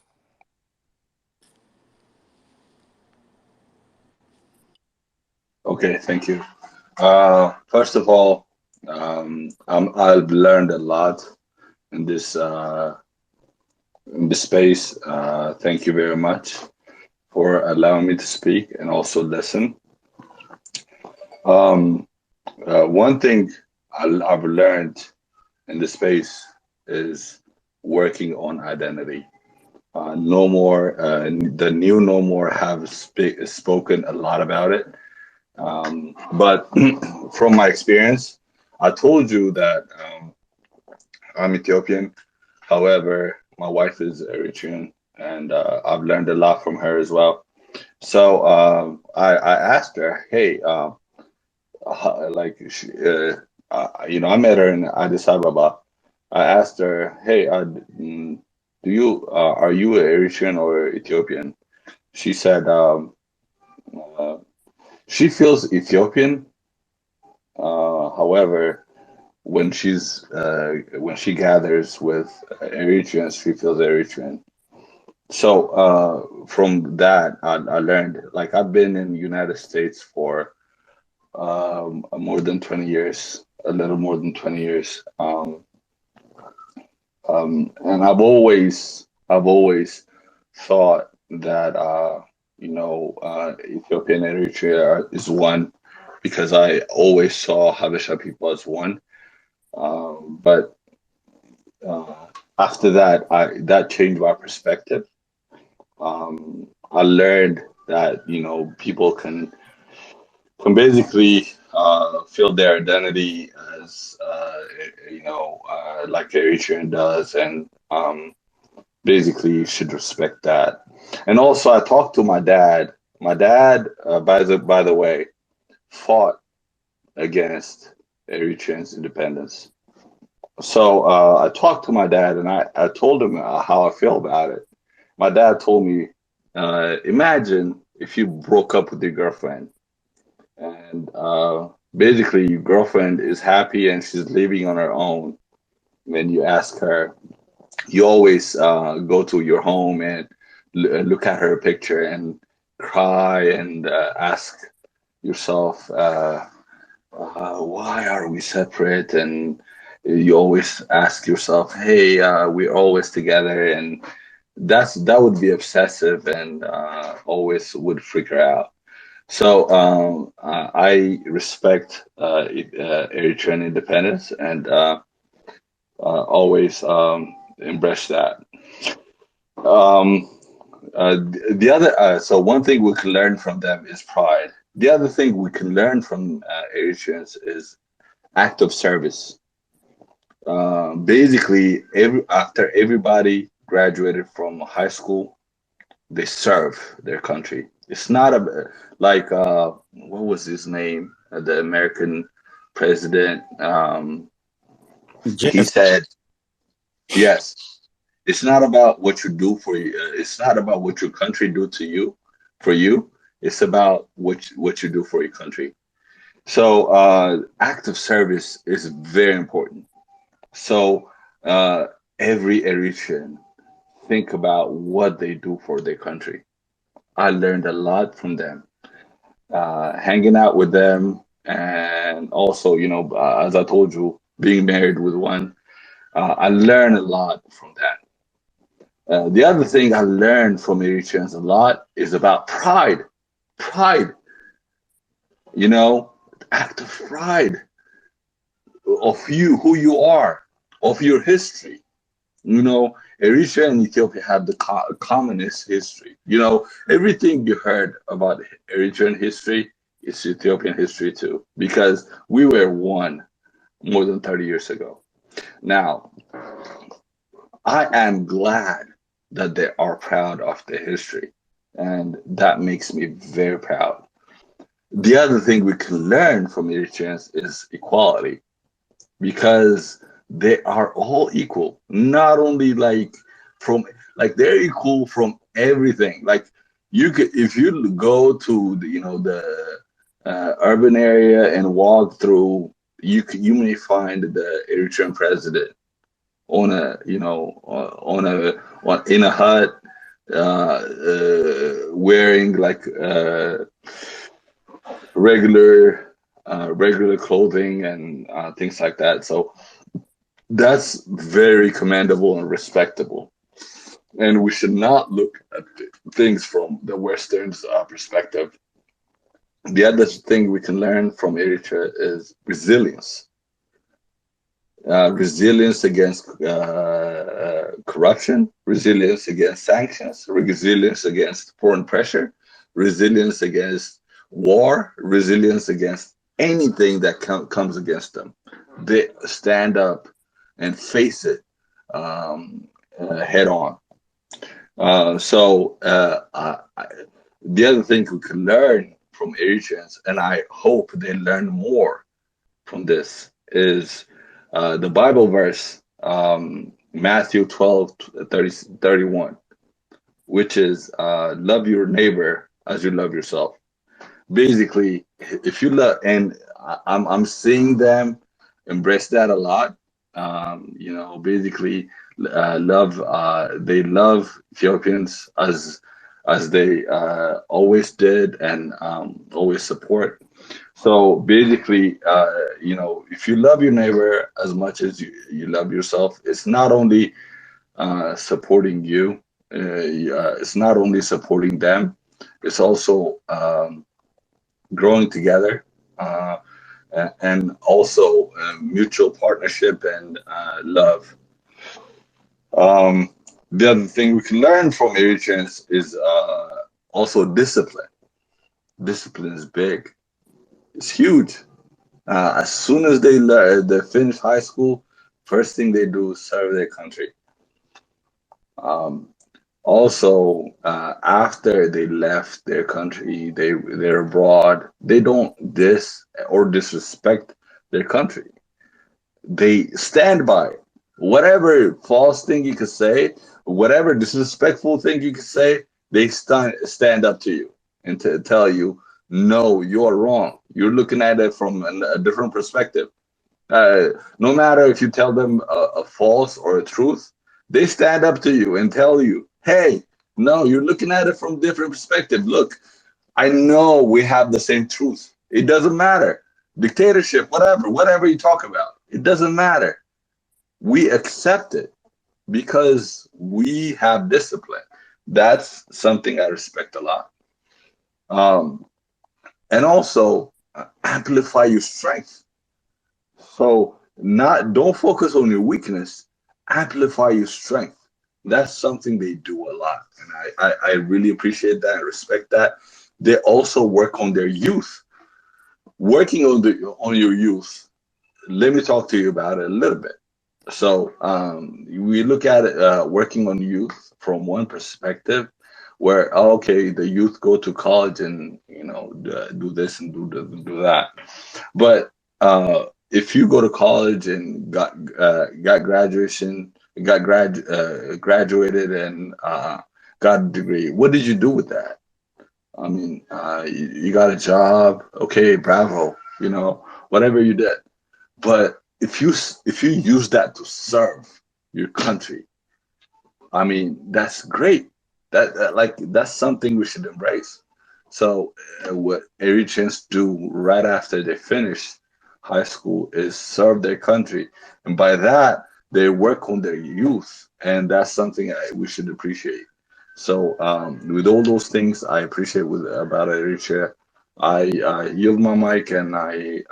Okay, thank you. First of all, I've learned a lot in this space. Thank you very much for allowing me to speak and also listen. One thing I've learned in this space is working on identity. No more, the new No More have spoken a lot about it. But from my experience, I told you that I'm Ethiopian. However, my wife is Eritrean, and I've learned a lot from her as well. So I asked her, hey, I met her in Addis Ababa. I asked her, hey, are you Eritrean or Ethiopian? She said she feels Ethiopian. However, when she gathers with Eritreans, she feels Eritrean. So from that, I learned, like, I've been in the United States for more than 20 years, a little more than 20 years. And I've always thought that Ethiopia and Eritrea is one, because I always saw Habesha people as one. But after that, that changed my perspective. I learned that people can basically feel their identity as like Eritrean does, and basically you should respect that. And also, I talked to my dad. My dad, by the way, fought against Eritreans' independence. So I talked to my dad, and I told him how I feel about it. My dad told me, imagine if you broke up with your girlfriend, and basically your girlfriend is happy and she's living on her own, when you ask her, you always go to your home and look at her picture and cry and ask yourself, why are we separate? And you always ask yourself, hey, we're always together. And that would be obsessive and always would freak her out. So I respect Eritrean independence and always embrace that. Um, the other, so one thing we can learn from them is pride. The other thing we can learn from Eritreans is act of service. Basically, after everybody graduated from high school, they serve their country. It's not a like what was his name? The American president. He JFK. said, "Yes, it's not about what you do for you. It's not about what your country do to you, for you. It's about what you do for your country." So, act of service is very important. So, every Eritrean think about what they do for their country. I learned a lot from them, hanging out with them, and also, as I told you, being married with one. I learned a lot from that. The other thing I learned from Eritreans a lot is about pride. Pride, you know, act of pride of you, who you are, of your history. Eritrea and Ethiopia have the commonest history. Everything you heard about Eritrean history is Ethiopian history too, because we were one more than 30 years ago. Now, I am glad that they are proud of their history, and that makes me very proud. The other thing we can learn from Eritreans is equality, because they are all equal, not only from they're equal from everything. Like, you could, if you go to the urban area and walk through, you may find the Eritrean president on a you know in a hut, wearing regular regular clothing and things like that. So that's very commendable and respectable. And we should not look at things from the Western's perspective. The other thing we can learn from Eritrea is resilience. Resilience against corruption, resilience against sanctions, resilience against foreign pressure, resilience against war, resilience against anything that comes against them. They stand up and face it head on. The other thing we can learn from Eritreans, and I hope they learn more from this, is the Bible verse, Matthew 12:31, which is love your neighbor as you love yourself. Basically, if you love, and I'm seeing them embrace that a lot. Basically, they love Ethiopians as they always did and always support. So basically, if you love your neighbor as much as you love yourself, it's not only supporting you, it's not only supporting them, it's also growing together, and also mutual partnership and love. Um, the other thing we can learn from Eritreans is also discipline. Discipline is big. It's huge. As soon as they finish high school, first thing they do is serve their country. Um, Also, after they left their country, they're abroad. They don't disrespect their country. They stand by it. Whatever false thing you could say, whatever disrespectful thing you could say, they stand up to you and to tell you, no, you're wrong. You're looking at it from a different perspective. No matter if you tell them a false or a truth, they stand up to you and tell you, "Hey, no, you're looking at it from different perspective. Look, I know we have the same truth. It doesn't matter. Dictatorship, whatever you talk about, it doesn't matter. We accept it because we have discipline." That's something I respect a lot. Um, and also amplify your strength. So not don't focus on your weakness, amplify your strength. That's something they do a lot, and I really appreciate that and respect that. They also work on their youth. Working on your youth. Let me talk to you about it a little bit. So we look at it, working on youth from one perspective, where okay, the youth go to college and do this and do that. But if you go to college and got graduation, graduated and got a degree, what did you do with that? I mean, you got a job, okay, bravo, whatever you did. But if you use that to serve your country, I mean, that's great. That's something we should embrace. So what Eritreans do right after they finish high school is serve their country, and by that they work on their youth, and that's something we should appreciate. So with all those things, I appreciate about Eritrea. I yield my mic, and I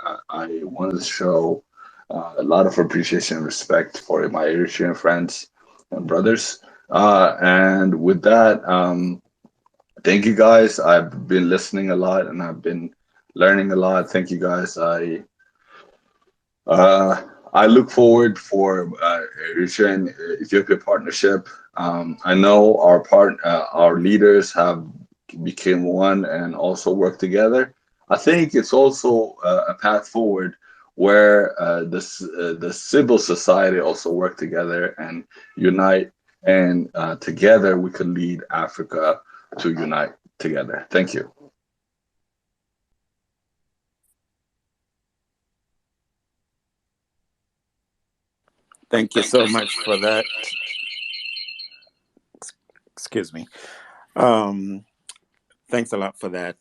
wanted to show a lot of appreciation and respect for my Eritrean friends and brothers. And with that, thank you guys. I've been listening a lot and I've been learning a lot. Thank you guys. Uh, I look forward for Eritrea and Ethiopia partnership. I know our leaders have became one and also work together. I think it's also a path forward where the civil society also work together and unite, and together we can lead Africa to unite together. Thank you. Thank you so much for that. Excuse me. Um, Thanks a lot for that,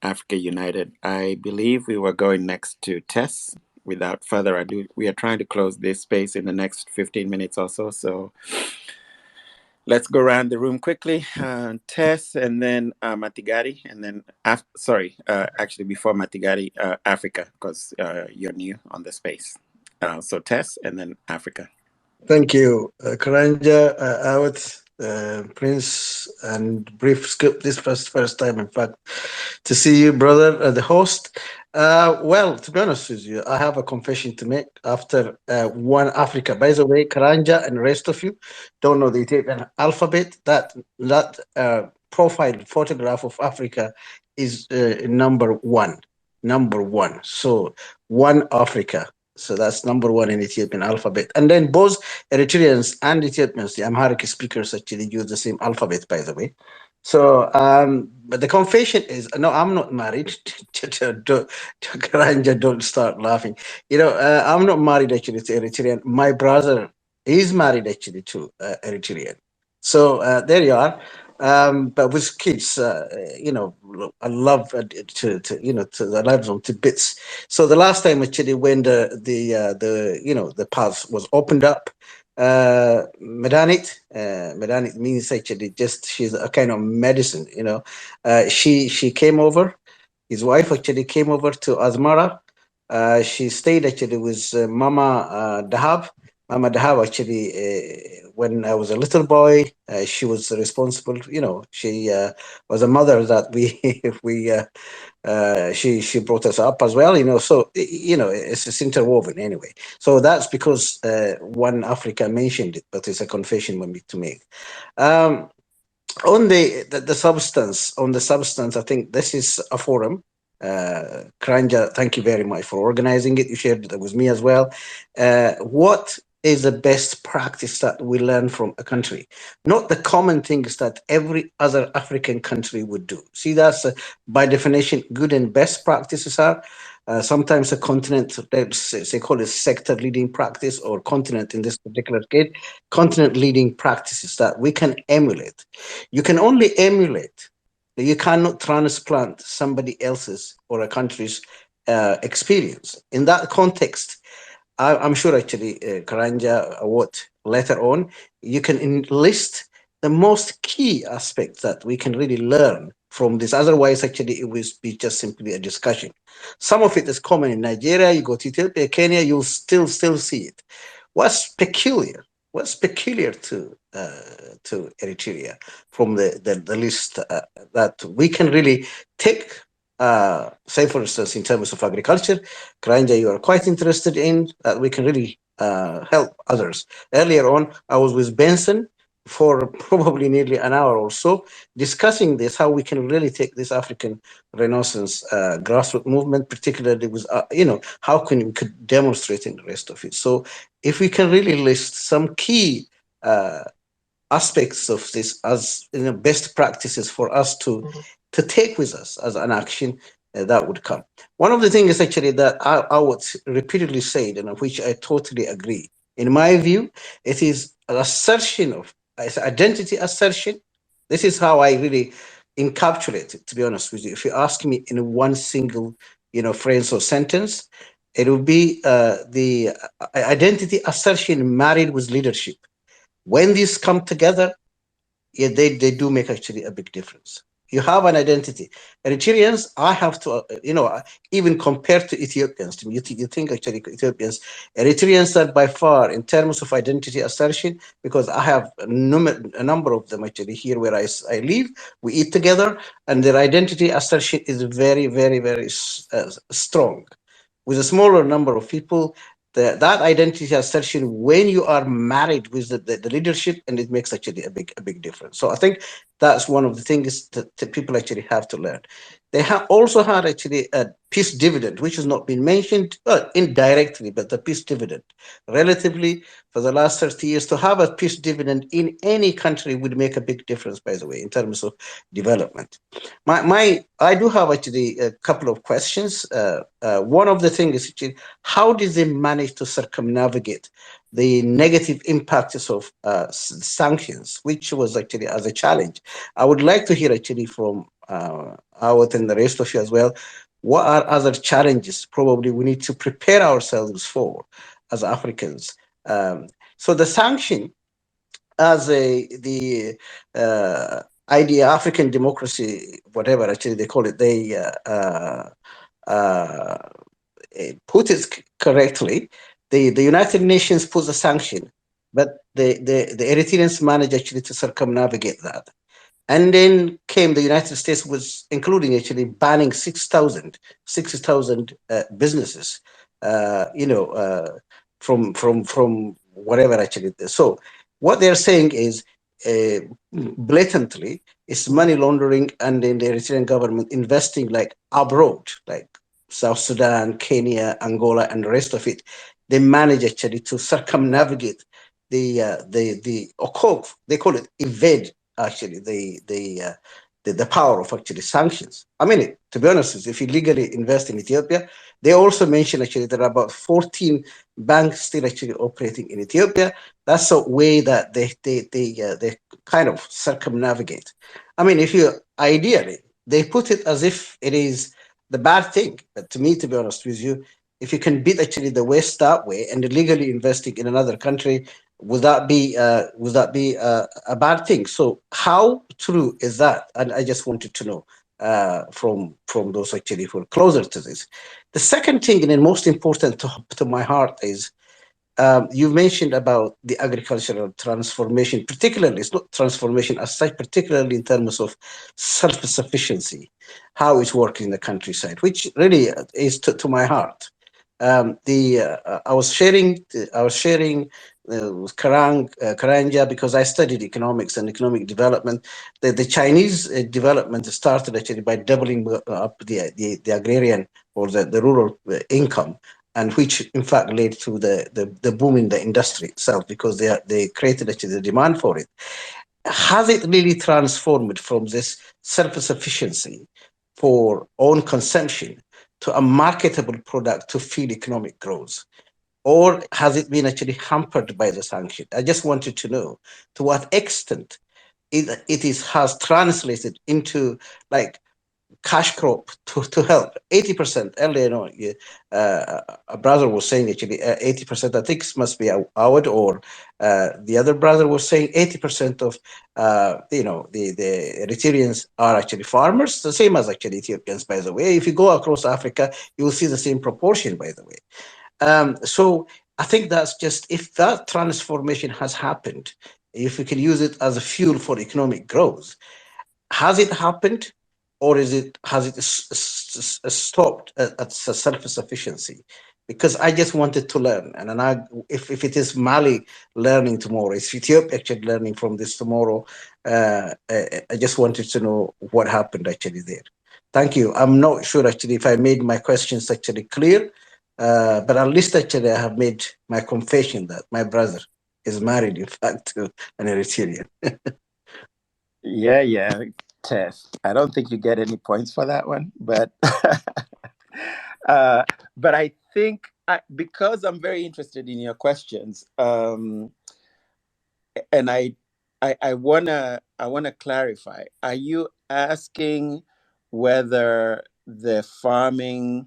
Africa United. I believe we were going next to Tess. Without further ado, we are trying to close this space in the next 15 minutes or so. So let's go around the room quickly. Tess, and then Matigari, and then, actually before Matigari, Africa, because you're new on the space. So Tess, and then Africa. Thank you, Karanja, Awad, Prince, and Brief Scoop. This first time, in fact, to see you, brother, the host. Well, to be honest with you, I have a confession to make after One Africa. By the way, Karanja and the rest of you don't know the Ethiopian alphabet. That profile photograph of Africa is number one. Number one. So, One Africa. So that's number one in Ethiopian alphabet. And then both Eritreans and Ethiopians, the Amharic speakers, actually use the same alphabet, by the way. So, but the confession is, no, I'm not married. Karanja, don't start laughing. I'm not married actually to Eritrean. My brother is married actually to Eritrean. So there you are. But with kids, I love I love them to bits. So the last time actually when the path was opened up, Medanit means actually just she's a kind of medicine. She came over. His wife actually came over to Asmara. She stayed actually with Mama Dahab. Mama Dahab actually, when I was a little boy, she was responsible. She was a mother that she brought us up as well. So it's interwoven anyway. So that's because One Africa mentioned it, but it's a confession we need to make. On the substance, I think this is a forum. Kranja, thank you very much for organizing it. You shared it with me as well. What is the best practice that we learn from a country? Not the common things that every other African country would do. See, that's by definition good and best practices are. sometimes a continent, they call it sector leading practice, or continent in this particular case, continent leading practices that we can emulate. You can only emulate, you cannot transplant somebody else's or a country's experience. In that context, I'm sure actually, Karanja, what later on, you can enlist the most key aspects that we can really learn from this. Otherwise, actually, it will be just simply a discussion. Some of it is common in Nigeria. You go to Ethiopia, Kenya, you'll still see it. What's peculiar? What's peculiar to Eritrea from the list that we can really take? Say, for instance, in terms of agriculture, Karanja, you are quite interested in, we can really help others. Earlier on, I was with Benson for probably nearly an hour or so, discussing this, how we can really take this African Renaissance grassroots movement, particularly with, how we could demonstrate in the rest of it. So if we can really list some key aspects of this as best practices for us to take with us as an action, that would come. One of the things actually that I would repeatedly say, and which I totally agree. In my view, it is an assertion of identity assertion. This is how I really encapsulate it, to be honest with you. If you ask me in one single, phrase or sentence, it would be the identity assertion married with leadership. When these come together, yeah, they do make actually a big difference. You have an identity. Eritreans, I have to, even compared to Ethiopians, you think actually Ethiopians, Eritreans are by far, in terms of identity assertion, because I have a number of them actually here where I live, we eat together, and their identity assertion is very, very, very strong. With a smaller number of people, that identity assertion, when you are married with the leadership, and it makes actually a big difference. So I think that's one of the things that people actually have to learn. They have also had actually a peace dividend, which has not been mentioned indirectly, but the peace dividend, relatively for the last 30 years, to have a peace dividend in any country would make a big difference, by the way, in terms of development. I do have actually a couple of questions. One of the things is actually, how did they manage to circumnavigate the negative impacts of sanctions, which was actually as a challenge? I would like to hear actually from Awad and the rest of you as well. What are other challenges probably we need to prepare ourselves for as Africans? So the sanction as the idea, African democracy, whatever actually they call it, they put it correctly. The United Nations puts a sanction, but the Eritreans managed actually to circumnavigate that. And then came the United States, was including actually banning 6,000 businesses, from whatever actually. So what they're saying is blatantly, it's money laundering, and then the Eritrean government investing like abroad, like South Sudan, Kenya, Angola, and the rest of it. They manage actually to circumnavigate the they call it evade actually the power of actually sanctions. I mean, to be honest, if you legally invest in Ethiopia, they also mention actually there are about 14 banks still actually operating in Ethiopia. That's a way that they kind of circumnavigate. I mean, if you ideally they put it as if it is the bad thing, but to me, to be honest with you, if you can beat actually the West that way and illegally investing in another country, would that be a bad thing? So how true is that? And I just wanted to know from those actually who are closer to this. The second thing, and most important to my heart, is you mentioned about the agricultural transformation, particularly, it's not transformation as such, particularly in terms of self-sufficiency, how it's working in the countryside, which really is to my heart. I was sharing with Karanja, because I studied economics and economic development. The Chinese development started actually by doubling up the agrarian or the rural income, and which in fact led to the boom in the industry itself, because they created actually the demand for it. Has it really transformed from this self-sufficiency for own consumption to a marketable product to feed economic growth? Or has it been actually hampered by the sanction? I just wanted to know to what extent has translated into like cash crop to help 80%. Earlier on, a brother was saying actually 80%. I think it must be Awad or the other brother was saying 80% of the Eritreans are actually farmers, the same as actually Ethiopians. By the way, if you go across Africa, you will see the same proportion. By the way, so I think that's just if that transformation has happened, if we can use it as a fuel for economic growth, has it happened, or has it stopped at self-sufficiency? Because I just wanted to learn, and then if it is Mali learning tomorrow, it's Ethiopia actually learning from this tomorrow. I just wanted to know what happened actually there. Thank you. I'm not sure actually if I made my questions actually clear, but at least actually I have made my confession that my brother is married, in fact, to an Eritrean. Yeah, Tess. I don't think you get any points for that one, but but I think because I'm very interested in your questions, and I wanna clarify. Are you asking whether the farming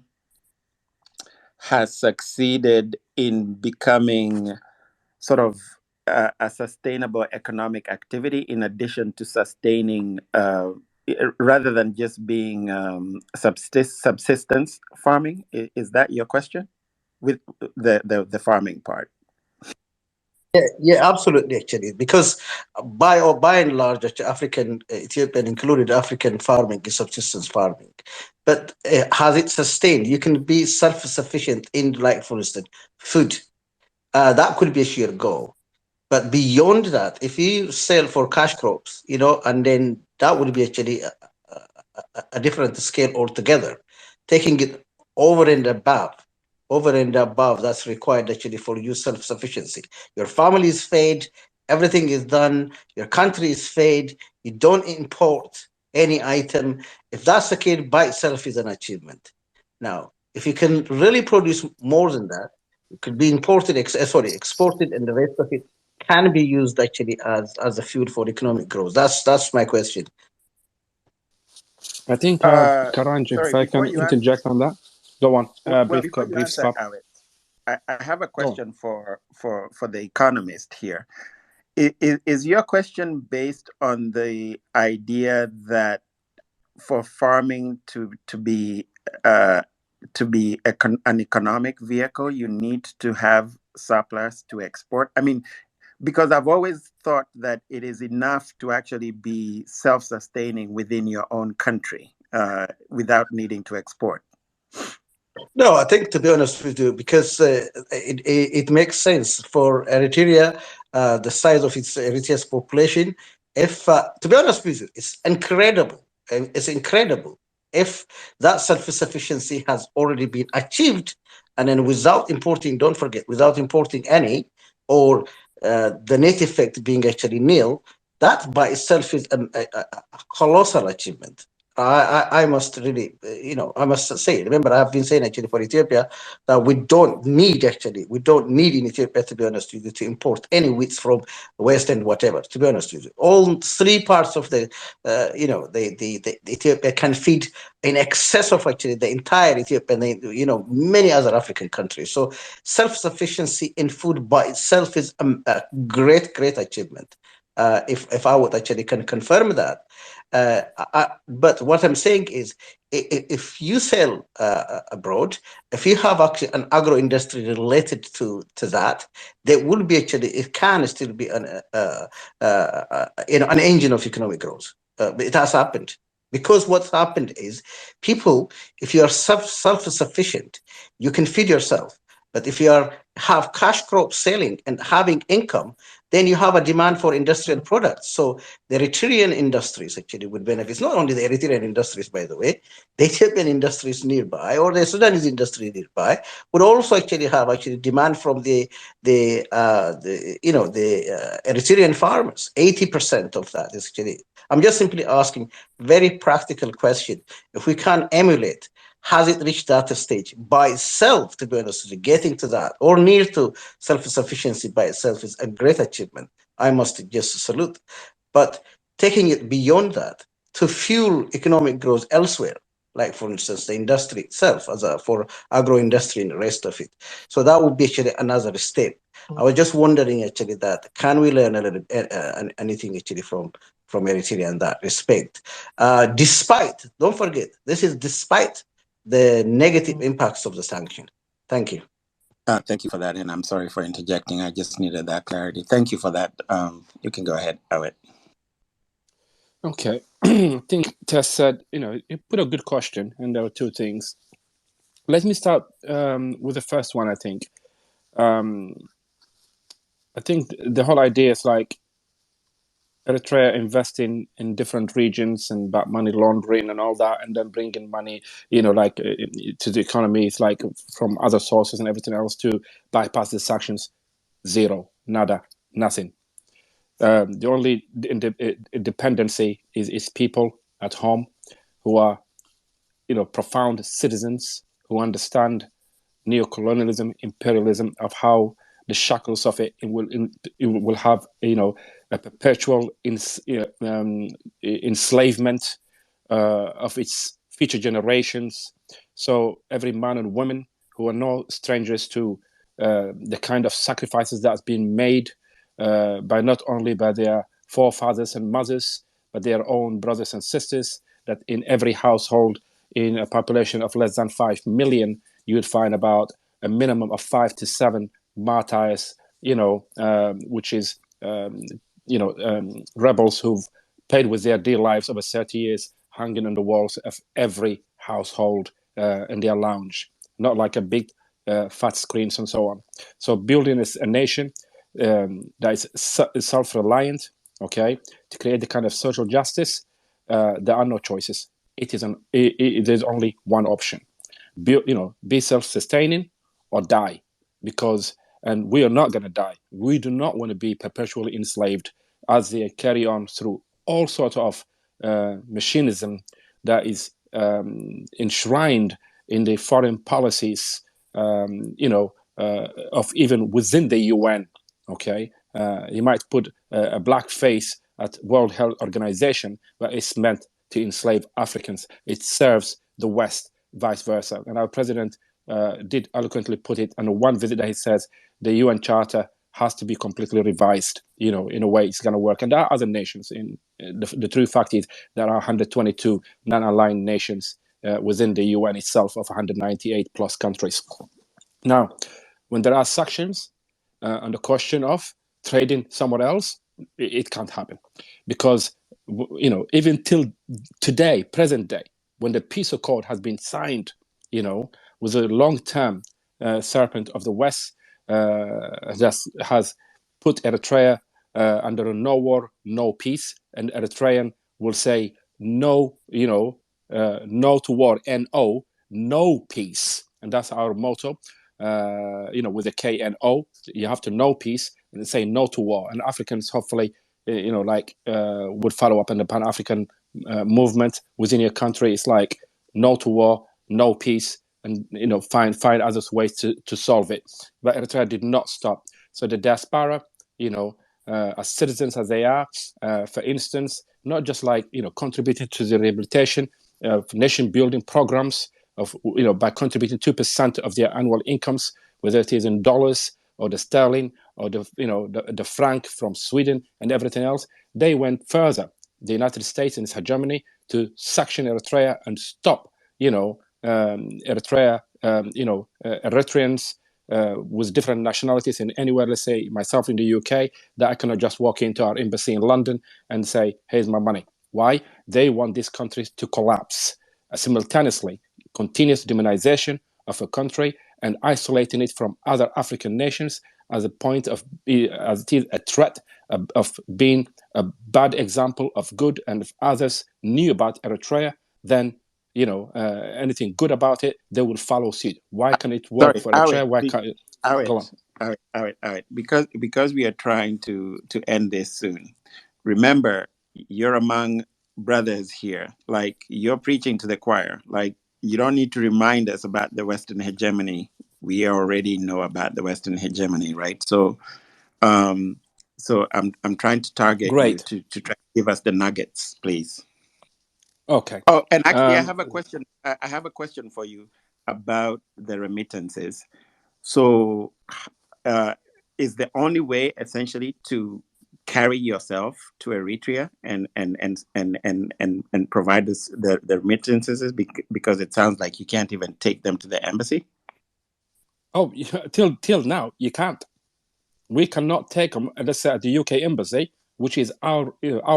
has succeeded in becoming sort of a sustainable economic activity in addition to sustaining, rather than just being subsistence farming? Is that your question with the farming part? Yeah, absolutely. Actually, because by and large, actually, African Ethiopian included African farming is subsistence farming, but has it sustained? You can be self-sufficient in, like, for instance, food. That could be a sheer goal. But beyond that, if you sell for cash crops, and then that would be actually a different scale altogether, taking it over and above, that's required actually for you self-sufficiency. Your family is fed, everything is done, your country is fed, you don't import any item. If that's the case, by itself is an achievement. Now, if you can really produce more than that, it could be exported, and the rest of it can be used actually as a fuel for economic growth. That's my question. I think, Karanja, if Sorry, I can before you answer, interject on that. Go on. well, before you Brief answer, stop. Alex, I have a Go on. question for the economist here. Is your question based on the idea that for farming to be an economic vehicle, you need to have surplus to export? I mean, because I've always thought that it is enough to actually be self-sustaining within your own country without needing to export. No, I think, to be honest with you, because it makes sense for Eritrea, the size of Eritrea's population. If, to be honest with you, it's incredible. It's incredible if that self-sufficiency has already been achieved, and then without importing. Don't forget, without importing any, or the net effect being actually nil. That by itself is a colossal achievement. I must really, I must say, remember, I've been saying actually for Ethiopia that we don't need in Ethiopia, to be honest with you, to import any wheat from West and whatever, to be honest with you. All three parts of the Ethiopia can feed in excess of actually the entire Ethiopia and, many other African countries. So self-sufficiency in food by itself is a great, great achievement. If I would actually can confirm that. But what I'm saying is, if you sell abroad, if you have actually an agro industry related to that, there will be actually, it can still be an engine of economic growth. It has happened. Because what's happened is, people, if you are self-sufficient, you can feed yourself. But if you have cash crop selling and having income, then you have a demand for industrial products. So the Eritrean industries actually would benefit. It's not only the Eritrean industries, by the way, the Ethiopian industries nearby or the Sudanese industry nearby would also actually have demand from the Eritrean farmers. 80% of that is actually. I'm just simply asking very practical question. If we can emulate Has it reached that stage by itself? To be honest, getting to that or near to self-sufficiency by itself is a great achievement. I must just salute. But taking it beyond that to fuel economic growth elsewhere, like for instance the industry itself, as a for agro industry and the rest of it. So that would be actually another step. I was just wondering actually that can we learn a little anything actually from Eritrea in that respect? Despite, don't forget, this is despite the negative impacts of the sanction. Thank you. Thank you for that, and I'm sorry for interjecting. I just needed that clarity. Thank you for that. You can go ahead, Awit. Okay. I think Tess said, you put a good question, and there were two things. Let me start with the first one, I think. I think the whole idea is like Eritrea investing in different regions and about money laundering and all that, and then bringing money, to the economy. It's like from other sources and everything else to bypass the sanctions. Zero, nada, nothing. The only dependency is people at home who are, profound citizens who understand neocolonialism, imperialism, of how the shackles of it will have, a perpetual enslavement of its future generations. So every man and woman who are no strangers to the kind of sacrifices that's been made by not only by their forefathers and mothers, but their own brothers and sisters, that in every household in a population of less than 5 million, you would find about a minimum of 5 to 7 martyrs, which is, rebels who've paid with their dear lives over 30 years, hanging on the walls of every household in their lounge, not like a big fat screens and so on. So building a nation that is self-reliant, okay, to create the kind of social justice, there are no choices. There's only one option: be self-sustaining or die, and we are not going to die. We do not want to be perpetually enslaved as they carry on through all sorts of machinism that is enshrined in the foreign policies, of even within the UN. Okay, you might put a black face at World Health Organization, but it's meant to enslave Africans. It serves the West, vice versa. And our president did eloquently put it on one visit that he says the UN Charter has to be completely revised, in a way it's going to work. And there are other nations. The true fact is there are 122 non-aligned nations within the UN itself of 198 plus countries. Now, when there are sanctions on the question of trading somewhere else, it can't happen, because even till today, present day, when the peace accord has been signed, with a long-term serpent of the West that has put Eritrea under a no war, no peace, and Eritrean will say no, no to war, N-O, no peace, and that's our motto. With a K-N-O, you have to know peace and say no to war. And Africans hopefully, would follow up in the Pan-African movement within your country. It's like no to war, no peace, and find other ways to solve it. But Eritrea did not stop. So the diaspora, as citizens as they are, for instance, not just contributing to the rehabilitation of nation building programs by contributing 2% of their annual incomes, whether it is in dollars or the sterling or the franc from Sweden and everything else. They went further, the United States and Germany, to sanction Eritrea and stop Eritrea, Eritreans with different nationalities in anywhere, let's say myself in the UK, that I cannot just walk into our embassy in London and say, here's my money. Why? They want these countries to collapse. Simultaneously, continuous demonization of a country and isolating it from other African nations as a point of, as it is a threat of being a bad example of good, and if others knew about Eritrea, then anything good about it, they will follow suit. Why can it work for Eritrea? Why can't it? Go on. All right. Because we are trying to end this soon. Remember, you're among brothers here. Like, you're preaching to the choir. Like, you don't need to remind us about the Western hegemony. We already know about the Western hegemony, right? Um, so I'm trying to target you Great. to try to give us the nuggets, please. Okay. Oh, and actually, I Um, have a question. I have a question for you about the remittances. So, uh, is the only way essentially to carry yourself to Eritrea and provide the remittances because it sounds like you can't even take them to the embassy? oh, till now you can't. We cannot take them, let's say, at the UK embassy, which is our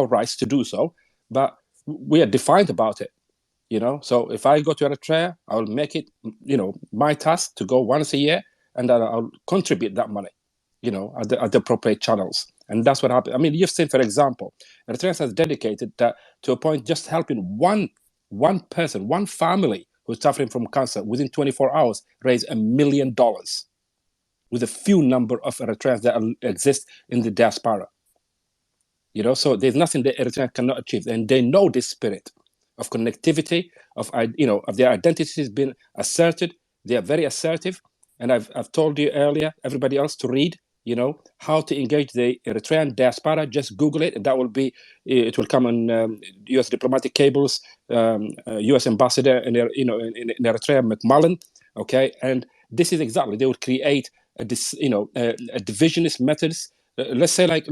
rights to do so, but we are defined about it. So if I go to Eritrea, I'll make it my task to go once a year, and then I'll contribute that money at the appropriate channels. And that's what happened. I mean, you've seen, for example, Eritrea has dedicated that to a point, just helping one person, one family who's suffering from cancer, within 24 hours raise $1 million with a few number of Eritreans that exist in the diaspora. So there's nothing that Eritrea cannot achieve, and they know this spirit of connectivity, of their identities being asserted. They are very assertive, and I've told you earlier, everybody else, to read how to engage the Eritrean diaspora. Just Google it, and that will be it will come on U.S. diplomatic cables. U.S. ambassador in Eritrea, McMullen. Okay, and this is exactly, they would create a divisionist methods. Let's say, like,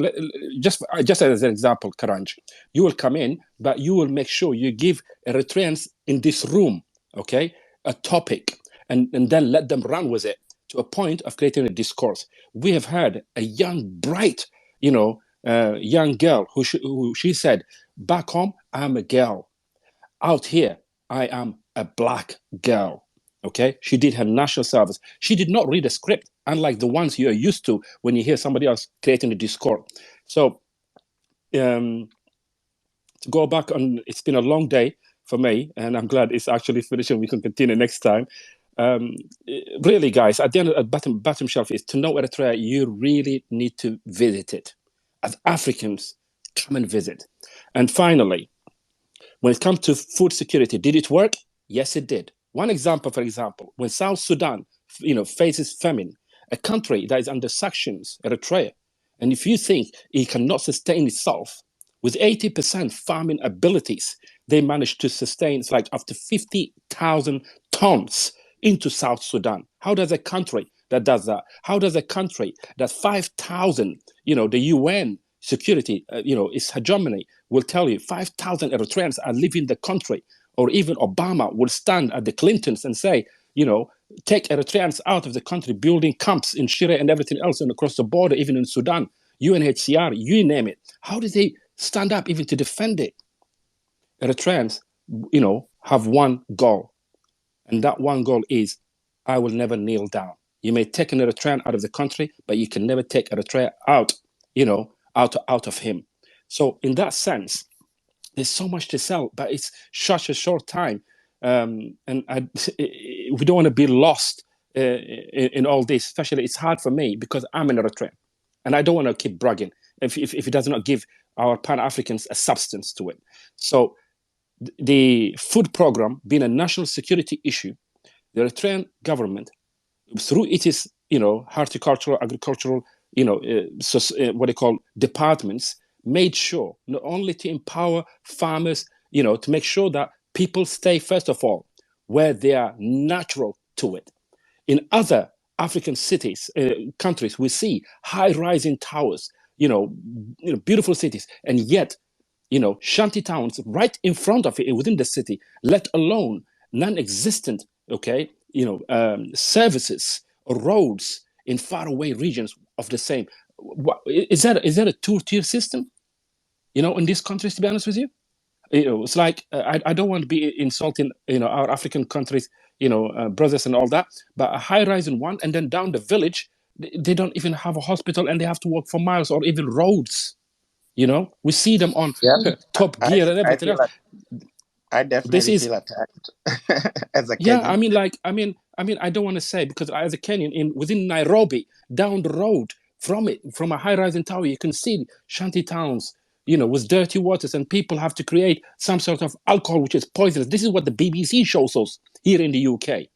just as an example, Karanj, you will come in, but you will make sure you give Eritreans in this room, okay, a topic, and then let them run with it to a point of creating a discourse. We have had a young, bright, young girl who she said, back home, I'm a girl. Out here, I am a black girl. Okay, she did her national service. She did not read a script, unlike the ones you are used to when you hear somebody else creating a discourse. So, to go back on, it's been a long day for me, and I'm glad it's actually finished and we can continue next time. Really, guys, at the end, at bottom shelf is to know Eritrea. You really need to visit it. As Africans, come and visit. And finally, when it comes to food security, did it work? Yes, it did. One example, for example, when South Sudan, faces famine, a country that is under sanctions, Eritrea, and if you think it cannot sustain itself with 80% farming abilities, they managed to sustain it's like up to 50,000 tons into South Sudan. How does a country that does that? How does a country that 5,000, the UN security, its hegemony will tell you 5,000 Eritreans are leaving the country, or even Obama will stand at the Clintons and say, take Eritreans out of the country, building camps in Shire and everything else, and across the border, even in Sudan, UNHCR, you name it. How did they stand up even to defend it? Eritreans, have one goal, and that one goal is, I will never kneel down. You may take an Eritrean out of the country, but you can never take Eritrea out, out of him. So in that sense, there's so much to sell, but it's such a short time, and we don't want to be lost in all this. Especially, it's hard for me because I'm an Eritrean, and I don't want to keep bragging if it does not give our Pan Africans a substance to it. So the food program being a national security issue, the Eritrean government, through its horticultural, agricultural, what they call departments, made sure not only to empower farmers, to make sure that people stay, first of all, where they are natural to it. In other African cities, countries, we see high-rising towers, beautiful cities, and yet, shanty towns right in front of it, within the city, let alone non-existent, services or roads in faraway regions of the same. Is that a two-tier system? In these countries, to be honest with you, it's like I don't want to be insulting, our African countries, brothers and all that, but a high-rising one, and then down the village, they don't even have a hospital, and they have to walk for miles, or even roads. We see them on Top I, Gear and I everything feel else. like I This definitely is, feel attacked as a yeah. Kenyan. I don't want to say, because as a Kenyan, within Nairobi, down the road from a high-rising tower, you can see shanty towns, with dirty waters, and people have to create some sort of alcohol which is poisonous. This is what the BBC shows us here in the UK.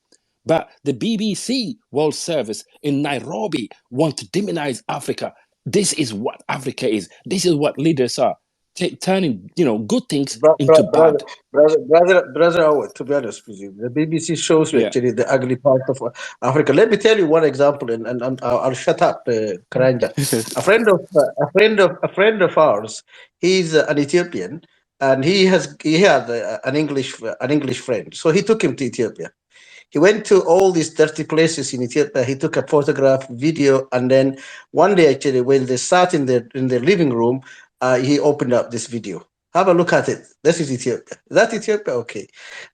But the BBC World Service in Nairobi want to demonize Africa. This is what Africa is. This is what leaders are. Turning, good things into bad. Brother Howard, to be honest with you, the BBC shows you Yeah. actually the ugly part of Africa. Let me tell you one example, and I'll shut up, Karanja. A friend of ours. He's an Ethiopian, and he had an English friend. So he took him to Ethiopia. He went to all these dirty places in Ethiopia. He took a photograph, video, and then one day, actually, when they sat in their living room, he opened up this video. Have a look at it. This is Ethiopia. Is that Ethiopia? Okay.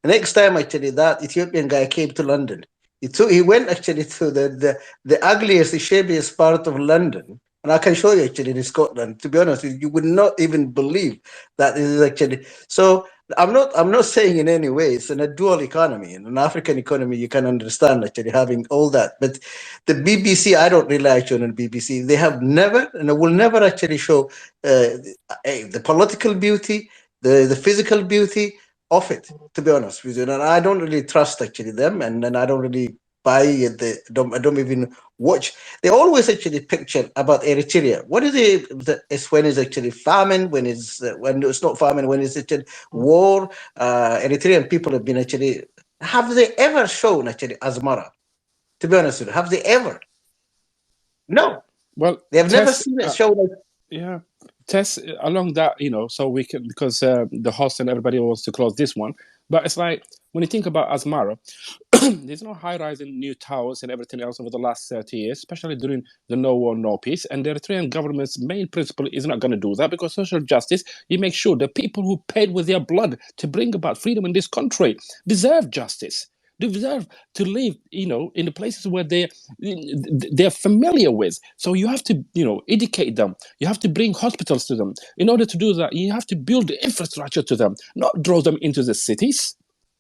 The next time, actually, that Ethiopian guy came to London. He went actually to the ugliest, shabbiest part of London. And I can show you actually in Scotland. To be honest, you would not even believe that this is actually so. I'm not saying in any way it's a dual economy. In an African economy, you can understand actually having all that. But the BBC, I don't rely actually on the BBC. They have never and will never actually show the political beauty, the physical beauty of it, to be honest with you. And I don't really trust actually them, and I don't really buy it. I don't even watch. They always actually picture about Eritrea. What is it? It's when it's actually famine, when it's not famine, when it's actually war. Eritrean people have been actually. Have they ever shown actually Asmara? To be honest with you, have they ever? No. Well, they have never seen it shown. Yeah. Tess, along that, so we can, because the host and everybody wants to close this one, but it's like when you think about Asmara, there's no high-rise and new towers and everything else over the last 30 years, especially during the no war, no peace. And the Eritrean government's main principle is not going to do that, because social justice, you make sure the people who paid with their blood to bring about freedom in this country deserve justice. They deserve to live, in the places where they're familiar with. So you have to, educate them. You have to bring hospitals to them. In order to do that, you have to build the infrastructure to them, not draw them into the cities.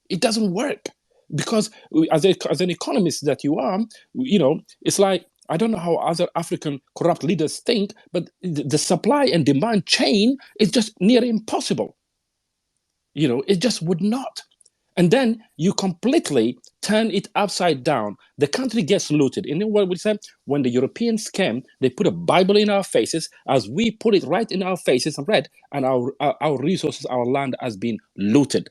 It doesn't work, because as an economist that you are, it's like, I don't know how other African corrupt leaders think, but the supply and demand chain is just near impossible. It just would not. And then you completely turn it upside down. The country gets looted. You know what we said? When the Europeans came, they put a Bible in our faces, as we put it right in our faces and read, and our resources, our land has been looted.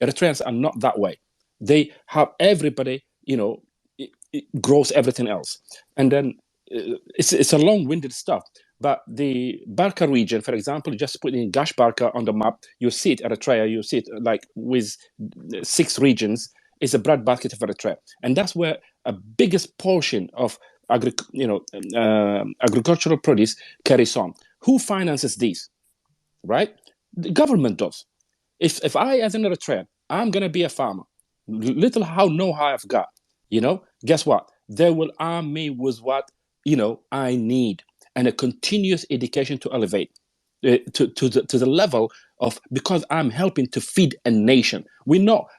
Eritreans are not that way. They have everybody, it grows everything else. And then it's a long-winded stuff. But the Barca region, for example, just put in Gash Barca on the map, you see it, Eritrea, you see it like with 6 regions, is a breadbasket of Eritrea. And that's where a biggest portion of agricultural produce carries on. Who finances these, right? The government does. If I, as an Eritrean, I'm going to be a farmer, little know how I've got, guess what? They will arm me with what, I need, and a continuous education to elevate to the level of, because I'm helping to feed a nation. We're not,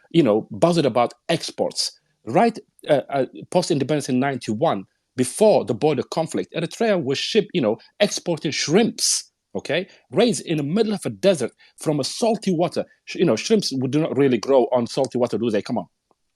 bothered about exports. Right post-independence in 91, before the border conflict, Eritrea was exporting shrimps, okay, raised in the middle of a desert from a salty water. Shrimps do not really grow on salty water, do they? Come on.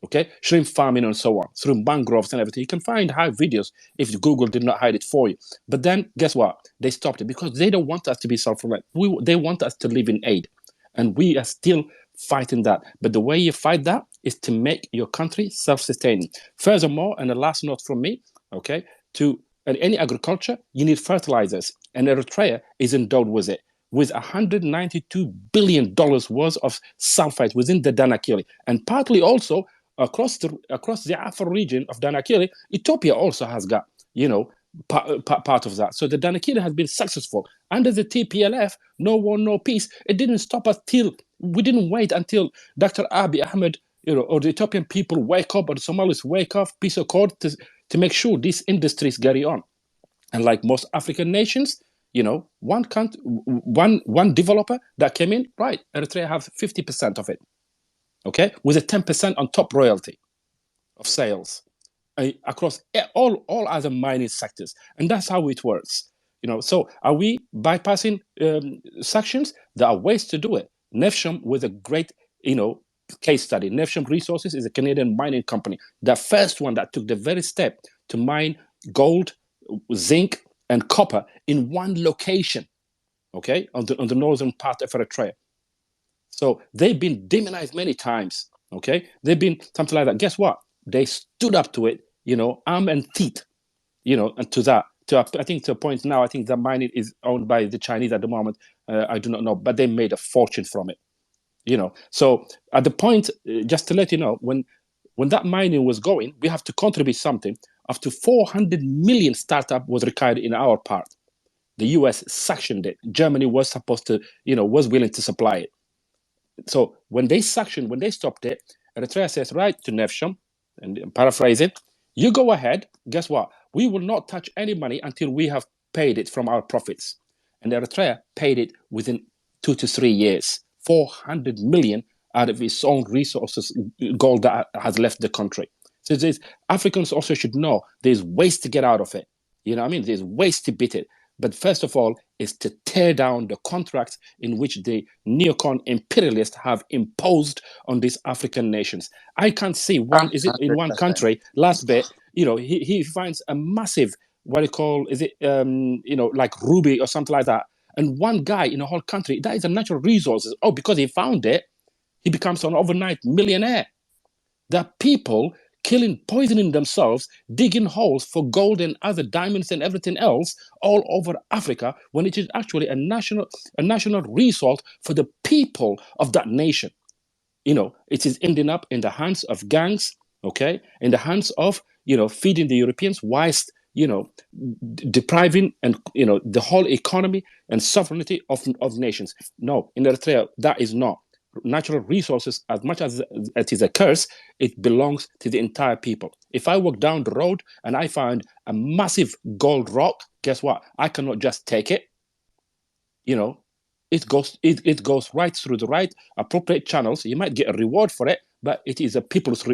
Okay, shrimp farming and so on, through mangroves and everything. You can find high videos if Google did not hide it for you. But then, guess what? They stopped it because they don't want us to be self-reliant. They want us to live in aid. And we are still fighting that. But the way you fight that is to make your country self-sustaining. Furthermore, and the last note from me, okay, in any agriculture, you need fertilizers. And Eritrea is endowed with it, with $192 billion worth of sulfite within the Danakili. And partly also, across the Afar region of Danakili, Ethiopia also has got, part of that. So the Danakili has been successful. Under the TPLF, no war, no peace, it didn't stop us we didn't wait until Dr. Abiy Ahmed, or the Ethiopian people wake up, or the Somalis wake up, peace accord, to make sure these industries carry on. And like most African nations, one developer that came in, right, Eritrea have 50% of it, okay, with a 10% on top royalty of sales across all other mining sectors. And that's how it works. So are we bypassing sanctions? There are ways to do it. Nefsham was a great, case study. Nefsham Resources is a Canadian mining company, the first one that took the very step to mine gold, zinc, and copper in one location, okay, on the northern part of Eritrea. So they've been demonized many times, okay? They've been something like that. Guess what? They stood up to it, arm and teeth, and to that. I think to a point now, I think the mining is owned by the Chinese at the moment. I do not know, but they made a fortune from it, So at the point, just to let you know, when that mining was going, we have to contribute something. Up to 400 million startup was required in our part. The US sanctioned it. Germany was supposed to, was willing to supply it. So when they stopped it, Eritrea says, right to Nefsham, and paraphrase it, you go ahead, guess what? We will not touch any money until we have paid it from our profits. And Eritrea paid it within 2 to 3 years, 400 million out of its own resources, gold that has left the country. So Africans also should know there's ways to get out of it. You know what I mean? There's ways to beat it. But first of all, is to tear down the contracts in which the neocon imperialists have imposed on these African nations. I can't see is it in one 100%. country, last bit, he finds a massive, what do you call, is it, like ruby or something like that. And one guy in a whole country, that is a natural resources. Oh, because he found it, he becomes an overnight millionaire. There are people poisoning themselves, digging holes for gold and other diamonds and everything else all over Africa, when it is actually a national resource for the people of that nation. It is ending up in the hands of gangs, okay, in the hands of feeding the Europeans, whilst depriving and the whole economy and sovereignty of nations. No, in Eritrea, that is not. Natural resources, as much as it is a curse, it belongs to the entire people. If I walk down the road and I find a massive gold rock, guess what? I cannot just take it. It goes right through the right appropriate channels. You might get a reward for it, but it is a people's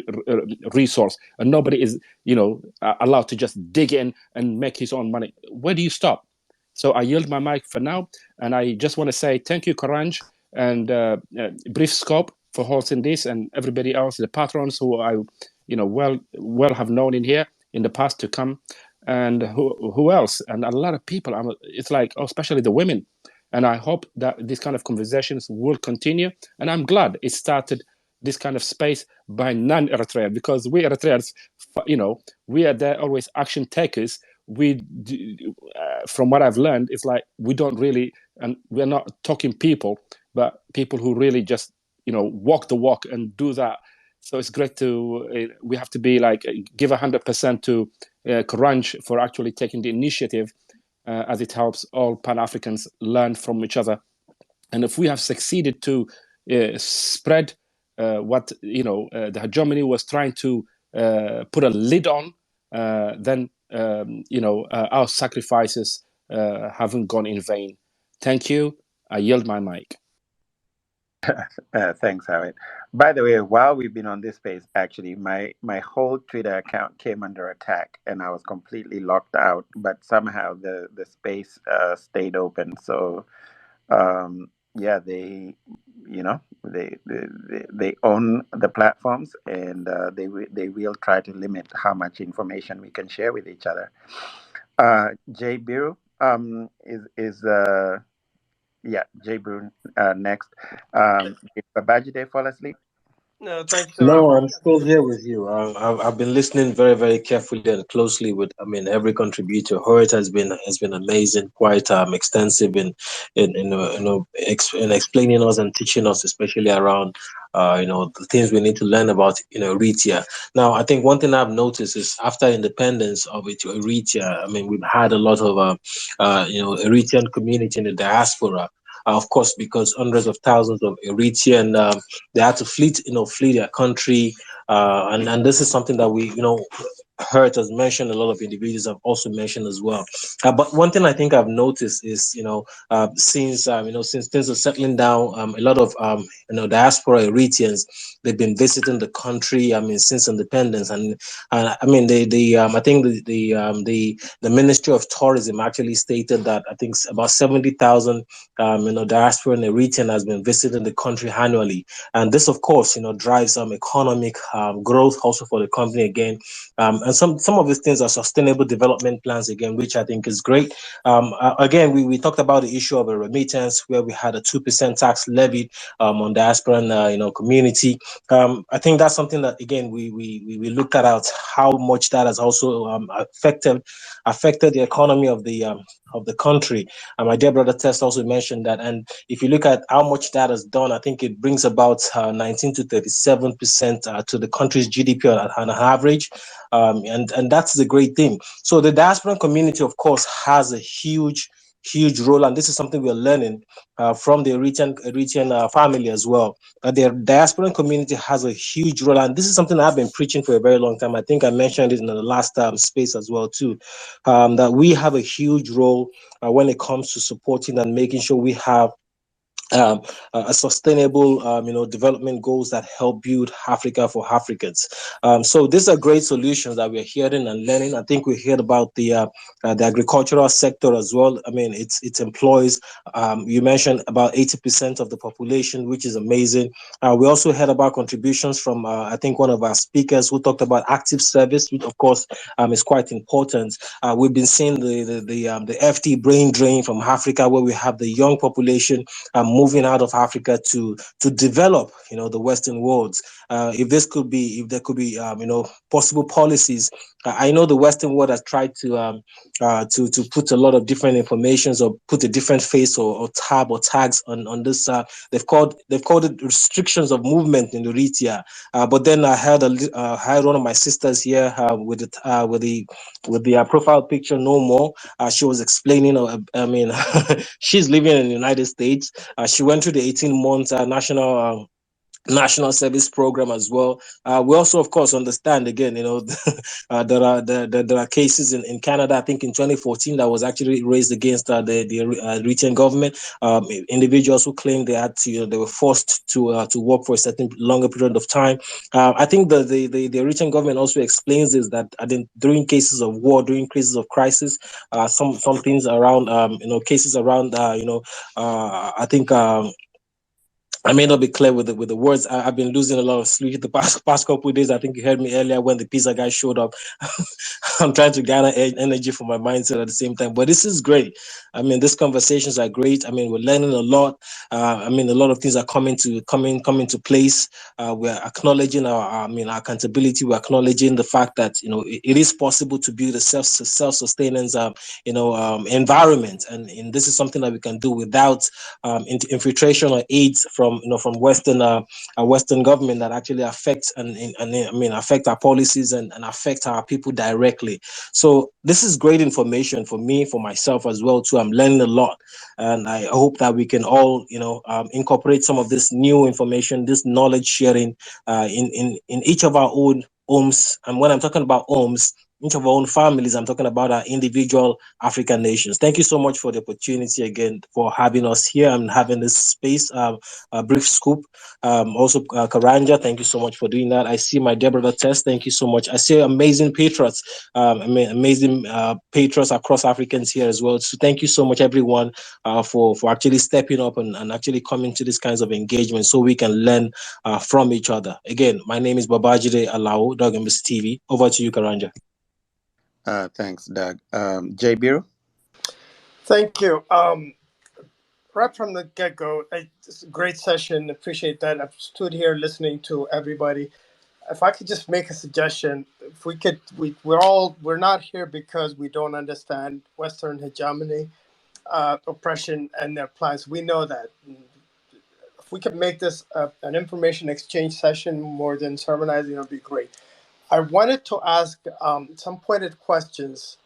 resource, and nobody is allowed to just dig in and make his own money. Where do you stop? So I yield my mic for now, and I just want to say thank you, Karanj and Brief Scope, for hosting this, and everybody else, the patrons who I well have known in here in the past to come, and who else, and a lot of people. It's like, especially the women. And I hope that these kind of conversations will continue. And I'm glad it started this kind of space by non-Eritrean, because we Eritreans, we are there always action takers. From what I've learned, it's like we don't really, and we're not talking people, but people who really just, walk the walk and do that. So it's great we have to be like, give 100% to Karanj for actually taking the initiative, as it helps all Pan-Africans learn from each other. And if we have succeeded to spread what the hegemony was trying to put a lid on, then our sacrifices haven't gone in vain. Thank you. I yield my mic. Thanks, Howard. By the way, while we've been on this space, actually, my whole Twitter account came under attack, and I was completely locked out. But somehow the space stayed open. So yeah, they they own the platforms, and they will try to limit how much information we can share with each other. Jay Biru is yeah, Jay Biru next. Did Babajide fall asleep? No, thanks. No, I'm still here with you. I've been listening very, very carefully and closely with, I mean, every contributor. Hoyt has been amazing, quite extensive in explaining us and teaching us, especially around the things we need to learn about Eritrea. Now, I think one thing I've noticed is after independence of Eritrea, I mean, we've had a lot of Eritrean community in the diaspora. Of course, because hundreds of thousands of Eritrean they had to flee their country, and this is something that we Hurt has mentioned, a lot of individuals have also mentioned as well. But one thing I think I've noticed is, since things are settling down, a lot of diaspora Eritreans, they've been visiting the country. I mean, since independence, and I mean, I think the Ministry of Tourism actually stated that I think about 70,000 diaspora and Eritrean has been visiting the country annually, and this, of course, drives some economic growth also for the company again. And some of these things are sustainable development plans again, which I think is great. Again, we talked about the issue of a remittance where we had a 2% tax levied on diaspora and community. I think that's something that again we looked at out how much that has also affected the economy of the country. My dear brother Test also mentioned that, and if you look at how much that has done, I think it brings about 19 to 37% to the country's GDP on average. And that's the great thing. So the diaspora community, of course, has a huge role, and this is something we're learning from the Eritrean family as well. The diaspora community has a huge role, and this is something I've been preaching for a very long time. I think I mentioned it in the last space as well too, that we have a huge role when it comes to supporting and making sure we have um, a sustainable, development goals that help build Africa for Africans. So these are great solutions that we're hearing and learning. I think we heard about the agricultural sector as well. I mean, it employs. You mentioned about 80% of the population, which is amazing. We also heard about contributions from I think one of our speakers who talked about active service, which of course is quite important. We've been seeing the FT brain drain from Africa, where we have the young population moving out of Africa to develop, the Western worlds. If there could be, possible policies. I know the Western world has tried to put a lot of different informations or put a different face or tab or tags on this. They've called it restrictions of movement in Eritrea. But then I had one of my sisters here with the profile picture no more. She was explaining. I mean, she's living in the United States. She went through the 18 months national service program as well. We also, of course, understand again, there are cases in Canada. I think in 2014 that was actually raised against the Eritrean government. Individuals who claimed they had to, they were forced to work for a certain longer period of time. I think the Eritrean government also explains this, that I think during cases of war, during cases of crisis, some things around cases around I think. I may not be clear with the words. I've been losing a lot of sleep the past couple of days. I think you heard me earlier when the pizza guy showed up. I'm trying to gather energy for my mindset at the same time. But this is great. I mean, these conversations are great. I mean, we're learning a lot. I mean, a lot of things are coming to place. We're acknowledging our accountability. We're acknowledging the fact that it is possible to build a self-sustenance environment, and this is something that we can do without infiltration or aids from Western government that actually affects affect our policies and affect our people directly. So this is great information for me, for myself as well too. I'm learning a lot, and I hope that we can all incorporate some of this new information, this knowledge sharing in each of our own homes. And when I'm talking about homes, each of our own families, I'm talking about our individual African nations. Thank you so much for the opportunity again for having us here and having this space, a brief scoop. Also, Karanja, thank you so much for doing that. I see my dear brother Tess, thank you so much. I see amazing patriots, amazing patriots across Africans here as well. So thank you so much, everyone, for actually stepping up and actually coming to this kinds of engagement so we can learn from each other. Again, my name is Babajide Alao, Dog Embassy TV. Over to you, Karanja. Thanks, Doug. Jay Biro? Thank you. Right from the get-go, it's a great session. Appreciate that. I've stood here listening to everybody. If I could just make a suggestion, if we could, we're not here because we don't understand Western hegemony, oppression, and their plans. We know that. If we could make this an information exchange session more than sermonizing, it would be great. I wanted to ask some pointed questions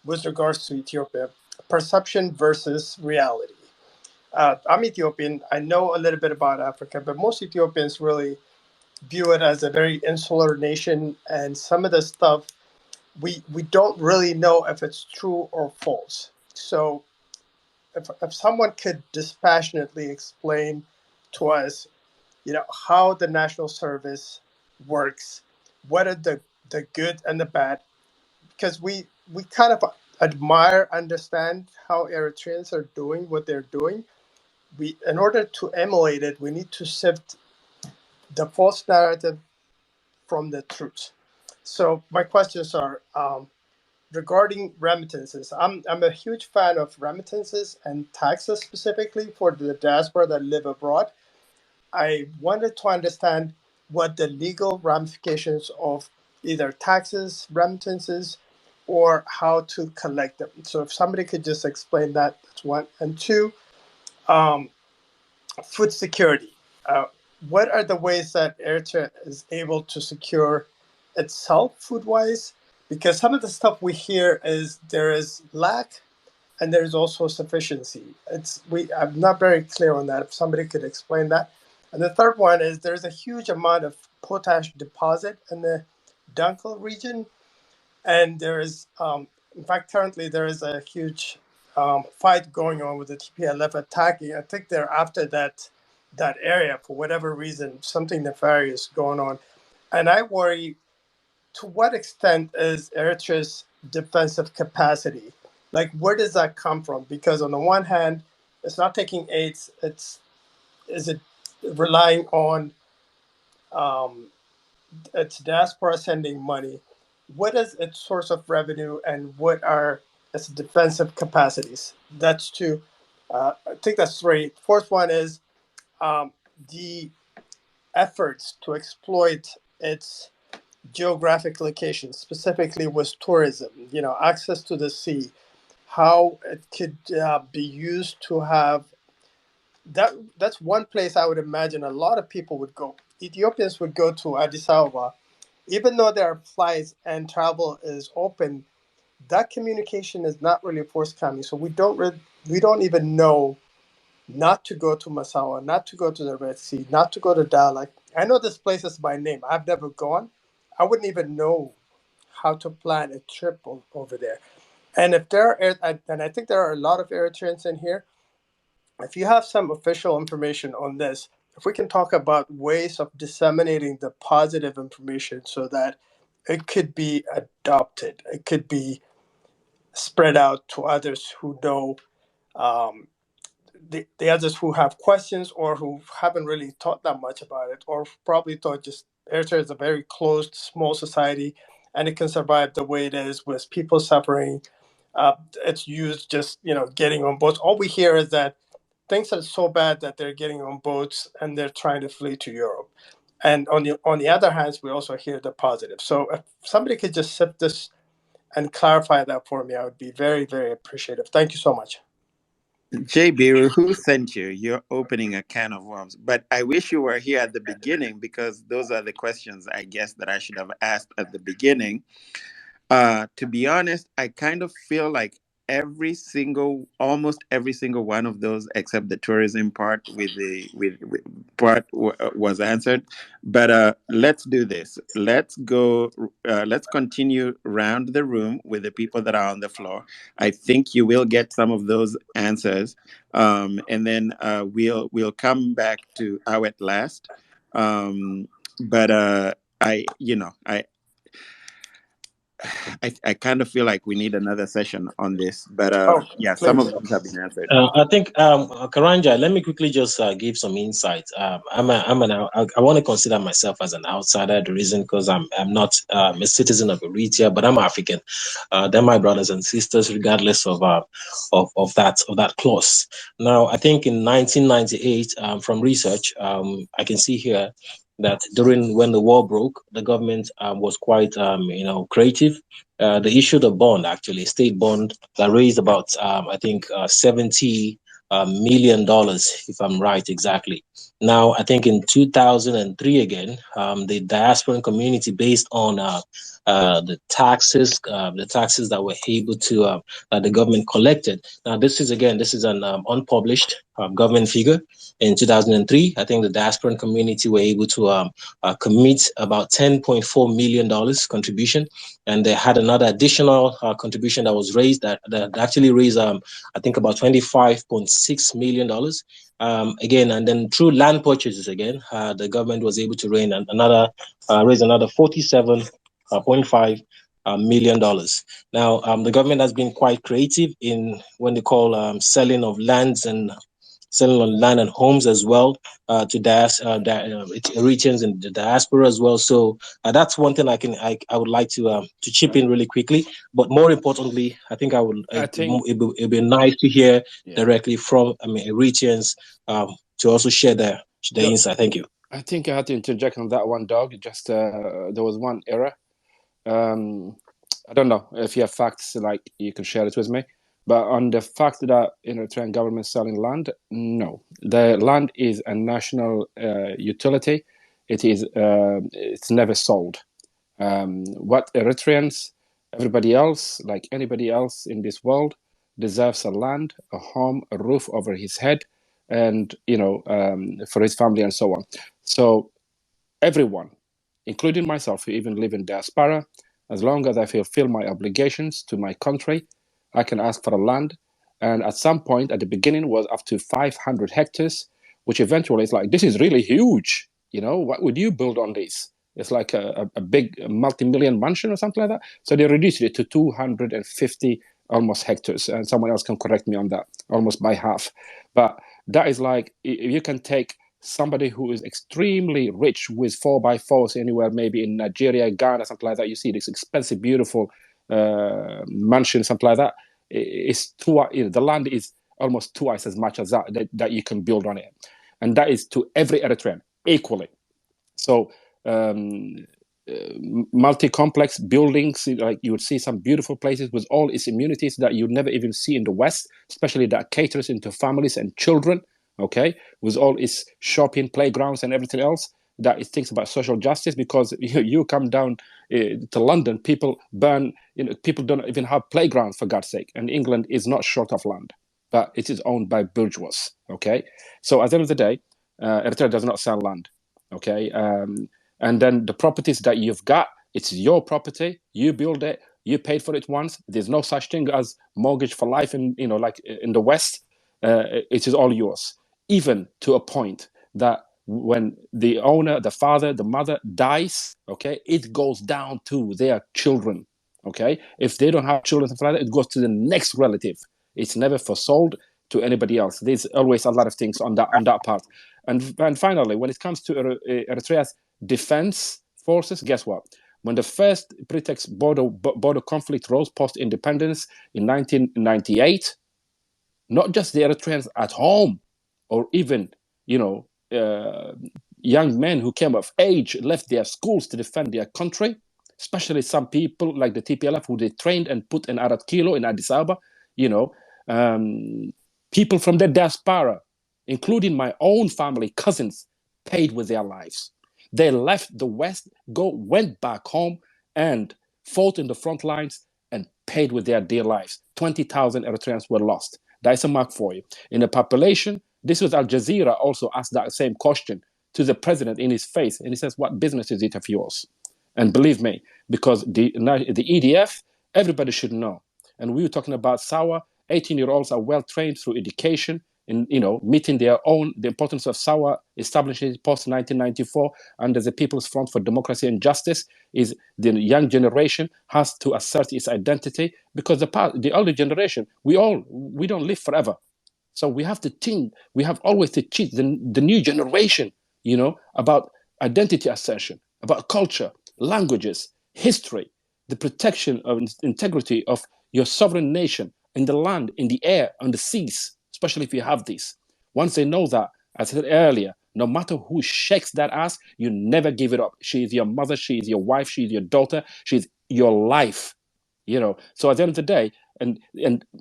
with regards to Ethiopia, perception versus reality. I'm Ethiopian. I know a little bit about Africa, but most Ethiopians really view it as a very insular nation, and some of the stuff we don't really know if it's true or false. So if someone could dispassionately explain to us, how the national service works, what are the good and the bad, because we kind of admire, understand how Eritreans are doing what they're doing. We, in order to emulate it, we need to sift the false narrative from the truth. So my questions are, regarding remittances. I'm a huge fan of remittances and taxes, specifically for the diaspora that live abroad. I wanted to understand what the legal ramifications of either taxes, remittances, or how to collect them. So if somebody could just explain that, that's one. And two, um, food security. Uh, what are the ways that Eritrea is able to secure itself food-wise? Because some of the stuff we hear is there is lack and there's also sufficiency. I'm not very clear on that. If somebody could explain that. And the third one is there's a huge amount of potash deposit in the Dunkel region, and there is, in fact, currently there is a huge fight going on with the TPLF attacking. I think they're after that area for whatever reason, something nefarious going on, and I worry, to what extent is Eritrea's defensive capacity? Like, where does that come from? Because on the one hand, it's not taking aids. Is it relying on um, its diaspora sending money? What is its source of revenue, and what are its defensive capacities? That's two. I think that's three. Fourth one is um, the efforts to exploit its geographic locations, specifically with tourism, access to the sea, how it could be used to have that. That's one place I would imagine a lot of people would go. Ethiopians would go to Addis Ababa, even though there are flights and travel is open. That communication is not really forthcoming, so we don't even know not to go to Massawa, not to go to the Red Sea, not to go to Dalag. I know this place is by name. I've never gone. I wouldn't even know how to plan a trip over there. And if there are, and I think there are a lot of Eritreans in here, if you have some official information on this, if we can talk about ways of disseminating the positive information so that it could be adopted, it could be spread out to others who know, um, the others who have questions or who haven't really thought that much about it, or probably thought just Eritrea is a very closed, small society and it can survive the way it is with people suffering. It's used just, getting on boats. All we hear is that things are so bad that they're getting on boats and they're trying to flee to Europe. And on the other hand, we also hear the positive. So if somebody could just sift this and clarify that for me, I would be very, very appreciative. Thank you so much. JB, who sent you? You're opening a can of worms. But I wish you were here at the beginning, because those are the questions I guess that I should have asked at the beginning. To be honest, I kind of feel like almost every single one of those, except the tourism part with part was answered. But let's do this. Let's go. Let's continue round the room with the people that are on the floor. I think you will get some of those answers, and then we'll come back to our at last. But I kind of feel like we need another session on this, but Oh, yeah, some please. of these have been answered. I think, Karanja, let me quickly just give some insight. I want to consider myself as an outsider. The reason, because I'm not a citizen of Eritrea, but I'm African. They're my brothers and sisters, regardless of that clause. Now, I think in 1998, from research, I can see here that during when the war broke, the government was quite creative. They issued a bond, actually, a state bond that raised about I think $70 million, if I'm right exactly. Now, I think in 2003 again, the diasporan community, based on the taxes that were able to that the government collected. Now, this is an unpublished government figure. In 2003, I think the diasporan community were able to commit about $10.4 million contribution, and they had another additional contribution that was raised that actually raised I think about $25.6 million. Again, and then through land purchases again, the government was able to raise another $47.5 million. Now, the government has been quite creative in when they call selling of lands and selling on land and homes as well to Eritreans in the diaspora as well. So that's one thing I would like to chip in really quickly. But more importantly, I think it'd be nice to hear directly from Eritreans to also share their insight. Thank you. I think I had to interject on that one, Doug. Just there was one error. I don't know if you have facts, like you can share it with me. But on the fact that Eritrean government selling land, no, the land is a national utility. It is it's never sold. What Eritreans, everybody else, like anybody else in this world, deserves a land, a home, a roof over his head, and for his family and so on. So everyone, including myself, who even live in diaspora, as long as I fulfill my obligations to my country, I can ask for a land. And at some point, at the beginning, was up to 500 hectares, which eventually is like, this is really huge. What would you build on this? It's like a big multi-million mansion or something like that. So they reduced it to 250 almost hectares. And someone else can correct me on that, almost by half. But that is like, you can take somebody who is extremely rich with 4x4s anywhere, maybe in Nigeria, Ghana, something like that. You see this expensive, beautiful mansion, something like that. It's the land is almost twice as much as that you can build on it, and that is to every Eritrean equally. So multi-complex buildings, like you would see some beautiful places with all its amenities that you never even see in the West, especially that caters into families and children. Okay, with all its shopping, playgrounds, and everything else, that it thinks about social justice. Because you come down to London, people burn. People don't even have playgrounds, for God's sake. And England is not short of land, but it is owned by bourgeois. Okay, so at the end of the day, Eritrea does not sell land. Okay, and then the properties that you've got, it's your property. You build it. You paid for it once. There's no such thing as mortgage for life in like in the West. It is all yours. Even to a point that when the owner, the father, the mother dies, okay, it goes down to their children. Okay, if they don't have children, something like that, it goes to the next relative. It's never for sold to anybody else. There's always a lot of things on that part. And finally, when it comes to Eritrea's defense forces, guess what? When the first pretext border conflict rose post-independence in 1998, not just the Eritreans at home, or even young men who came of age left their schools to defend their country, especially some people like the TPLF who they trained and put in Arat Kilo in Addis Ababa. People from the diaspora, including my own family, cousins, paid with their lives. They left the West, went back home and fought in the front lines and paid with their dear lives. 20,000 Eritreans were lost. That's a mark for you. In the population, this was Al Jazeera also asked that same question to the president in his face. And he says, what business is it of yours? And believe me, because the EDF, everybody should know. And we were talking about SAWA. 18-year-olds are well trained through education in meeting the importance of SAWA, establishing post 1994 under the People's Front for Democracy and Justice. Is the young generation has to assert its identity, because the older generation, we don't live forever. So we have to think, we have always to teach the new generation, about identity assertion, about culture, languages, history, the protection of integrity of your sovereign nation in the land, in the air, on the seas, especially if you have these. Once they know that, as I said earlier, no matter who shakes that ass, you never give it up. She is your mother, she is your wife, she is your daughter, she is your life. So at the end of the day, and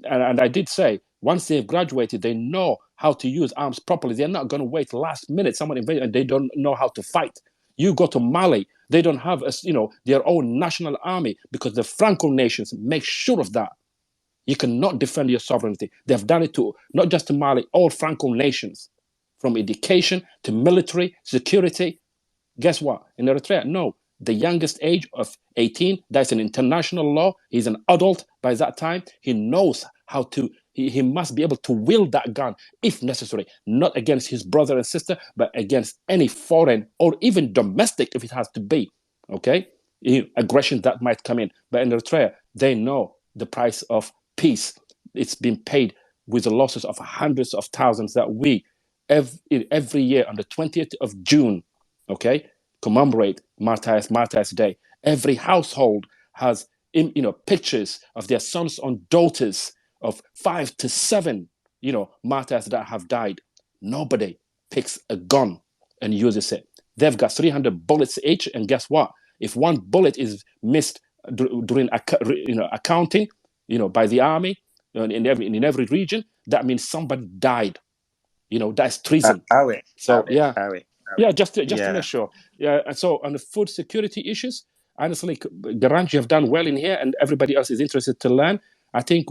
I did say, once they've graduated, they know how to use arms properly. They're not going to wait last minute. Someone invaded and they don't know how to fight. You go to Mali, they don't have their own national army because the Franco nations make sure of that. You cannot defend your sovereignty. They've done it to not just to Mali, all Franco nations, from education to military security. Guess what? In Eritrea, no. The youngest age of 18, that's an international law. He's an adult by that time. He knows how to, he must be able to wield that gun if necessary, not against his brother and sister, but against any foreign or even domestic if it has to be, okay? Aggression that might come in. But in Eritrea, they know the price of peace. It's been paid with the losses of hundreds of thousands that we, every year on the 20th of June, okay, commemorate Martyrs Day. Every household has pictures of their sons and daughters of 5 to 7 martyrs that have died. Nobody picks a gun and uses it. They've got 300 bullets each, and guess what? If one bullet is missed during accounting by the army in every region, that means somebody died. That's treason. So yeah. Yeah, just to make sure. Yeah, and so on the food security issues, honestly, Garant, you have done well in here, and everybody else is interested to learn. I think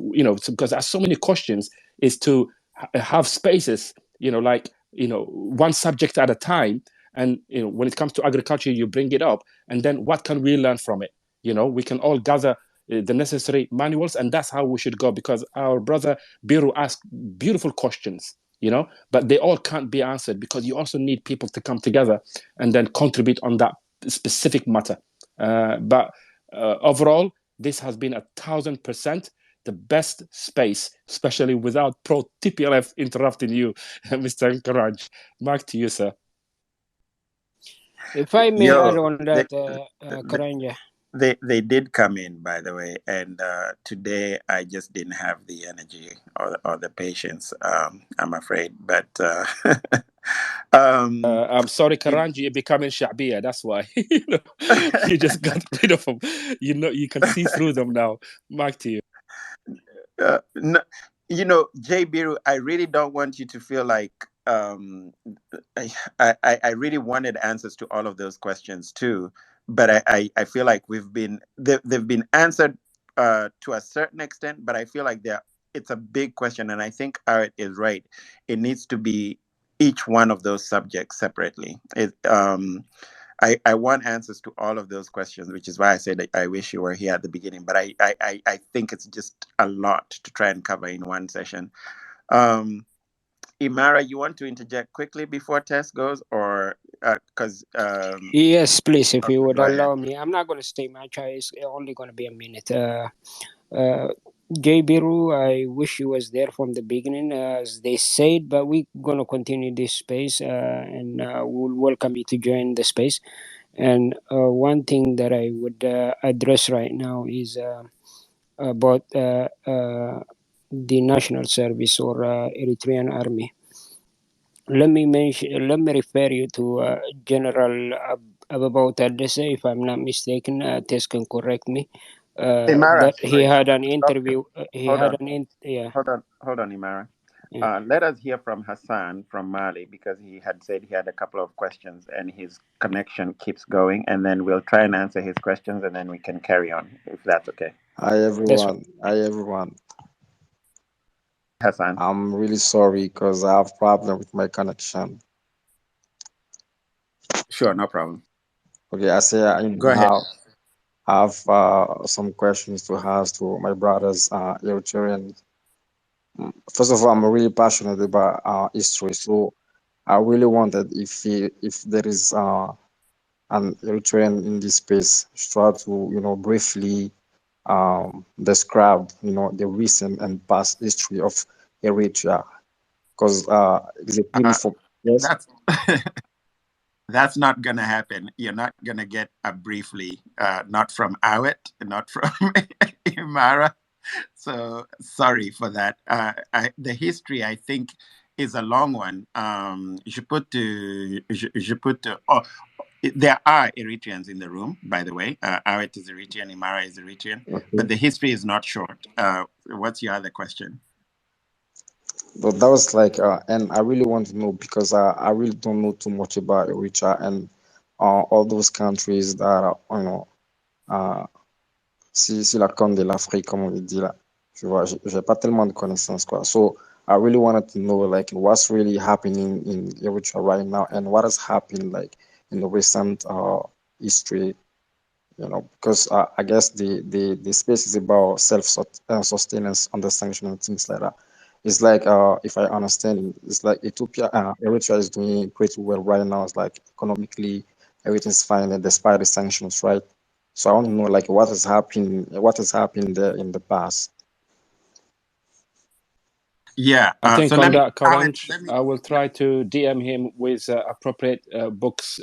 because there's so many questions, is to have spaces, one subject at a time, and when it comes to agriculture, you bring it up, and then what can we learn from it? We can all gather the necessary manuals, and that's how we should go. Because our brother Biru asked beautiful questions. But they all can't be answered because you also need people to come together and then contribute on that specific matter. But overall, this has been 1,000% the best space, especially without pro-TPLF interrupting you, Mr. Karaj. Back to you, sir. If I may add on that, Karanja. They did come in, by the way, and today I just didn't have the energy or the patience, I'm afraid. But I'm sorry, Karanji, you're becoming Sha'biya. That's why you just got rid of them. You can see through them now. Back to you. No, Jay Biru, I really don't want you to feel like I really wanted answers to all of those questions too. But I feel like they've been answered to a certain extent, but I feel like it's a big question, and I think Art is right. It needs to be each one of those subjects separately. I want answers to all of those questions, which is why I said that I wish you were here at the beginning. But I think it's just a lot to try and cover in one session. Imara, you want to interject quickly before Tess goes, or because yes, please, if you would allow me. I'm not going to stay much. It's only going to be a minute. Jay Biru, I wish you was there from the beginning, as they said, but we're going to continue this space, and we'll welcome you to join the space. And one thing that I would address right now is about the national service or Eritrean army. Let me refer you to General Ababaw Tadesse, if I'm not mistaken. Tess can correct me. Imara, that he had an interview. Hold on, Imara. Yeah. Let us hear from Hassan from Mali, because he had said he had a couple of questions and his connection keeps going, and then we'll try and answer his questions and then we can carry on, if that's okay. Hi everyone. Hi everyone. Hassan. I'm really sorry because I have problem with my connection. Sure, no problem. Okay, I say Go ahead. I have some questions to ask to my brothers, Eritrean. First of all, I'm really passionate about history, so I really wanted if there is an Eritrean in this space, try to briefly describe the recent and past history of Eritrea, because it's a beautiful. Yes. That's not gonna happen. You're not gonna get a briefly, not from Awet, not from Imara. So sorry for that. The history, I think, is a long one. There are Eritreans in the room, by the way. Awet is Eritrean, Imara is Eritrean, okay. But the history is not short. What's your other question? But that was and I really want to know because I really don't know too much about Eritrea, and all those countries that are, si la corne de l'Afrique, comme on le dit là. Tu vois, j'ai pas tellement de connaissances, quoi. So I really wanted to know, like, what's really happening in Eritrea right now and what has happened, like, in the recent history, because I guess the space is about self-sustenance under sanction and things like that. It's like, if I understand, it's like Eritrea is doing pretty well right now. It's like economically, everything's fine, and despite the sanctions, right? So I want to know, like, what has happened there in the past. Yeah. I think So on let me, that, Alex, Karanj, I will try to DM him with appropriate books,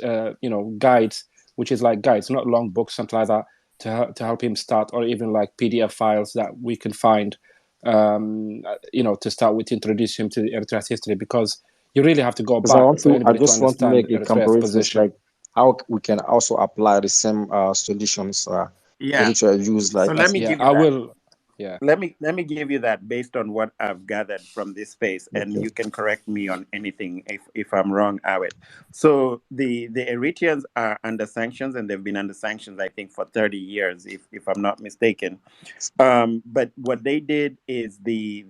guides, which is like guides, not long books, something like that, to help him start, or even like PDF files that we can find, to start with, to introduce him to Eritrea's history, because you really have to go Because back for I anybody to just want to understand make a Eritrea's comparisons, position. like how we can also apply the same solutions yeah. Eritrea use, So like let as me Yeah, give you I that. will. Yeah. Let me give you that based on what I've gathered from this space, and okay. you can correct me on anything if I'm wrong, Awed. So the Eritreans are under sanctions, and they've been under sanctions, I think, for 30 years, if I'm not mistaken. But what they did is the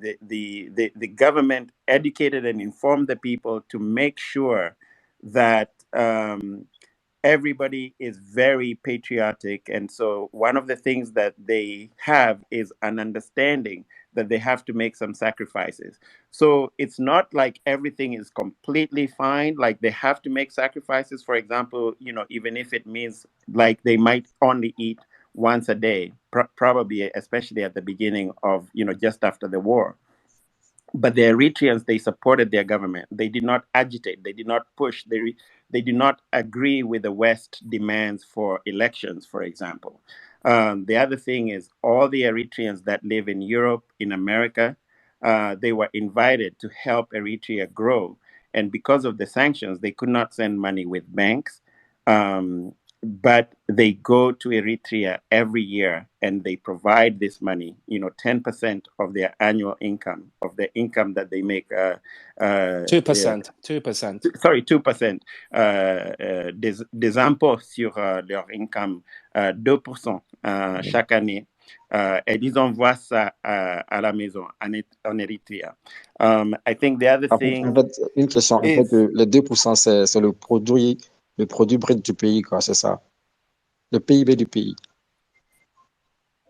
government educated and informed the people to make sure that everybody is very patriotic. And so one of the things that they have is an understanding that they have to make some sacrifices. So it's not like everything is completely fine. Like they have to make sacrifices. For example, even if it means like they might only eat once a day, probably, especially at the beginning of, just after the war. But the Eritreans, they supported their government. They did not agitate. They did not push. They did not agree with the West demands for elections, for example. The other thing is all the Eritreans that live in Europe, in America, they were invited to help Eritrea grow. And because of the sanctions, they could not send money with banks. Um, but they go to Eritrea every year and they provide this money, 10% of their annual income, of the income that they make. 2%. 2%. Sorry, 2%. Des impôts sur leur income, 2% chaque année. Et ils envoient ça à la maison en Eritrea. I think the other En thing fait, une question, en fait, is les 2%, c'est le produit brut du pays, quoi, c'est ça. Le PIB du pays.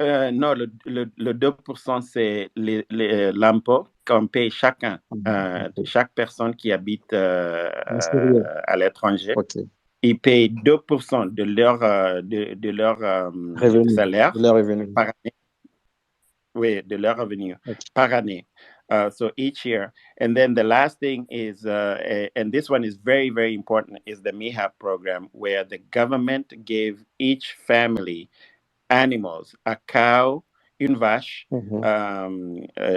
Non, le 2%, c'est l'impôt qu'on paye chacun, Okay. chaque personne qui habite Sérieux. à l'étranger. Ok. Ils payent 2% de leur Revenu. salaire De leur revenu. par année. Oui, de leur revenu Okay. par année. So each year. And then the last thing is, and this one is very, very important, is the MIHAP program, where the government gave each family animals, a cow, une vache,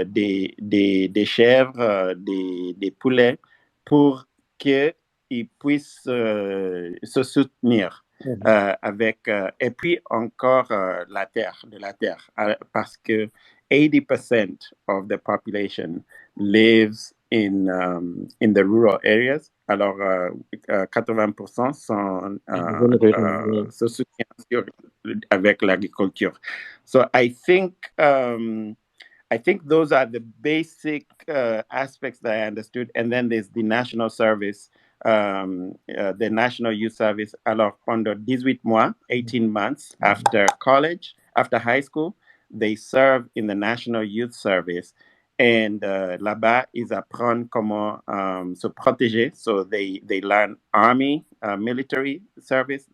des chèvres, des poulets, pour qu'ils puissent se soutenir avec, et puis encore de la terre, parce que 80% of the population lives in the rural areas. Alors, 80% se soutiennent avec l'agriculture. So I think those are the basic aspects that I understood. And then there's the national service, the National Youth Service. Alors, pendant 18 mois, 18 months after college, after high school, they serve in the National Youth Service. And là-bas, ils apprennent comment se protéger. So they learn army, military service,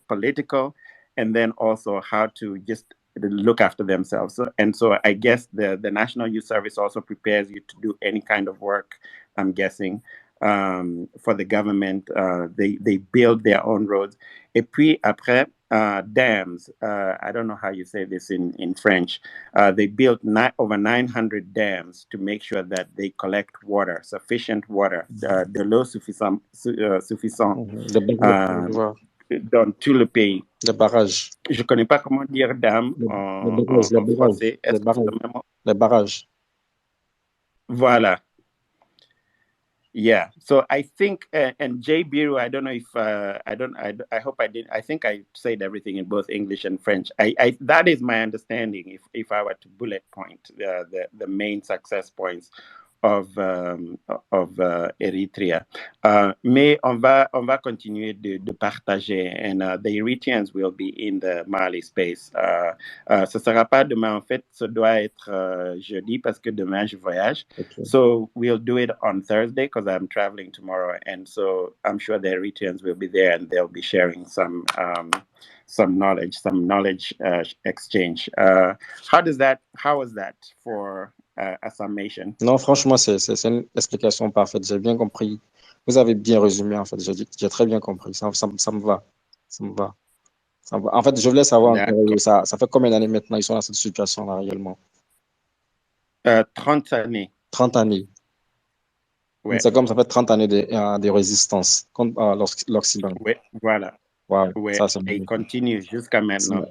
political, and then also how to just look after themselves. So I guess the National Youth Service also prepares you to do any kind of work, I'm guessing, for the government. They build their own roads. Et puis après, dams. I don't know how you say this in French. They built over 900 dams to make sure that they collect water, sufficient water, de l'eau suffisant dans tout le pays. Les barrages. Je ne connais pas comment dire dam en français. Est-ce que c'est le même mot? Les barrages. Voilà. Yeah. So I think, and Jay Biru, I don't know if I hope I did. I think I said everything in both English and French. That is my understanding. If I were to bullet point the main success points of Eritrea. Mais on va continuer de partager, and the Eritreans will be in the Mali space. Ce sera pas demain en fait, ça doit être jeudi parce que demain je voyage. Okay. So we'll do it on Thursday because I'm traveling tomorrow, and so I'm sure the Eritreans will be there and they'll be sharing some knowledge exchange. How was that for a summation? Non, franchement, c'est une explication parfaite. J'ai bien compris. Vous avez bien résumé, en fait. J'ai très bien compris. Ça me va. Ça me va. Ça me va. En fait, je voulais savoir encore, ça fait combien d'années maintenant ils sont dans cette situation-là réellement? 30 années. 30 années. Ouais. C'est comme ça fait 30 années de résistance contre l'Occident. Oui, voilà. Wow. Ouais. Ça, c'est Et il continue jusqu'à maintenant.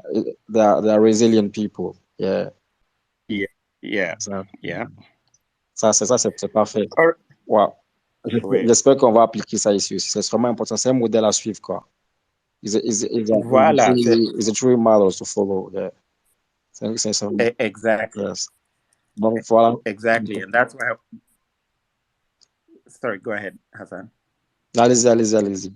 They are resilient people. Yeah. Yeah. Ça, c'est parfait. Wow. Ouais. J'espère qu'on va appliquer ça ici aussi. C'est vraiment important. C'est un modèle à suivre, quoi. Voilà. It's a true model to follow. Yeah. Exactly. Yes. Donc, voilà. Exactly. And that's why. Sorry, go ahead, Hassan. Allez-y.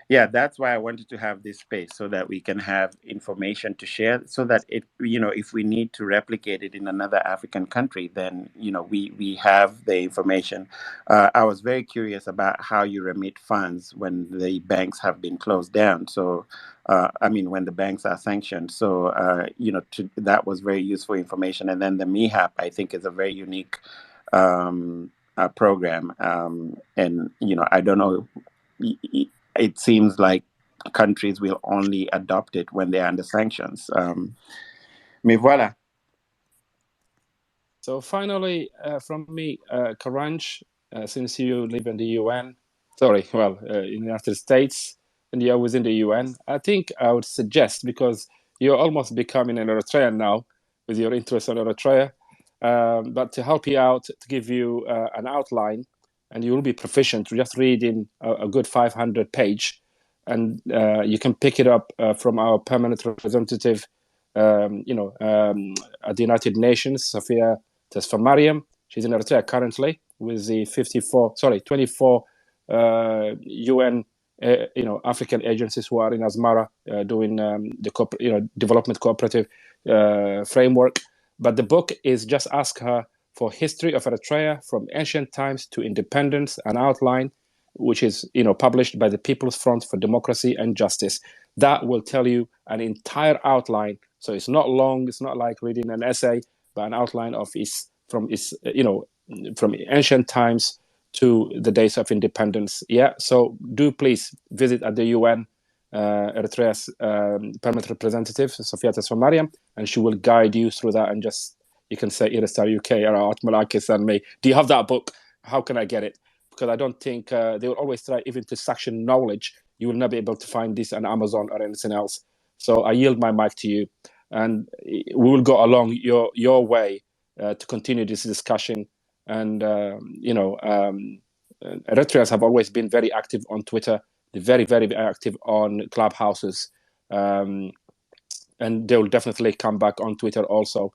Yeah, that's why I wanted to have this space so that we can have information to share, so that if we need to replicate it in another African country, then we have the information. I was very curious about how you remit funds when the banks have been closed down. So, when the banks are sanctioned. So, that was very useful information. And then the MIHAP, I think, is a very unique program. And I don't know. It seems like countries will only adopt it when they're under sanctions. Mais voilà. So finally, from me, Karanj, since you live in the UN, in the United States, and you're within the UN, I think I would suggest, because you're almost becoming an Eritrean now with your interest in Eritrea, but to help you out, to give you an outline, and you will be proficient just reading a good 500 page, and you can pick it up from our permanent representative, at the United Nations, Sophia Tesfamariam. She's in Eritrea currently with the 24 UN African agencies who are in Asmara doing the development cooperative framework. But the book is just ask her for history of Eritrea from ancient times to independence, an outline, which is published by the People's Front for Democracy and Justice. That will tell you an entire outline. So it's not long. It's not like reading an essay, but an outline of from ancient times to the days of independence. Yeah. So do please visit at the UN Eritrea's permanent representative, Sophia Tesfamariam, and she will guide you through that. And you can say Iristar UK or Atmalakis and me. Do you have that book? How can I get it? Because I don't think they will always try even to section knowledge. You will never be able to find this on Amazon or anything else. So I yield my mic to you, and we will go along your way to continue this discussion. And Eritreans have always been very active on Twitter. They're very, very active on clubhouses, and they will definitely come back on Twitter also,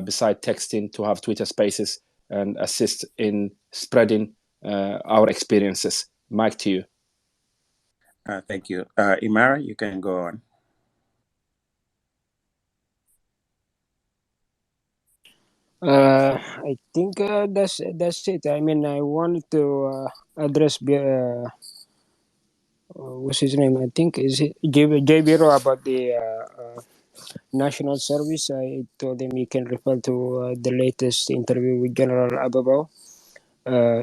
beside texting, to have Twitter Spaces and assist in spreading our experiences. Mike, to you. Thank you. Imara, you can go on. I think that's it. I mean, I wanted to address what's his name? I think is it J. Biro about the national service. I told him you can refer to the latest interview with General Ababo,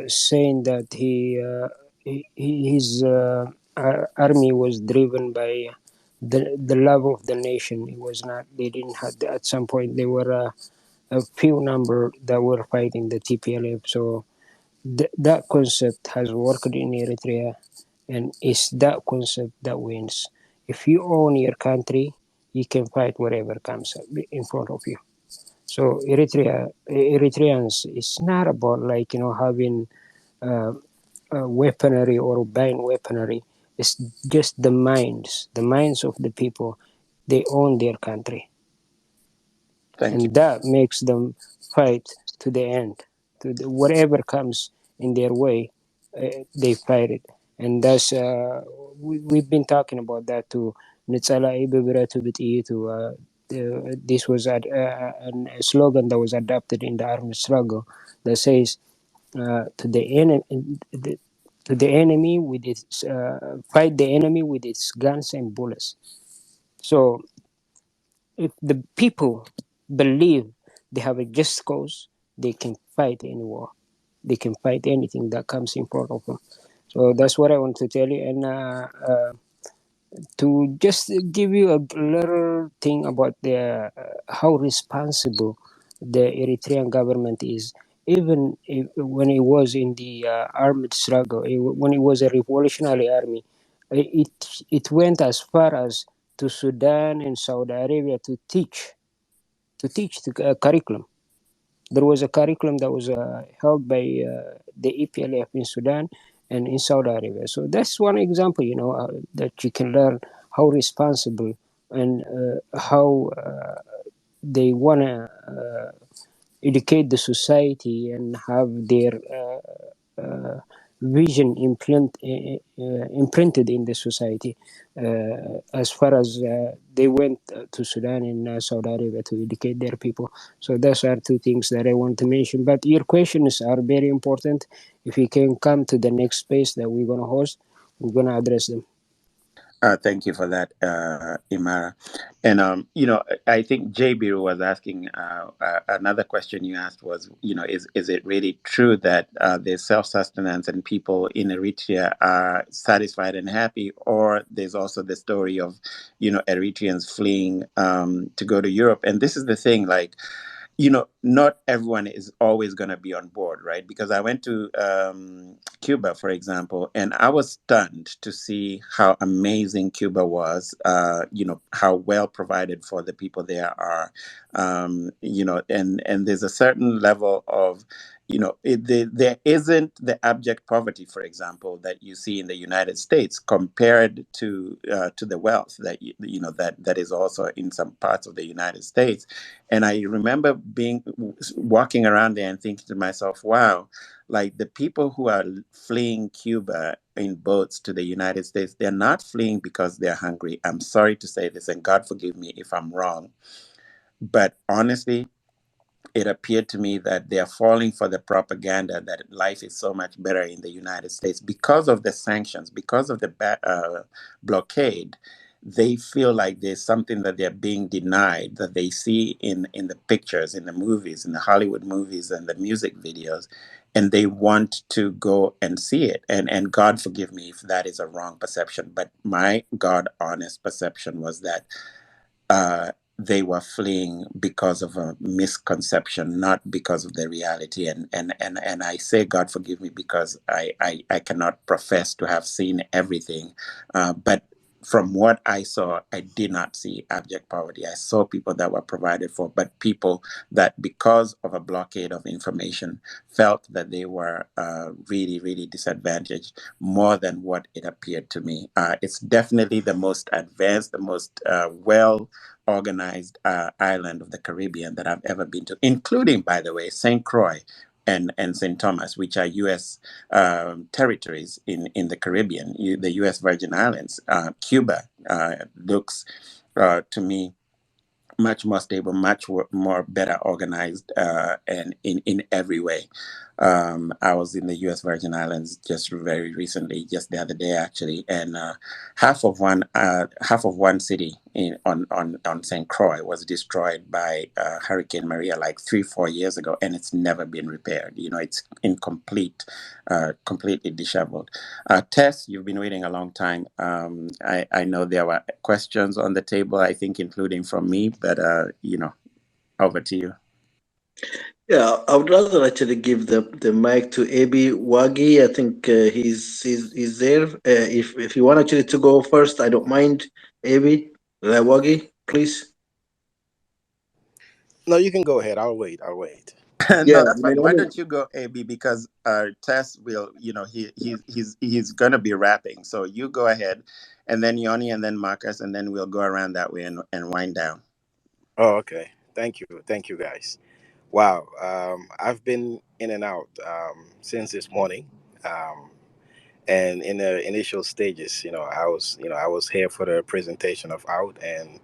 saying that his army was driven by the love of the nation. It was not. They didn't have. At some point, they were a few number that were fighting the TPLF. So that concept has worked in Eritrea, and it's that concept that wins. If you own your country, you can fight whatever comes in front of you. So Eritreans, it's not about having uh, weaponry or buying weaponry. It's just the minds of the people. They own their country, Thank you. and that makes them fight to the end. Whatever comes in their way, they fight it, and that's we've been talking about that too. Nitsala ibibira to bit to this was a slogan that was adopted in the armed struggle that says to the enemy, to the enemy with its fight the enemy with its guns and bullets. So if the people believe they have a just cause, they can fight any war. They can fight anything that comes in front of them. So that's what I want to tell you. And to just give you a little thing about the how responsible the Eritrean government is, even if, when it was in the armed struggle, when it was a revolutionary army, it went as far as to Sudan and Saudi Arabia to teach the curriculum. There was a curriculum that was held by the EPLF in Sudan and in Saudi Arabia. So that's one example, that you can learn how responsible and how they want to educate the society and have their vision imprinted in the society, as far as they went to Sudan and Saudi Arabia to educate their people. So those are two things that I want to mention. But your questions are very important. If we can come to the next space that we're going to host, we're going to address them. Thank you for that, Imara. And I think JB was asking another question you asked was, is it really true that there's self-sustenance and people in Eritrea are satisfied and happy, or there's also the story of, Eritreans fleeing to go to Europe? And this is the thing, like, not everyone is always going to be on board, right? Because I went to Cuba, for example, and I was stunned to see how amazing Cuba was, how well provided for the people there are, and there's a certain level of, there isn't the abject poverty, for example, that you see in the United States compared to the wealth that that is also in some parts of the United States. And I remember walking around there and thinking to myself, wow, like the people who are fleeing Cuba in boats to the United States, they're not fleeing because they're hungry. I'm sorry to say this, and God forgive me if I'm wrong. But honestly, it appeared to me that they are falling for the propaganda that life is so much better in the United States because of the sanctions, because of the blockade. They feel like there's something that they're being denied that they see in the pictures, in the movies, in the Hollywood movies and the music videos, and they want to go and see it. And God forgive me if that is a wrong perception, but my God honest perception was that they were fleeing because of a misconception, not because of the reality. And I say God forgive me because I cannot profess to have seen everything, but from what I saw, I did not see abject poverty. I saw people that were provided for, but people that, because of a blockade of information, felt that they were really, really disadvantaged more than what it appeared to me. It's definitely the most advanced, the most well organized island of the Caribbean that I've ever been to, including, by the way, St. Croix and St. Thomas, which are U.S. Territories in the Caribbean, the U.S. Virgin Islands. Cuba looks to me much more stable, much more better organized, and in every way. I was in the U.S. Virgin Islands just very recently, just the other day actually, and half of one city on St. Croix was destroyed by Hurricane Maria like 3-4 years ago, and it's never been repaired. It's incomplete, completely disheveled. Tess, you've been waiting a long time. I know there were questions on the table, I think, including from me, but over to you. Yeah, I would rather actually give the mic to Abi Wagi. I think he's there. If you want actually to go first, I don't mind. Abi Wagi, please. No, you can go ahead. I'll wait. Yeah, No, that's fine. Why let me. don't you go, AB? Because Tess will, he's gonna be rapping. So you go ahead, and then Yoni, and then Marcus, and then we'll go around that way and wind down. Oh, okay. Thank you, guys. Wow. I've been in and out since this morning, um, and in the initial stages, I was here for the presentation of out, and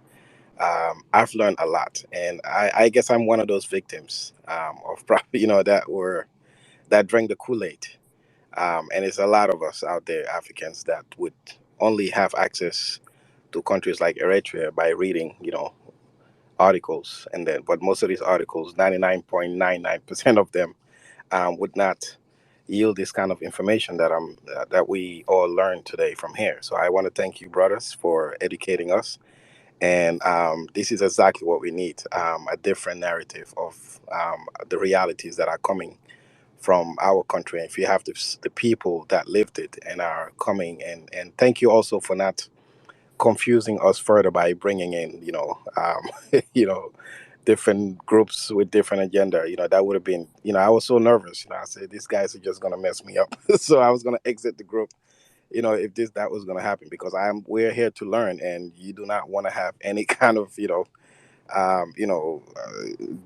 I've learned a lot, and I guess I'm one of those victims of probably that drank the Kool-Aid, and it's a lot of us out there, Africans, that would only have access to countries like Eritrea by reading, articles, and then but most of these articles, 99.99% of them, would not yield this kind of information that we all learned today from here. So I want to thank you, brothers, for educating us. And this is exactly what we need, a different narrative of the realities that are coming from our country. And if you have the people that lived it and are coming, and thank you also for not confusing us further by bringing in, you know, different groups with different agenda. That would have been, I was so nervous. I said, these guys are just going to mess me up. So I was going to exit the group, if that was going to happen, because we're here to learn, and you do not want to have any kind of,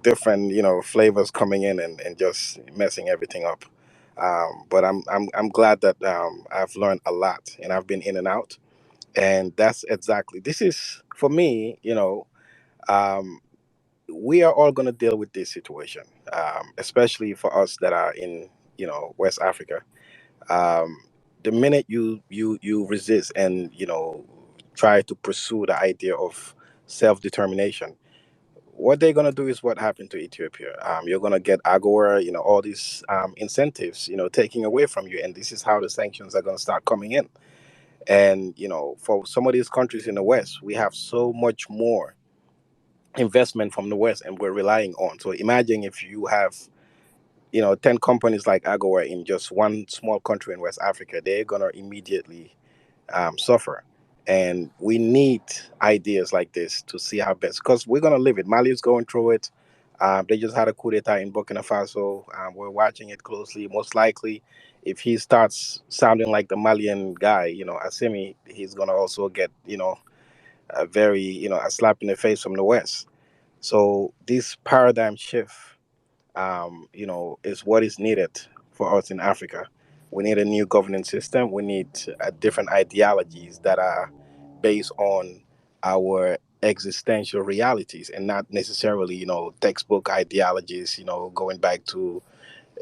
different, flavors coming in and just messing everything up. But I'm glad that I've learned a lot, and I've been in and out, and that's exactly, this is for me, um, we are all going to deal with this situation, especially for us that are in, West Africa. um, the minute you resist and try to pursue the idea of self-determination, what they're going to do is what happened to Ethiopia. You're going to get Agora, all these incentives, taking away from you, and this is how the sanctions are going to start coming in. And for some of these countries in the West, we have so much more investment from the West, and we're relying on. So imagine if you have 10 companies like Agora in just one small country in West Africa, they're going to immediately suffer. And we need ideas like this to see how best, because we're going to live it. Mali is going through it. They just had a coup d'etat in Burkina Faso. We're watching it closely. Most likely, if he starts sounding like the Malian guy, Assimi, he's going to also get, a very, a slap in the face from the West. So this paradigm shift, is what is needed for us in Africa. We need a new governance system. We need different ideologies that are based on our existential realities, and not necessarily, textbook ideologies, going back to,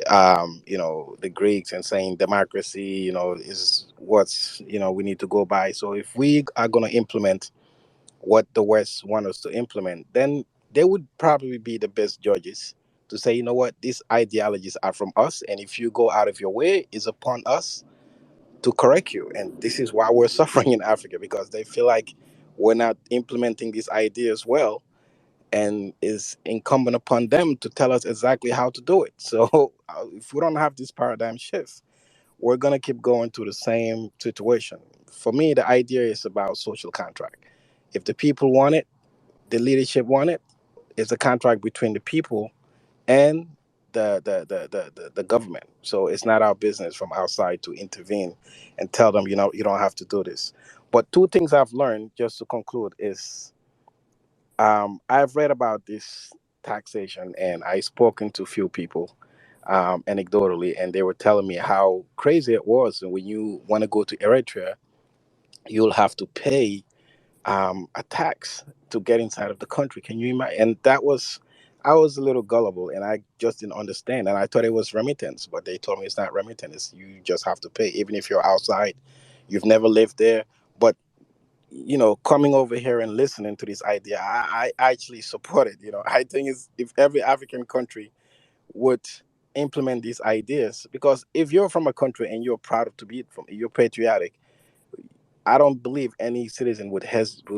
the Greeks and saying democracy, is what's, we need to go by. So if we are going to implement what the West want us to implement, then they would probably be the best judges to say, what, these ideologies are from us, and if you go out of your way, it's upon us to correct you. And this is why we're suffering in Africa, because they feel like we're not implementing these ideas well, and it's incumbent upon them to tell us exactly how to do it. So if we don't have this paradigm shift, we're going to keep going to the same situation. For me, the idea is about social contract. If the people want it, the leadership want it, it's a contract between the people and the government. So it's not our business from outside to intervene and tell them, you don't have to do this. But two things I've learned, just to conclude, is I've read about this taxation, and I've spoken to a few people anecdotally, and they were telling me how crazy it was. And when you want to go to Eritrea, you'll have to pay a tax to get inside of the country. Can you imagine? And I was a little gullible, and I just didn't understand. And I thought it was remittance, but they told me it's not remittance. You just have to pay, even if you're outside, you've never lived there. But coming over here and listening to this idea, I actually support it. I think it's, if every African country would implement these ideas, because if you're from a country and you're proud to be from, you're patriotic, I don't believe any citizen would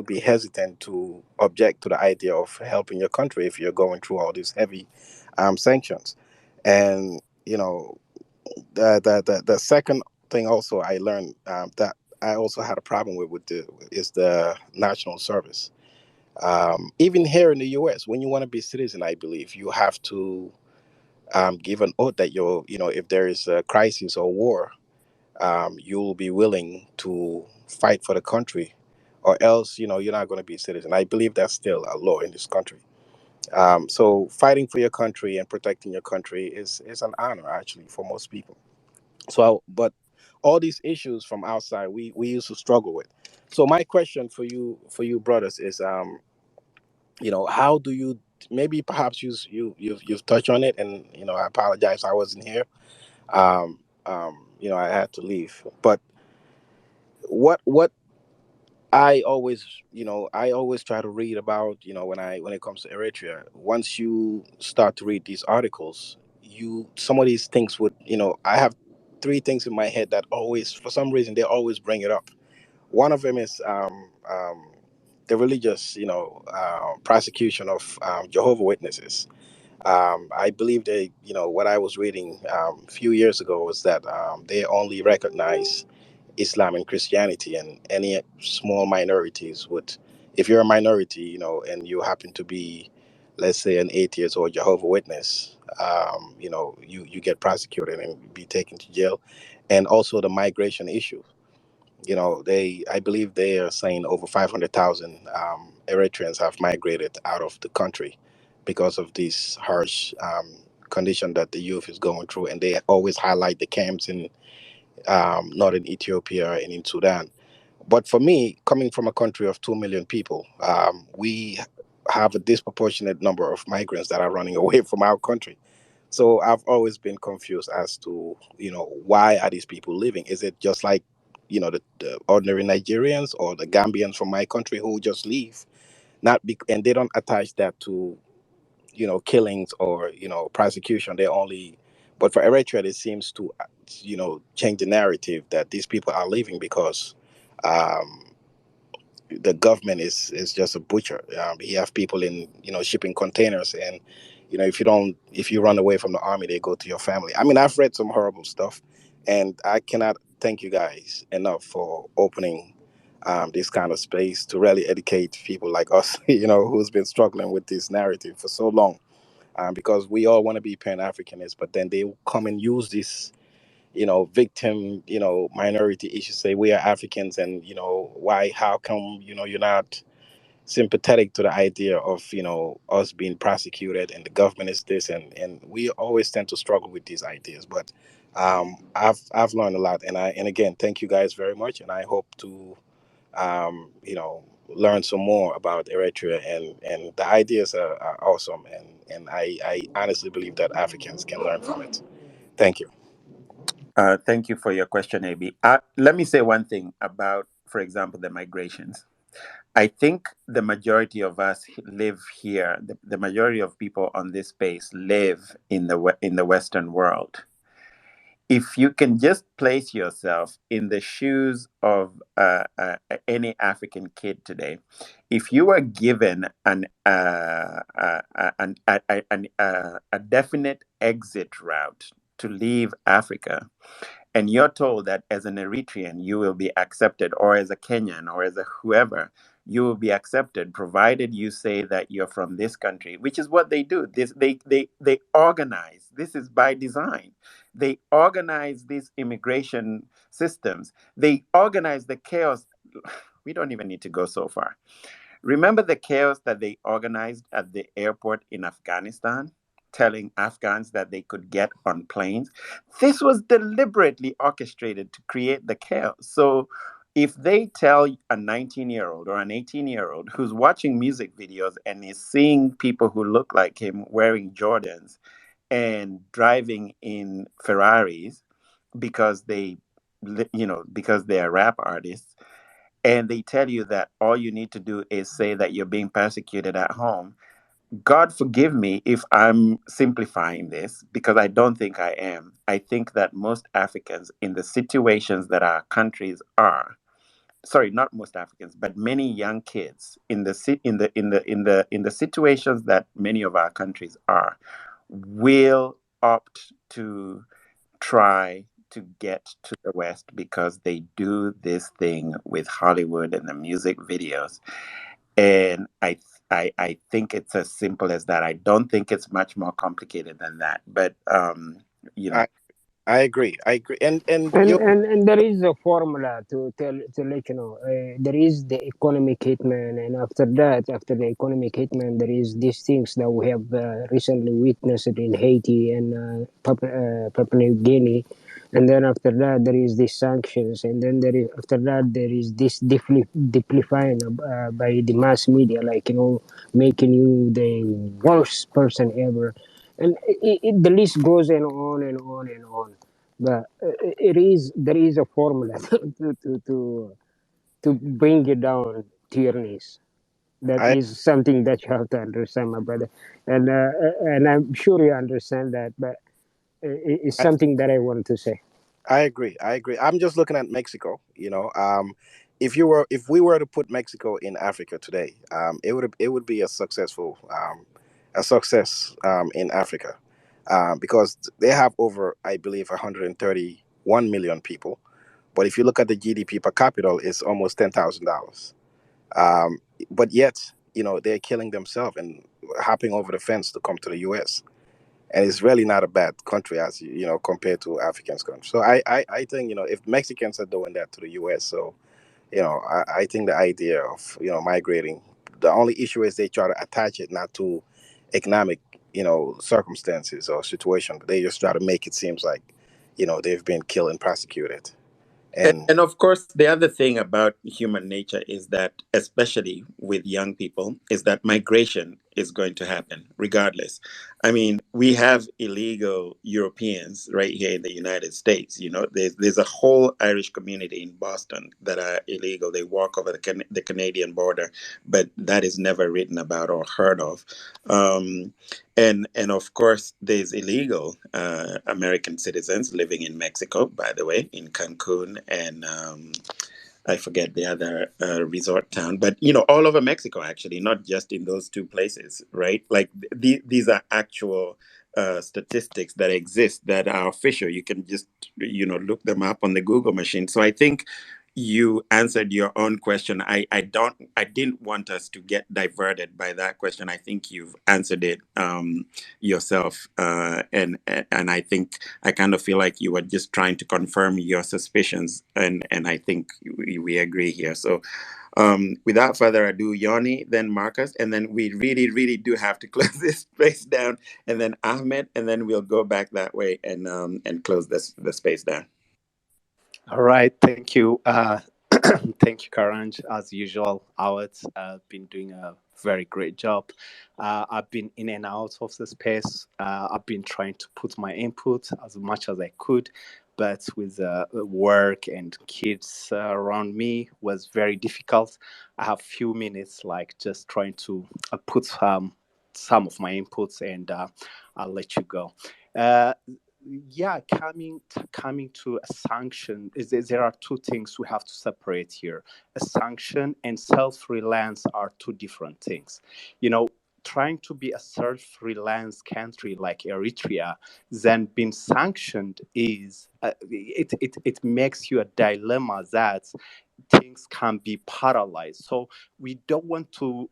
be hesitant to object to the idea of helping your country if you're going through all these heavy sanctions. And the second thing also I learned, that I also had a problem with is the national service. Even here in the U.S., when you want to be a citizen, I believe you have to give an oath that if there is a crisis or war, you'll be willing to fight for the country, or else you're not going to be a citizen. I believe that's still a law in this country. So fighting for your country and protecting your country is an honor actually for most people. But all these issues from outside, we used to struggle with. So my question for you brothers is, how do you, maybe perhaps you've touched on it, and I apologize I wasn't here. I had to leave, but what I always try to read about, when it comes to Eritrea. Once you start to read these articles, some of these things I have three things in my head that always, for some reason, they always bring it up. One of them is the religious, prosecution of Jehovah Witnesses. I believe what I was reading a few years ago was that they only recognize Islam and Christianity, and any small minorities would, if you're a minority, and you happen to be, let's say, an atheist or Jehovah Witness, you get prosecuted and be taken to jail. And also the migration issue. I believe they are saying over 500,000 Eritreans have migrated out of the country because of this harsh condition that the youth is going through, and they always highlight the camps in northern Ethiopia and in Sudan. But for me, coming from a country of 2 million people, we have a disproportionate number of migrants that are running away from our country. So I've always been confused as to, why are these people leaving? Is it just like, the ordinary Nigerians or the Gambians from my country who just leave? And they don't attach that to, killings or, prosecution. But for Eritrea, it seems to, change the narrative that these people are leaving because um, the government is just a butcher. You have people in, shipping containers, and if you run away from the army, they go to your family. I mean, I've read some horrible stuff, and I cannot thank you guys enough for opening this kind of space to really educate people like us, who's been struggling with this narrative for so long. Because we all want to be Pan-Africanists, but then they come and use this, victim, minority issue, say we are Africans, and why, how come, you're not sympathetic to the idea of, us being prosecuted and the government is this, and we always tend to struggle with these ideas. But I've learned a lot, and again, thank you guys very much, and I hope to learn some more about Eritrea, and the ideas are awesome, and I honestly believe that Africans can learn from it. Thank you. Thank you for your question, AB. Let me say one thing about, for example, the migrations. I think the majority of us live here. The majority of people on this space live in the Western world. If you can just place yourself in the shoes of any African kid today, if you were given a definite exit route to leave Africa, and you're told that as an Eritrean you will be accepted, or as a Kenyan, or as a whoever, you will be accepted, provided you say that you're from this country, which is what they do. They organize. This is by design. They organize these immigration systems. They organize the chaos. We don't even need to go so far. Remember the chaos that they organized at the airport in Afghanistan, telling Afghans that they could get on planes? This was deliberately orchestrated to create the chaos. So if they tell a 19-year-old or an 18-year-old who's watching music videos and is seeing people who look like him wearing Jordans and driving in Ferraris because because they are rap artists, and they tell you that all you need to do is say that you're being persecuted at home. God forgive me if I'm simplifying this, because I don't think I am. I think that most Africans in the situations that our countries are, sorry, not most Africans, but many young kids in the situations that many of our countries are, will opt to try to get to the West because they do this thing with Hollywood and the music videos. And I think it's as simple as that. I don't think it's much more complicated than that. But you know, I agree. I agree. And And, you and there is a formula to let you know. There is the economic hitman, and after that, after the economic hitman, there is these things that we have recently witnessed in Haiti and Papua New Guinea, and then after that there is these sanctions, and then after that there is this deplifying by the mass media, like making you the worst person ever, and the list goes on and on and on. But there is a formula to bring you down to your knees. That I is something that you have to understand, my brother, and I'm sure you understand that. But it's I, something that I want to say. I agree. I agree. I'm just looking at Mexico. If we were to put Mexico in Africa today, it would be a success in Africa, because they have over, I believe, 131 million people. But if you look at the GDP per capita, it's almost $10,000. Um, but yet, they're killing themselves and hopping over the fence to come to the U.S. And it's really not a bad country, as compared to Africans country. So I think, if Mexicans are doing that to the U.S., so I think the idea of migrating, the only issue is they try to attach it not to economic circumstances or situation, but they just try to make it seems like they've been killed and prosecuted. And And of course, the other thing about human nature is that, especially with young people, is that migration is going to happen regardless. I mean, we have illegal Europeans right here in the United States. There's a whole Irish community in Boston that are illegal. They walk over the Canadian border, but that is never written about or heard of. Um, and of course, there's illegal American citizens living in Mexico, by the way, in Cancun and I forget the other resort town, but all over Mexico, actually, not just in those two places, right? Like these are actual statistics that exist that are official. You can just look them up on the Google machine. So I think you answered your own question. I didn't want us to get diverted by that question. I think you've answered it yourself, and I think I kind of feel like you were just trying to confirm your suspicions, and I think we agree here. So without further ado, Yoni, then Marcus, and then we really, really do have to close this space down, and then Ahmed, and then we'll go back that way and close the space down. All right, thank you. Thank you, Karanj. As usual, Awad been doing a very great job. I've been in and out of the space. I've been trying to put my input as much as I could, but with work and kids around me was very difficult. I have few minutes, like just trying to put some of my inputs, and I'll let you go. Uh, yeah, coming to a sanction, there are two things we have to separate here. A sanction and self-reliance are two different things. Trying to be a self-reliance country like Eritrea, then being sanctioned is it makes you a dilemma that things can be paralyzed. So we don't want to,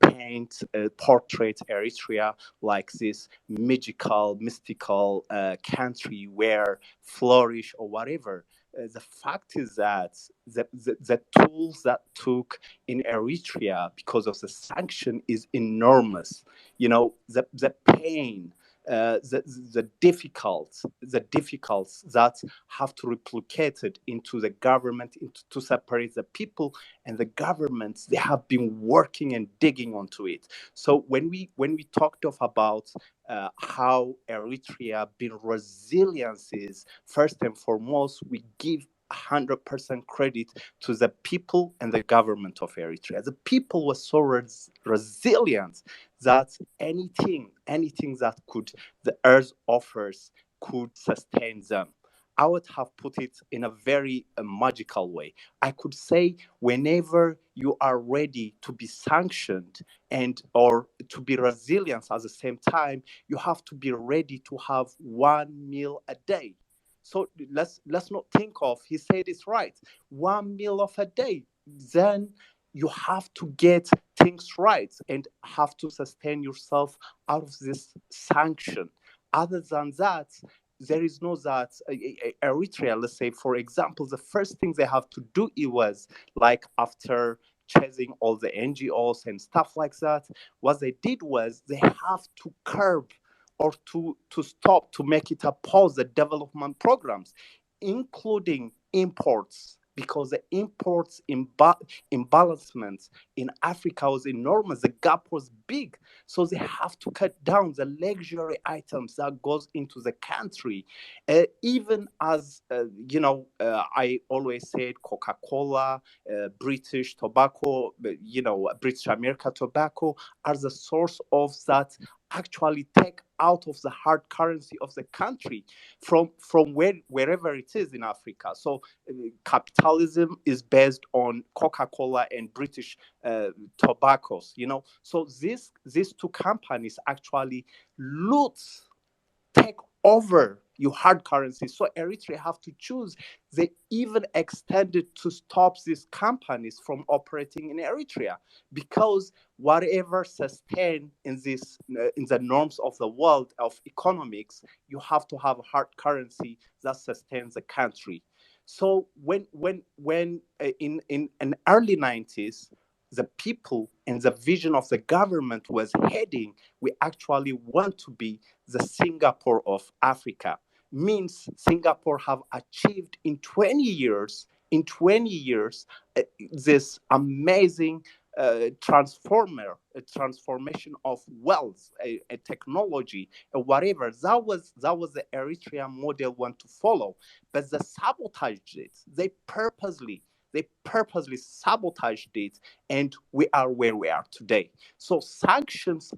paint, portrait Eritrea like this magical, mystical country where flourish or whatever. The fact is that the tools that took in Eritrea because of the sanction is enormous. The pain, the difficult that have to replicate it into the government, to separate the people and the governments. They have been working and digging onto it. So when we talked of about how Eritrea been resilience is, first and foremost, we give 100% credit to the people and the government of Eritrea. The people were so resilient that anything that could the earth offers could sustain them. I would have put it in a very magical way. I could say whenever you are ready to be sanctioned and or to be resilient at the same time, you have to be ready to have one meal a day. So let's not think of, he said it's right, one meal of a day. Then you have to get things right and have to sustain yourself out of this sanction. Other than that, there is no that Eritrea, let's say, for example, the first thing they have to do it was like after chasing all the NGOs and stuff like that, what they did was they have to curb or to stop, to make it a pause the development programs, including imports, because the imports imbalancements in Africa was enormous. The gap was big, so they have to cut down the luxury items that goes into the country. Even as I always said, Coca-Cola, British tobacco, British America tobacco are the source of that actually take out of the hard currency of the country from wherever it is in Africa. So capitalism is based on Coca-Cola and British tobaccos. So these two companies actually loot, take over your hard currency. So Eritrea have to choose. They even extended to stop these companies from operating in Eritrea, because whatever sustain in this in the norms of the world of economics, you have to have a hard currency that sustains the country. So when in early 90s, the people and the vision of the government was heading, we actually want to be the Singapore of Africa. Means Singapore have achieved in 20 years, this amazing transformation of wealth, a technology, whatever. That was the Eritrean model want to follow, but they sabotaged it. They purposely sabotaged it, and we are where we are today. So sanctions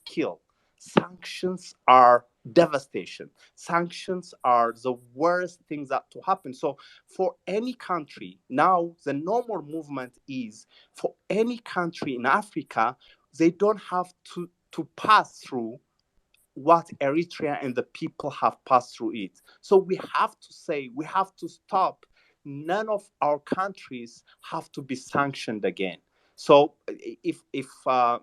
kill. Sanctions are devastation. Sanctions are the worst things that to happen. So for any country now, the normal movement is for any country in Africa, they don't have to pass through what Eritrea and the people have passed through it. So we have to say, we have to stop. None of our countries have to be sanctioned again. So if I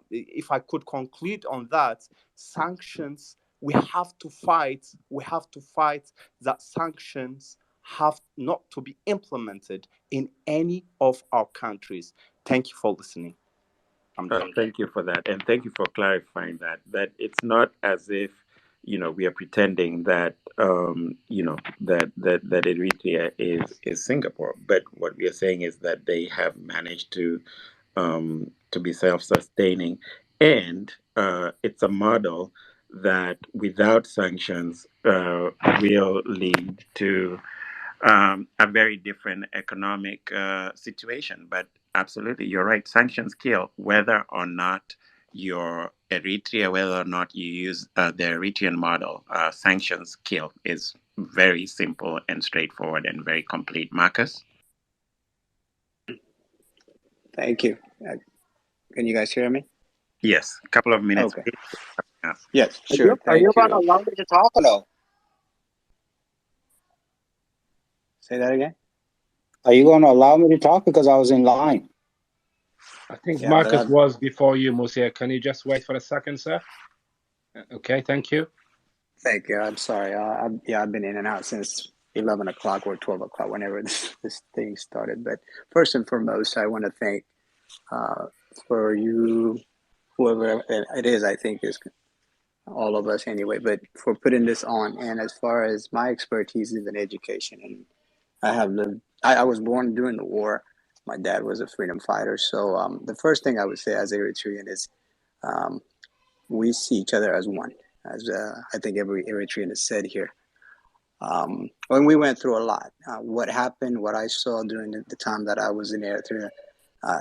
could conclude on that, sanctions, we have to fight. We have to fight that sanctions have not to be implemented in any of our countries. Thank you for listening. I'm done. Thank you for that, and thank you for clarifying that it's not as if we are pretending that that Eritrea is Singapore, but what we are saying is that they have managed to be self-sustaining, and it's a model that without sanctions will lead to a very different economic situation. But absolutely, you're right. Sanctions kill, whether or not you're Eritrea, whether or not you use the Eritrean model. Sanctions kill is very simple and straightforward and very complete. Marcus? Thank you. Can you guys hear me? Yes, a couple of minutes. Okay. Yes. Yes, Are sure. are you Thank going to you. allow me to talk or no? Say that again? Are you going to allow me to talk because I was in line? I think Yeah, but Marcus was before you, Musia. Can you just wait for a second, sir? Okay, thank you. thank you. I'm sorry. I've been in and out since 11 o'clock or 12 o'clock, whenever this thing started. But first and foremost, I want to thank for you, whoever it is, I think is all of us anyway, but for putting this on. And as far as my expertise is in education, and I was born during the war. My dad was a freedom fighter. So the first thing I would say as Eritrean is um, we see each other as one, as I think every Eritrean has said here. When we went through a lot, what happened, what I saw during the time that I was in Eritrea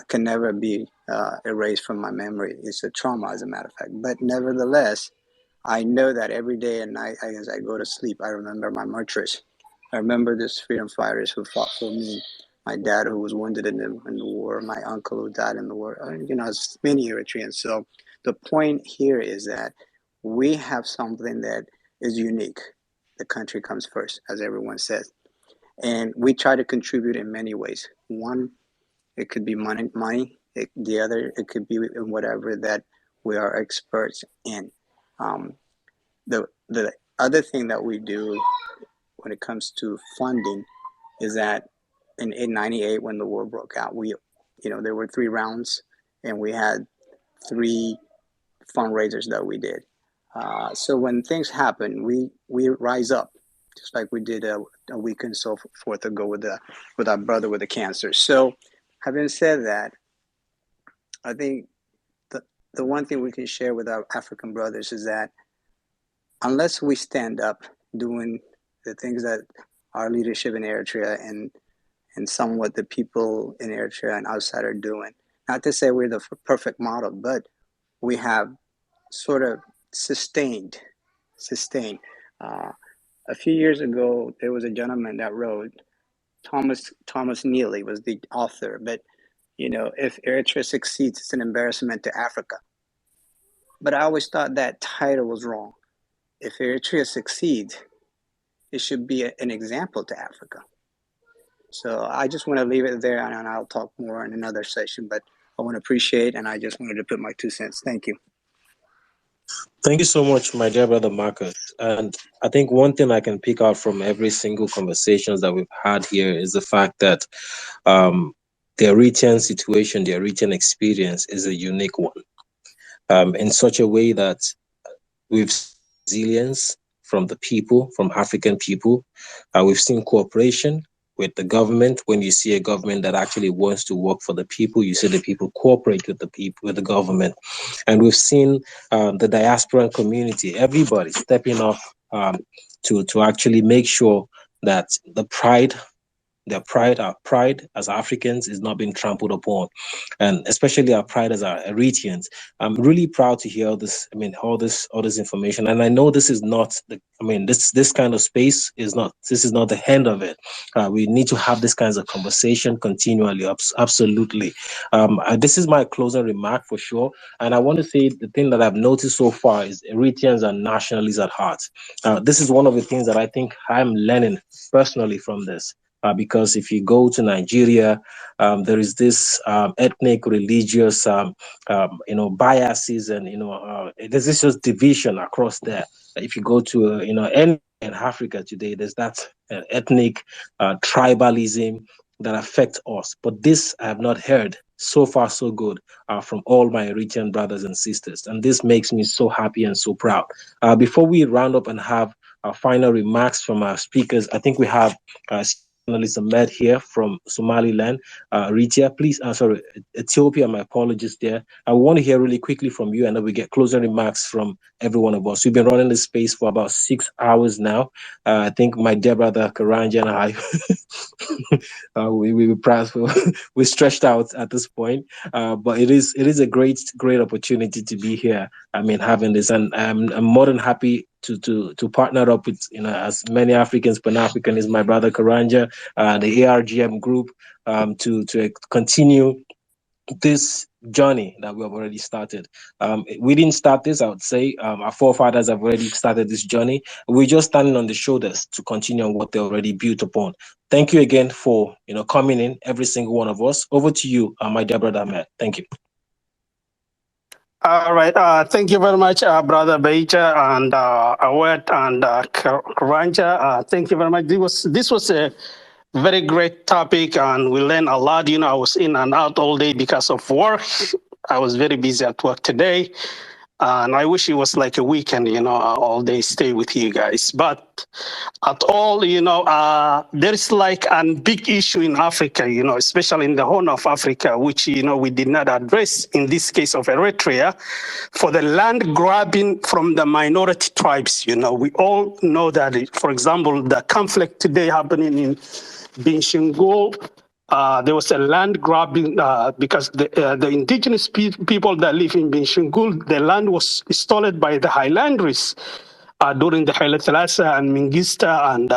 can never be erased from my memory. It's a trauma, as a matter of fact. But nevertheless, I know that every day and night as I go to sleep, I remember my martyrs. I remember these freedom fighters who fought for me, my dad who was wounded in the war, my uncle who died in the war, it's many Eritreans. So the point here is that we have something that is unique. The country comes first, as everyone says. And we try to contribute in many ways. One It could be money. The other, it could be in whatever that we are experts in. The other thing that we do when it comes to funding is that in 98, when the war broke out, there were 3 rounds, and we had 3 fundraisers that we did. So when things happen, we rise up, just like we did a week and so forth ago with our brother with the cancer. So, having said that, I think the one thing we can share with our African brothers is that unless we stand up doing the things that our leadership in Eritrea and somewhat the people in Eritrea and outside are doing, not to say we're the perfect model, but we have sort of sustained. A few years ago, there was a gentleman that wrote, Thomas Neely was the author, but if Eritrea succeeds, it's an embarrassment to Africa. But I always thought that title was wrong. If Eritrea succeeds, it should be an example to Africa. So I just want to leave it there, and I'll talk more in another session, but I want to appreciate, and I just wanted to put my 2 cents. Thank you. Thank you so much, my dear brother Marcus. And I think one thing I can pick out from every single conversations that we've had here is the fact that the Eritrean situation, the Eritrean experience is a unique one, in such a way that we've seen resilience from the people, from African people. We've seen cooperation with the government. When you see a government that actually wants to work for the people, you see the people cooperate with the people, with the government. And we've seen the diaspora community, everybody stepping up to actually make sure that our pride as Africans is not being trampled upon, and especially our pride as our Eritreans. I'm really proud to hear all this. All this information, and I know this is not this kind of space is not. This is not the end of it. We need to have this kinds of conversation continually. Absolutely. This is my closing remark for sure, and I want to say the thing that I've noticed so far is Eritreans are nationalists at heart. This is one of the things that I think I'm learning personally from this. Because if you go to Nigeria, there is this ethnic, religious, biases, and there's this just division across there. If you go to any in Africa today, there's that ethnic tribalism that affects us. But this I have not heard. So far, so good from all my Eritrean brothers and sisters, and this makes me so happy and so proud. Before we round up and have our final remarks from our speakers, I think we have journalist Ahmed here from Somaliland, Eritrea. Please, Ethiopia. My apologies there. I want to hear really quickly from you, and then we get closing remarks from every one of us. We've been running this space for about 6 hours now. I think my dear brother Karanja and I, we stretched out at this point. But it is a great opportunity to be here. Having this, and I'm more than happy to partner up with as many Africans. Pan-African is my brother Karanja, the ARGM group, to continue this journey that we have already started. We didn't start this, I would say. Our forefathers have already started this journey. We're just standing on the shoulders to continue on what they already built upon. Thank you again for coming in, every single one of us. Over to you, my dear brother Ahmed. Thank you. All right. Thank you very much, Brother Beita and Awet and Karanja. Thank you very much. This was a very great topic, and we learned a lot. I was in and out all day because of work. I was very busy at work today, and I wish it was like a weekend, all day stay with you guys. But at all, there is like a big issue in Africa, especially in the Horn of Africa, which, we did not address in this case of Eritrea, for the land grabbing from the minority tribes. We all know that, for example, the conflict today happening in Benshangul, there was a land grabbing because the indigenous people that live in Benshangul, the land was stolen by the Highlanders during the Haile Selassie and Mengistu and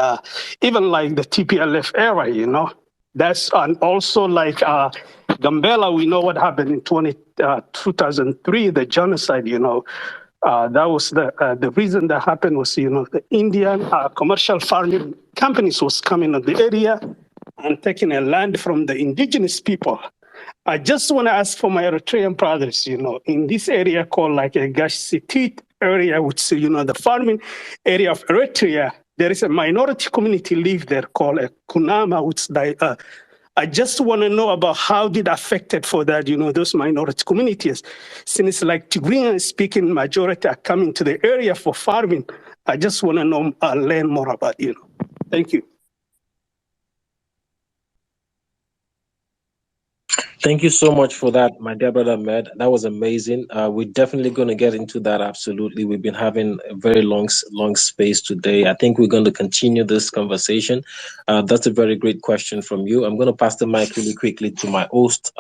even like the TPLF era, That's and also like Gambela, we know what happened in 2003, the genocide, that was the reason that happened was, the Indian commercial farming companies was coming in the area and taking a land from the indigenous people. I just want to ask for my Eritrean brothers, in this area called like a Gashitit area, which is, the farming area of Eritrea, there is a minority community live there called a Kunama, which I just want to know about how it affected for that, those minority communities. Since like Tigrinya speaking majority are coming to the area for farming, I just want to know, learn more about, Thank you. Thank you so much for that, my dear brother Med. That was amazing. We're definitely going to get into that. Absolutely, we've been having a very long space today. I think we're going to continue this conversation. That's a very great question from you. I'm going to pass the mic really quickly to my host,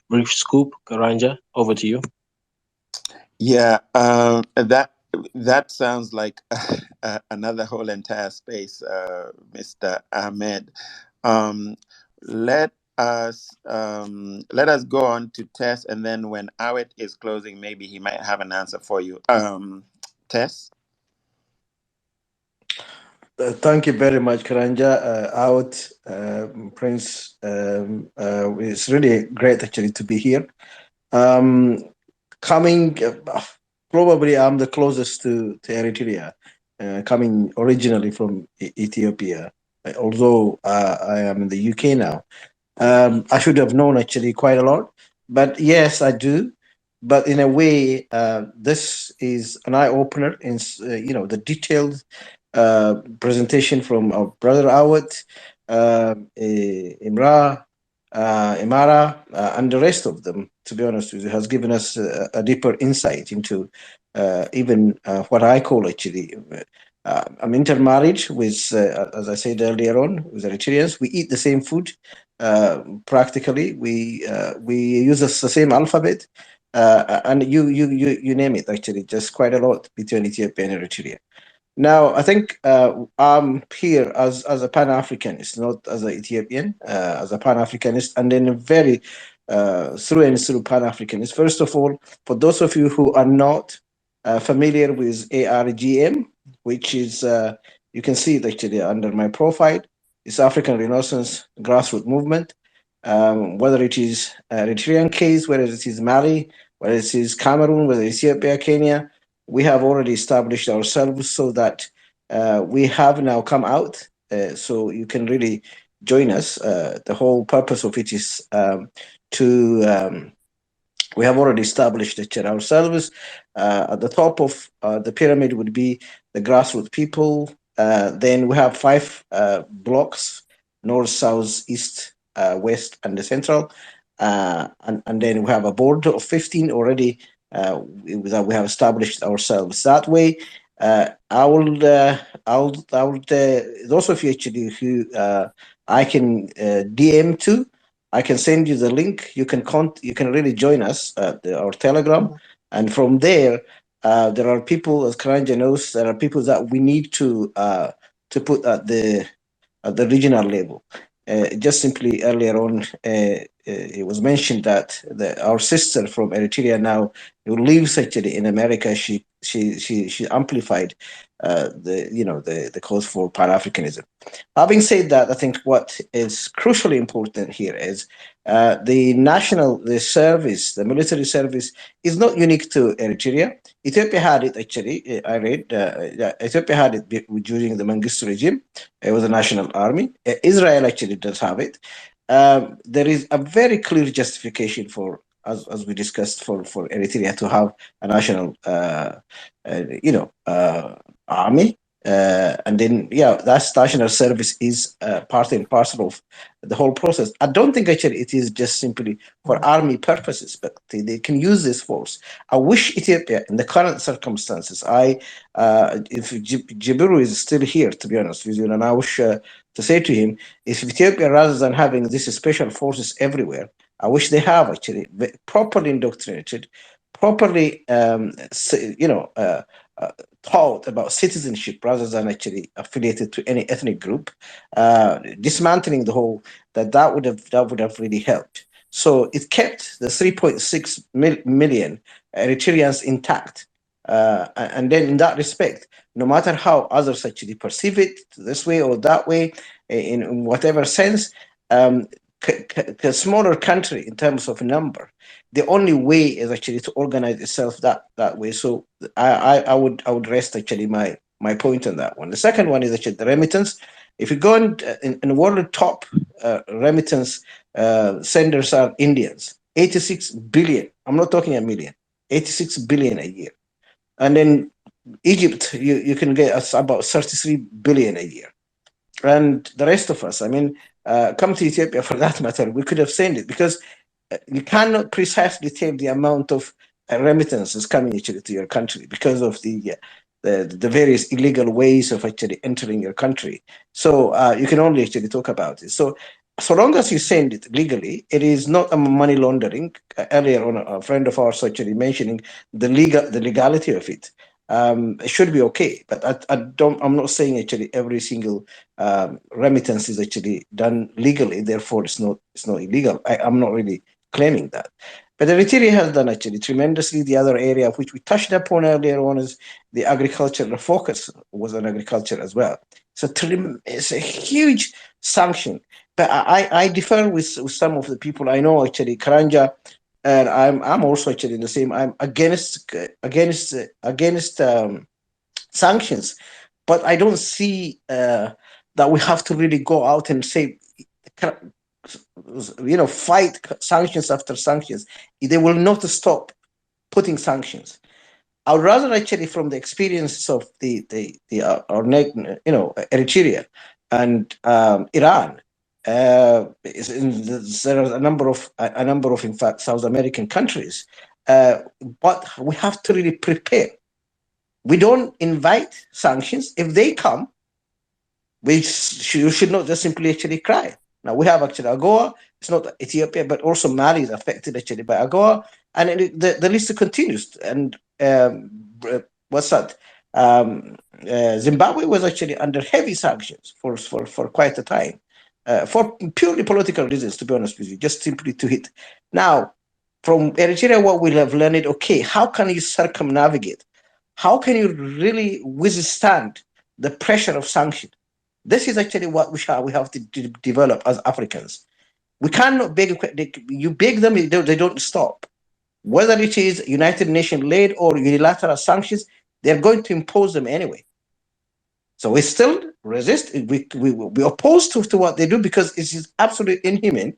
Brief Scoop Karanja. Over to you. Yeah, that sounds like another whole entire space, Mr. Ahmed. Um, let let us go on to Tess, and then when Awet is closing, maybe he might have an answer for you. Tess. Thank you very much, Karanja. Prince. It's really great actually to be here. Coming, probably I'm the closest to Eritrea, coming originally from Ethiopia, although I am in the UK now. I should have known actually quite a lot, but yes, I do. But in a way, this is an eye opener in the detailed presentation from our brother Awad, Imra, Imara, and the rest of them. To be honest with you, has given us a deeper insight into even what I call actually. I'm intermarried with, as I said earlier on, with Eritreans. We eat the same food. Practically, we use the same alphabet, and you name it. Actually, just quite a lot between Ethiopia and Eritrea. Now, I think I'm here as a Pan Africanist, not as an Ethiopian, as a Pan Africanist, and then a very through and through Pan Africanist. First of all, for those of you who are not familiar with ARGM, which is you can see it actually under my profile, it's African Renaissance Grassroots Movement. Whether it is Eritrean case, whether it is Mali, whether it is Cameroon, whether it's Ethiopia, Kenya, we have already established ourselves so that we have now come out. So you can really join us. The whole purpose of it is to we have already established it ourselves. At the top of the pyramid would be the grassroots people. Then we have 5 blocks: north, south, east, west, and the central. And then we have a board of 15 already that we have established ourselves. That way, I will those of you actually who I can DM to, I can send you the link. You can really join us at our Telegram, and from there, there are people, as Karanja knows, there are people that we need to put at the regional level. Just simply earlier on, it was mentioned that our sister from Eritrea now, who lives actually in America, she amplified the cause for Pan Africanism. Having said that, I think what is crucially important here is the service, the military service, is not unique to Eritrea. Ethiopia had it actually. I read Ethiopia had it during the Mengistu regime. It was a national army. Israel actually does have it. There is a very clear justification for, as we discussed, for Eritrea to have a national, army. And then, that national service is part and parcel of the whole process. I don't think actually it is just simply for army purposes, but they can use this force. I wish Ethiopia, in the current circumstances, if Jibiru is still here, to be honest with you, and I wish to say to him, if Ethiopia, rather than having these special forces everywhere, I wish they have actually properly indoctrinated, properly, taught about citizenship rather than actually affiliated to any ethnic group, dismantling the whole, that would have really helped. So it kept the 3.6 million Eritreans intact. And then in that respect, no matter how others actually perceive it this way or that way, in whatever sense, a smaller country in terms of number, the only way is actually to organize itself that way. So I would rest actually my point on that one. The second one is actually the remittance. If you go in the world top remittance senders are Indians, 86 billion. I'm not talking a million, 86 billion a year. And then Egypt, you can get us about 33 billion a year. And the rest of us, I mean, come to Ethiopia for that matter, we could have sent it because you cannot precisely tell the amount of remittances coming actually to your country because of the various illegal ways of actually entering your country. So you can only actually talk about it. So long as you send it legally, it is not a money laundering. Earlier on, a friend of ours actually mentioning the legality of it. It should be okay, but I'm not saying actually every single remittance is actually done legally. Therefore, it's not illegal. I'm not really claiming that. But Eritrea has done actually tremendously. The other area of which we touched upon earlier on is the agriculture. The focus was on agriculture as well. It's a huge sanction. But I differ with some of the people I know actually. Karanja, and I'm also actually in the same. I'm against sanctions, but I don't see that we have to really go out and say, fight sanctions after sanctions. They will not stop putting sanctions. I would rather actually, from the experiences of Eritrea and Iran, there are a number of in fact South American countries, but we have to really prepare. We don't invite sanctions. If they come, you should not just simply actually cry. Now we have actually AGOA. It's not Ethiopia, but also Mali is affected actually by AGOA, and the list continues. And what's that? Zimbabwe was actually under heavy sanctions for quite a time, for purely political reasons. To be honest with you, just simply to hit. Now, from Eritrea, what we have learned, okay, how can you circumnavigate? How can you really withstand the pressure of sanctions? This is actually what we have to develop as Africans. We cannot beg. You beg them, they don't stop. Whether it is United Nations led or unilateral sanctions, they're going to impose them anyway. So we still resist. We oppose to what they do because it is absolutely inhuman.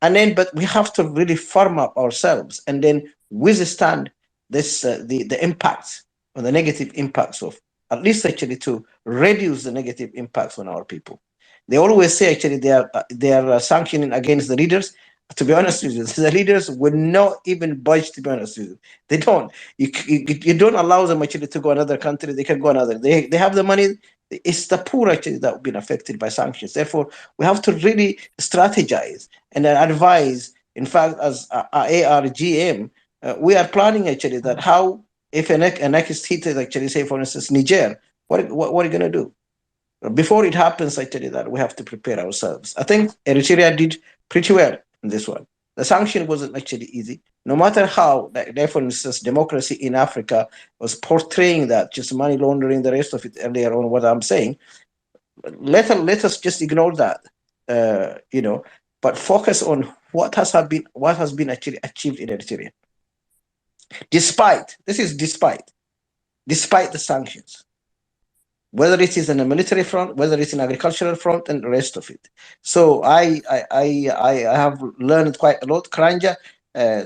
And then, but we have to really firm up ourselves and then withstand this the impacts or the negative impacts of, at least actually to reduce the negative impacts on our people. They always say actually they are sanctioning against the leaders. To be honest with you, the leaders will not even budge. To be honest with you, they don't. You don't allow them actually to go another country. They can go another. They have the money. It's the poor actually that have been affected by sanctions. Therefore, we have to really strategize and advise. In fact, as ARGM, we are planning actually that how if a next hit is actually say for instance Niger, what are you going to do? Before it happens, actually, that we have to prepare ourselves. I think Eritrea did pretty well in this one. The sanction wasn't actually easy. No matter how, for instance, democracy in Africa was portraying that just money laundering, the rest of it earlier on, what I'm saying, let us just ignore that, but focus on what has been actually achieved in Eritrea. Despite the sanctions, whether it is in a military front, whether it's an agricultural front, and the rest of it. So I have learned quite a lot. Kranja,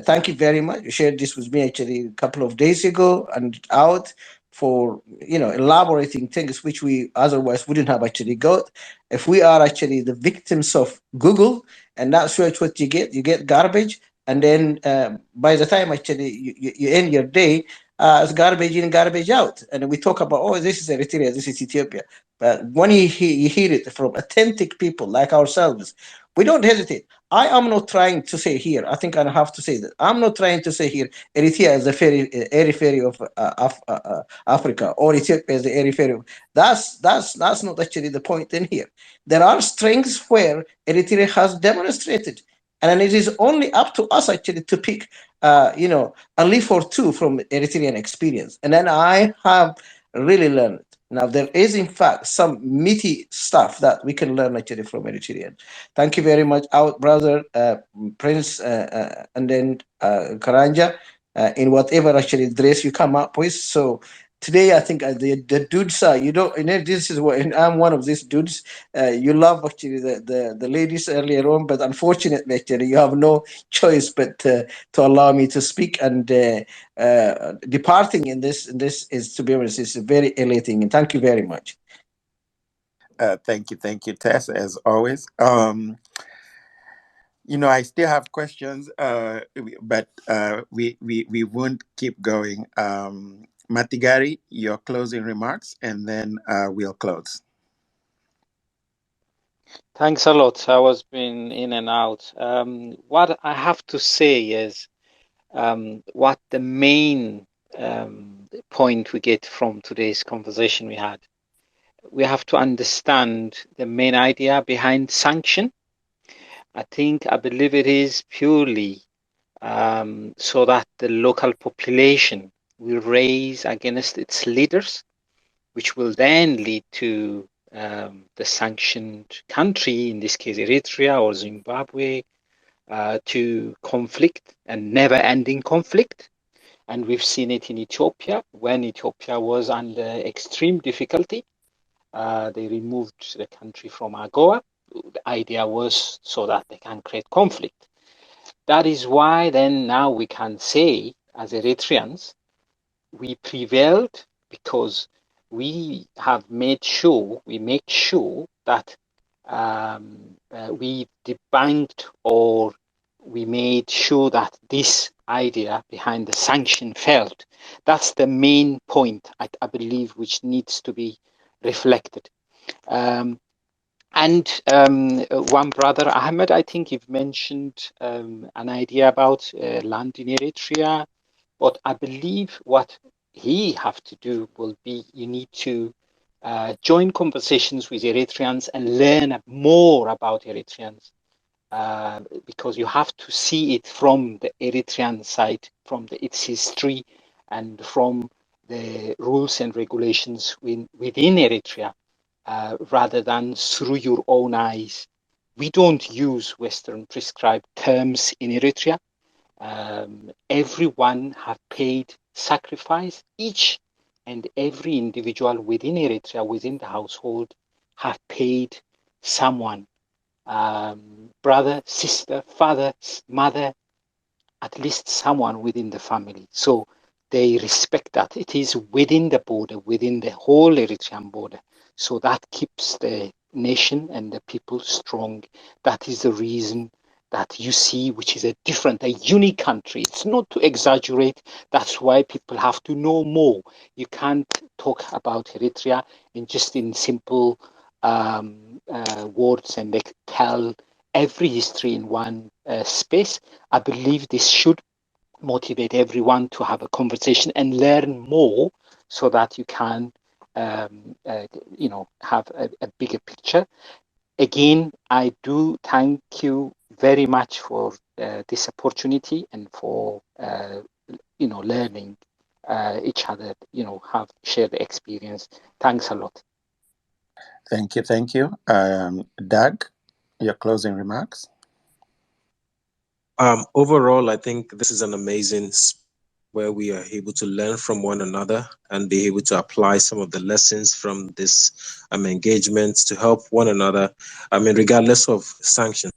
thank you very much. You shared this with me actually a couple of days ago and out for elaborating things which we otherwise wouldn't have actually got. If we are actually the victims of Google, and that's what you get garbage, and then by the time actually you end your day, it's garbage in, garbage out. And we talk about, oh, this is Eritrea, this is Ethiopia. But when you hear it from authentic people like ourselves, we don't hesitate. I am not trying to say here, I think I have to say that, I'm not trying to say here, Eritrea is the airy fairy of Africa, or Ethiopia is the airy fairy. That's not actually the point in here. There are strengths where Eritrea has demonstrated. And it is only up to us actually to pick, a leaf or two from Eritrean experience. And then I have really learned Now, there is, in fact, some meaty stuff that we can learn actually from Eritrean. Thank you very much, our brother Prince, and then Karanja, in whatever actually dress you come up with. So today, I think the dudes are, this is what, and I'm one of these dudes. You love actually the ladies earlier on, but unfortunately, actually, you have no choice but to allow me to speak. And departing in this is, to be honest, is very elating. And thank you very much. Thank you, Tess, as always. I still have questions, but we won't keep going. Matigari, your closing remarks, and then we'll close. Thanks a lot. I was been in and out. What I have to say is what the main point we get from today's conversation we had. We have to understand the main idea behind sanction. I believe it is purely so that the local population will raise against its leaders, which will then lead to the sanctioned country, in this case Eritrea or Zimbabwe, to conflict and never-ending conflict. And we've seen it in Ethiopia, when Ethiopia was under extreme difficulty. They removed the country from AGOA. The idea was so that they can create conflict. That is why then now we can say, as Eritreans, we prevailed because we make sure that we debunked, or we made sure that this idea behind the sanction failed. That's the main point, I believe, which needs to be reflected. And one brother, Ahmed, I think you've mentioned an idea about land in Eritrea, but I believe what he have to do will be, you need to join conversations with Eritreans and learn more about Eritreans, because you have to see it from the Eritrean side, from its history and from the rules and regulations within Eritrea. Rather than through your own eyes. We don't use Western prescribed terms in Eritrea. Everyone have paid sacrifice. Each and every individual within Eritrea, within the household, have paid someone, brother, sister, father, mother, at least someone within the family. So they respect that. It is within the border, within the whole Eritrean border. So that keeps the nation and the people strong. That is the reason that you see, which is a unique country. It's not to exaggerate. That's why people have to know more. You can't talk about Eritrea in simple words and tell every history in one space. I believe this should motivate everyone to have a conversation and learn more, so that you can have a bigger picture. Again, I do thank you very much for this opportunity and for learning each other, have shared the experience. Thanks a lot. Thank you. Doug, your closing remarks. Overall, I think this is an amazing where we are able to learn from one another and be able to apply some of the lessons from this engagement to help one another. Regardless of sanctions,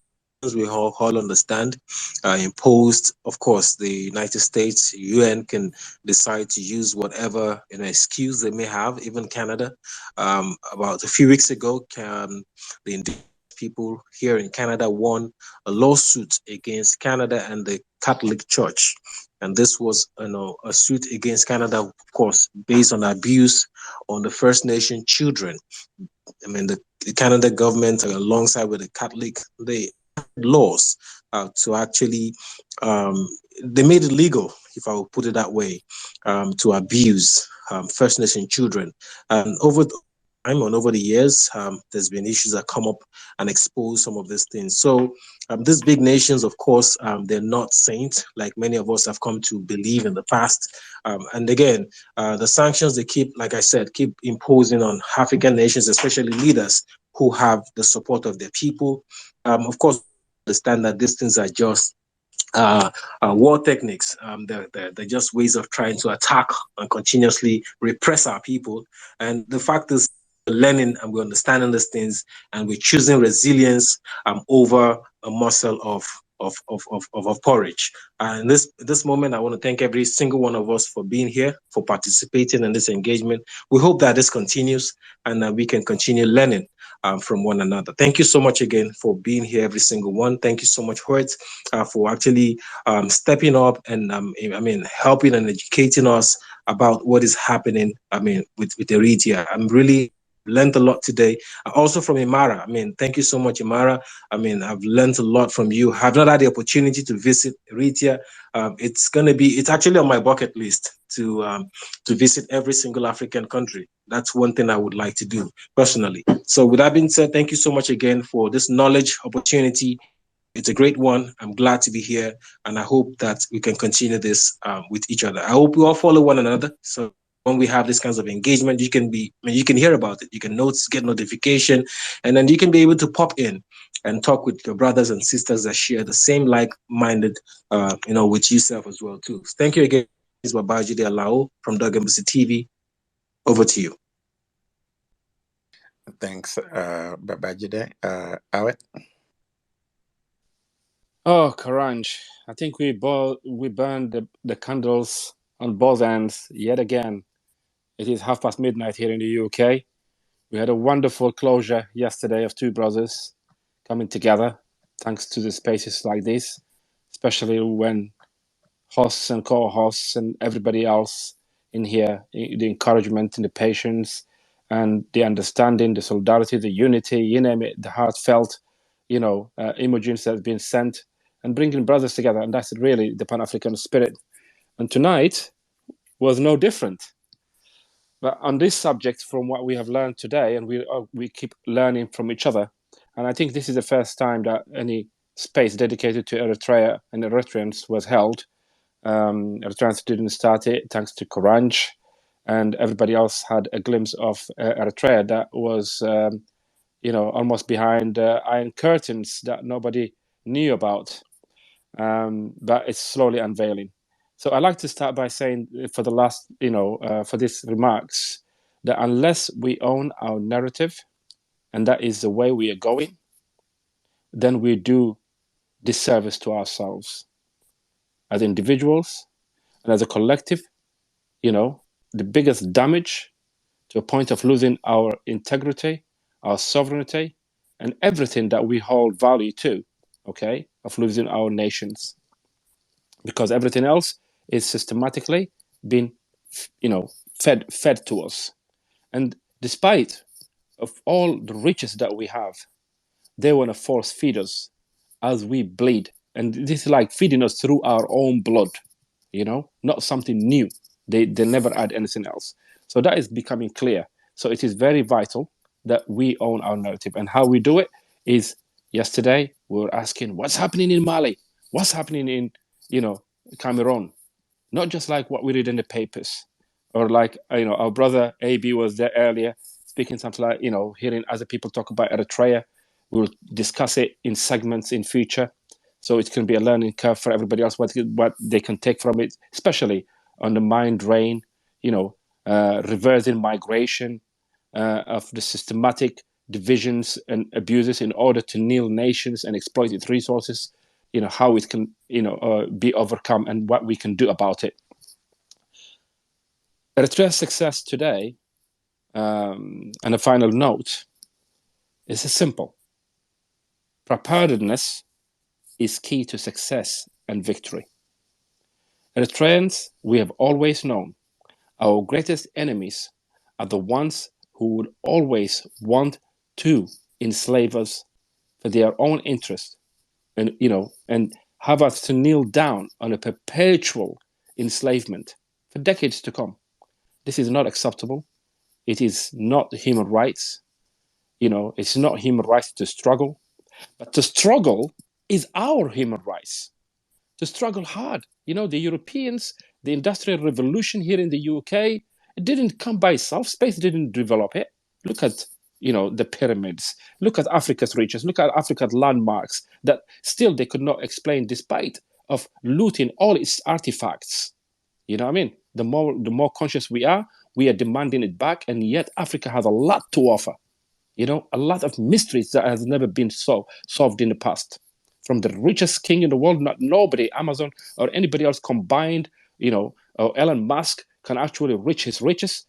we all understand imposed. Of course, the United States, UN can decide to use whatever excuse they may have. Even Canada. About a few weeks ago, the indigenous people here in Canada won a lawsuit against Canada and the Catholic Church. And this was, a suit against Canada, of course, based on abuse on the First Nation children. The Canada government, alongside with the Catholic, they laws to actually, they made it legal, if I will put it that way, to abuse First Nation children. And over time and over the years, there's been issues that come up and expose some of these things. So these big nations, of course, they're not saints like many of us have come to believe in the past. And again, the sanctions they keep, like I said, keep imposing on African nations, especially leaders who have the support of their people. Of course, understand that these things are just war techniques. They're just ways of trying to attack and continuously repress our people. And the fact is, we're learning and we're understanding these things, and we're choosing resilience over a muscle of porridge. And this moment, I want to thank every single one of us for being here, for participating in this engagement. We hope that this continues and that we can continue learning from one another. Thank you so much again for being here, every single one. Thank you so much, Hoyt, for actually stepping up and helping and educating us about what is happening. With Eritrea, I'm really learned a lot today. Also from Imara. Thank you so much, Imara. I've learned a lot from you. I've not had the opportunity to visit Eritrea. It's actually on my bucket list to visit every single African country. That's one thing I would like to do personally. So with that being said, thank you so much again for this knowledge opportunity. It's a great one. I'm glad to be here, and I hope that we can continue this with each other. I hope we all follow one another. So when we have this kinds of engagement, you can hear about it. You can get notification, and then you can be able to pop in and talk with your brothers and sisters that share the same like-minded, with yourself as well too. So thank you again. This is Babajide Alao from Dog Embassy TV. Over to you. Thanks, Babajide. Awet? Oh, Karanj, I think we burned the candles on both ends yet again. It is midnight here in the UK. We had a wonderful closure yesterday of two brothers coming together, thanks to the spaces like this, especially when hosts and co-hosts and everybody else in here, the encouragement and the patience and the understanding, the solidarity, the unity, you name it, the heartfelt, emojis that have been sent and bringing brothers together. And that's really the Pan-African spirit. And tonight was no different. But on this subject, from what we have learned today, and we keep learning from each other, and I think this is the first time that any space dedicated to Eritrea and Eritreans was held. Eritreans didn't start it, thanks to Karanj, and everybody else had a glimpse of Eritrea that was, almost behind iron curtains that nobody knew about. But it's slowly unveiling. So I'd like to start by saying for the last, for these remarks, that unless we own our narrative, and that is the way we are going, then we do disservice to ourselves as individuals and as a collective. The biggest damage to a point of losing our integrity, our sovereignty, and everything that we hold value to, of losing our nations. Because everything else is systematically being, fed to us. And despite of all the riches that we have, they want to force feed us as we bleed. And this is like feeding us through our own blood, not something new. They never add anything else. So that is becoming clear. So it is very vital that we own our narrative. And how we do it is, yesterday we were asking, what's happening in Mali? What's happening in, Cameroon? Not just like what we read in the papers, or like, our brother AB was there earlier speaking something like, hearing other people talk about Eritrea. We'll discuss it in segments in future. So it can be a learning curve for everybody else, what they can take from it, especially on the mind drain, reversing migration of the systematic divisions and abuses in order to kneel nations and exploit its resources, how it can, be overcome and what we can do about it. Eritrea's success today, and a final note, is simple. Preparedness is key to success and victory. Eritreans, we have always known, our greatest enemies are the ones who would always want to enslave us for their own interest, and have us to kneel down on a perpetual enslavement for decades to come. This is not acceptable. it is not human rights. It's not human rights to struggle, but to struggle is our human rights. To struggle hard. The Europeans, the Industrial Revolution here in the UK, it didn't come by itself. Space didn't develop it. Look at, the pyramids. Look at Africa's riches. Look at Africa's landmarks that still they could not explain despite of looting all its artifacts. You know what I mean? The more conscious we are demanding it back, and yet Africa has a lot to offer. A lot of mysteries that has never been solved in the past. From the richest king in the world, nobody, Amazon or anybody else combined, or Elon Musk can actually reach his riches.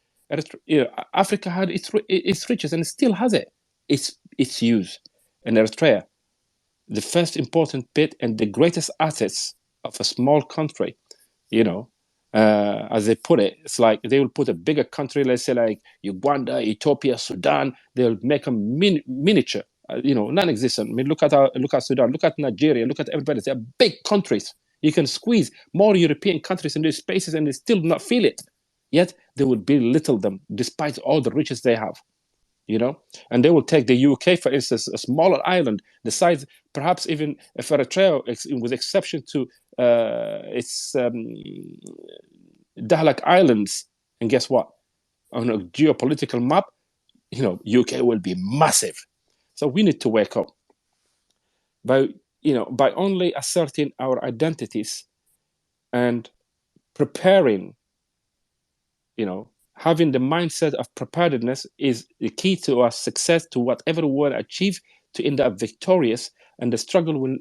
Africa had its riches and it still has it. Its use. And Eritrea, the first important bit and the greatest assets of a small country, as they put it, it's like they will put a bigger country, let's say like Uganda, Ethiopia, Sudan. They'll make a miniature, non-existent. I mean, look at Sudan, look at Nigeria, look at everybody. They're big countries. You can squeeze more European countries in these spaces and they still not feel it. Yet they will belittle them despite all the riches they have. And they will take the UK, for instance, a smaller island, the size, perhaps even if Eritrea, with exception to its Dahlak Islands, and guess what? On a geopolitical map, UK will be massive. So we need to wake up by only asserting our identities and preparing, having the mindset of preparedness is the key to our success, to whatever we want to achieve, to end up victorious. And the struggle will,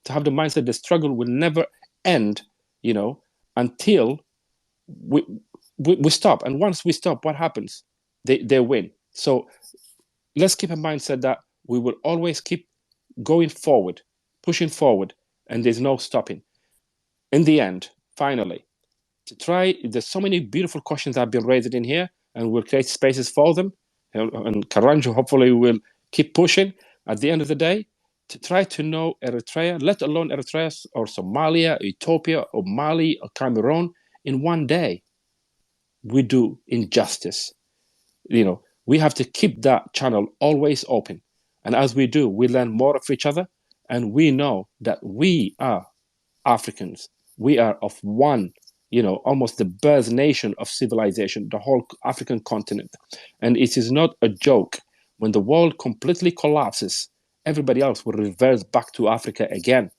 to have the mindset the struggle will never end, until we stop. And once we stop, what happens? They win. So let's keep a mindset that we will always keep going forward, pushing forward, and there's no stopping. In the end, finally, there's so many beautiful questions that have been raised in here, and we'll create spaces for them. And Karanjo hopefully will keep pushing at the end of the day to try to know Eritrea, let alone Eritrea or Somalia, Ethiopia, or Mali, or Cameroon in one day. We do injustice. We have to keep that channel always open. And as we do, we learn more of each other, and we know that we are Africans. We are of one, almost the birth nation of civilization, the whole African continent. And it is not a joke. When the world completely collapses, everybody else will revert back to Africa again,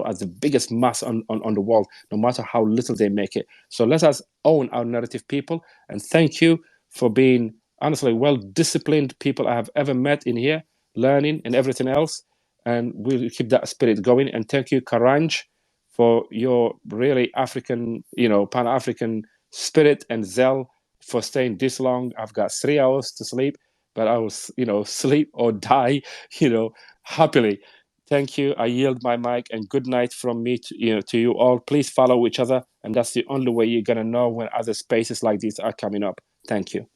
as the biggest mass on the world, no matter how little they make it. So let us own our narrative, people. And thank you for being, honestly, well-disciplined people I have ever met in here, learning and everything else. And we'll keep that spirit going. And thank you, Karanj, for your really African, Pan-African spirit and zeal for staying this long. I've got 3 hours to sleep, but I will, sleep or die, happily. Thank you. I yield my mic, and good night from me to you all. Please follow each other, and that's the only way you're gonna know when other spaces like these are coming up. Thank you.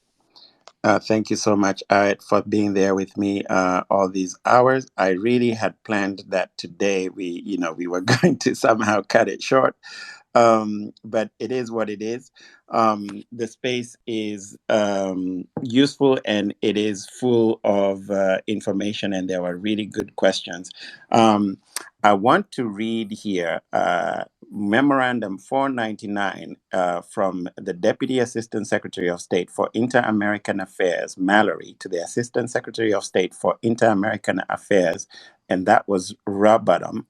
Thank you so much, Aret, for being there with me all these hours. I really had planned that today we were going to somehow cut it short, but it is what it is. The space is useful and it is full of information, and there were really good questions. I want to read here Memorandum 499 from the Deputy Assistant Secretary of State for Inter-American Affairs, Mallory, to the Assistant Secretary of State for Inter-American Affairs, and that was Rabadam.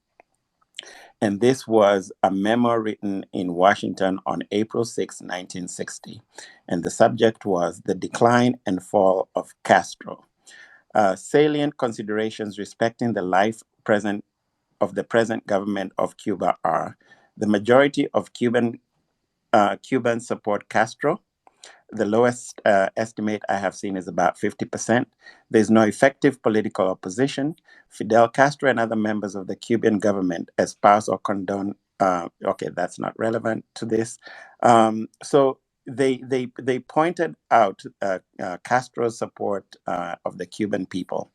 And this was a memo written in Washington on April 6, 1960. And the subject was the decline and fall of Castro. Salient considerations respecting the life of the present government of Cuba are: the majority of Cubans support Castro. The lowest estimate I have seen is about 50%. There's no effective political opposition. Fidel Castro and other members of the Cuban government espouse or condone. Okay, that's not relevant to this. So they pointed out Castro's support of the Cuban people.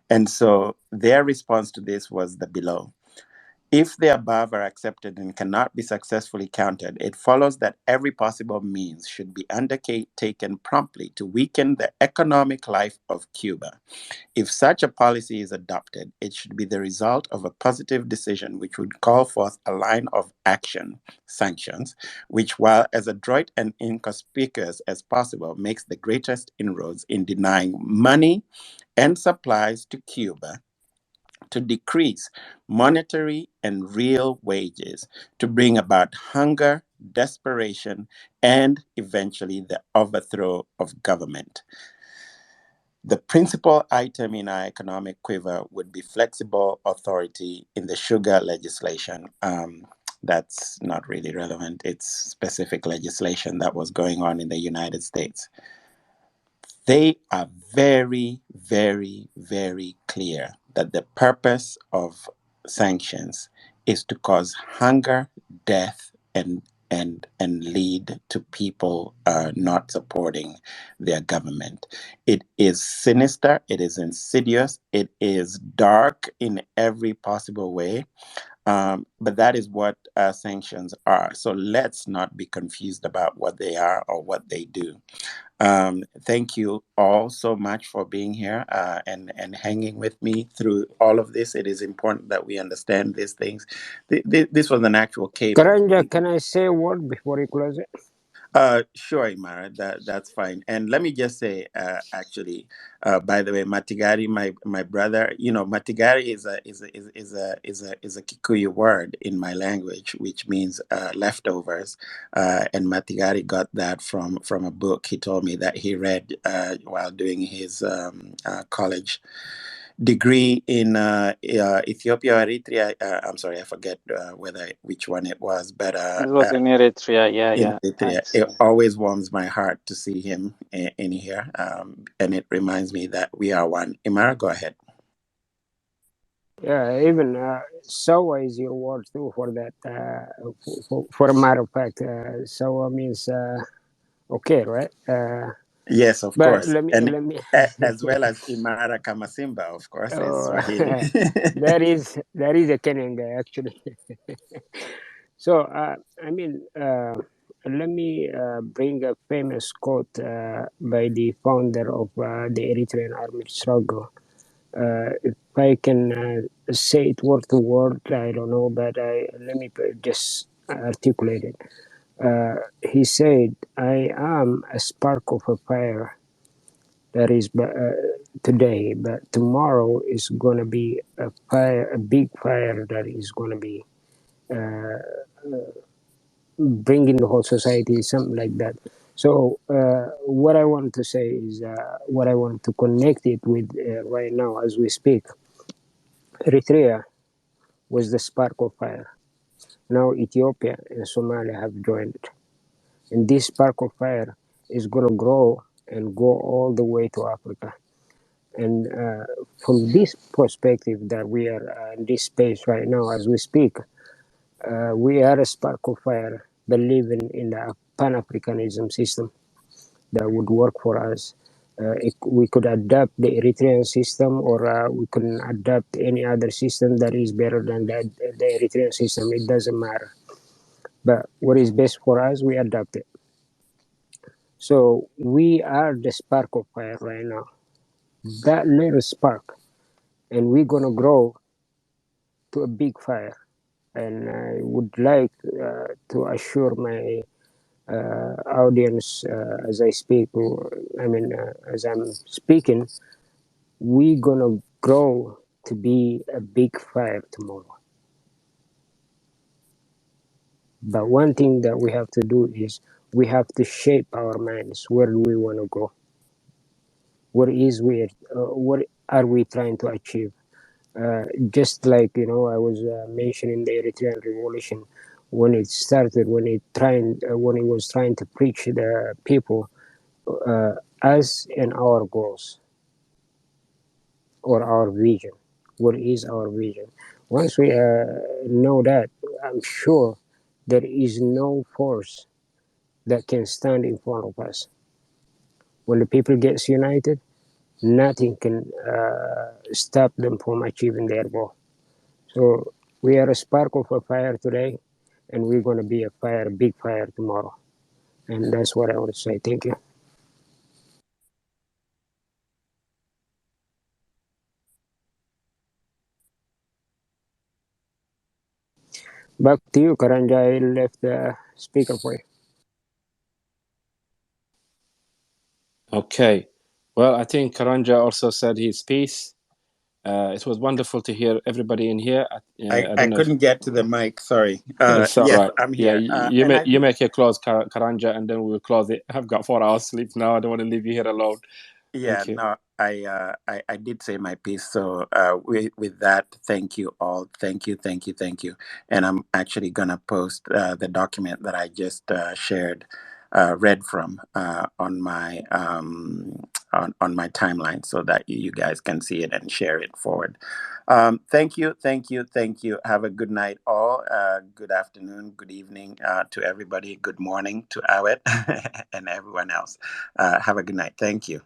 And so their response to this was the below. If the above are accepted and cannot be successfully countered, it follows that every possible means should be undertaken promptly to weaken the economic life of Cuba. If such a policy is adopted, it should be the result of a positive decision which would call forth a line of action, sanctions, which, while as adroit and inconspicuous as possible, makes the greatest inroads in denying money and supplies to Cuba, to decrease monetary and real wages, to bring about hunger, desperation, and eventually the overthrow of government. The principal item in our economic quiver would be flexible authority in the sugar legislation. That's not really relevant. It's specific legislation that was going on in the United States. They are very, very, very clear that the purpose of sanctions is to cause hunger, death, and lead to people not supporting their government. It is sinister, it is insidious, it is dark in every possible way. But that is what sanctions are. So let's not be confused about what they are or what they do. Thank you all so much for being here and hanging with me through all of this. It is important that we understand these things. This was an actual cable. Karanja, can I say a word before you close it? Sure, Imara, that's fine. And let me just say, actually, by the way, Matigari, my brother, Matigari is a Kikuyu word in my language, which means leftovers. And Matigari got that from a book he told me that he read while doing his college degree in Ethiopia or Eritrea. I'm sorry, I forget which one it was, but It was in Eritrea. Yeah, in yeah. Eritrea. Thanks. It always warms my heart to see him in here, and it reminds me that we are one. Imara, go ahead. Yeah, even Sawa is your word too for that. For a matter of fact, Sawa means okay, right? Yes, of But course, let me and let me. as well as Imara Kamasimba, of course, is Oh, Swahili. that is a Kenyan guy actually. So let me bring a famous quote by the founder of the Eritrean army struggle. If I can say it word to word, I don't know, but let me just articulate it. He said, "I am a spark of a fire that is today, but tomorrow is going to be a fire, a big fire that is going to be uh, bringing the whole society, something like that." So what I want to say is what I want to connect it with right now as we speak. Eritrea was the spark of fire. Now Ethiopia and Somalia have joined it. And this spark of fire is going to grow and go all the way to Africa. And from this perspective that we are in this space right now as we speak, we are a spark of fire believing in the Pan-Africanism system that would work for us. We could adapt the Eritrean system, or we couldn't adapt any other system that is better than the Eritrean system. It doesn't matter. But what is best for us, we adapt it. So we are the spark of fire right now. That little spark, and we're gonna grow to a big fire. And I would like to assure my audience as I speak, as I'm speaking, we're gonna grow to be a big fire tomorrow. But one thing that we have to do is we have to shape our minds. Where do we want to go? What are we trying to achieve? Just like I was mentioning the Eritrean Revolution when it started, when it was trying to preach the people us and our goals or our vision. What is our vision? Once we know that, I'm sure there is no force that can stand in front of us. When the people gets united, nothing can stop them from achieving their goal. So We are a spark of a fire today, and we're going to be a fire, big fire tomorrow. And that's what I want to say. Thank you. Back to you, Karanja. I left the speaker for you. Okay. Well, I think Karanja also said his piece. It was wonderful to hear everybody in here. I I don't know if couldn't get to the mic. Sorry. it's all Yes, right. I'm Yeah, here. you And make I you think make it close, Karanja, and then we'll close it. I've got 4 hours sleep now. I don't want to leave you here alone. yeah, Thank you. no, I did say my piece. So with that, thank you all. Thank you, thank you, thank you. And I'm actually gonna post the document that I just shared, read from on my timeline, so that you guys can see it and share it forward. Thank you, thank you, thank you. Have a good night, all. Good afternoon, good evening to everybody. Good morning to Awet and everyone else. Have a good night. Thank you.